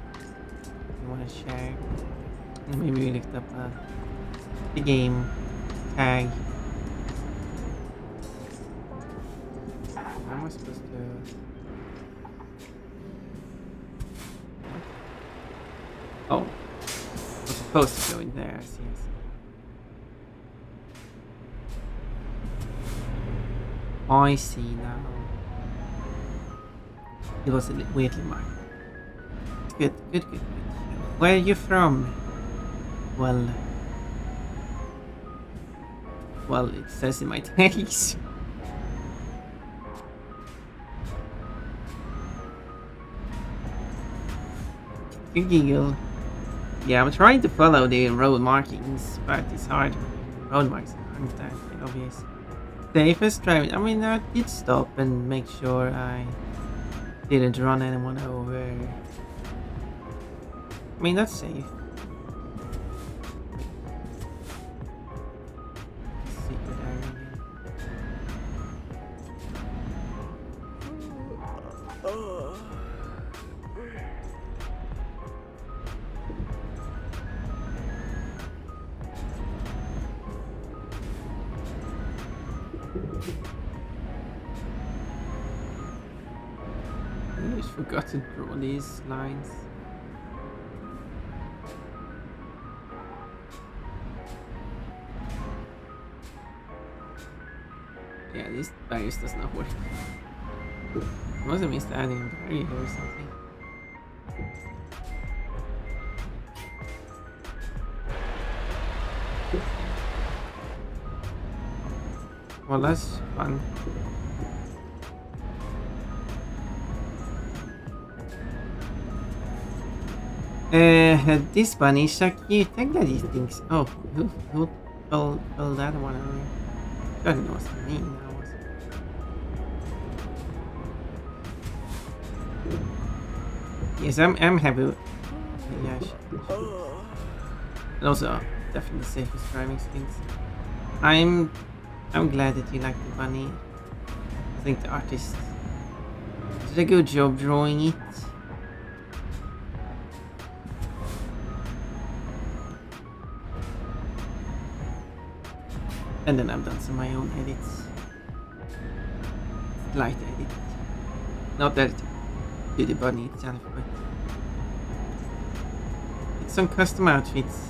You want to share? Maybe we looked up the game tag. How am I supposed to? Oh, I'm supposed to go in there. I see. I see now. It was weirdly marked. Good. Where are you from? Well, it says in my tags. Good giggle. Yeah, I'm trying to follow the road markings, but it's hard. Road markings aren't that obvious. Safest driving. I mean, I did stop and make sure I didn't run anyone over. I mean, that's safe. Secret area. I just forgot to draw these lines. Yeah, these barriers does not work. I must have missed adding a barrier or something. Well, that's fun. This bunny is so cute. I'm glad he thinks. Oh, who told that one away? God knows me now. Yes, I'm happy. Yeah, and also definitely safest driving skills. I'm glad that you like the bunny. I think the artist did a good job drawing it. And then I've done some of my own edits. Light edit. Not that to the bunny itself, but it's some custom outfits.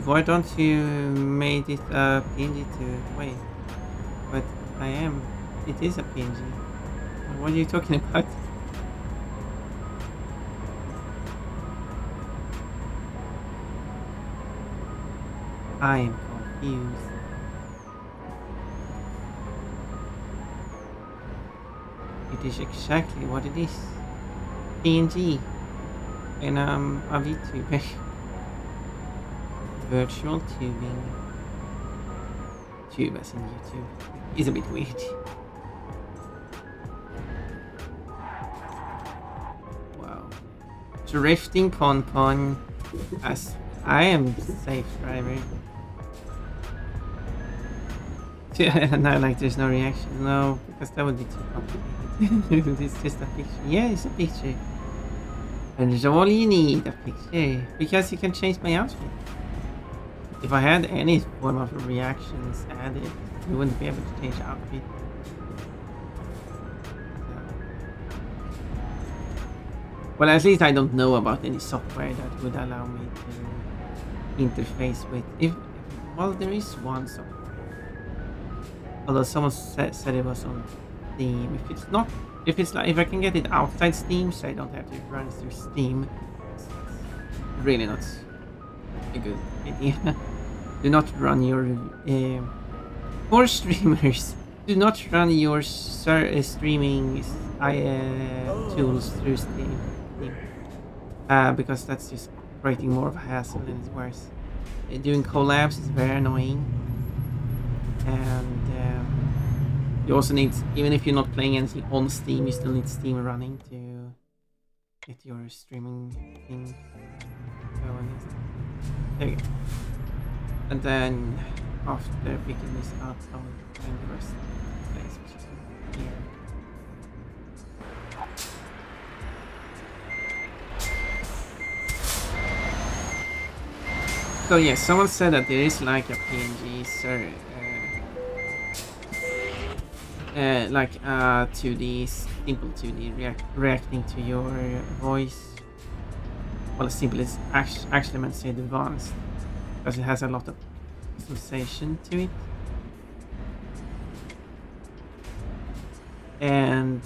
Why don't you made it a PNG to wait? But I am. It is a PNG. What are you talking about? I am confused. It is exactly what it is. PNG. And a VTuber. Virtual tubing. Tube as in YouTube. Is a bit weird. Wow. Drifting Pon as I am safe driver. No, like there's no reaction. No, because that would be too complicated. It's just a picture. Yeah, it's a picture. And it's all you need, a picture. Because you can change my outfit. If I had any form of reactions added, you wouldn't be able to change outfit. Well, at least I don't know about any software that would allow me to interface with. Well, there is one software. Although someone said it was on Steam. If I can get it outside Steam, so I don't have to run it through Steam, it's really not a good idea. Do not run your for streamers. Do not run your streaming tools through Steam, because that's just creating more of a hassle and it's worse. Doing collabs is very annoying, and you also need, even if you're not playing anything on Steam, you still need Steam running to get your streaming thing going. There you go. And then after picking this up, I will find the rest of the place, which is here. So yeah, someone said that there is like a PNG like 2D, simple 2D reacting to your voice. Well, as simple as actually meant to say advanced, because it has a lot of customization to it. And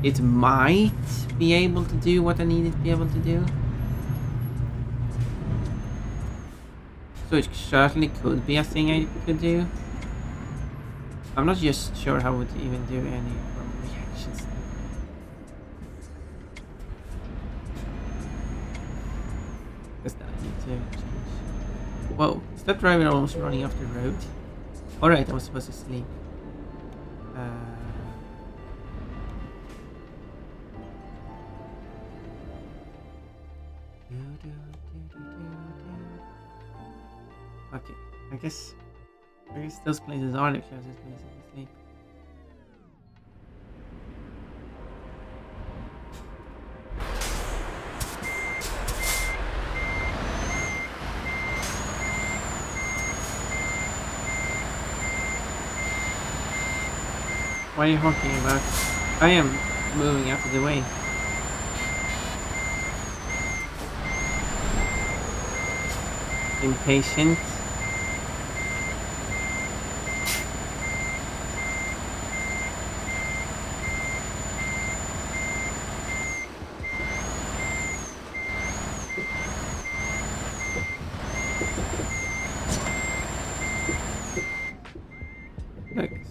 it might be able to do what I need it to be able to do. So it certainly could be a thing I could do. I'm not just sure how it would even do any reactions. Because then I need to change. Whoa, is that driver almost running off the road? Alright, I was supposed to sleep. Okay, I guess those places are the closest places to sleep. What are you honking about? I am moving out of the way. Impatient.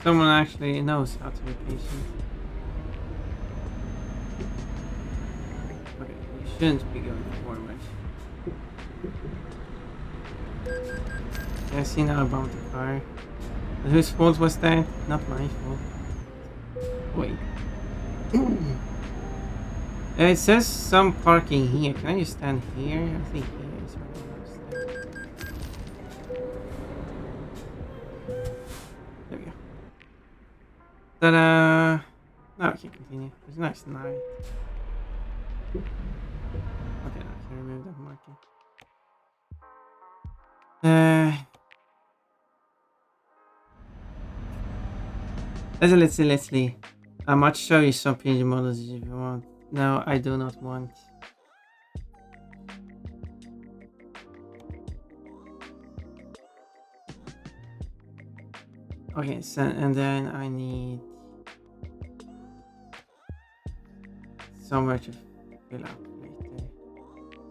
Someone actually knows how to be patient. Okay, you shouldn't be going forward. I see now about the car. And whose fault was that? Not my fault. Wait. It says some parking here. Can I just stand here? I think here is where I want to stand. There we go. Ta-da! Now we can continue. It's a nice night. Okay, now I can remove that marking. Let's see. I might show you some PNG models if you want. No, I do not want. Okay, so and then I need somewhere to fill up later.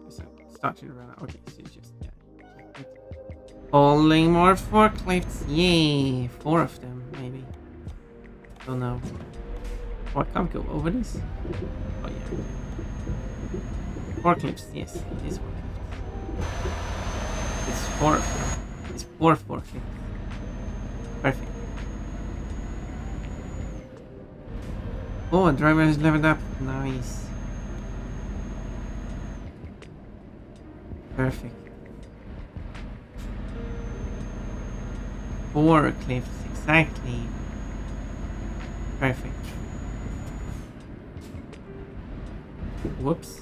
So start to run out. Okay, so it's just holding more forklifts. Yay! 4 of them, maybe. Don't know. Oh, I can't go over this. Oh yeah. Forklifts, yes, it is forklifts. It's 4 of them. It's 4 forklifts. Perfect. Oh, driver has leveled up. Nice. Perfect. 4 cliffs, exactly. Perfect. Whoops.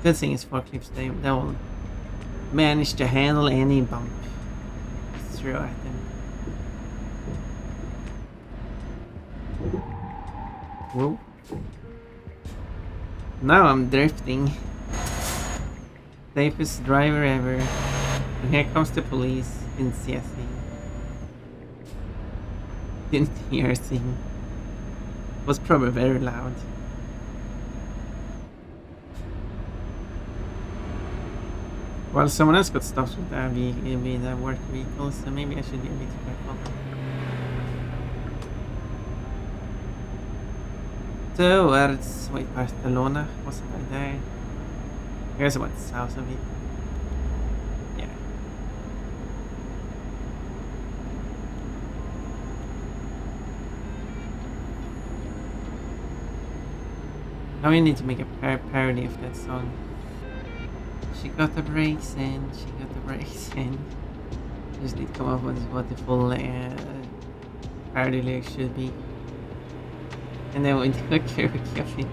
Good thing is 4 cliffs, they will manage to handle any bump. Just throw at them. Whoa. Now I'm drifting. Safest driver ever. And here comes the police. Didn't see a thing. Didn't hear a thing. Was probably very loud. Well, someone else got stopped with that work vehicle, so maybe I should be a bit careful. So, where's wait, Barcelona? Wasn't I there? I guess I went south of it. Yeah. Now we need to make a parody of that song. She got the brakes in, she got the brakes in. Just need to come up with what the full parody lyrics should be. And then we do a karaoke of it.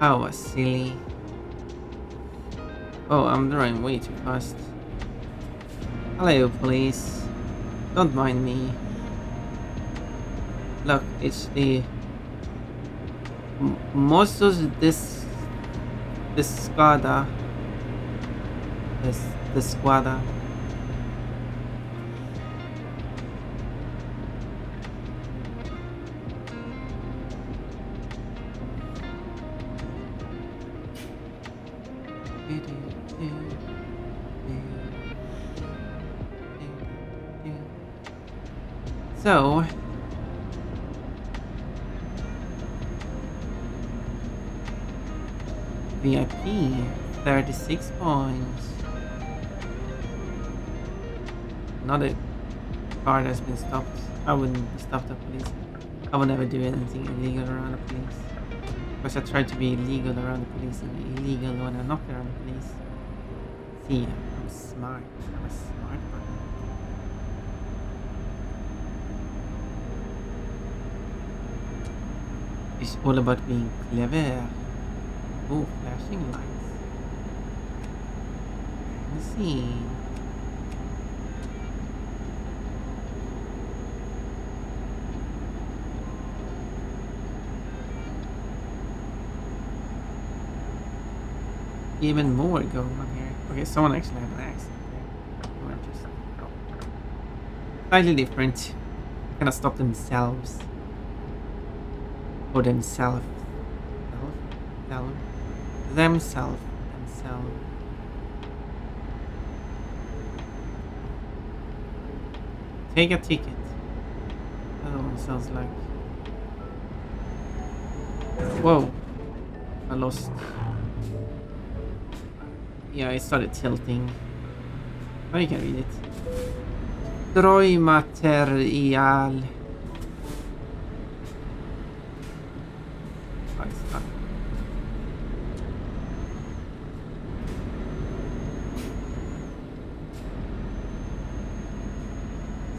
I was silly. Oh, I'm driving way too fast. Hello, police. Don't mind me. Look, it's the most of this squadra. The squadra. So VIP 36 points. Another car that's been stopped. I wouldn't stop the police. I would never do anything illegal around the police. Because I try to be legal around the police and illegal when I'm not around the police. See, I'm smart. I'm a smart person. It's all about being clever. Oh, flashing lights. Let's see. Even more going on here. Okay, someone actually had an accident there. Slightly different. Gonna stop themselves. Or themselves. Themselves. Take a ticket. That one sounds like. Whoa. I lost. Yeah, it started tilting. Oh, you can read it. Strojmaterial. Oh, it's stuck.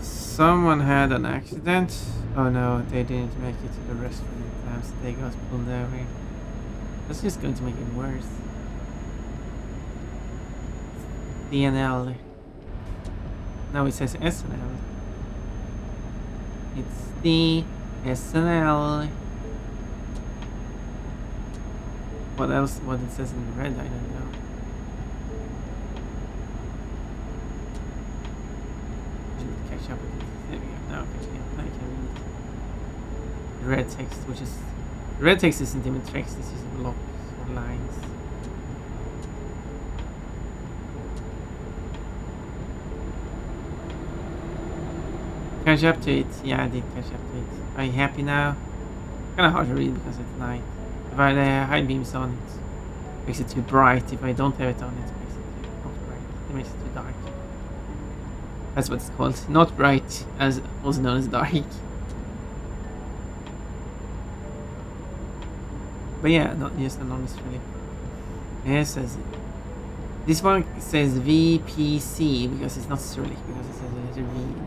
Someone had an accident. Oh no, they didn't make it to the restaurant in time, so they got pulled over. That's just going to make it worse. DNL. Now it says SNL. It's the SNL. What else? What it says in red, I don't know. Shouldn't catch up with it. There we go. Now catching up. Now you can read the red text, which is the red text isn't even text. This is blocks or lines. Catch up to it. Yeah, I did catch up to it. Are you happy now? Kind of hard to read because it's night. If I high beams on, it makes it too bright. If I don't have it on, it makes it not bright. It makes it too dark. That's what it's called. Not bright, as also known as dark. But yeah, not just anonymous really. Yeah, it says this one says VPC because it's not Cyrillic because it says a letter V in it.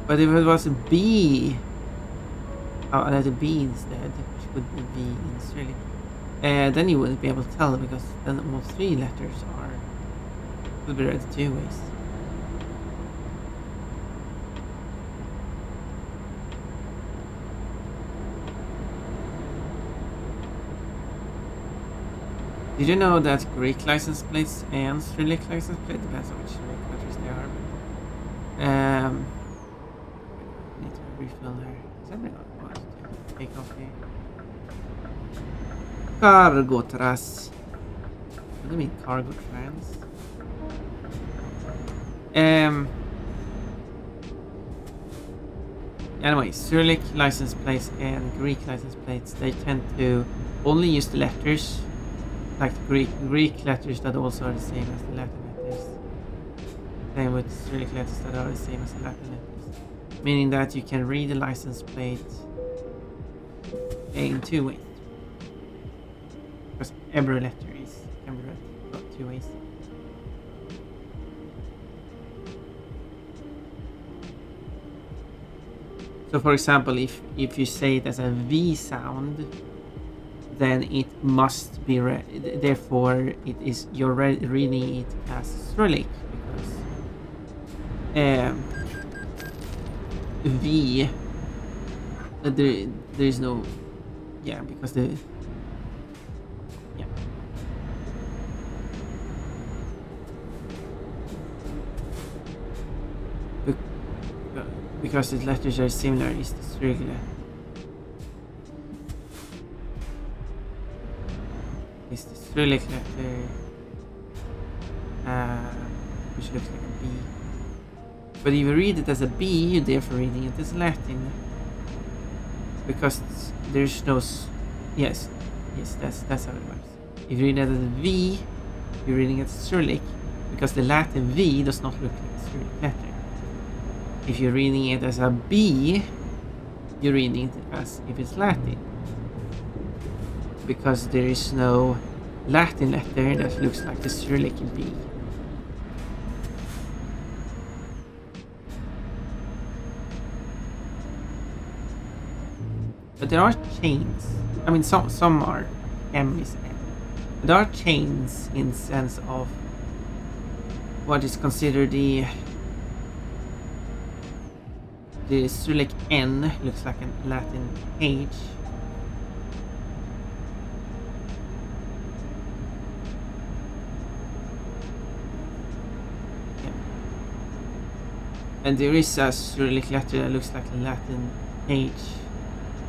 But if it was a B, oh, a letter B instead, which would be V in Cyrillic, then you wouldn't be able to tell because then all three letters will be read two ways. Did you know that Greek license plates and Cyrillic license plate depends on which countries they are? Need to refill there. Is that not what to take off here? Cargo trans. What do you mean cargo trans? Anyway, Cyrillic license plates and Greek license plates, they tend to only use the letters like the Greek letters that also are the same as the Latin letters. Same with Cyrillic letters that are the same as the Latin letters. Meaning that you can read the license plate in two ways. Because every letter can be read two ways. So for example, if you say it as a V sound, then it must be read. Therefore, you're reading it as Cyrillic because V. There is no, yeah, because the yeah. Because the letters are similar, is the Cyrillic. Is the Cyrillic letter, which looks like a B. But if you read it as a B, you're therefore reading it as Latin. Because there's no... Yes, that's how it works. If you read it as a V, you're reading it as Cyrillic. Because the Latin V does not look like a Cyrillic letter. If you're reading it as a B, you're reading it as if it's Latin. Because there is no Latin letter that looks like the Cyrillic B. But there are chains. I mean, some are M is M. But there are chains in sense of what is considered the Cyrillic N looks like a Latin H. And there is a Cyrillic letter that looks like a Latin H.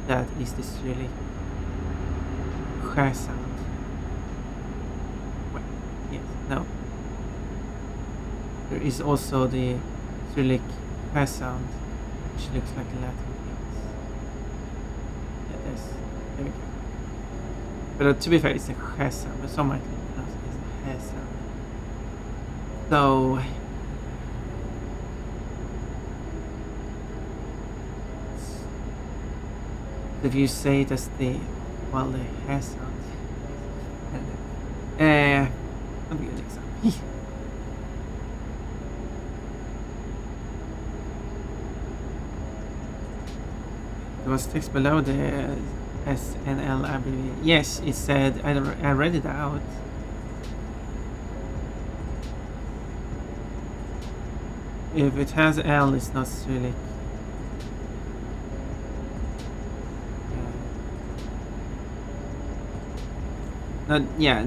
That is the Cyrillic sh sound. Well, yes, no. There is also the Cyrillic P sound, which looks like a Latin piece. Yeah, there we go. But to be fair, it's a Ch sound, but some might pronounce it as a H sound. So if you say it as the H sound, not a good example. There was text below the SNL abbreviation. Yes, it said, I read it out. If it has L, it's not Cyrillic.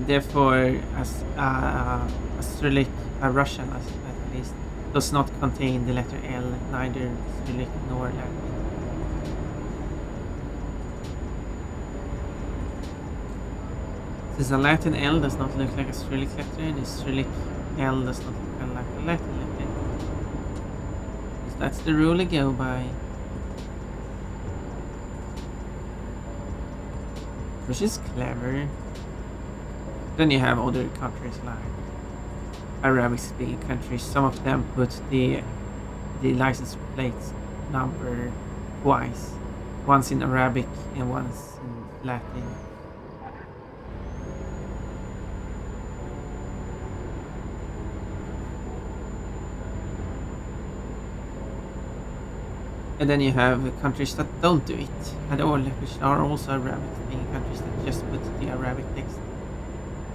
Therefore, as a Cyrillic, a Russian at least, does not contain the letter L, neither Cyrillic nor Latin. Since a Latin L does not look like a Cyrillic letter, and a Cyrillic L does not look like a Latin letter. So that's the rule I go by. Which is clever. Then you have other countries like Arabic speaking countries. Some of them put the license plate number twice. Once in Arabic and once in Latin. And then you have countries that don't do it at all, which are also Arabic speaking countries that just put the Arabic text.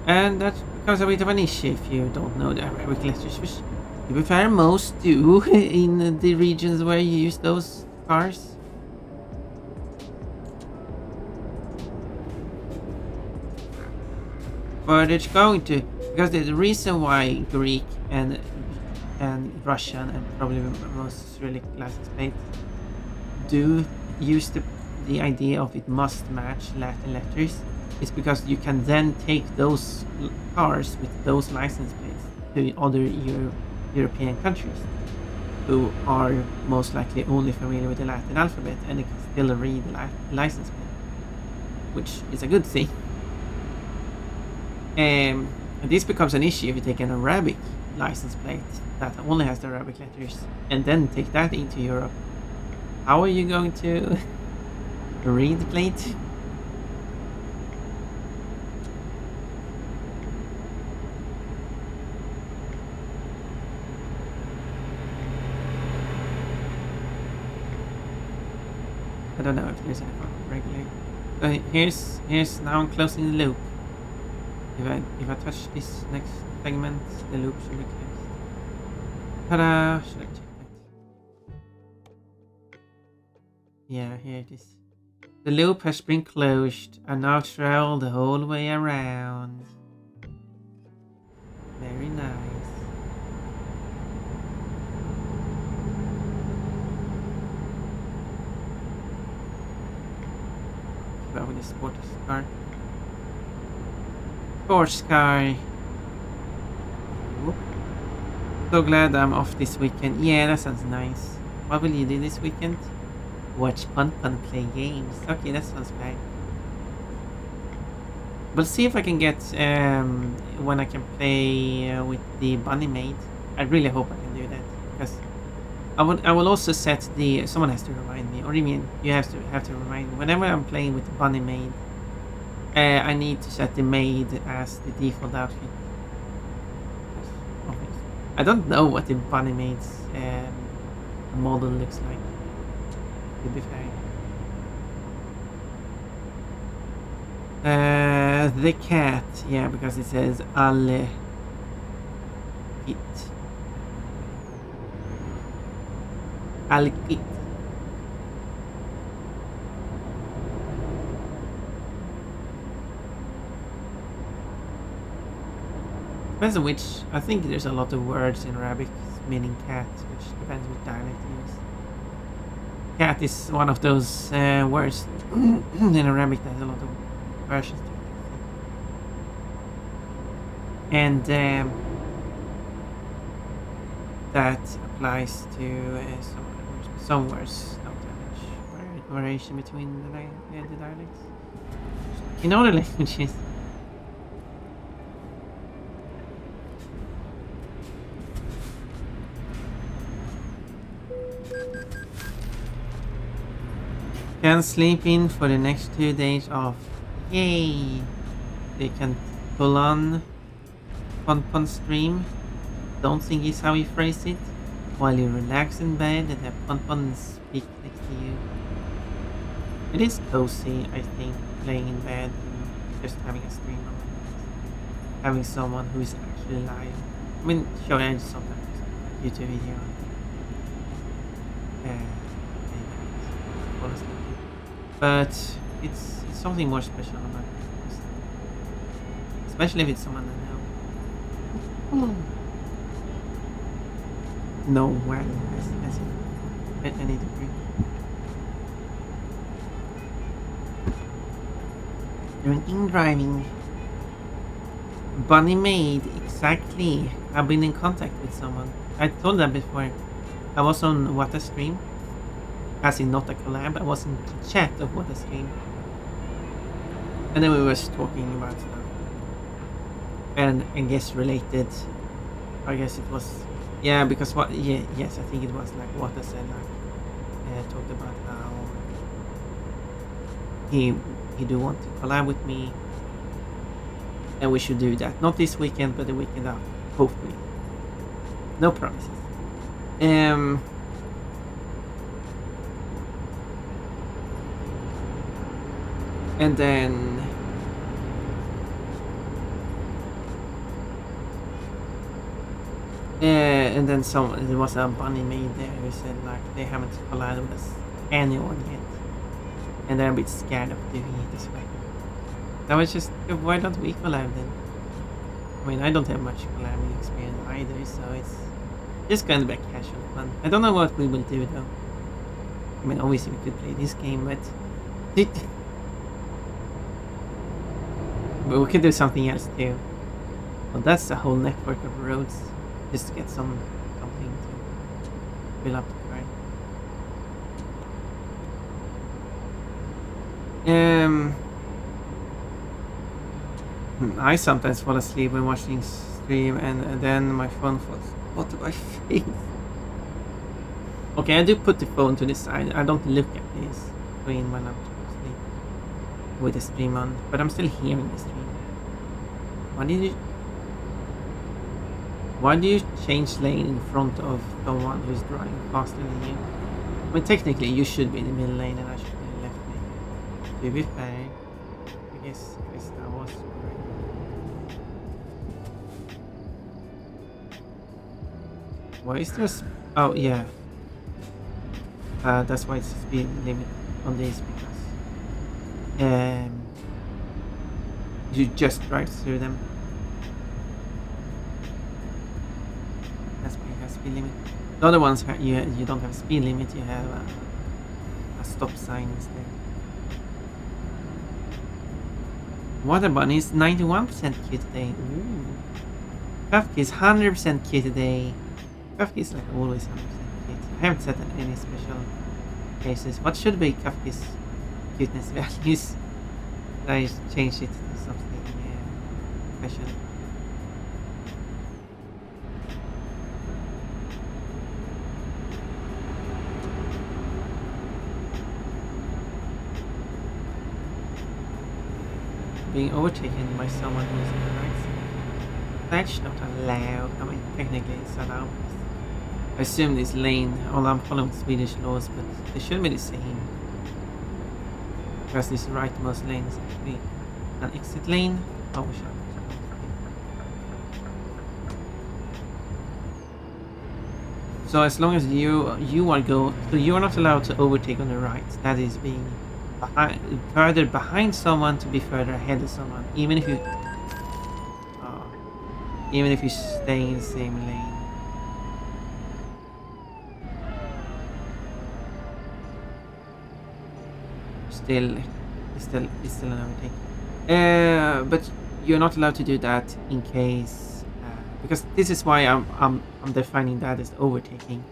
And that becomes a bit of an issue if you don't know the Arabic letters, which to be fair, most do in the regions where you use those cars. But it's going to, because the reason why Greek and Russian and probably most Cyrillic license plates do use the idea of it must match Latin letters is because you can then take those cars with those license plates to other European countries who are most likely only familiar with the Latin alphabet and they can still read the license plate, which is a good thing. And this becomes an issue if you take an Arabic license plate that only has the Arabic letters and then take that into Europe. How are you going to read the plate? I don't know if there's any regular. Here's now I'm closing the loop. If I touch this next segment, the loop should be closed. Ta-da! Should I check that? Yeah, here it is. The loop has been closed and now travel the whole way around. Very nice. About with the sports car. Sports car. Whoop. So glad I'm off this weekend. Yeah, that sounds nice. What will you do this weekend? Watch Pun play games. Okay, that sounds fine. We'll see if I can get when I can play with the bunny maid. I really hope I can do that because I will also set the. Someone has to remind me, or you mean you have to remind me whenever I'm playing with the bunny maid. I need to set the maid as the default outfit. I don't know what the bunny maid's model looks like. To be fair. The cat, yeah, because it says alle kit. Alle kit. Depends on which. I think there's a lot of words in Arabic meaning cat, which depends which dialect you use. Cat is one of those words in Arabic that has a lot of versions to it. And that applies to some words don't damage variation between the dialects. In other languages. Can sleep in for the next 2 days off. Yay! They can pull on Pon stream. Don't think is how you phrase it. While you relax in bed and have Pon speak next to you. It is cozy, I think, playing in bed and just having a stream on. Having someone who is actually live. I mean, sure, I sometimes YouTube video. Honestly. But it's something more special about it. Especially if it's someone I know. No, well, as any degree. Drinking, driving. Bunny Maid, exactly. I've been in contact with someone. I told that before. I was on What a Stream. As in not a collab, I was in the chat of What a Stream. And then we were talking about stuff. And I guess related. I guess it was, yeah, because what, yeah, yes, I think it was like what I said, like, talked about how he do want to collab with me, and we should do that. Not this weekend, but the weekend after, hopefully. No promises. And then there was a bunny maid there who said like they haven't collabed with anyone yet, and they're a bit scared of doing it this way. That was just, why don't we collab then? I mean, I don't have much collabing experience either, so it's just kind of a casual fun. I don't know what we will do though. I mean, obviously we could play this game, but we could do something else too. Well, that's the whole network of roads, just to get something to fill up the card. I sometimes fall asleep when watching stream, and then my phone falls onto my face. Okay, I do put the phone to the side. I don't look at this screen when I'm asleep with the stream on, but I'm still hearing the stream. Why do you change lane in front of someone who's driving faster than you? I mean, technically you should be in the middle lane and I should be in the left lane. To be fair, I guess Krista was correct. Why is there oh yeah. That's why it's speed limit on this, because you just drive through them. That's why you have speed limit. The other ones you don't have speed limit. You have a stop sign instead. Water Bunny is 91% Q today. Ooh. Kafka is 100% Q today. Kafka is like always 100% Q. I haven't set any special cases. What should be Kafka's cuteness values? I changed it to something special. Being overtaken by someone who is in the right side. That's not allowed. I mean, technically it's allowed. I assume this lane, well, I'm following Swedish laws, but they should be the same. Because this rightmost lane is actually an exit lane. Oh, we should. So as long as you are not allowed to overtake on the right. That is being further behind someone to be further ahead of someone, even if you stay in the same lane. It's still an overtake. But you're not allowed to do that in case because this is why I'm defining that as overtaking,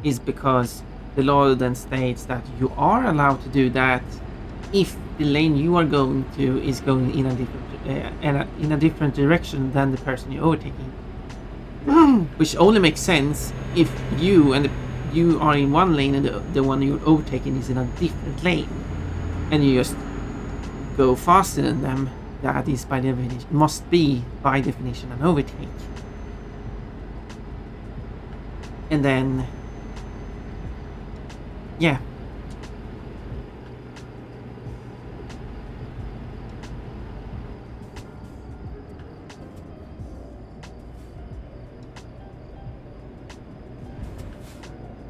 is because the law then states that you are allowed to do that if the lane you are going to is going in a different direction than the person you're overtaking. Which only makes sense if you are in one lane and the one you're overtaking is in a different lane, and you just go faster than them. That is by definition must be by definition an overtake. And then, yeah.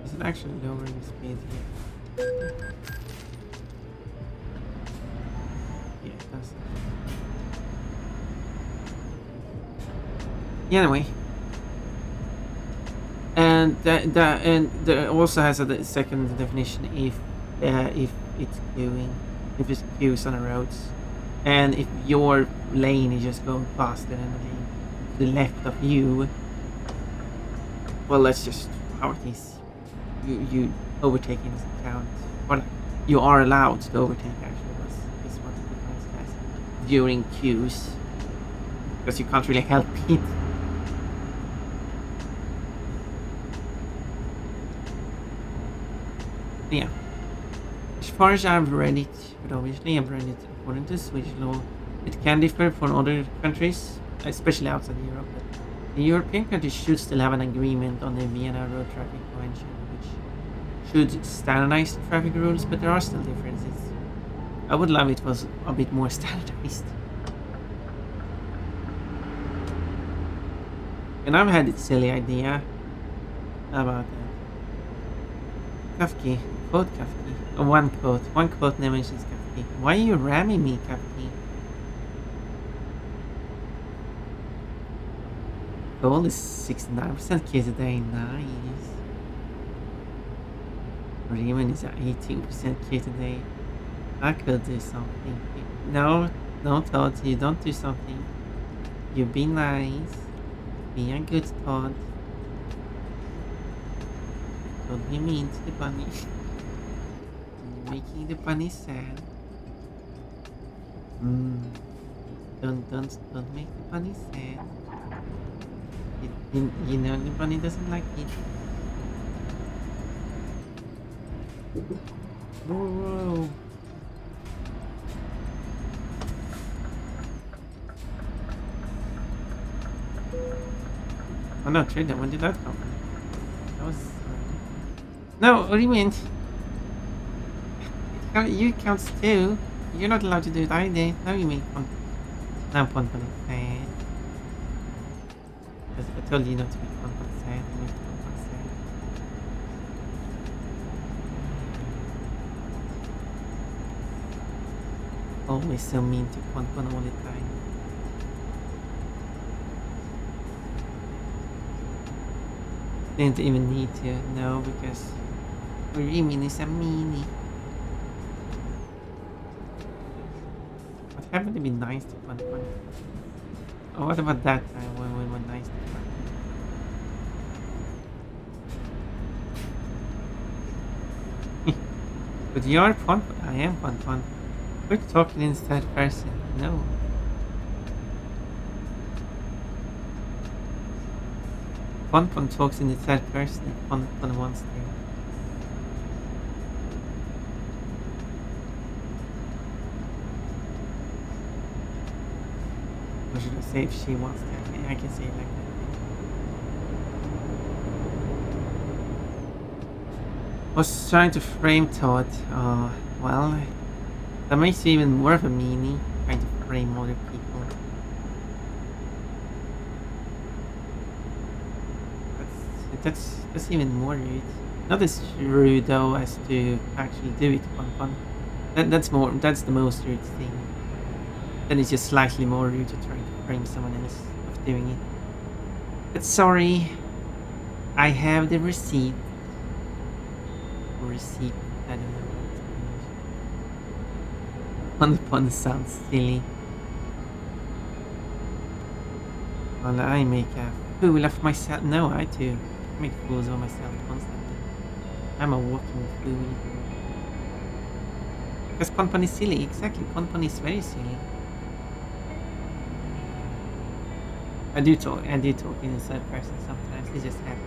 Is it actually lowering the speed here? Yeah, it does. Yeah, anyway. And there also has a second definition if it's queuing, if it's queues on the roads, and if your lane is just going faster than the lane to the left of you. Well, that's just how it is. You overtaking doesn't count. Well, you are allowed to overtake actually. Is what it defines as during queues, because you can't really help it. Yeah. As far as I've read it, but obviously I've read it according to Swedish law, it can differ from other countries, especially outside Europe. But the European countries should still have an agreement on the Vienna Road Traffic Convention, which should standardize the traffic rules, but there are still differences. I would love it was a bit more standardized. And I've had this silly idea about Kafki. Quote Kafki. One quote. One quote never mentions Kafki. Why are you ramming me, Kafki? Gold is 69% K today. Nice. Riemann is at 18% K today. I could do something. No, Todd. You don't do something. You be nice. Be a good Todd. Don't be mean to the bunny. You're making the bunny sad. Don't make the bunny sad. You know the bunny doesn't like it. Whoa. Oh no, trader, when did that come from? That was... No, what do you mean? You counts too. You're not allowed to do it either. Now you make fun. Now fun for the sad. I told you not to make fun for the sad. You make fun for the sad. Always so mean to Pon all the time. Didn't even need to, no, because Rimin is a meanie. What happened to be nice to Pon? Oh, what about that time when we were nice to Pon? But you're Pon. I am Pon. We're talking in third person. No. Pon talks in the third person if Pon wants to. Or should I say if she wants to? I can say it like that. I was trying to frame Todd. Well, that makes you even more of a meanie, trying to frame other people. That's even more rude. Not as rude though as to actually do it to Pon. That's the most rude thing. Then it's just slightly more rude to try to frame someone else of doing it. But sorry, I have the receipt. Receipt, I don't know. Pon sounds silly. Well, I make a fool of myself. No, I too make fools of myself constantly. I'm a walking fool. Because Ponpon is silly, exactly. Ponpon is very silly. I do talk in a third person sometimes. It just happens.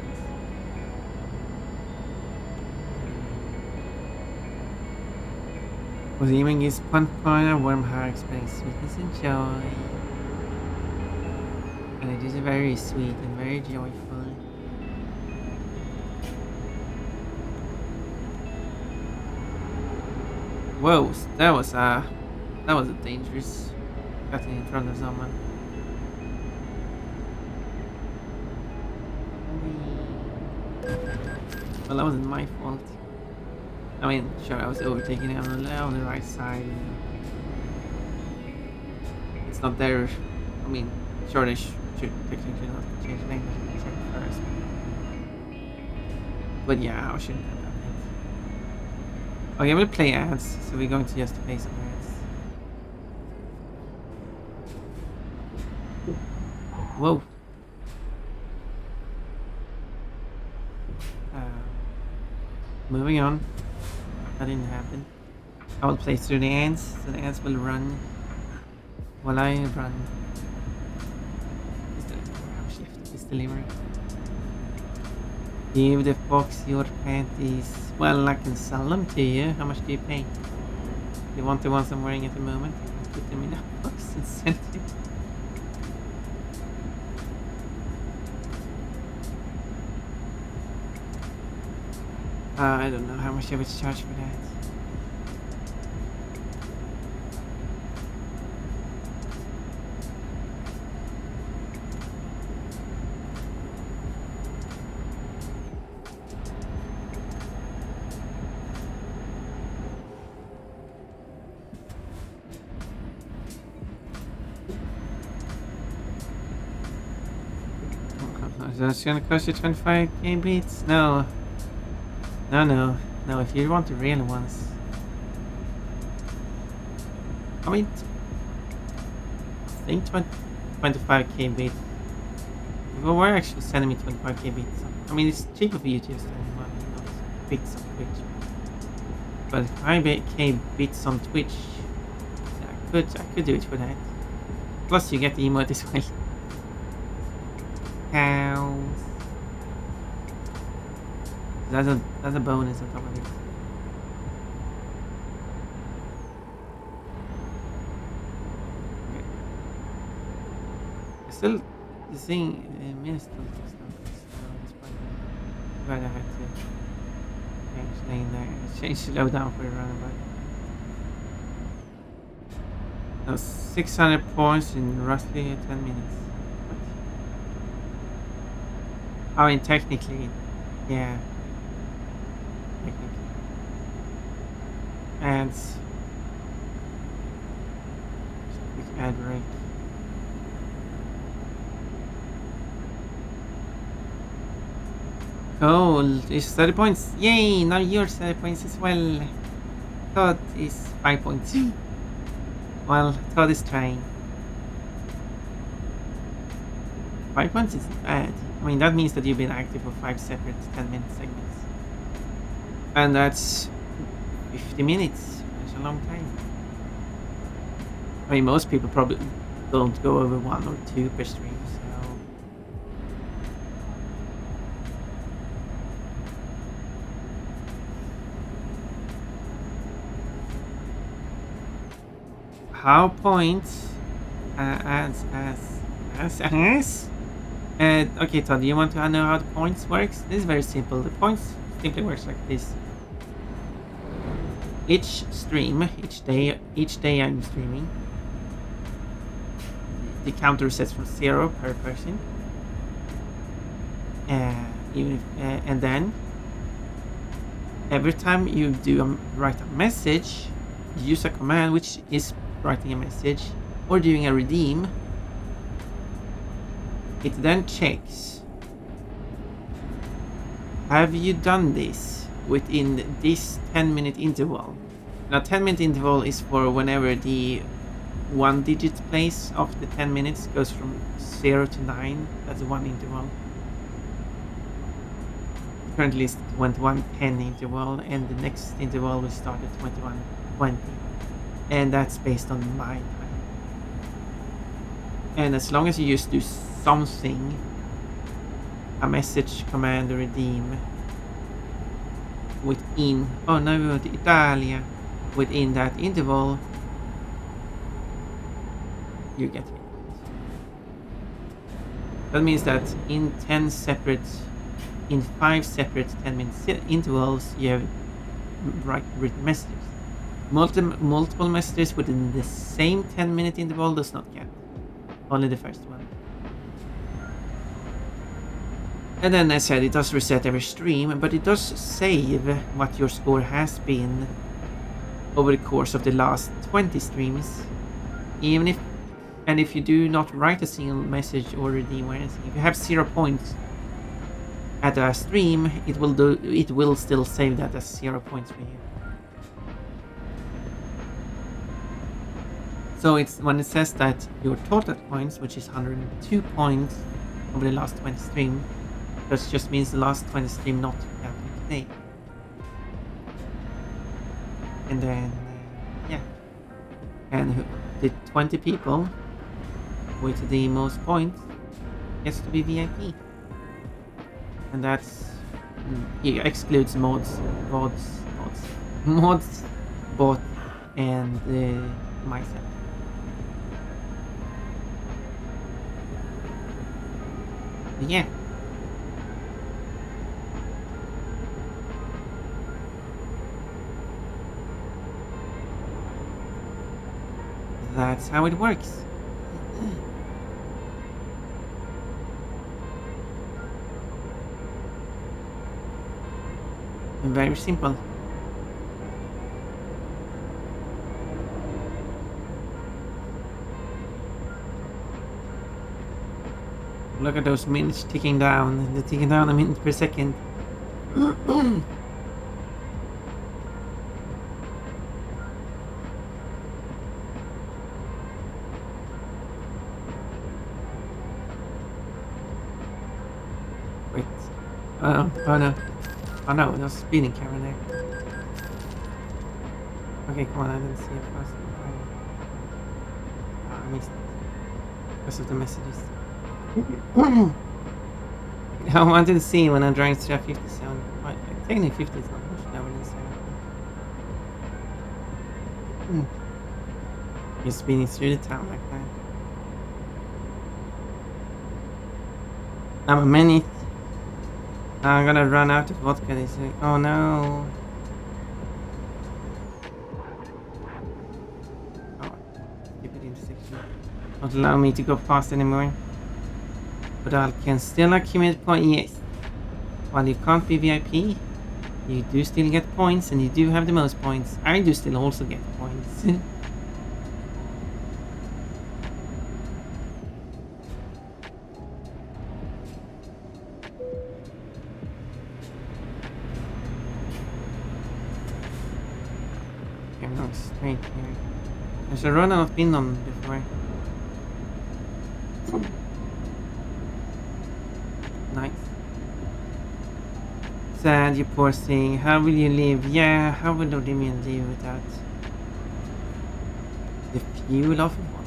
Was aiming is Ponpon, a warm heart, experiencing sweetness and joy. And it is very sweet and very joyful. Whoa, that was a dangerous cutting in front of someone. Well, that wasn't my fault. I mean, sure, I was overtaking it on the right side. It's not there. I mean, sure, they should technically not change lane, but check first. But yeah, I shouldn't have done it. Okay, I'm gonna play ads, so we're going to just play some ads. Whoa. Moving on. That didn't happen. I will play through the ads, so the ads will run while I run. Is delivery. Give the fox your panties. Well, I can sell them to you. How much do you pay? You want the ones I'm wearing at the moment? I can put them in a box and send you. I don't know how much I would charge for that. That's gonna cost you 25k beats? No. No, if you want the real ones. I mean, I think 25k beats. Well, we're actually sending me 25k beats. I mean, it's cheaper for you to just send money, not bits on Twitch. But 5k bits on Twitch, I could do it for that. Plus, you get the emote as well. Cows. That's a bonus on top of it. Okay. Still, the thing, missed some stuff. But I had to change lane there. Change slow down for the runabout. Now 600 points in roughly 10 minutes. What? I mean, technically, yeah. And quick ad break. Cool, it's 30 points. Yay! Now you're 30 points as well. Todd is 5 points. Well, Todd is trying. 5 points isn't bad. I mean, that means that you've been active for 5 separate 10-minute segments. And that's 50 minutes. That's a long time. I mean, most people probably don't go over 1 or 2 per stream, so... How points... okay, Todd, do you want to know how the points works? This is very simple. The points simply works like this. Each stream, each day I'm streaming, the counter resets from 0 per person. And then every time you write a message, you use a command which is writing a message or doing a redeem. It then checks, have you done this within this 10-minute interval? Now 10-minute interval is for whenever the 1-digit place of the 10 minutes goes from 0 to 9. That's one interval. Currently it's 21:10 interval, and the next interval will start at 21:20, and that's based on my time. And as long as you just do something, a message, command, or redeem within, oh no, we went to Italia, within that interval, you get it. That means that in 5 separate 10-minute intervals, you have written messages. Multiple messages within the same 10-minute interval does not count. Only the first one. And then, as I said, it does reset every stream, but it does save what your score has been over the course of the last 20 streams. If you do not write a single message or redeem or anything, if you have 0 points at a stream, it will still save that as 0 points for you. So it's when it says that your total points, which is 102 points over the last 20 stream, that just means the last 20 stream not counting today. And then yeah, and the 20 people with the most points gets to be VIP. And that's it excludes mods, bot, and myself. Yeah. That's how it works. Very simple. Look at those minutes ticking down. They're ticking down a minute per second. Wait. Oh no. Oh no, there's a speeding camera there. Okay, come on, I didn't see it first. Oh, I missed it. Because of the messages. I wanted to see when I'm driving through 57. Well, technically 50 is not much now, You're speeding through the town like that. I'm a minute. I'm gonna run out of vodka this week. Oh no. Oh, stupid intersection. Not allow me to go fast anymore. But I can still accumulate points. Yes. While you can't be VIP, you do still get points, and you do have the most points. I do still also get points. I'm not straight here. There's a run I've been on before. Nice. Sad, you poor thing. How will you live? Yeah, how will Odimian live without the fuel of vodka?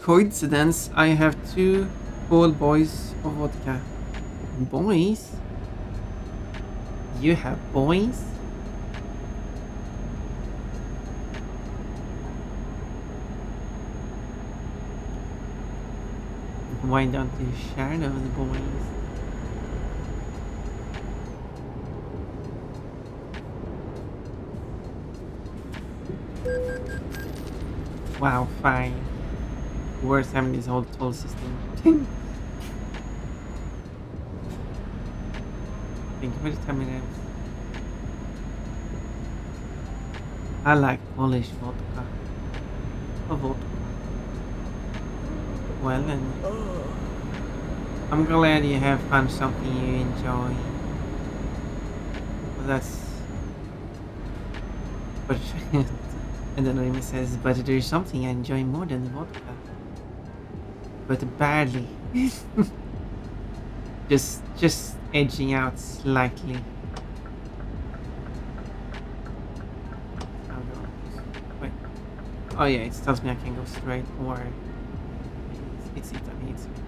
Coincidence, I have 2 whole boys of vodka. Boys? You have boys? Why don't you share those boys? Wow, fine. Worth having this whole toll system. Thank you for the 10 minutes. I like Polish vodka. Vodka. Well then. I'm glad you have found something you enjoy. Well, that's... But... and then Remy says, but there's something I enjoy more than vodka. But badly. just edging out slightly. Wait. Oh yeah, it tells me I can go straight or it's Italy. It's a bit tight.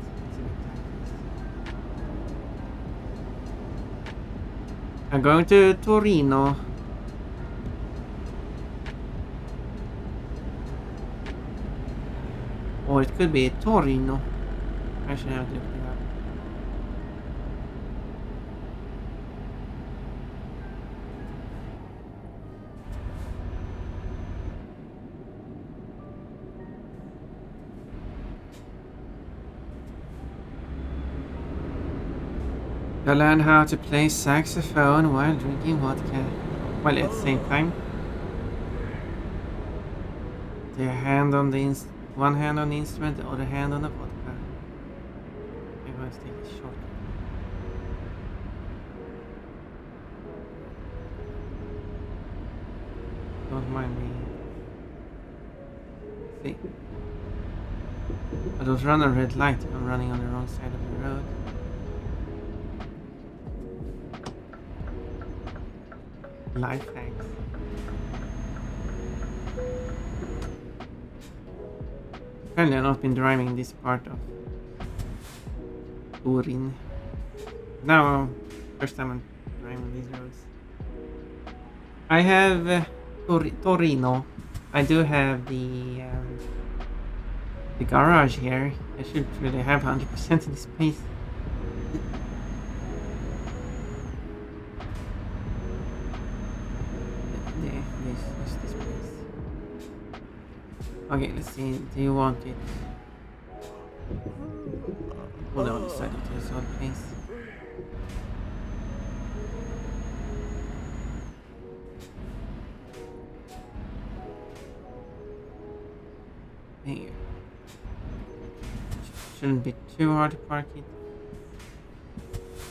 I'm going to Torino. Or it could be Torino. I should have looked it up. I learned how to play saxophone while drinking vodka. Well, at the same time. The hand on the one hand on the instrument, the other hand on the vodka. I'm going to take a short. Don't mind me. See. I don't run a red light if I'm running on the wrong side of the road. Life hacks. Apparently I've not been driving this part of Turin. Now, first time I'm driving on these roads. I have Torino. I do have the garage here. I should really have 100% of the space. Yeah, this place. Okay, let's see. Do you want it? Well, on the side of this old place. There. Shouldn't be too hard to park it.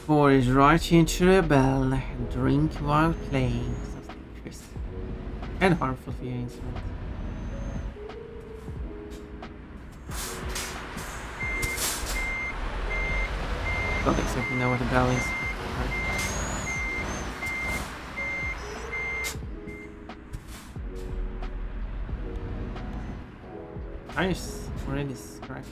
4 is right into a bell. Drink while playing. Sounds dangerous. And harmful for your instrument. Don't exactly know what a bell is. Tires already scratched.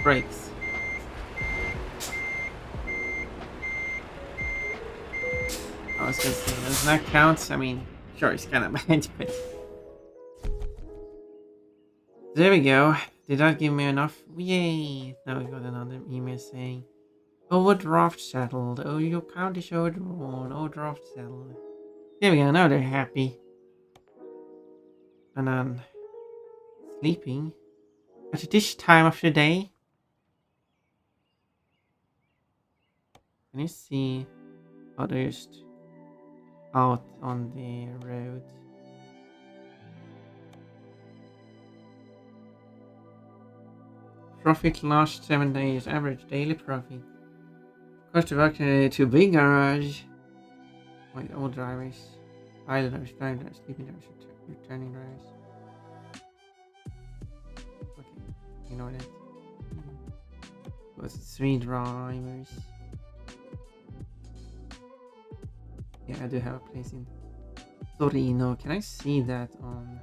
Brakes. I was gonna say, does that count? I mean, sure, it's kind of bad, but... There we go. Did that give me enough? Yay! Now we got another email saying, overdraft settled. Oh, your account is overdrawn. Overdraft settled. There we go. Now they're happy. And then sleeping at this time of the day. Can you see others out on the road? Profit last 7 days. Average daily profit. Cost of work to big garage. Wait, all drivers. Idlers, drivers, sleeping drivers, returning drivers. Okay, ignore that. Was 3 drivers. Yeah, I do have a place in Torino. Can I see that on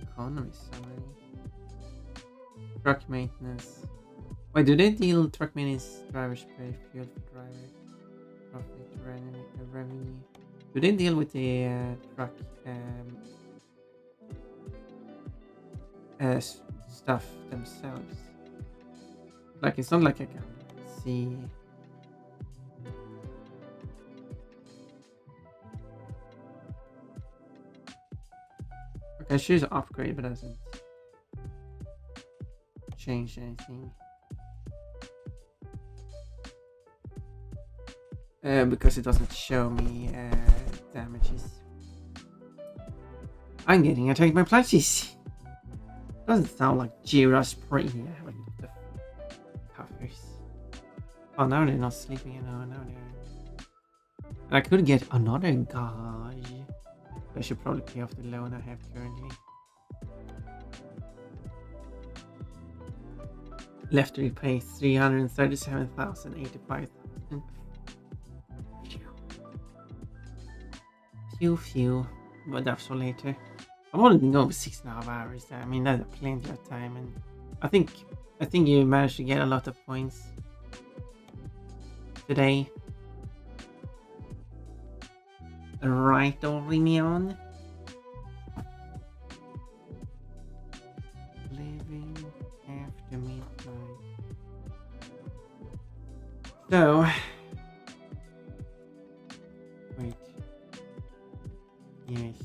economy summary? Truck maintenance. Wait, do they deal truck maintenance drivers pay fuel for drivers? Profit revenue. Do they deal with the truck stuff themselves? Like, it's not like I can see. Okay, I choose upgrade, but it doesn't change anything. because it doesn't show me damages. I'm getting attacked by plushies. Doesn't sound like Jira's pretty. Like the puffers. Oh, now they're not sleeping. Now they're. And I could get another gauge. I should probably pay off the loan I have currently. Left to repay 337,085. Phew. But that's for later. I've only been going for 6.5 hours. I mean, that's plenty of time, and I think you managed to get a lot of points today. Right, Orimion? Living after midnight. So, wait. Yes.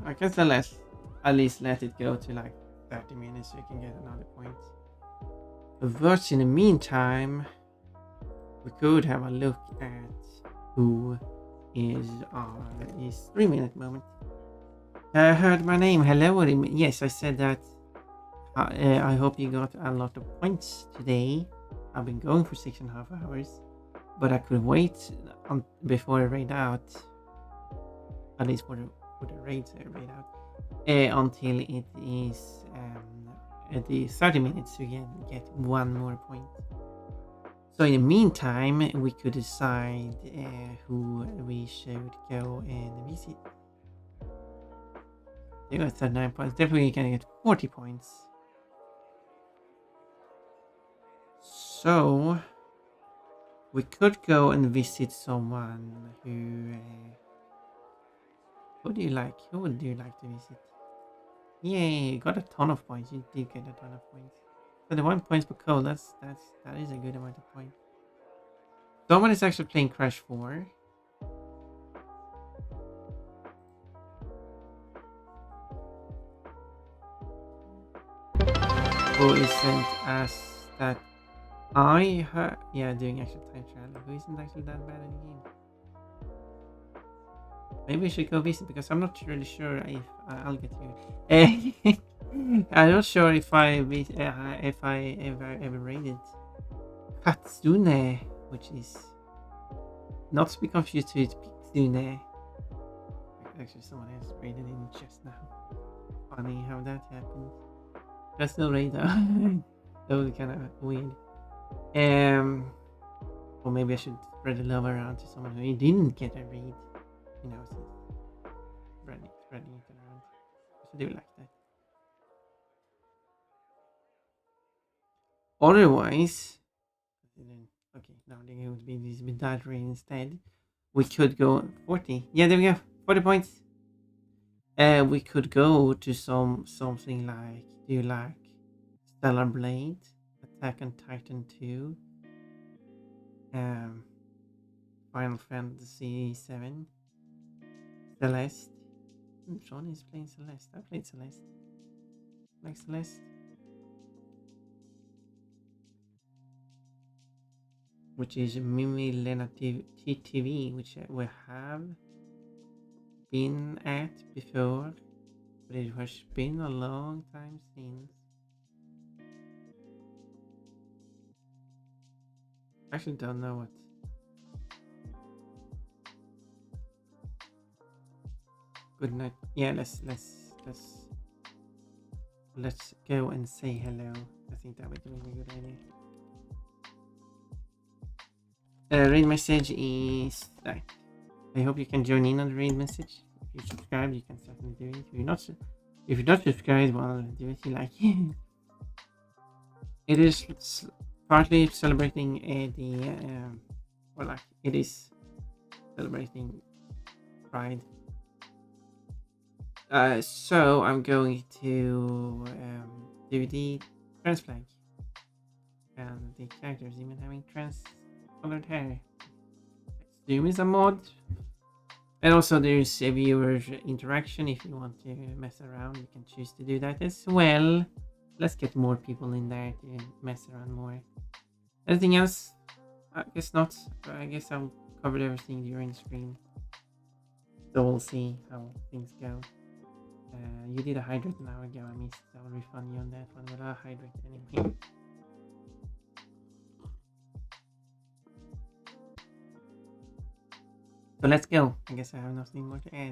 I guess at least let it go to like 30 minutes so you can get another point. But in the meantime, we could have a look at who is streaming at the moment. I heard my name. Hello. Yes, I said that. I hope you got a lot of points today. I've been going for 6.5 hours, but I could wait before I raid out. At least for the raids I raid out until it is at the 30 minutes to get one more point. So in the meantime, we could decide who we should go and visit. They got 39 points. Definitely gonna get 40 points. So we could go and visit someone who. Who do you like? Who would you like to visit? Yay! Got a ton of points. You did get a ton of points. 31 points per code. That is a good amount of points. Someone is actually playing Crash 4. Who isn't as that I heard? Yeah, doing actual time travel. Who isn't actually that bad in the game? Maybe we should go visit because I'm not really sure if I'll get you. I'm not sure if I ever raided Katsune, which is not to be confused with Pitsune. Actually, someone else raided in just now. Funny how that happened. That's no radar. That was kind of weird. Or maybe I should spread the love around to someone who didn't get a raid. You know, spreading it around. I should do it like that. Otherwise, okay, now they're going to be this that raid instead. We could go 40. Yeah, there we go. 40 points. We could go to something like, do you like Stellar Blade, Attack on Titan 2, Final Fantasy 7, Celeste. Sean is playing Celeste. I played Celeste. Like Celeste. Which is Mimi Lena TV, which we have been at before, but it has been a long time since. I actually don't know what. Good night. Yeah, let's go and say hello. I think that would be a really good idea. Raid message is that. I hope you can join in on the raid message. If you subscribe, you can certainly do it. If you're not subscribed, well, do it you like. It is partly celebrating it is celebrating Pride. So I'm going to do the trans flag, and the characters even having trans-colored hair. Zoom is a mod, and also there's a viewer interaction. If you want to mess around, you can choose to do that as well. Let's get more people in there to mess around more. Anything else? I guess not. I guess I'll cover everything during the stream. So we'll see how things go. You did a hydrate an hour ago. I missed. I'll refund you on that one, but I'll hydrate anyway. So let's go. I guess I have nothing more to add.